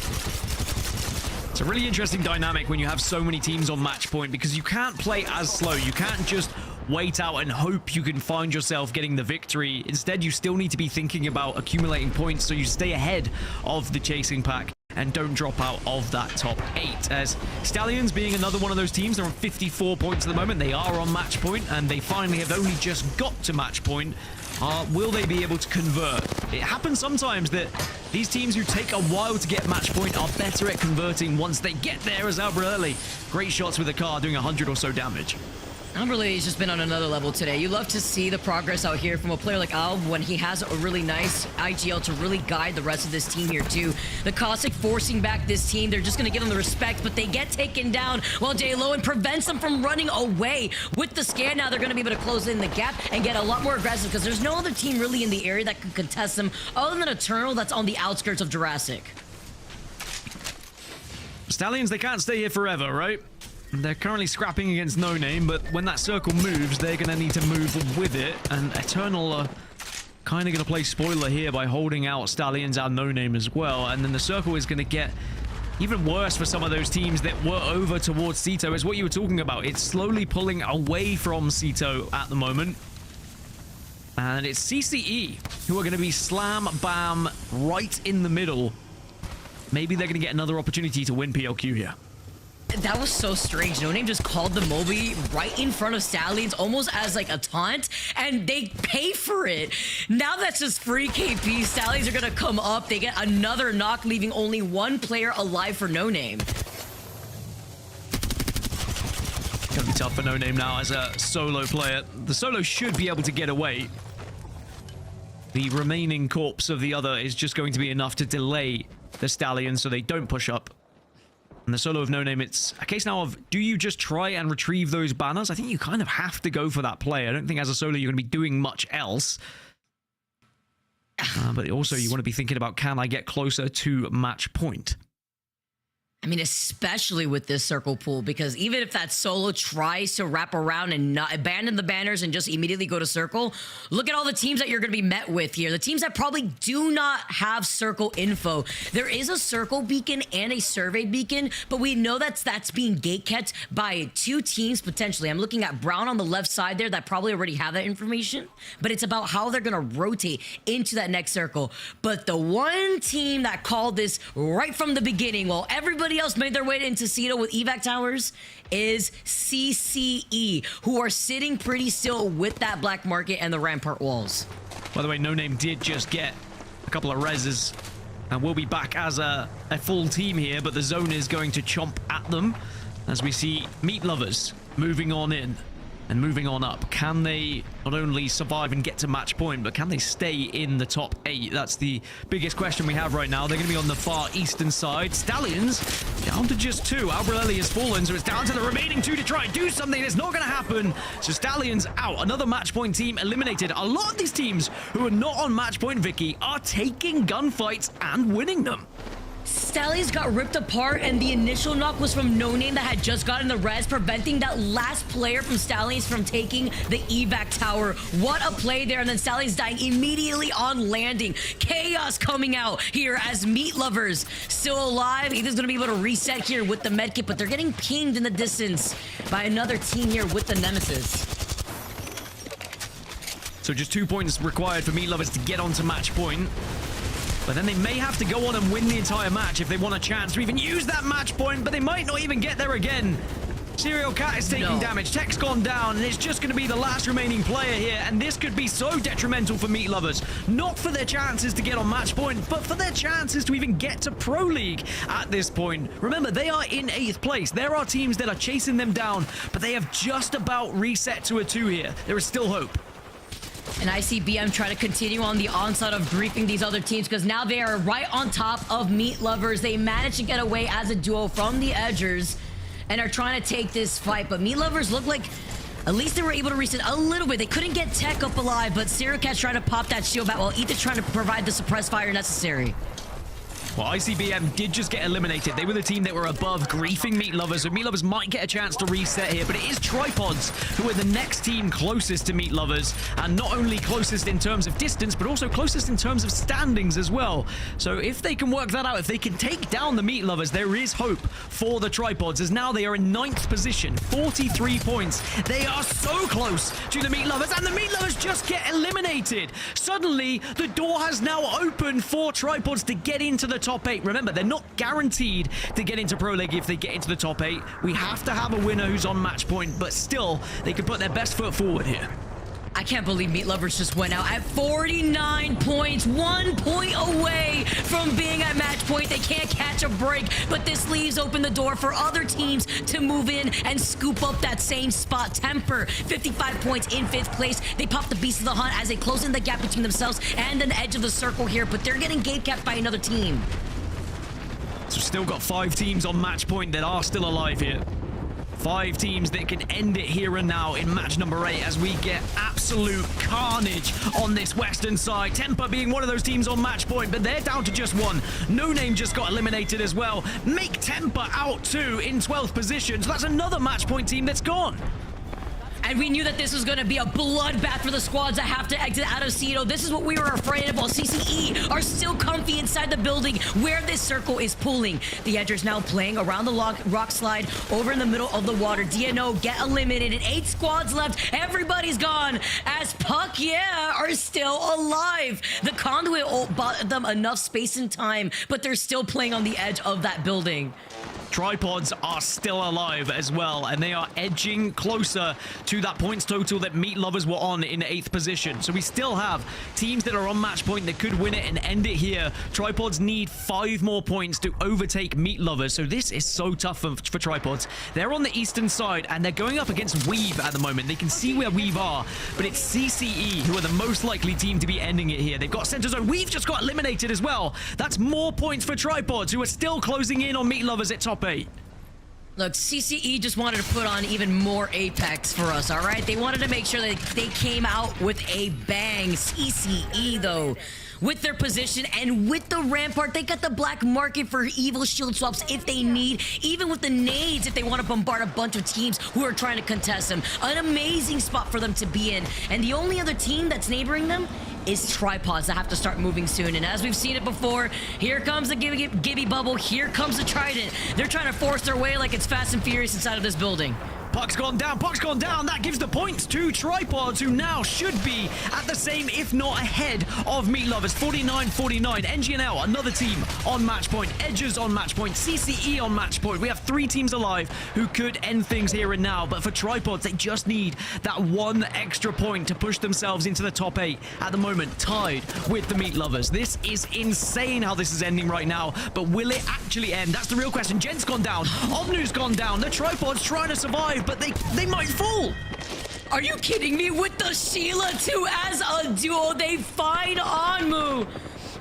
It's a really interesting dynamic when you have so many teams on match point, because you can't play as slow. You can't just wait out and hope you can find yourself getting the victory. Instead, you still need to be thinking about accumulating points so you stay ahead of the chasing pack and don't drop out of that top 8. As Stallions being another one of those teams, they're on 54 points at the moment. They are on match point, and they finally have only just got to match point. Will they be able to convert? It happens sometimes that these teams who take a while to get match point are better at converting once they get there, as Abrelli. Great shots with the car, doing 100 or so damage. Abrelli has just been on another level today. You love to see the progress out here from a player like Al when he has a really nice IGL to really guide the rest of this team here too. The Cossack forcing back this team. They're just going to give them the respect, but they get taken down while Dayloan prevents them from running away. With the scan now, they're going to be able to close in the gap and get a lot more aggressive because there's no other team really in the area that can contest them other than Eternal that's on the outskirts of Jurassic. Stallions, they can't stay here forever, right? They're currently scrapping against No Name, but when that circle moves, they're going to need to move with it. And Eternal are kind of going to play spoiler here by holding out Stallions and No Name as well. And then the circle is going to get even worse for some of those teams that were over towards Cito. As what you were talking about, it's slowly pulling away from Cito at the moment. And it's CCE who are going to be slam bam right in the middle. Maybe they're going to get another opportunity to win PLQ here. That was so strange. No Name just called the Moby right in front of Stallions, almost as like a taunt, and they pay for it. Now that's just free KP. Stallions are gonna come up. They get another knock, leaving only one player alive for No Name. Gonna be tough for No Name now as a solo player. The solo should be able to get away. The remaining corpse of the other is just going to be enough to delay the Stallions so they don't push up. And the solo of No Name, it's a case now of, do you just try and retrieve those banners? I think you kind of have to go for that play. I don't think as a solo you're going to be doing much else. But also you want to be thinking about, can I get closer to match point? I mean, especially with this circle pool, because even if that solo tries to wrap around and not abandon the banners and just immediately go to circle, look at all the teams that you're going to be met with here. The teams that probably do not have circle info. There is a circle beacon and a survey beacon, but we know that's being gate-kept by two teams potentially. I'm looking at Brown on the left side there that probably already have that information, but it's about how they're going to rotate into that next circle. But the one team that called this right from the beginning, while everybody else made their way into Cito with evac towers, is CCE, who are sitting pretty still with that black market and the rampart walls. By the way, No Name did just get a couple of reses and we'll be back as a full team here, but the zone is going to chomp at them as we see Meat Lovers moving on in and moving on up. Can they not only survive and get to match point, but can they stay in the top 8? That's the biggest question we have right now. They're going to be on the far eastern side. Stallions down to just 2. Abrelli has fallen, so it's down to the remaining 2 to try and do something. It's not going to happen. So Stallions out. Another match point team eliminated. A lot of these teams who are not on match point, Vicky, are taking gunfights and winning them. Stallions got ripped apart, and the initial knock was from No Name that had just gotten the res, preventing that last player from Stallions from taking the evac tower. What a play there, and then Stallions dying immediately on landing. Chaos coming out here as Meat Lovers still alive. Ethan's gonna be able to reset here with the medkit, but they're getting pinged in the distance by another team here with the Nemesis. So just 2 points required for Meat Lovers to get onto match point. But then they may have to go on and win the entire match if they want a chance to even use that match point, but they might not even get there again. Serial Cat is taking damage. Tech's gone down, and it's just going to be the last remaining player here, and this could be so detrimental for Meat Lovers. Not for their chances to get on match point, but for their chances to even get to Pro League at this point. Remember, they are in 8th place. There are teams that are chasing them down, but they have just about reset to a 2 here. There is still hope. And I see BM try to continue on the onslaught of griefing these other teams because now they are right on top of Meat Lovers. They managed to get away as a duo from the Edgers and are trying to take this fight. But Meat Lovers look like at least they were able to reset a little bit. They couldn't get Tech up alive, but Sirocat's trying to pop that shield back while Ethan's trying to provide the suppressed fire necessary. Well, ICBM did just get eliminated. They were the team that were above griefing Meat Lovers, so Meat Lovers might get a chance to reset here, but it is Tripods who are the next team closest to Meat Lovers, and not only closest in terms of distance, but also closest in terms of standings as well. So if they can work that out, if they can take down the Meat Lovers, there is hope for the Tripods, as now they are in 9th position, 43 points. They are so close to the Meat Lovers, and the Meat Lovers just get eliminated. Suddenly, the door has now opened for Tripods to get into the top 8. Remember, they're not guaranteed to get into Pro League if they get into the top 8. We have to have a winner who's on match point, but still, they can put their best foot forward here. I can't believe Meat Lovers just went out at 49 points, 1 point away from being at match point. They can't catch a break, but this leaves open the door for other teams to move in and scoop up that same spot. Temper, 55 points in 5th place. They pop the Beast of the Hunt as they close in the gap between themselves and an edge of the circle here, but they're getting gate capped by another team. So still got 5 teams on match point that are still alive here. 5 teams that can end it here and now in match number 8 as we get absolute carnage on this western side. Temper being one of those teams on match point, but they're down to just 1. No Name just got eliminated as well. Make Temper out too in 12th position. So that's another match point team that's gone. And we knew that this was going to be a bloodbath for the squads that have to exit out of Cedo. This is what we were afraid of. While CCE are still comfy inside the building where this circle is pulling. The Edgers now playing around the rock slide over in the middle of the water. DNO get eliminated. 8 squads left. Everybody's gone. As Puck, are still alive. The Conduit bought them enough space and time, but they're still playing on the edge of that building. Tripods are still alive as well, and they are edging closer to that points total that Meat Lovers were on in 8th position. So we still have teams that are on match point that could win it and end it here. Tripods need 5 more points to overtake Meat Lovers, so this is so tough for Tripods. They're on the eastern side, and they're going up against Weave at the moment. They can see where Weave are, but it's CCE who are the most likely team to be ending it here. They've got center zone. Weave just got eliminated as well. That's more points for Tripods, who are still closing in on Meat Lovers at top 8. Look, CCE just wanted to put on even more Apex for us, all right? They wanted to make sure that they came out with a bang. CCE, though, with their position and with the Rampart, they got the black market for evil shield swaps if they need, even with the nades if they want to bombard a bunch of teams who are trying to contest them. An amazing spot for them to be in. And the only other team that's neighboring them is Tripods that have to start moving soon. And as we've seen it before, here comes the Gibby Bubble, here comes the Trident. They're trying to force their way like it's Fast and Furious inside of this building. Puck's gone down. Puck's gone down. That gives the points to Tripods, who now should be at the same, if not ahead, of Meat Lovers. 49-49. NGNL, another team on match point. Edgers on match point. CCE on match point. We have 3 teams alive who could end things here and now. But for Tripods, they just need that 1 extra point to push themselves into the top 8. At the moment, tied with the Meat Lovers. This is insane how this is ending right now. But will it actually end? That's the real question. Gent's gone down. Omnu's gone down. The Tripods trying to survive, but they might fall. Are you kidding me? With the Sheila 2 as a duo, they find Onmu.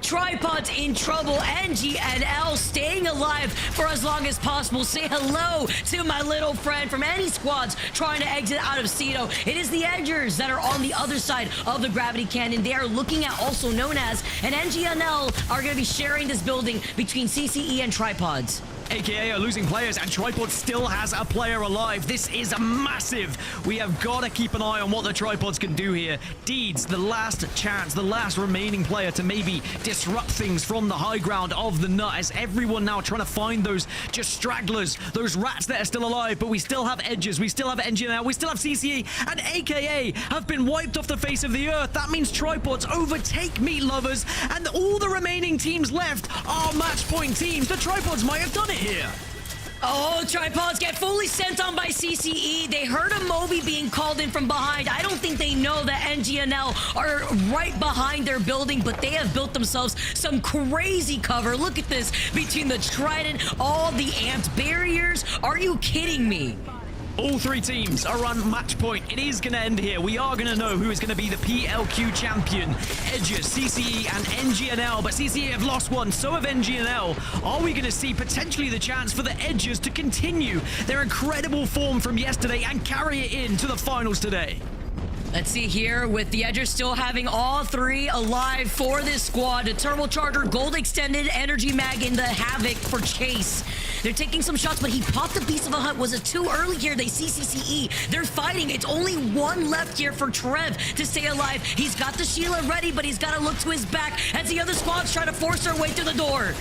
Tripods in trouble. NGNL staying alive for as long as possible. Say hello to my little friend from any squads trying to exit out of Cedo. It is the Edgers that are on the other side of the Gravity Cannon. They are looking at also known as, and NGNL are going to be sharing this building between CCE and Tripods. AKA are losing players, and Tripod still has a player alive. This is massive. We have got to keep an eye on what the Tripods can do here. Deeds, the last chance, the last remaining player to maybe disrupt things from the high ground of the nut, as everyone now trying to find those just stragglers, those rats that are still alive. But we still have Edges, we still have NGNL, we still have CCE, and AKA have been wiped off the face of the earth. That means Tripods overtake Meat Lovers, and all the remaining teams left are match point teams. The Tripods might have done it here. Oh, Tripods get fully sent on by CCE. They heard a Moby being called in from behind. I don't think they know that NGNL are right behind their building, but they have built themselves some crazy cover. Look at this, between the Trident, all the amped barriers. Are you kidding me? All three teams are on match point. It is going to end here. We are going to know who is going to be the PLQ champion. Edges, CCE, and NGNL. But CCE have lost one, so have NGNL. Are we going to see potentially the chance for the Edges to continue their incredible form from yesterday and carry it into the finals today? Let's see here with the Edgers still having all three alive for this squad. The Turbocharger, Gold Extended, Energy Mag, and the Havoc for Chase. They're taking some shots, but he popped a Beast of a Hunt. Was it too early here? They see CCE. They're fighting. It's only one left here for Trev to stay alive. He's got the Sheila ready, but he's got to look to his back as the other squads try to force their way through the door.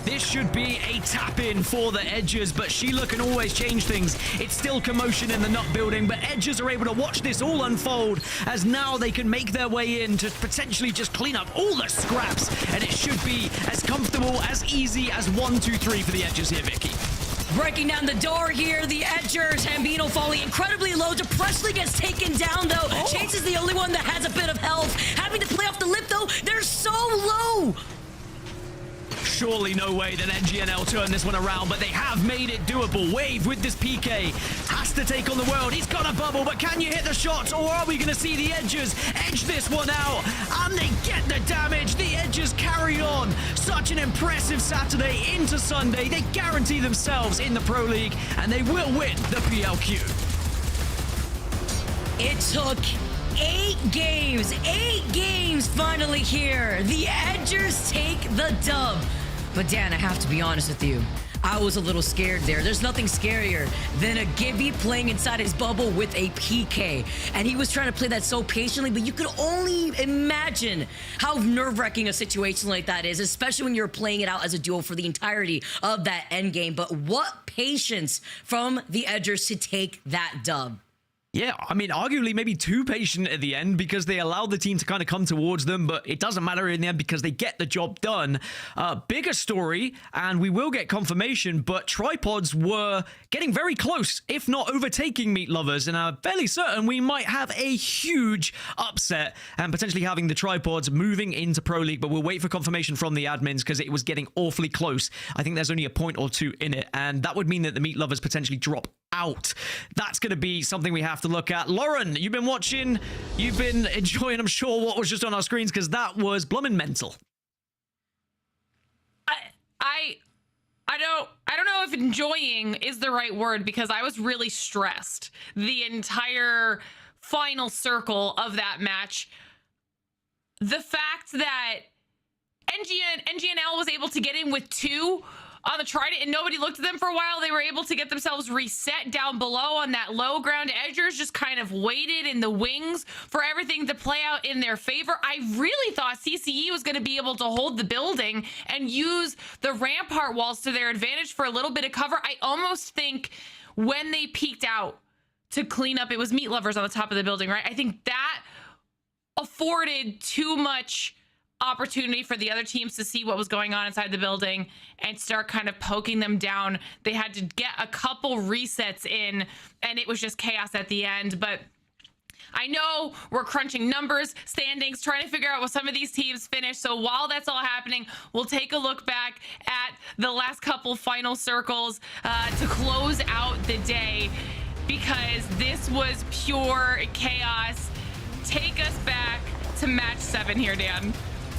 This should be a tap-in for the Edges, but Sheila can always change things. It's still commotion in the nut building, but Edges are able to watch this all unfold as now they can make their way in to potentially just clean up all the scraps, and it should be as comfortable, as easy as 1, 2, 3 for the Edges here, Vicky. Breaking down the door here, the Edgers, Hambino falling incredibly low. Presley gets taken down, though. Chase is the only one that has a bit of health. Having to play off the lip, though, they're so low. Surely no way that NGNL turn this one around, but they have made it doable. Wave with this PK has to take on the world. He's got a bubble, but can you hit the shots, or are we going to see the Edges edge this one out? And they get the damage. The Edges carry on. Such an impressive Saturday into Sunday. They guarantee themselves in the Pro League, and they will win the PLQ. It took 8 games finally here. The Edgers take the dub. But Dan, I have to be honest with you. I was a little scared there. There's nothing scarier than a Gibby playing inside his bubble with a PK. And he was trying to play that so patiently, but you could only imagine how nerve-wracking a situation like that is, especially when you're playing it out as a duo for the entirety of that endgame. But what patience from the Edgers to take that dub. Yeah, I mean, arguably maybe too patient at the end because they allowed the team to kind of come towards them, but it doesn't matter in the end because they get the job done. Bigger story, and we will get confirmation, but Tripods were getting very close, if not overtaking Meat Lovers, and I'm fairly certain we might have a huge upset and potentially having the Tripods moving into Pro League, but we'll wait for confirmation from the admins because it was getting awfully close. I think there's only a point or two in it, and that would mean that the Meat Lovers potentially drop out. That's going to be something we have to look at. Lauren, you've been watching, you've been enjoying, I'm sure, what was just on our screens because that was bloomin' mental. I don't know if enjoying is the right word because I was really stressed the entire final circle of that match. The fact that NGNL was able to get in with 2 on the Trident and nobody looked at them for a while. They were able to get themselves reset down below on that low ground. Edgers just kind of waited in the wings for everything to play out in their favor. I really thought CCE was going to be able to hold the building and use the rampart walls to their advantage for a little bit of cover. I almost think when they peeked out to clean up, it was Meat Lovers on the top of the building, right? I think that afforded too much opportunity for the other teams to see what was going on inside the building and start kind of poking them down. They had to get a couple resets in and it was just chaos at the end. But I know we're crunching numbers, standings, trying to figure out what some of these teams finished. So while that's all happening, we'll take a look back at the last couple final circles to close out the day because this was pure chaos. Take us back to match 7 here, Dan.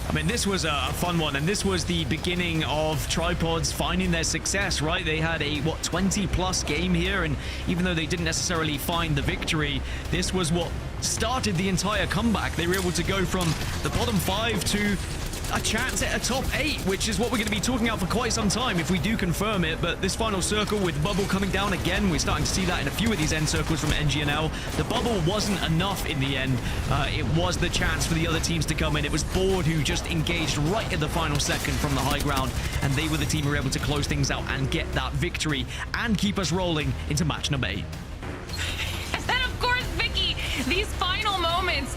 I mean, this was a fun one, and this was the beginning of Tripods finding their success, right? They had a, 20-plus game here, and even though they didn't necessarily find the victory, this was what started the entire comeback. They were able to go from the bottom 5 to a chance at a top 8, which is what we're going to be talking about for quite some time if we do confirm it. But this final circle with bubble coming down again, we're starting to see that in a few of these end circles from NGNL. The bubble wasn't enough in the end. It was the chance for the other teams to come in. It was Board who just engaged right at the final second from the high ground, and they were the team who were able to close things out and get that victory and keep us rolling into match number 8. And then, of course, Vicky, these final moments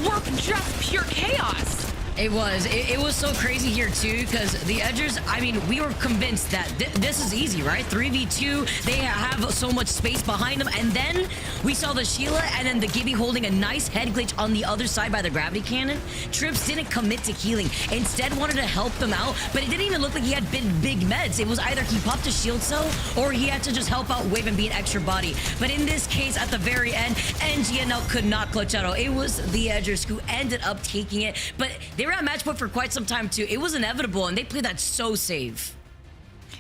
were just pure chaos. It was so crazy here too, because the Edgers, I mean, we were convinced that this is easy, right? 3v2, they have so much space behind them, and then we saw the Sheila and then the Gibby holding a nice head glitch on the other side by the gravity cannon. Trips didn't commit to healing, instead wanted to help them out, but it didn't even look like he had big meds. It was either he popped a shield cell or he had to just help out Wave and be an extra body. But in this case, at the very end, NGNL could not clutch out. It was the Edgers who ended up taking it, but they were at match point for quite some time too. It was inevitable, and they played that so safe.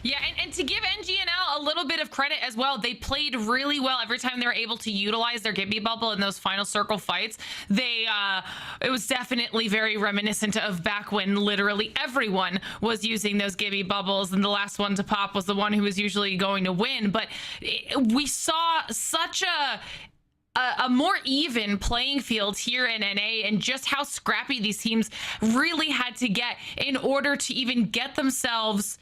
Yeah, and to give NGNL a little bit of credit as well, they played really well every time they were able to utilize their Gibby bubble in those final circle fights. It was definitely very reminiscent of back when literally everyone was using those Gibby bubbles, and the last one to pop was the one who was usually going to win. But we saw such a more even playing field here in NA, and just how scrappy these teams really had to get in order to even get themselves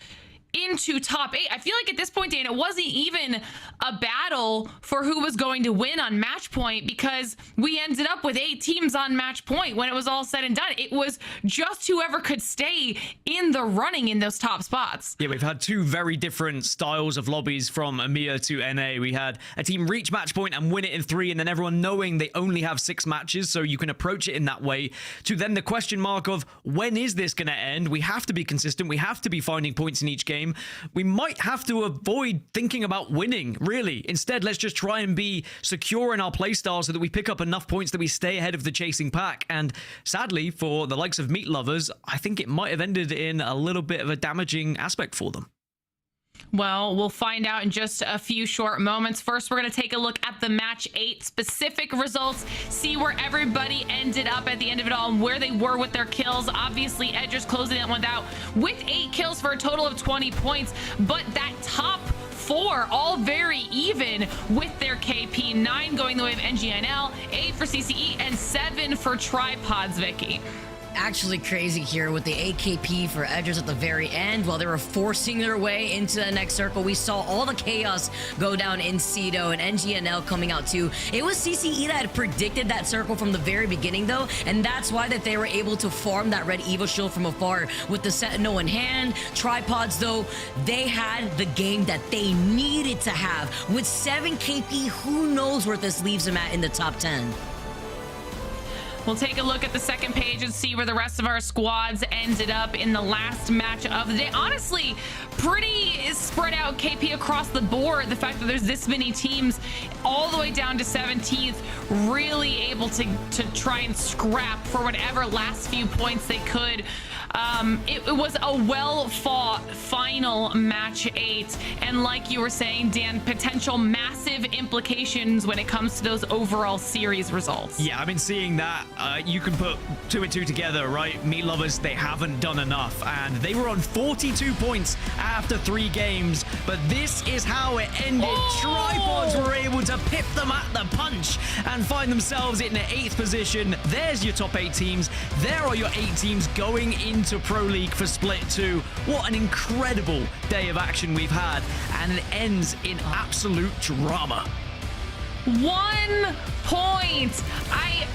into top 8. I feel like at this point, Dan, it wasn't even a battle for who was going to win on match point, because we ended up with 8 teams on match point when it was all said and done. It was just whoever could stay in the running in those top spots. Yeah, we've had 2 very different styles of lobbies from EMEA to NA. We had a team reach match point and win it in 3, and then everyone knowing they only have 6 matches, so you can approach it in that way, to then the question mark of when is this going to end? We have to be consistent. We have to be finding points in each game. We might have to avoid thinking about winning, really. Instead, let's just try and be secure in our playstyle so that we pick up enough points that we stay ahead of the chasing pack. And sadly, for the likes of Meat Lovers, I think it might have ended in a little bit of a damaging aspect for them. Well, we'll find out in just a few short moments. First, we're going to take a look at the match 8 specific results, see where everybody ended up at the end of it all and where they were with their kills. Obviously, Edgers closing that one out with 8 kills for a total of 20 points, but that top 4 all very even with their KP. 9 going the way of NGNL, 8 for CCE, and 7 for Tripods, Vicky. Actually crazy here with the AKP for Edgers at the very end. While they were forcing their way into the next circle, we saw all the chaos go down in Cedo, and NGNL coming out too. It was CCE that had predicted that circle from the very beginning though, and that's why that they were able to farm that red Evo shield from afar with the Sentinel in hand. Tripods though, they had the game that they needed to have. With 7 KP, who knows where this leaves them at in the top 10. We'll take a look at the second page and see where the rest of our squads ended up in the last match of the day. Honestly, pretty spread out KP across the board. The fact that there's this many teams all the way down to 17th, really able to try and scrap for whatever last few points they could. It was a well-fought final match 8, and like you were saying, Dan, potential massive implications when it comes to those overall series results. Yeah, I've been seeing that. You can put 2 and 2 together, right? Meat Lovers, they haven't done enough, and they were on 42 points after 3 games, but this is how it ended. Tripods were able to pip them at the punch and find themselves in the 8th position. There's your top 8 teams. There are your 8 teams going into Pro League for Split 2. What an incredible day of action we've had, and it ends in absolute drama. 1 point. I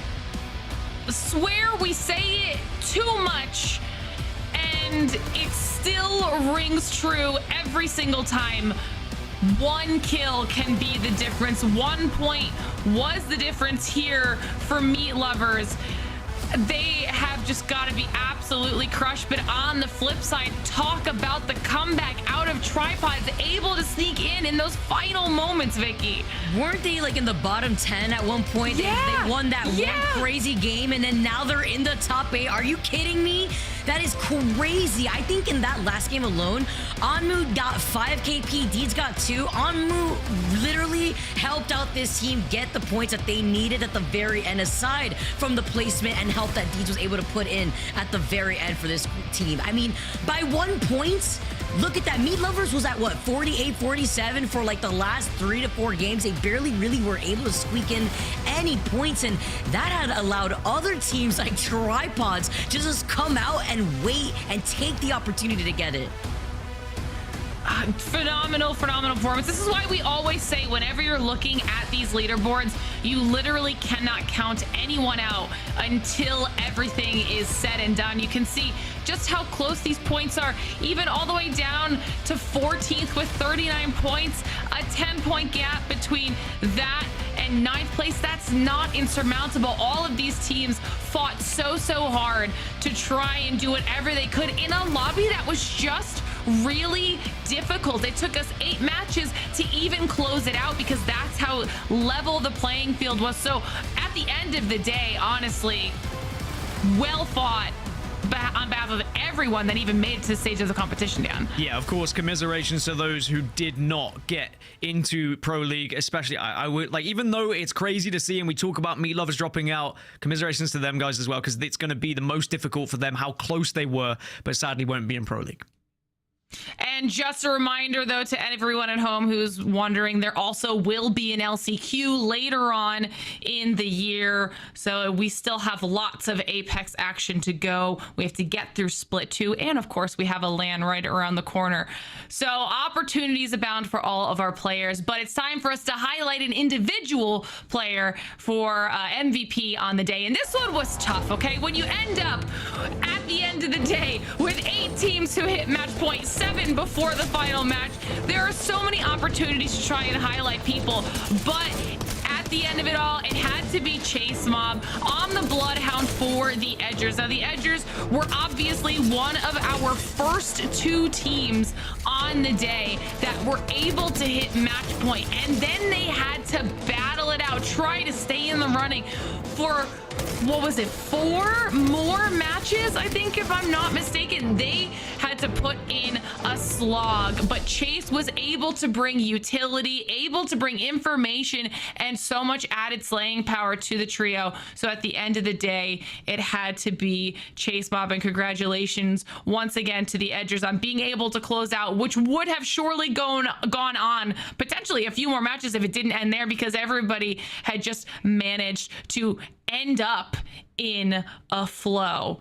swear we say it too much, and it still rings true every single time. 1 kill can be the difference. 1 point was the difference here for Meat Lovers. They have just got to be absolutely crushed. But on the flip side, talk about the comeback out of Tripods, able to sneak in those final moments, Vicky. Weren't they like in the bottom 10 at one point? Yeah. They won that one crazy game, and then now they're in the top 8. Are you kidding me? That is crazy. I think in that last game alone, Anmu got 5 KP, Deeds got 2. Anmu literally helped out this team get the points that they needed at the very end, aside from the placement and help that Deeds was able to put in at the very end for this team. I mean, by 1 point, look at that. Meat Lovers was at what, 48, 47 for like the last 3 to 4 games. They barely really were able to squeak in any points, and that had allowed other teams like Tripods to just come out and wait and take the opportunity to get it. Phenomenal performance. This is why we always say whenever you're looking at these leaderboards, you literally cannot count anyone out until everything is said and done. You can see just how close these points are, even all the way down to 14th with 39 points, a 10-point gap between that and 9th place. That's not insurmountable. All of these teams fought so hard to try and do whatever they could in a lobby that was just really difficult. It took us 8 matches to even close it out because that's how level the playing field was. So at the end of the day, honestly, well fought on behalf of everyone that even made it to the stage of the competition, Dan. Yeah, of course, commiserations to those who did not get into Pro League, especially I would like, even though it's crazy to see and we talk about meat lovers dropping out, commiserations to them guys as well, because it's going to be the most difficult for them how close they were, but sadly won't be in Pro League. And just a reminder, though, to everyone at home who's wondering, there also will be an LCQ later on in the year. So we still have lots of Apex action to go. We have to get through Split 2. And, of course, we have a LAN right around the corner. So opportunities abound for all of our players. But it's time for us to highlight an individual player for MVP on the day. And this one was tough, okay? When you end up at the end of the day with 8 teams who hit match point 7 before the final match, there are so many opportunities to try and highlight people, but at the end of it all, it had to be Chase Mob on the Bloodhound for the Edgers. Now, the Edgers were obviously one of our first 2 teams on the day that were able to hit match point, and then they had to battle it out, try to stay in the running for, what was it, 4 more matches, I think, if I'm not mistaken. They had to put in a slog, but Chase was able to bring utility, able to bring information, and so much added slaying power to the trio. So at the end of the day, it had to be Chase Mob, and congratulations once again to the Edgers on being able to close out, which would have surely gone on potentially a few more matches if it didn't end there, because everybody had just managed to end up in a flow.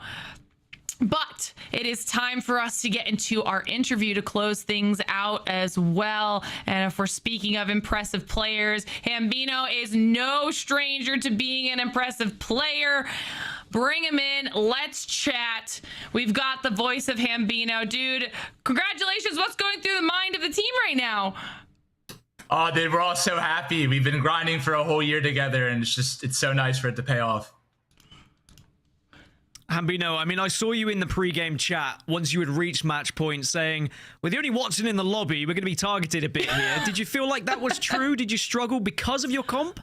But it is time for us to get into our interview to close things out as well. And if we're speaking of impressive players, Hambino is no stranger to being an impressive player. Bring him in. Let's chat. We've got the voice of Hambino. Dude, congratulations. What's going through the mind of the team right now? Oh, dude, we're all so happy. We've been grinding for a whole year together, and it's so nice for it to pay off. Hambino, I mean, I saw you in the pre-game chat once you had reached match point saying, with the only Watson in the lobby, we're going to be targeted a bit here. Did you feel like that was true? Did you struggle because of your comp?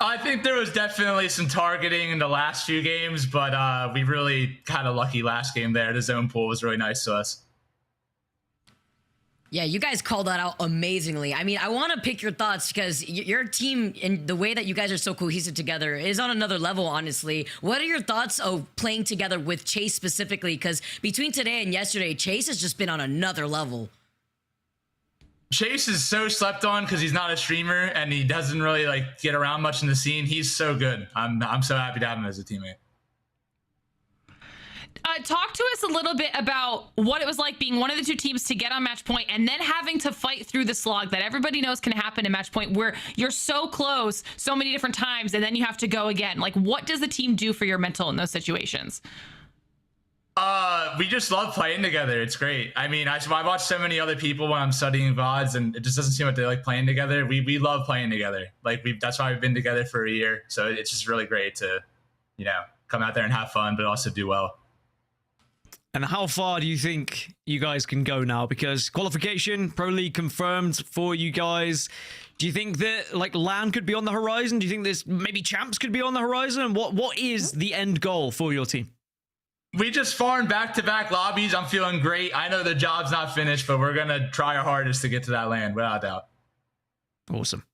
I think there was definitely some targeting in the last few games, but we really kind of lucky last game there. The zone pool was really nice to us. Yeah, you guys called that out amazingly. I mean, I want to pick your thoughts because your team and the way that you guys are so cohesive together is on another level, honestly. What are your thoughts of playing together with Chase specifically? Because between today and yesterday, Chase has just been on another level. Chase is so slept on because he's not a streamer and he doesn't really like get around much in the scene. He's so good. I'm so happy to have him as a teammate. Talk to us a little bit about what it was like being one of the 2 teams to get on match point and then having to fight through the slog that everybody knows can happen in match point, where you're so close so many different times and then you have to go again. Like, what does the team do for your mental in those situations? We just love playing together. It's great. I mean, I watch so many other people when I'm studying VODs, and it just doesn't seem like they like playing together. We love playing together. Like, that's why we've been together for a year. So it's just really great to, you know, come out there and have fun, but also do well. And how far do you think you guys can go now? Because qualification, Pro League confirmed for you guys. Do you think that like LAN could be on the horizon? Do you think this maybe champs could be on the horizon? What is the end goal for your team? We just farmed back-to-back lobbies. I'm feeling great. I know the job's not finished, but we're going to try our hardest to get to that LAN, without a doubt. Awesome.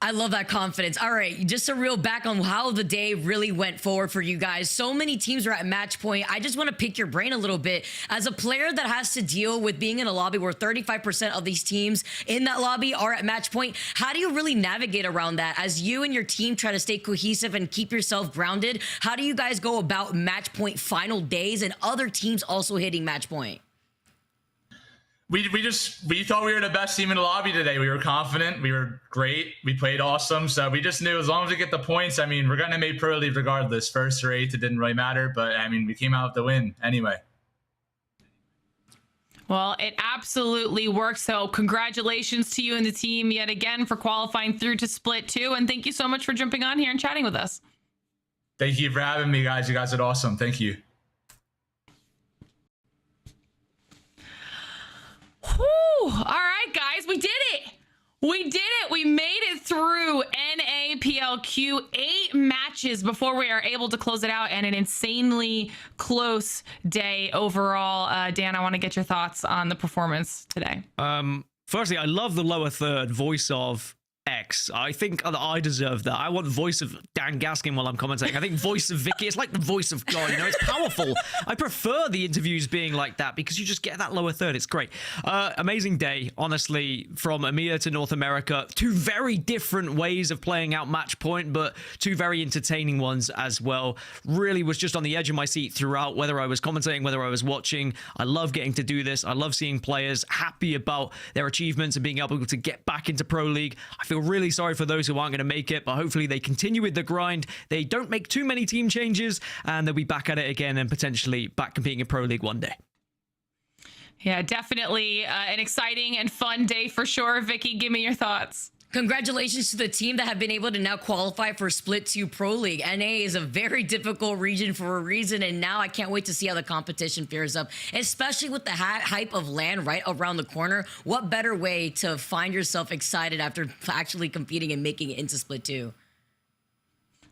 I love that confidence. All right, just a real back on how the day really went forward for you guys. So many teams are at match point. I just want to pick your brain a little bit. As a player that has to deal with being in a lobby where 35% of these teams in that lobby are at match point, how do you really navigate around that? As you and your team try to stay cohesive and keep yourself grounded, how do you guys go about match point final days and other teams also hitting match point? we thought we were the best team in the lobby today. We were confident. We were great. We played awesome. So we just knew as long as we get the points, I mean, we're going to make Pro League regardless. First or eighth, it didn't really matter. But, I mean, we came out with the win anyway. Well, it absolutely worked. So congratulations to you and the team yet again for qualifying through to Split 2. And thank you so much for jumping on here and chatting with us. Thank you for having me, guys. You guys are awesome. Thank you. Whew. All right, guys, we did it. We did it. We made it through NAPLQ 8 matches before we are able to close it out, and an insanely close day overall. Dan, I want to get your thoughts on the performance today. Firstly, I love the lower third voice of X. I think that I deserve that. I want voice of Dan Gaskin while I'm commentating. I think voice of Vicky, it's like the voice of God, you know, it's powerful. I prefer the interviews being like that because you just get that lower third. It's great. Amazing day, honestly, from EMEA to North America. Two very different ways of playing out match point, but two very entertaining ones as well. Really was just on the edge of my seat throughout, whether I was commentating, whether I was watching. I love getting to do this. I love seeing players happy about their achievements and being able to get back into Pro League. I feel really sorry for those who aren't going to make it, but hopefully they continue with the grind. They don't make too many team changes, and they'll be back at it again and potentially back competing in Pro League one day. Yeah, definitely an exciting and fun day for sure. Vicky, give me your thoughts. Congratulations to the team that have been able to now qualify for Split 2 Pro League. NA is a very difficult region for a reason, and now I can't wait to see how the competition fares up, especially with the hype of LAN right around the corner. What better way to find yourself excited after actually competing and making it into Split 2?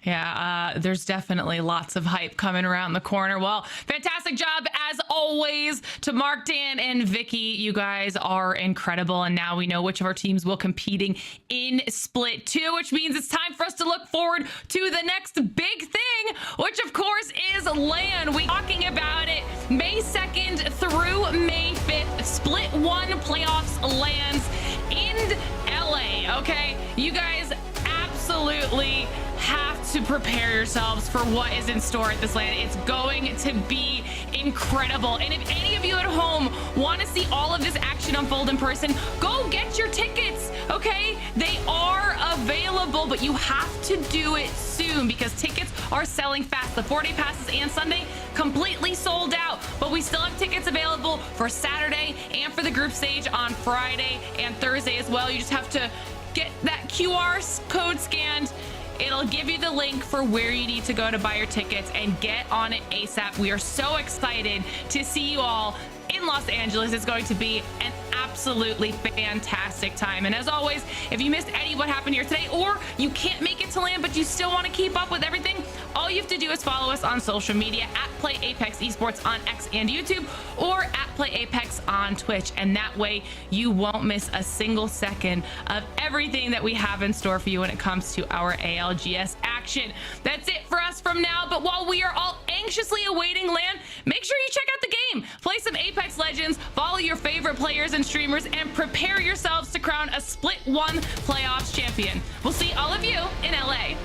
Yeah, there's definitely lots of hype coming around the corner. Well, fantastic job as always to Mark, Dan, and Vicky. You guys are incredible. And now we know which of our teams will competing in Split 2, which means it's time for us to look forward to the next big thing, which of course is LAN. We're talking about it May 2nd through May 5th. Split 1 playoffs lands in LA. Okay, you guys absolutely have to prepare yourselves for what is in store at this LAN. It's going to be incredible. And if any of you at home want to see all of this action unfold in person, go get your tickets, okay? They are available, but you have to do it soon because tickets are selling fast. The 4-day passes and Sunday completely sold out, but we still have tickets available for Saturday and for the group stage on Friday and Thursday as well. You just have to get that QR code scanned. It'll give you the link for where you need to go to buy your tickets and get on it ASAP. We are so excited to see you all in Los Angeles. It's going to be an absolutely fantastic time. And as always, if you missed any of what happened here today, or you can't make it to LAN, but you still want to keep up with everything, all you have to do is follow us on social media at Play Apex Esports on X and YouTube, or at Play Apex on Twitch. And that way you won't miss a single second of everything that we have in store for you when it comes to our ALGS action. That's it for us from now. But while we are all anxiously awaiting LAN, make sure you check out the game, play some Apex Legends, follow your favorite players and streamers, and prepare yourselves to crown a Split 1 playoffs champion. We'll see all of you in LA.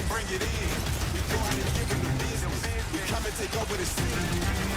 Bring it in. We go out and give them the business. We come and take over the scene.